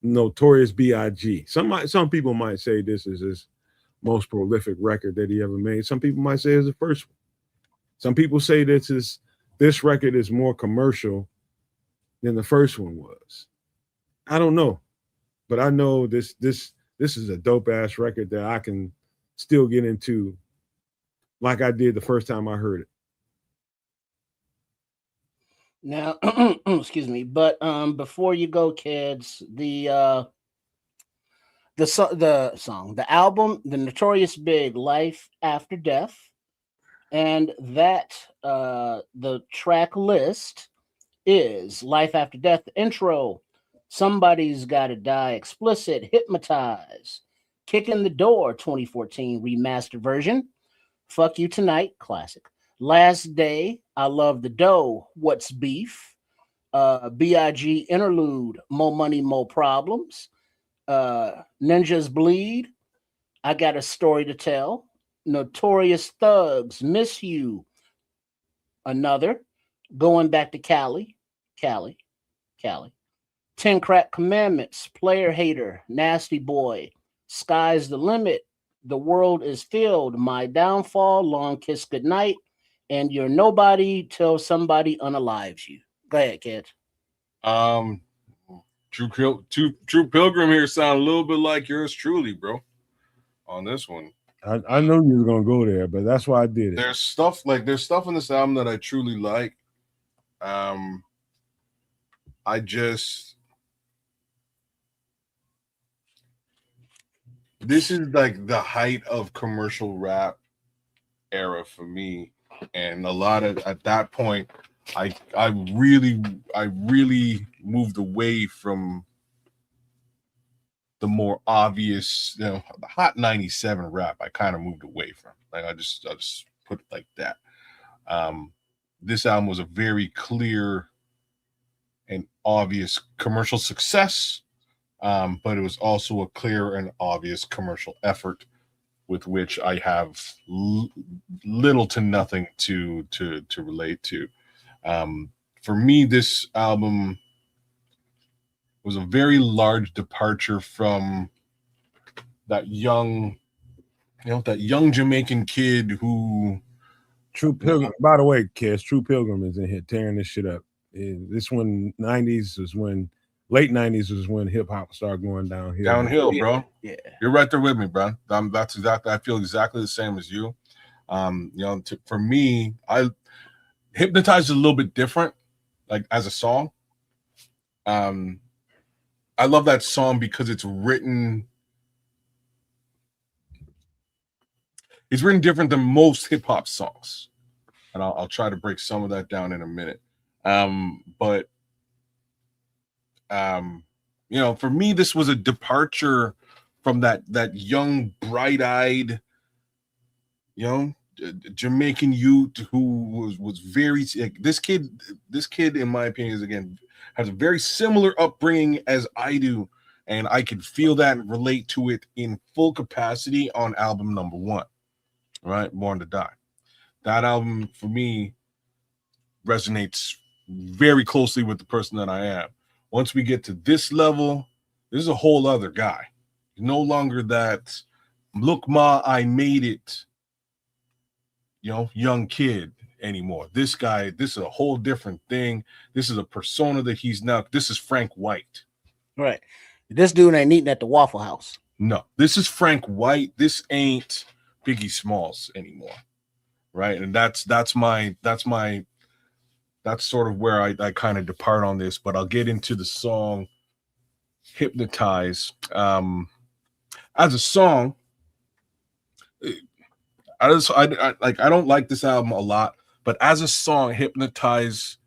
Notorious B.I.G. Some people might say this is his most prolific record that he ever made. Some people might say it's the first one. Some people say this is this record is more commercial than the first one was. I don't know, but I know this is a dope ass record that I can still get into like I did the first time I heard it. Now, excuse me, but before you go, kids, the song, the album, The Notorious Big, Life After Death, and that the track list is Life After Death, intro, Somebody's Gotta Die, explicit, Hypnotize, Kick in the Door 2014 remastered version, Fuck You Tonight, classic, Last Day, I Love the Dough, What's Beef, B.I.G. interlude, More Money, More Problems, Ninjas Bleed, I Got a Story to Tell, Notorious Thugs, Miss You, another, Going Back to Cali, 10 Crack Commandments, Player Hater, Nasty Boy, Sky's the Limit, The World is Filled, My Downfall, Long Kiss Goodnight, and You're Nobody Till Somebody Unalives You. Go ahead, kids. True Pilgrim here sound a little bit like yours truly, bro. On this one, I know you were gonna go there, but that's why I did it. There's stuff in this album that I truly like. This is like the height of commercial rap era for me, and a lot of at that point, I really moved away from the more obvious, the hot 97 rap. I kind of moved away from. Like I just put it like that. This album was a very clear and obvious commercial success, but it was also a clear and obvious commercial effort with which I have little to nothing to relate to. For me, this album was a very large departure from that young Jamaican kid who. True Pilgrim. By the way, kids, True Pilgrim is in here tearing this shit up. This one, late 90s was when hip hop started going downhill. Downhill, bro. Yeah, you're right there with me, bro. That's exactly. I feel exactly the same as you. For me, I Hypnotized is a little bit different, like as a song. I love that song because it's written different than most hip hop songs, and I'll try to break some of that down in a minute. For me, this was a departure from that young, bright-eyed, Jamaican youth who was very like, this kid, in my opinion, is again has a very similar upbringing as I do, and I can feel that and relate to it in full capacity on album number 1, right? Born to Die. That album for me resonates very closely with the person that I am. Once we get to this level, this is a whole other guy. No longer that, look, ma, I made it, young kid anymore. This guy, this is a whole different thing. This is a persona that he's now. This is Frank White. Right. This dude ain't eating at the Waffle House. No, this is Frank White. This ain't Biggie Smalls anymore. Right. And that's sort of where I kind of depart on this, but I'll get into the song Hypnotize. As a song, I don't like this album a lot, but as a song, Hypnotize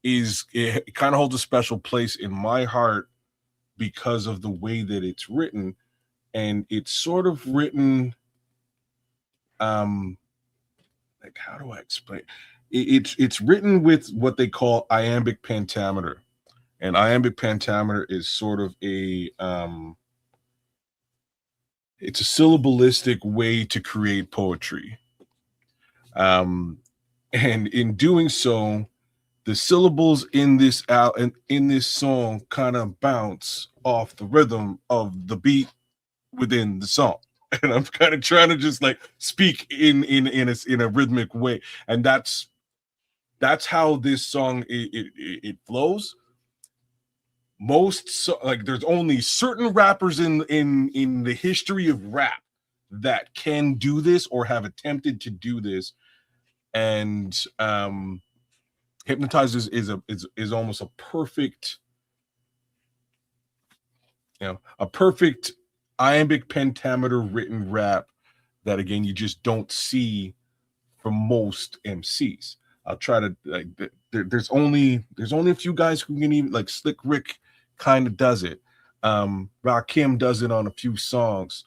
it kind of holds a special place in my heart because of the way that it's written, and it's sort of written like, how do I explain? It's written with what they call iambic pentameter, and iambic pentameter is sort of a it's a syllabalistic way to create poetry, and in doing so, the syllables in this song kind of bounce off the rhythm of the beat within the song. And I'm kind of trying to just like speak in a rhythmic way, and that's that's how this song it flows. Like there's only certain rappers in the history of rap that can do this or have attempted to do this, and Hypnotize is almost a perfect, a perfect iambic pentameter written rap that again you just don't see from most MCs. I'll try to like there's only a few guys who can even, like Slick Rick kind of does it. Rakim does it on a few songs.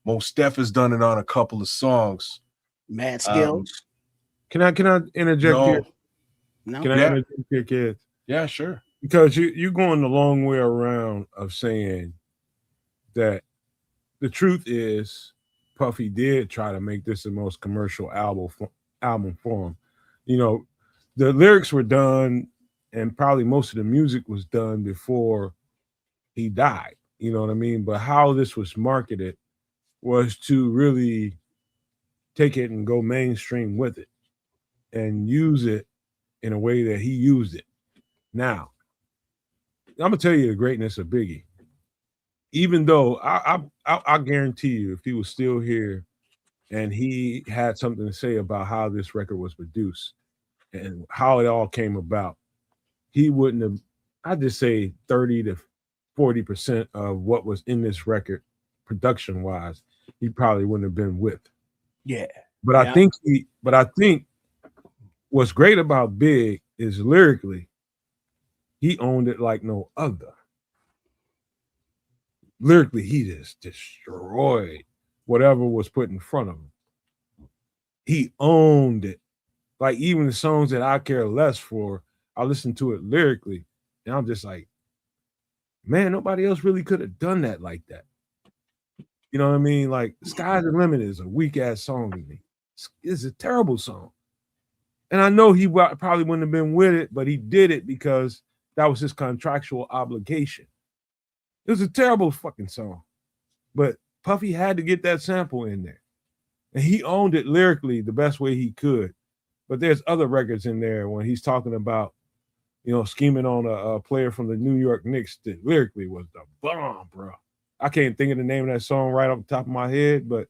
Mos Def has done it on a couple of songs. Mad Skills. Can I interject here? No. Can I interject here, kids? Yeah, sure. Because you're going the long way around of saying that the truth is Puffy did try to make this the most commercial album for him. You know, the lyrics were done and probably most of the music was done before he died. You know what I mean? But how this was marketed was to really take it and go mainstream with it and use it in a way that he used it. Now, I'm gonna tell you the greatness of Biggie. Even though I guarantee you, if he was still here and he had something to say about how this record was produced and how it all came about, he wouldn't have. I'd just say 30 to 40% of what was in this record, production wise, he probably wouldn't have been with. Yeah, but I think what's great about Big is lyrically, he owned it like no other. Lyrically, he just destroyed whatever was put in front of him. He owned it. Like even the songs that I care less for, I listen to it lyrically, and I'm just like, man, nobody else really could have done that like that. You know what I mean? Like Sky's the Limit is a weak ass song to me. It's a terrible song. And I know he probably wouldn't have been with it, but he did it because that was his contractual obligation. It was a terrible fucking song. But Puffy had to get that sample in there. And he owned it lyrically the best way he could. But there's other records in there when he's talking about, scheming on a player from the New York Knicks that lyrically was the bomb, bro. I can't think of the name of that song right off the top of my head, but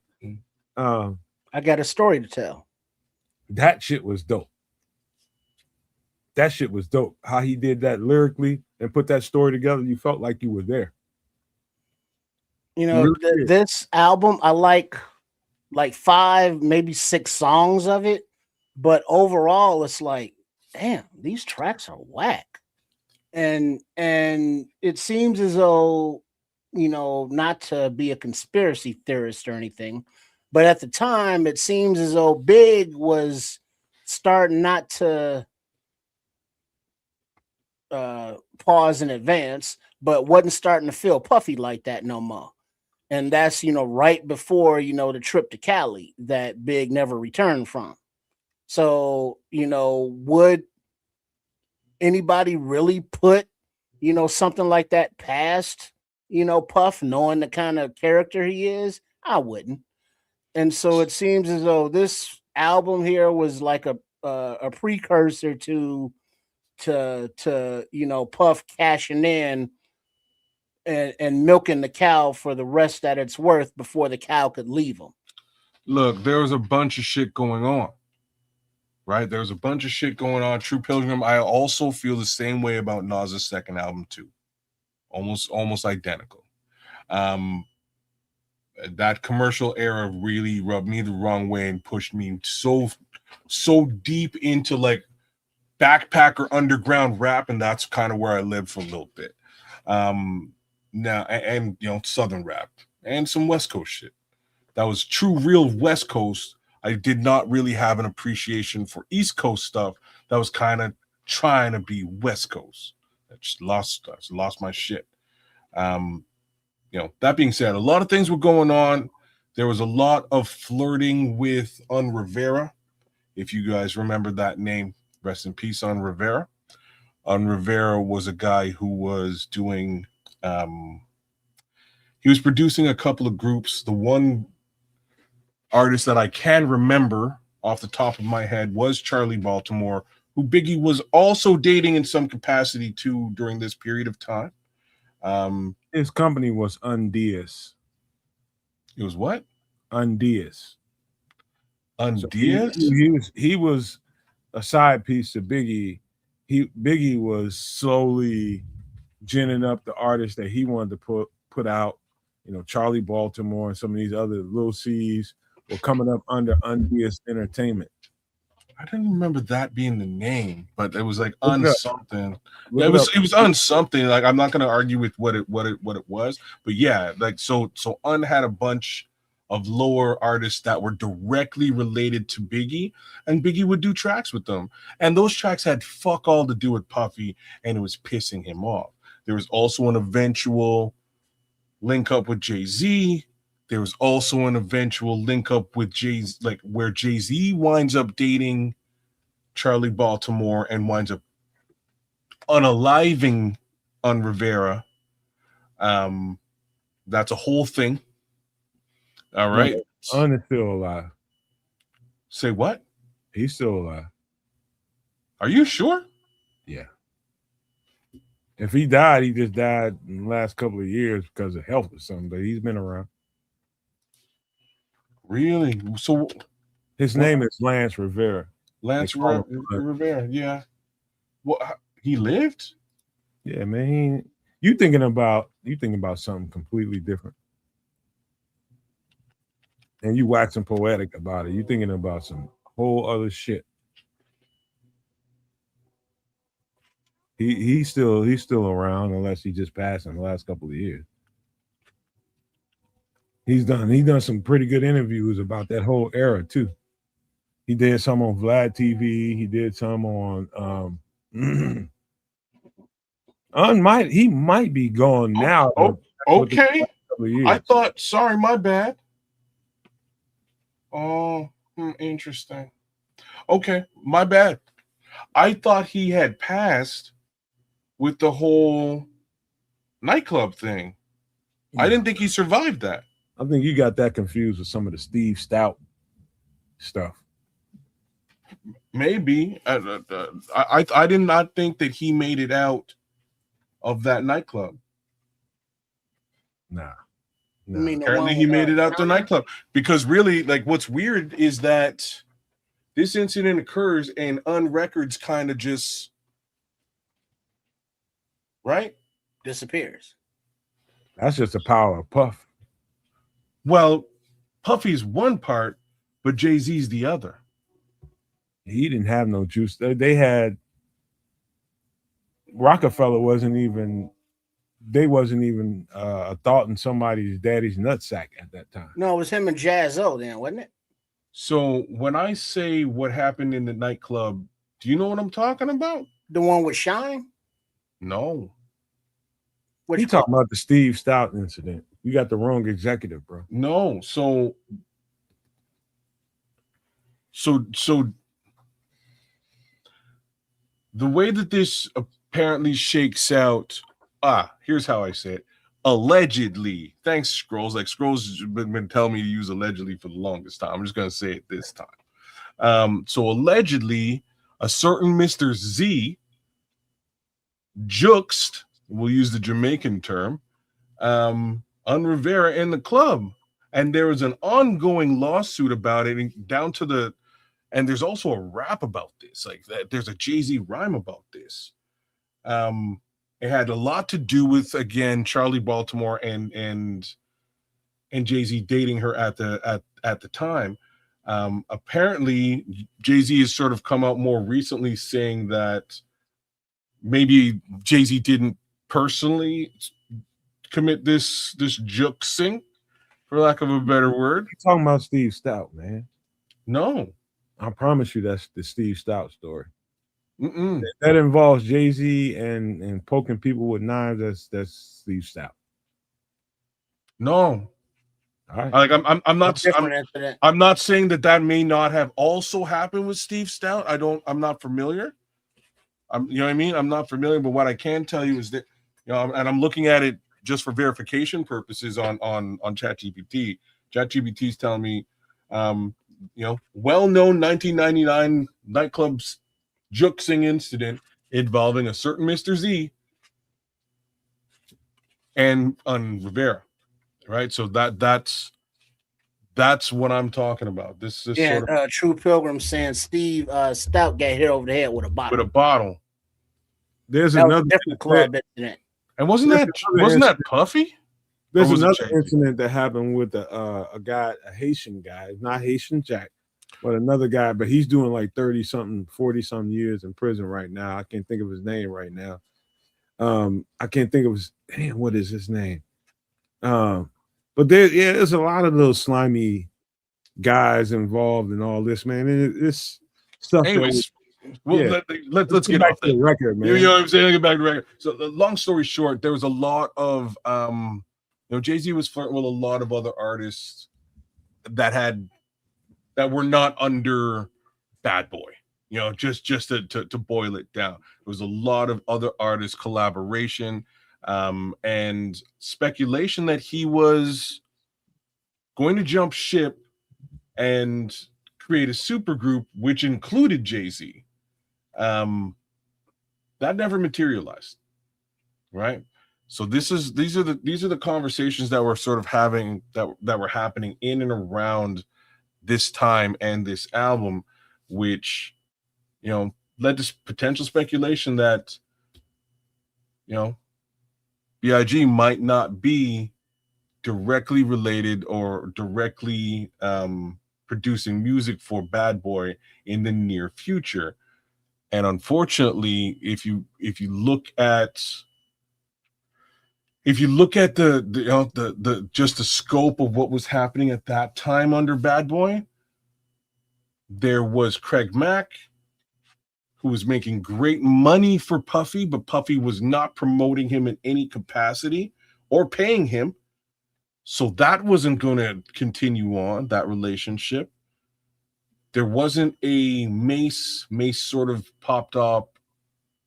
I got a story to tell. That shit was dope. That shit was dope. How he did that lyrically and put that story together, you felt like you were there. This album, I like 5, maybe 6 songs of it, but overall, it's like, damn, these tracks are whack. And it seems as though, not to be a conspiracy theorist or anything, but at the time, it seems as though Big was starting not to pause in advance, but wasn't starting to feel Puffy like that no more. And that's, right before, the trip to Cali that Big never returned from. So, would anybody really put, something like that past, Puff, knowing the kind of character he is? I wouldn't. And so it seems as though this album here was like a precursor to Puff cashing in and milking the cow for the rest that it's worth before the cow could leave him. Look, there was a bunch of shit going on, right? There was a bunch of shit going on. True Pilgrim. I also feel the same way about Nas's second album too. Almost identical. That commercial era really rubbed me the wrong way and pushed me so deep into like backpacker underground rap, and that's kind of where I lived for a little bit. Now and Southern rap and some West Coast shit. That was true, real West Coast. I did not really have an appreciation for East Coast stuff. That was kind of trying to be West Coast. I just lost my shit. That being said, a lot of things were going on. There was a lot of flirting with Un Rivera. If you guys remember that name, rest in peace, Un Rivera. Un Rivera was a guy who was doing, he was producing a couple of groups. The one artist that I can remember off the top of my head was Charlie Baltimore, who Biggie was also dating in some capacity too during this period of time. His company was Undies. It was what? Undies. So Undies? he was a side piece to Biggie. Biggie was slowly ginning up the artists that he wanted to put out. You know, Charlie Baltimore and some of these other little C's were coming up under Undies Entertainment. I didn't remember that being the name, but it was like Look it up. something. Look Yeah, it up. it was on something. Like I'm not gonna argue with what it was, but yeah, like so Un had a bunch of lower artists that were directly related to Biggie, and Biggie would do tracks with them. And those tracks had fuck all to do with Puffy, and it was pissing him off. There was also an eventual link up with Jay-Z. There was also an eventual link up with Jay-Z, like where Jay-Z winds up dating Charlie Baltimore and winds up unaliving on Rivera. That's a whole thing. All right. Un is still alive. Say what? He's still alive. Are you sure? Yeah. If he died, he just died in the last couple of years because of health or something, but he's been around. Really? So his name is Lance Rivera. Lance Rivera, yeah. Well, he lived? Yeah, man. You thinking about something completely different. And you waxing poetic about it. You thinking about some whole other shit. He's still around unless he just passed in the last couple of years. He's done some pretty good interviews about that whole era too. He did some on Vlad TV. He did some on he might be gone now. Okay. I thought, sorry, my bad. Oh, interesting. Okay, my bad. I thought he had passed with the whole nightclub thing. Yeah. I didn't think he survived that. I think you got that confused with some of the Steve Stout stuff. Maybe. I did not think that he made it out of that nightclub. Nah. I mean, apparently he made it out the nightclub, because really, like, what's weird is that this incident occurs and Records kind of just disappears. That's just the power of Puff. Well, Puffy's one part, but Jay-Z's the other. He didn't have no juice. They had Rockefeller wasn't even a thought in somebody's daddy's nutsack at that time. No, it was him and Jaz-O then, wasn't it? So when I say what happened in the nightclub, do you know what I'm talking about? The one with Shine? No. You talking about the Steve Stout incident. You got the wrong executive, bro. No. So the way that this apparently shakes out, here's how I say it. Allegedly. Thanks, Scrolls. Like, Scrolls has been telling me to use allegedly for the longest time. I'm just going to say it this time. So allegedly, a certain Mr. Z juxed, we'll use the Jamaican term, on Rivera in the club. And there was an ongoing lawsuit about it, and there's also a rap about this. Like, that there's a Jay-Z rhyme about this. It had a lot to do with, again, Charlie Baltimore and Jay-Z dating her at the time. Apparently, Jay-Z has sort of come out more recently saying that maybe Jay-Z didn't personally commit this juxing, for lack of a better word. You're talking about Steve Stout, man. No. I promise you that's the Steve Stout story. Mm-mm. That involves Jay-Z and poking people with knives. That's Steve Stout. No. All right. Like I'm not saying that may not have also happened with Steve Stout. I'm not familiar. You know what I mean? I'm not familiar, but what I can tell you is that, you know, and I'm looking at it just for verification purposes on ChatGPT. ChatGPT is telling me, you know, well-known 1999 nightclubs juxing incident involving a certain Mr. Z and on Rivera, right? So that's what I'm talking about. This is sort of True Pilgrim saying Steve Stout got hit over the head with a bottle. with a bottle. There's That was another a different club incident. And wasn't that Puffy? There's Or was it another Jay? incident that happened with a guy, a Haitian guy, not Haitian Jack, but another guy, but he's doing like 30-something, 40-something years in prison right now. I can't think of his name right now. I can't think of what is his name? But there's a lot of those slimy guys involved in all this, man. And it's stuff. Anyways, let's get back off to the that record, man. You know what I'm saying? Get back to the record. So, long story short, there was a lot of Jay-Z was flirting with a lot of other artists that were not under Bad Boy. You know, just to boil it down, there was a lot of other artists collaboration and speculation that he was going to jump ship and create a super group, which included Jay-Z. That never materialized, right? So these are the conversations that we're sort of having that were happening in and around this time and this album, which led to potential speculation that B.I.G. might not be directly related or directly producing music for Bad Boy in the near future. And unfortunately, if you look at the just the scope of what was happening at that time under Bad Boy, there was Craig Mack, who was making great money for Puffy, but Puffy was not promoting him in any capacity or paying him. So that wasn't going to continue on, that relationship. There wasn't a Mace. Mace sort of popped up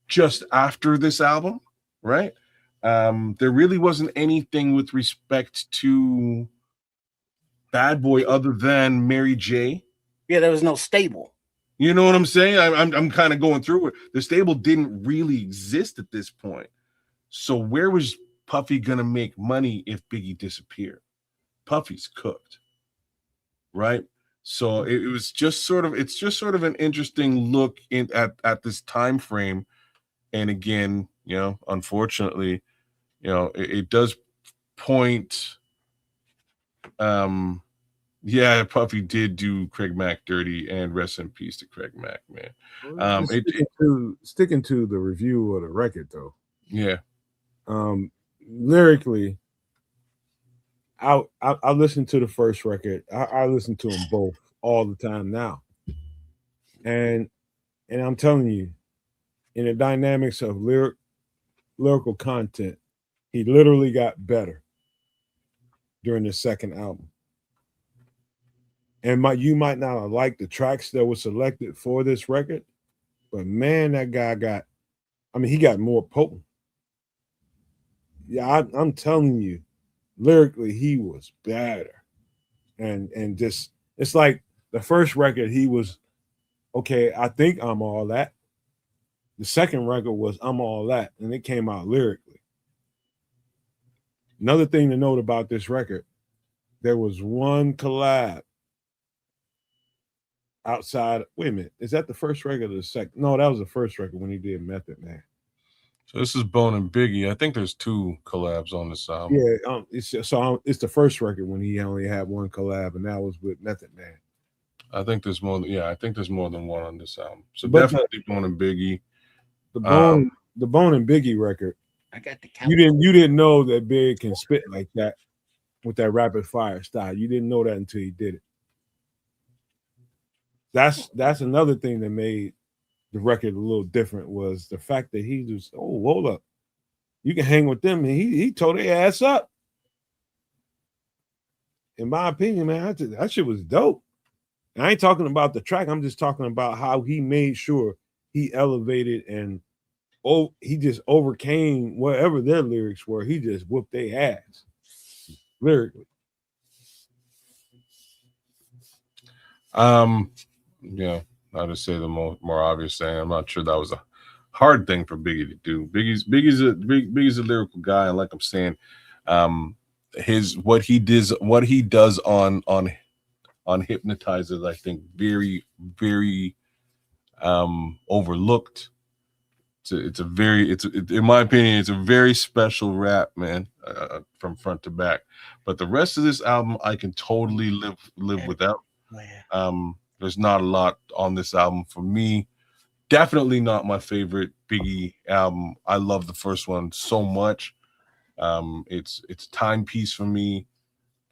just after this album, right? There really wasn't anything with respect to Bad Boy other than Mary J. Yeah, there was no stable. You know what I'm saying? I'm kind of going through it. The stable didn't really exist at this point. So where was Puffy gonna make money if Biggie disappeared? Puffy's cooked, right? So it's just sort of an interesting look at this time frame. And again, unfortunately, it does point. Puffy did do Craig Mack dirty, and rest in peace to Craig Mack, man. Sticking to the review of the record, though. Yeah. Lyrically, I listen to the first record. I listen to them both all the time now, and I'm telling you, in the dynamics of lyrical content, he literally got better during the second album. And you might not have liked the tracks that were selected for this record, but man, that guy he got more potent. Yeah, I'm telling you, lyrically, he was better. And just, it's like the first record, he was, okay, I think I'm all that. The second record was I'm all that, and it came out lyrically. Another thing to note about this record, there was one collab outside. Wait a minute, is that the first record or the second? No, that was the first record when he did Method Man. So this is Bone and Biggie. I think there's 2 collabs on this album. Yeah, it's the first record when he only had one collab, and that was with Method Man. I think there's more. Yeah, I think there's more than one on this album. So definitely Bone and Biggie. The Bone and Biggie record. I got the count. You didn't know that Big can spit like that with that rapid fire style. You didn't know that until he did it. That's another thing that made the record a little different, was the fact that he was, hold up, you can hang with them, and he tore their ass up. In my opinion, man, that shit was dope. And I ain't talking about the track. I'm just talking about how he made sure he elevated and he just overcame whatever their lyrics were. He just whooped their ass lyrically. Yeah. Not to say the more obvious thing. I'm not sure that was a hard thing for Biggie to do. Biggie's a lyrical guy, and like I'm saying, what he does on Hypnotizers, I think very, very overlooked. In my opinion, it's a very special rap, man, from front to back. But the rest of this album, I can totally live without. There's not a lot on this album for me. Definitely not my favorite Biggie album. I love the first one so much. It's a timepiece for me,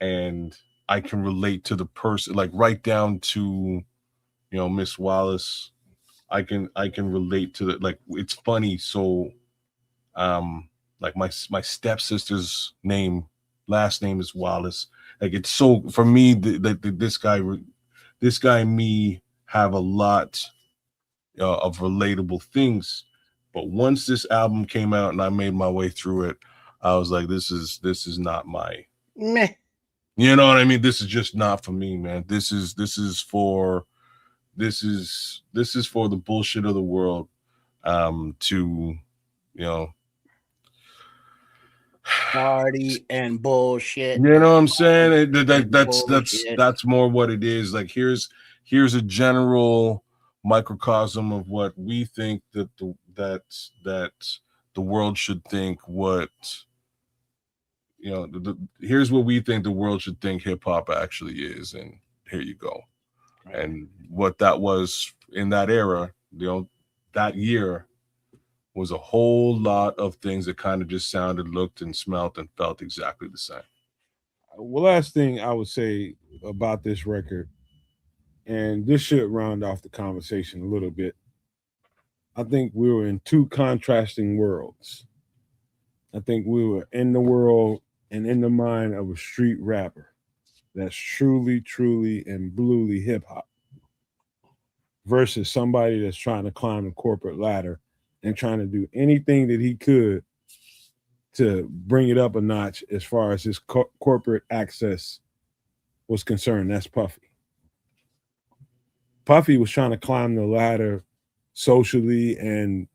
and I can relate to the person, like right down to, Miss Wallace. I can relate to it. Like, it's funny. So, like my stepsister's last name is Wallace. Like, it's so, for me, this guy and me have a lot of relatable things. But once this album came out and I made my way through it, I was like, this is not my meh. You know what I mean? This is just not for me, man. This is for the bullshit of the world. To Party and bullshit. You know what I'm saying? That's more what it is. Like, here's a general microcosm of what we think that the world should think. Here's what we think the world should think hip hop actually is, and here you go. And what that was in that era, that year, was a whole lot of things that kind of just sounded, looked, and smelt and felt exactly the same. Well, last thing I would say about this record, and this should round off the conversation a little bit. I think we were in two contrasting worlds. I think we were in the world and in the mind of a street rapper that's truly, truly, and bluely hip hop versus somebody that's trying to climb the corporate ladder and trying to do anything that he could to bring it up a notch as far as his corporate access was concerned. That's Puffy. Puffy was trying to climb the ladder socially and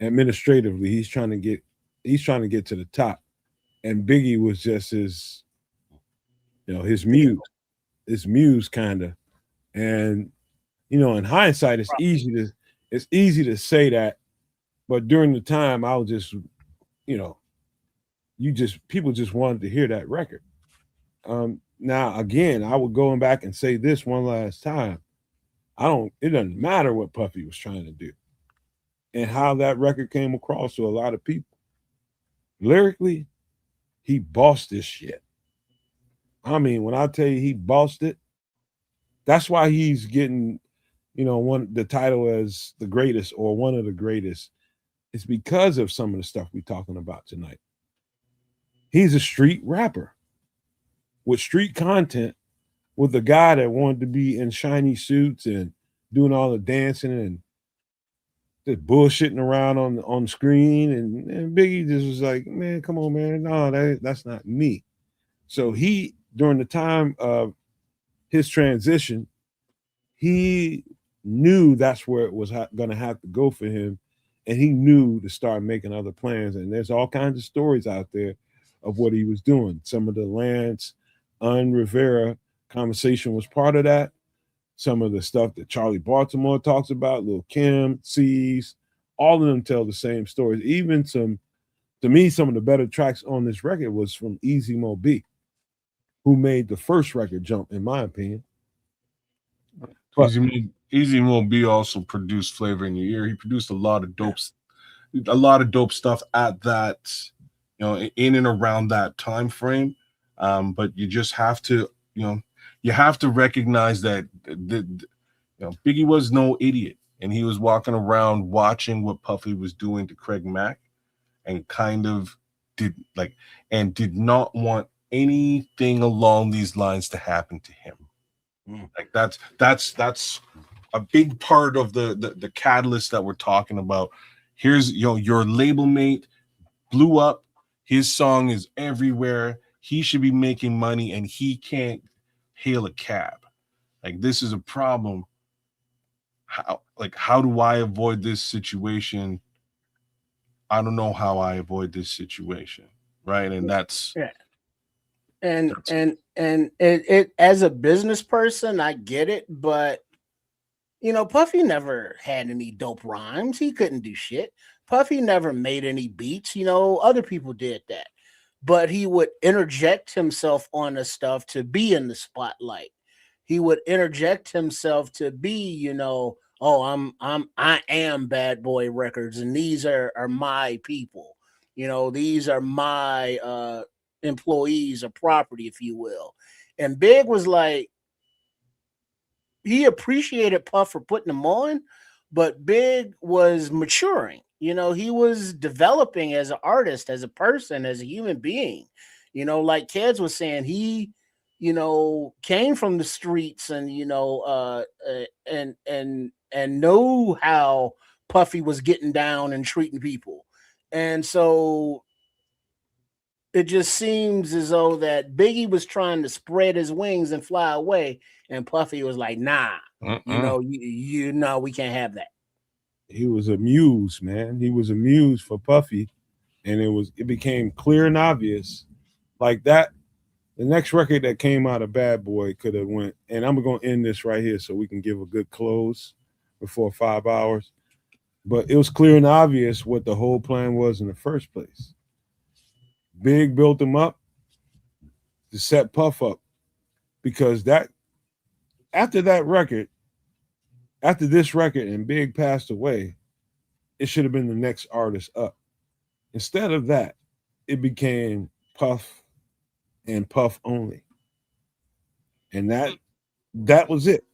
administratively. He's trying to get to the top. And Biggie was just his muse kind of. And in hindsight, it's easy to say that, but during the time, I was just, people just wanted to hear that record. Now again, I would go back and say this one last time. It doesn't matter what Puffy was trying to do and how that record came across to a lot of people. Lyrically, he bossed this shit. I mean, when I tell you he bossed it, that's why he's getting, the title as the greatest or one of the greatest. It's because of some of the stuff we're talking about tonight. He's a street rapper with street content, with a guy that wanted to be in shiny suits and doing all the dancing and just bullshitting around on screen. And Biggie just was like, man, come on, man. No, that's not me. So he, during the time of his transition, he knew that's where it was going to have to go for him. And he knew to start making other plans. And there's all kinds of stories out there of what he was doing. Some of the Lance, Rivera conversation was part of that. Some of the stuff that Charlie Baltimore talks about, Lil' Kim, C's, all of them tell the same stories. Even some of the better tracks on this record was from Easy Mo B, who made the first record jump, in my opinion. But Easy Mo B also produced Flavor in Your Ear. He produced a lot of dope stuff at that, in and around that time frame. But you just have to, you have to recognize that Biggie was no idiot, and he was walking around watching what Puffy was doing to Craig Mack, and kind of did not want anything along these lines to happen to him. Like that's a big part of the catalyst that we're talking about. Here's your label mate blew up. His song is everywhere. He should be making money, and he can't hail a cab. Like, this is a problem. how do I avoid this situation? I don't know how I avoid this situation, right? And that's and it as a business person, I get it, but Puffy never had any dope rhymes. He couldn't do shit. Puffy never made any beats. Other people did that, but he would interject himself on the stuff to be in the spotlight. He would interject himself to be, I am Bad Boy Records, and these are my people. These are my employees or property, if you will. And Big was like, he appreciated Puff for putting him on, but Big was maturing. He was developing as an artist, as a person, as a human being. Like Keds was saying, he, came from the streets and, and know how Puffy was getting down and treating people. And so it just seems as though that Biggie was trying to spread his wings and fly away, and Puffy was like, "Nah, we can't have that." He was a muse, man. He was a muse for Puffy, and it became clear and obvious, like that. The next record that came out of Bad Boy could have went, and I'm gonna end this right here so we can give a good close before 5 hours. But it was clear and obvious what the whole plan was in the first place. Big built him up to set Puff up, because after this record and Big passed away, it should have been the next artist up. Instead of that, it became Puff and Puff only. And that was it.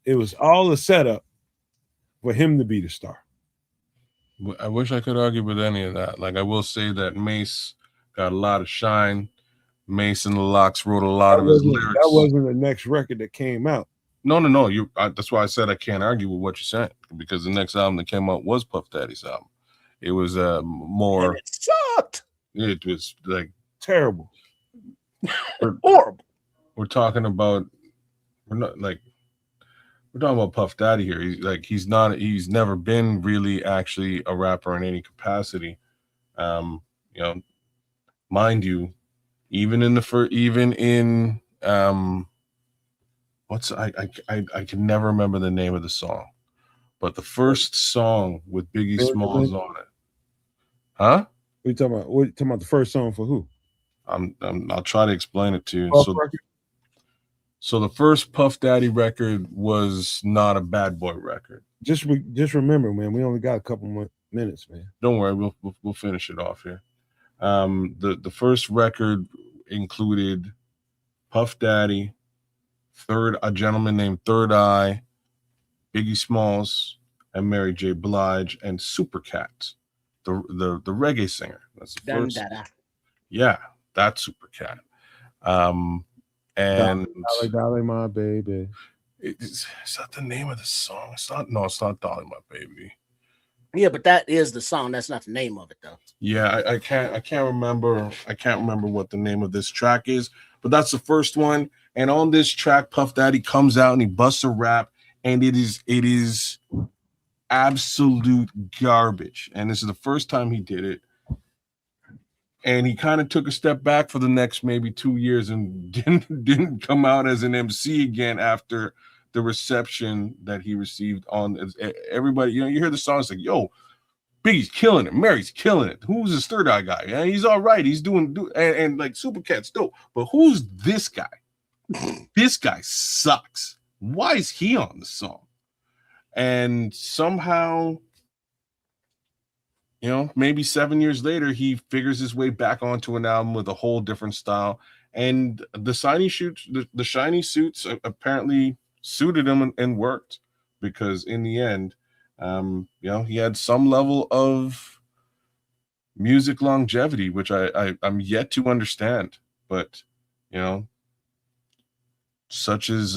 It was all a setup for him to be the star. I wish I could argue with any of that. Like, I will say that Mace got a lot of shine. Mace and the Locks wrote a lot of his lyrics. That wasn't the next record that came out. No. That's why I said I can't argue with what you're saying, because the next album that came out was Puff Daddy's album. It was more. And it sucked. It was like terrible, horrible. We're talking about Puff Daddy here. He's never been really actually a rapper in any capacity. Mind you, even in I can never remember the name of the song, but the first song with Biggie Smalls on it. Huh? What are you talking about? What are you talking about? The first song for who? I'll try to explain it to you. So the first Puff Daddy record was not a Bad Boy record. Just remember, man, we only got a couple more minutes, man. Don't worry, we'll finish it off here. The first record included Puff Daddy, a gentleman named Third Eye, Biggie Smalls, and Mary J. Blige, and Supercat, the reggae singer. That's the first. Yeah, that's Supercat. And Dolly, my baby. Is that the name of the song? It's not Dolly, my baby. Yeah, but that is the song. That's not the name of it, though. Yeah, I can't remember. I can't remember what the name of this track is, but that's the first one. And on this track, Puff Daddy comes out and he busts a rap, and it is absolute garbage. And this is the first time he did it. And he kind of took a step back for the next maybe 2 years and didn't come out as an MC again after the reception that he received on everybody. You hear the song, it's like, yo, Biggie's killing it, Mary's killing it. Who's this Third Eye guy? Yeah, he's all right. He's doing and like Supercat's dope. But who's this guy? This guy sucks. Why is he on the song? And somehow, maybe 7 years later, he figures his way back onto an album with a whole different style. And the shiny suits apparently suited him and worked, because in the end, he had some level of music longevity, which I'm yet to understand. But such is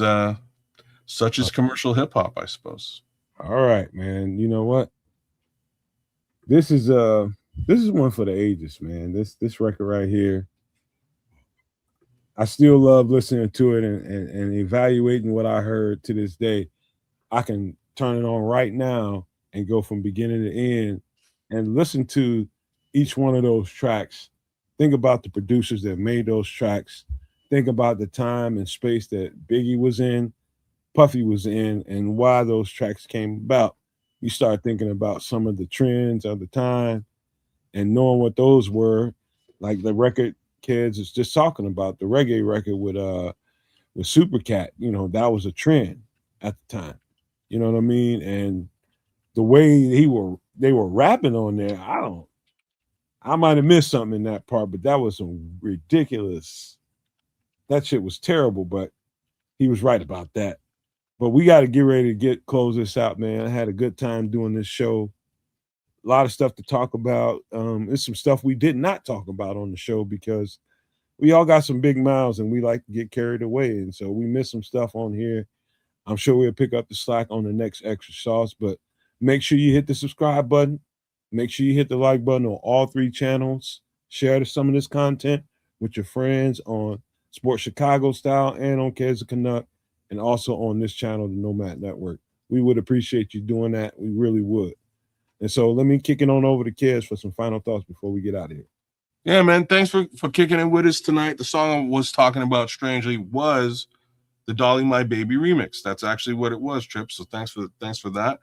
commercial hip hop, I suppose. All right, man. You know what? This is one for the ages, man. This record right here, I still love listening to it and evaluating what I heard to this day. I can turn it on right now and go from beginning to end and listen to each one of those tracks. Think about the producers that made those tracks. Think about the time and space that Biggie was in, Puffy was in, and why those tracks came about. You start thinking about some of the trends of the time and knowing what those were, like the record kids is just talking about the reggae record with Supercat. You know, that was a trend at the time. You know what I mean? And the way they were rapping on there, I might have missed something in that part, but that was some ridiculous. That shit was terrible, but he was right about that. But we got to get ready to close this out, man. I had a good time doing this show. A lot of stuff to talk about. There's some stuff we did not talk about on the show because we all got some big mouths and we like to get carried away. And so we missed some stuff on here. I'm sure we'll pick up the slack on the next Extra Sauce, but make sure you hit the subscribe button. Make sure you hit the like button on all 3 channels. Share some of this content with your friends on Sports Chicago Style and on Kids of Canuck, and also on this channel, the Nomad Network. We would appreciate you doing that. We really would. And so let me kick it on over to Kids for some final thoughts before we get out of here. Yeah, man. Thanks for kicking it with us tonight. The song I was talking about, strangely, was the Dolly My Baby remix. That's actually what it was, Trip. So thanks for that.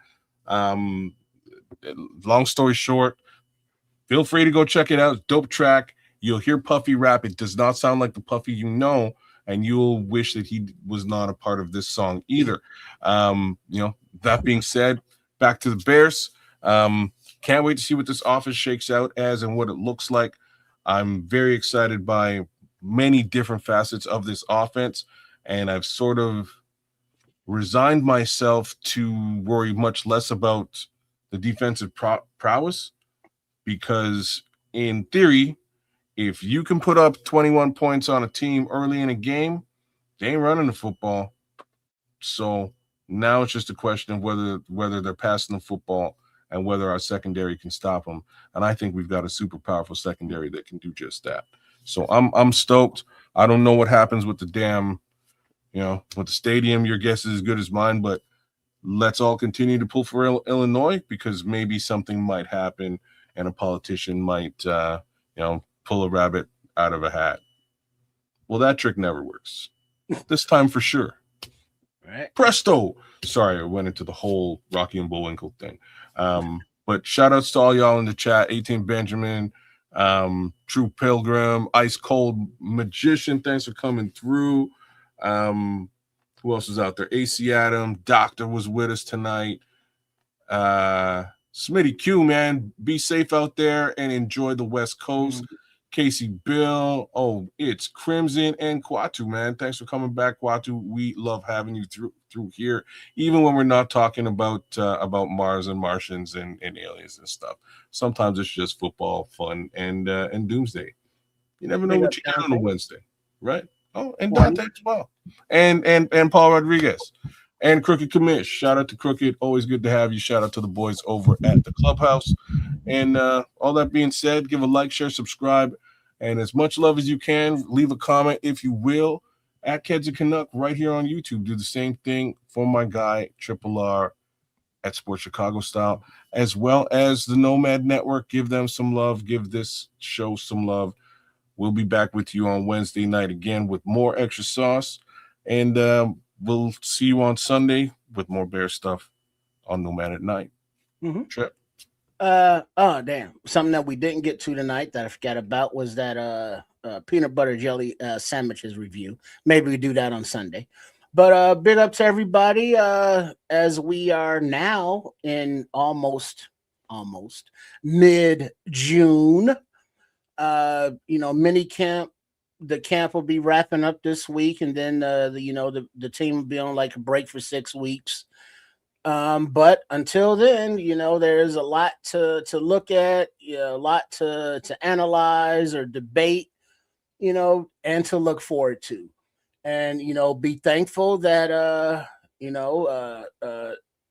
Long story short, feel free to go check it out. Dope track. You'll hear Puffy rap. It does not sound like the Puffy you know, and you'll wish that he was not a part of this song either. That being said, back to the Bears. Can't wait to see what this offense shakes out as and what it looks like. I'm very excited by many different facets of this offense, and I've sort of resigned myself to worry much less about the defensive prowess, because in theory, if you can put up 21 points on a team early in a game, they ain't running the football. So now it's just a question of whether they're passing the football and whether our secondary can stop them. And I think we've got a super powerful secondary that can do just that. So I'm stoked. I don't know what happens with the damn, with the stadium. Your guess is as good as mine, but let's all continue to pull for Illinois, because maybe something might happen and a politician might, pull a rabbit out of a hat. Well, that trick never works. This time for sure. Right. Presto. Sorry, I went into the whole Rocky and Bullwinkle thing. But shout outs to all y'all in the chat. 18 Benjamin, True Pilgrim, Ice Cold Magician. Thanks for coming through. Who else is out there? AC Adam, Doctor was with us tonight. Smitty Q, man, be safe out there and enjoy the West Coast. Casey Bill, it's Crimson and Quatu, man. Thanks for coming back, Quatu. We love having you through here, even when we're not talking about Mars and Martians and aliens and stuff. Sometimes it's just football, fun, and doomsday. You never know what you get on a Wednesday, right? Oh, and Dante as well, and Paul Rodriguez. And Crooked Commish. Shout out to Crooked. Always good to have you. Shout out to the boys over at the clubhouse. And all that being said, give a like, share, subscribe, and as much love as you can. Leave a comment, if you will, at Kids of Canuck right here on YouTube. Do the same thing for my guy, Triple R, at Sports Chicago Style, as well as the Nomad Network. Give them some love. Give this show some love. We'll be back with you on Wednesday night again with more Extra Sauce. And we'll see you on Sunday with more Bear stuff on Nomad at Night. Trip. Damn. Something that we didn't get to tonight that I forgot about was that peanut butter jelly sandwiches review. Maybe we do that on Sunday. But big up to everybody as we are now in almost mid-June. Mini camp. The camp will be wrapping up this week, and then the team will be on like a break for 6 weeks. But until then, there's a lot to look at, a lot to analyze or debate, and to look forward to, and be thankful that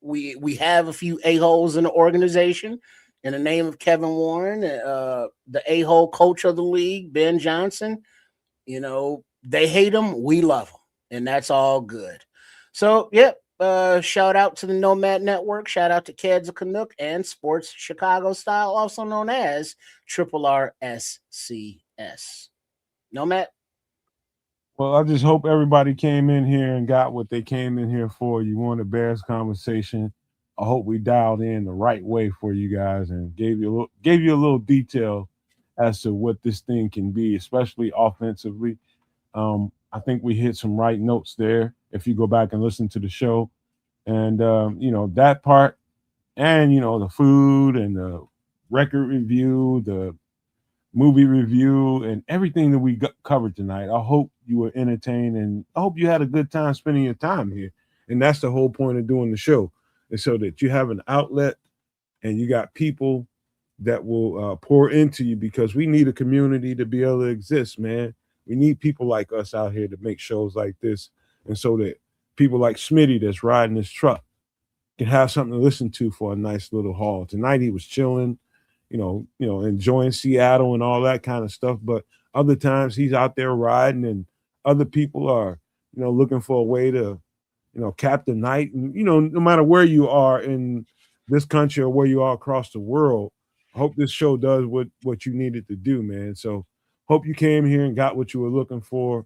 we have a few a-holes in the organization. In the name of Kevin Warren, the a-hole coach of the league, Ben Johnson. They hate him, we love him, and that's all good. So, Shout out to the Nomad Network. Shout out to Keds of Canuck and Sports Chicago Style, also known as RRSCS. Nomad? Well, I just hope everybody came in here and got what they came in here for. You want a Bears conversation. I hope we dialed in the right way for you guys and gave you a little detail as to what this thing can be, especially offensively. I think we hit some right notes there. If you go back and listen to the show, and that part, and the food and the record review, the movie review, and everything that we covered tonight. I hope you were entertained, and I hope you had a good time spending your time here. And that's the whole point of doing the show, is so that you have an outlet and you got people that will pour into you, because we need a community to be able to exist, man. We need people like us out here to make shows like this, and so that people like Smitty that's riding this truck can have something to listen to for a nice little haul. Tonight he was chilling, enjoying Seattle and all that kind of stuff. But other times he's out there riding, and other people are, looking for a way to, cap the night. And, no matter where you are in this country or where you are across the world, I hope this show does what you needed to do, man. So hope you came here and got what you were looking for.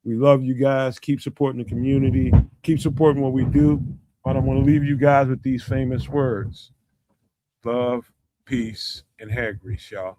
We love you guys. Keep supporting the community. Keep supporting what we do. But I want to leave you guys with these famous words: love, peace, and hair grease, y'all.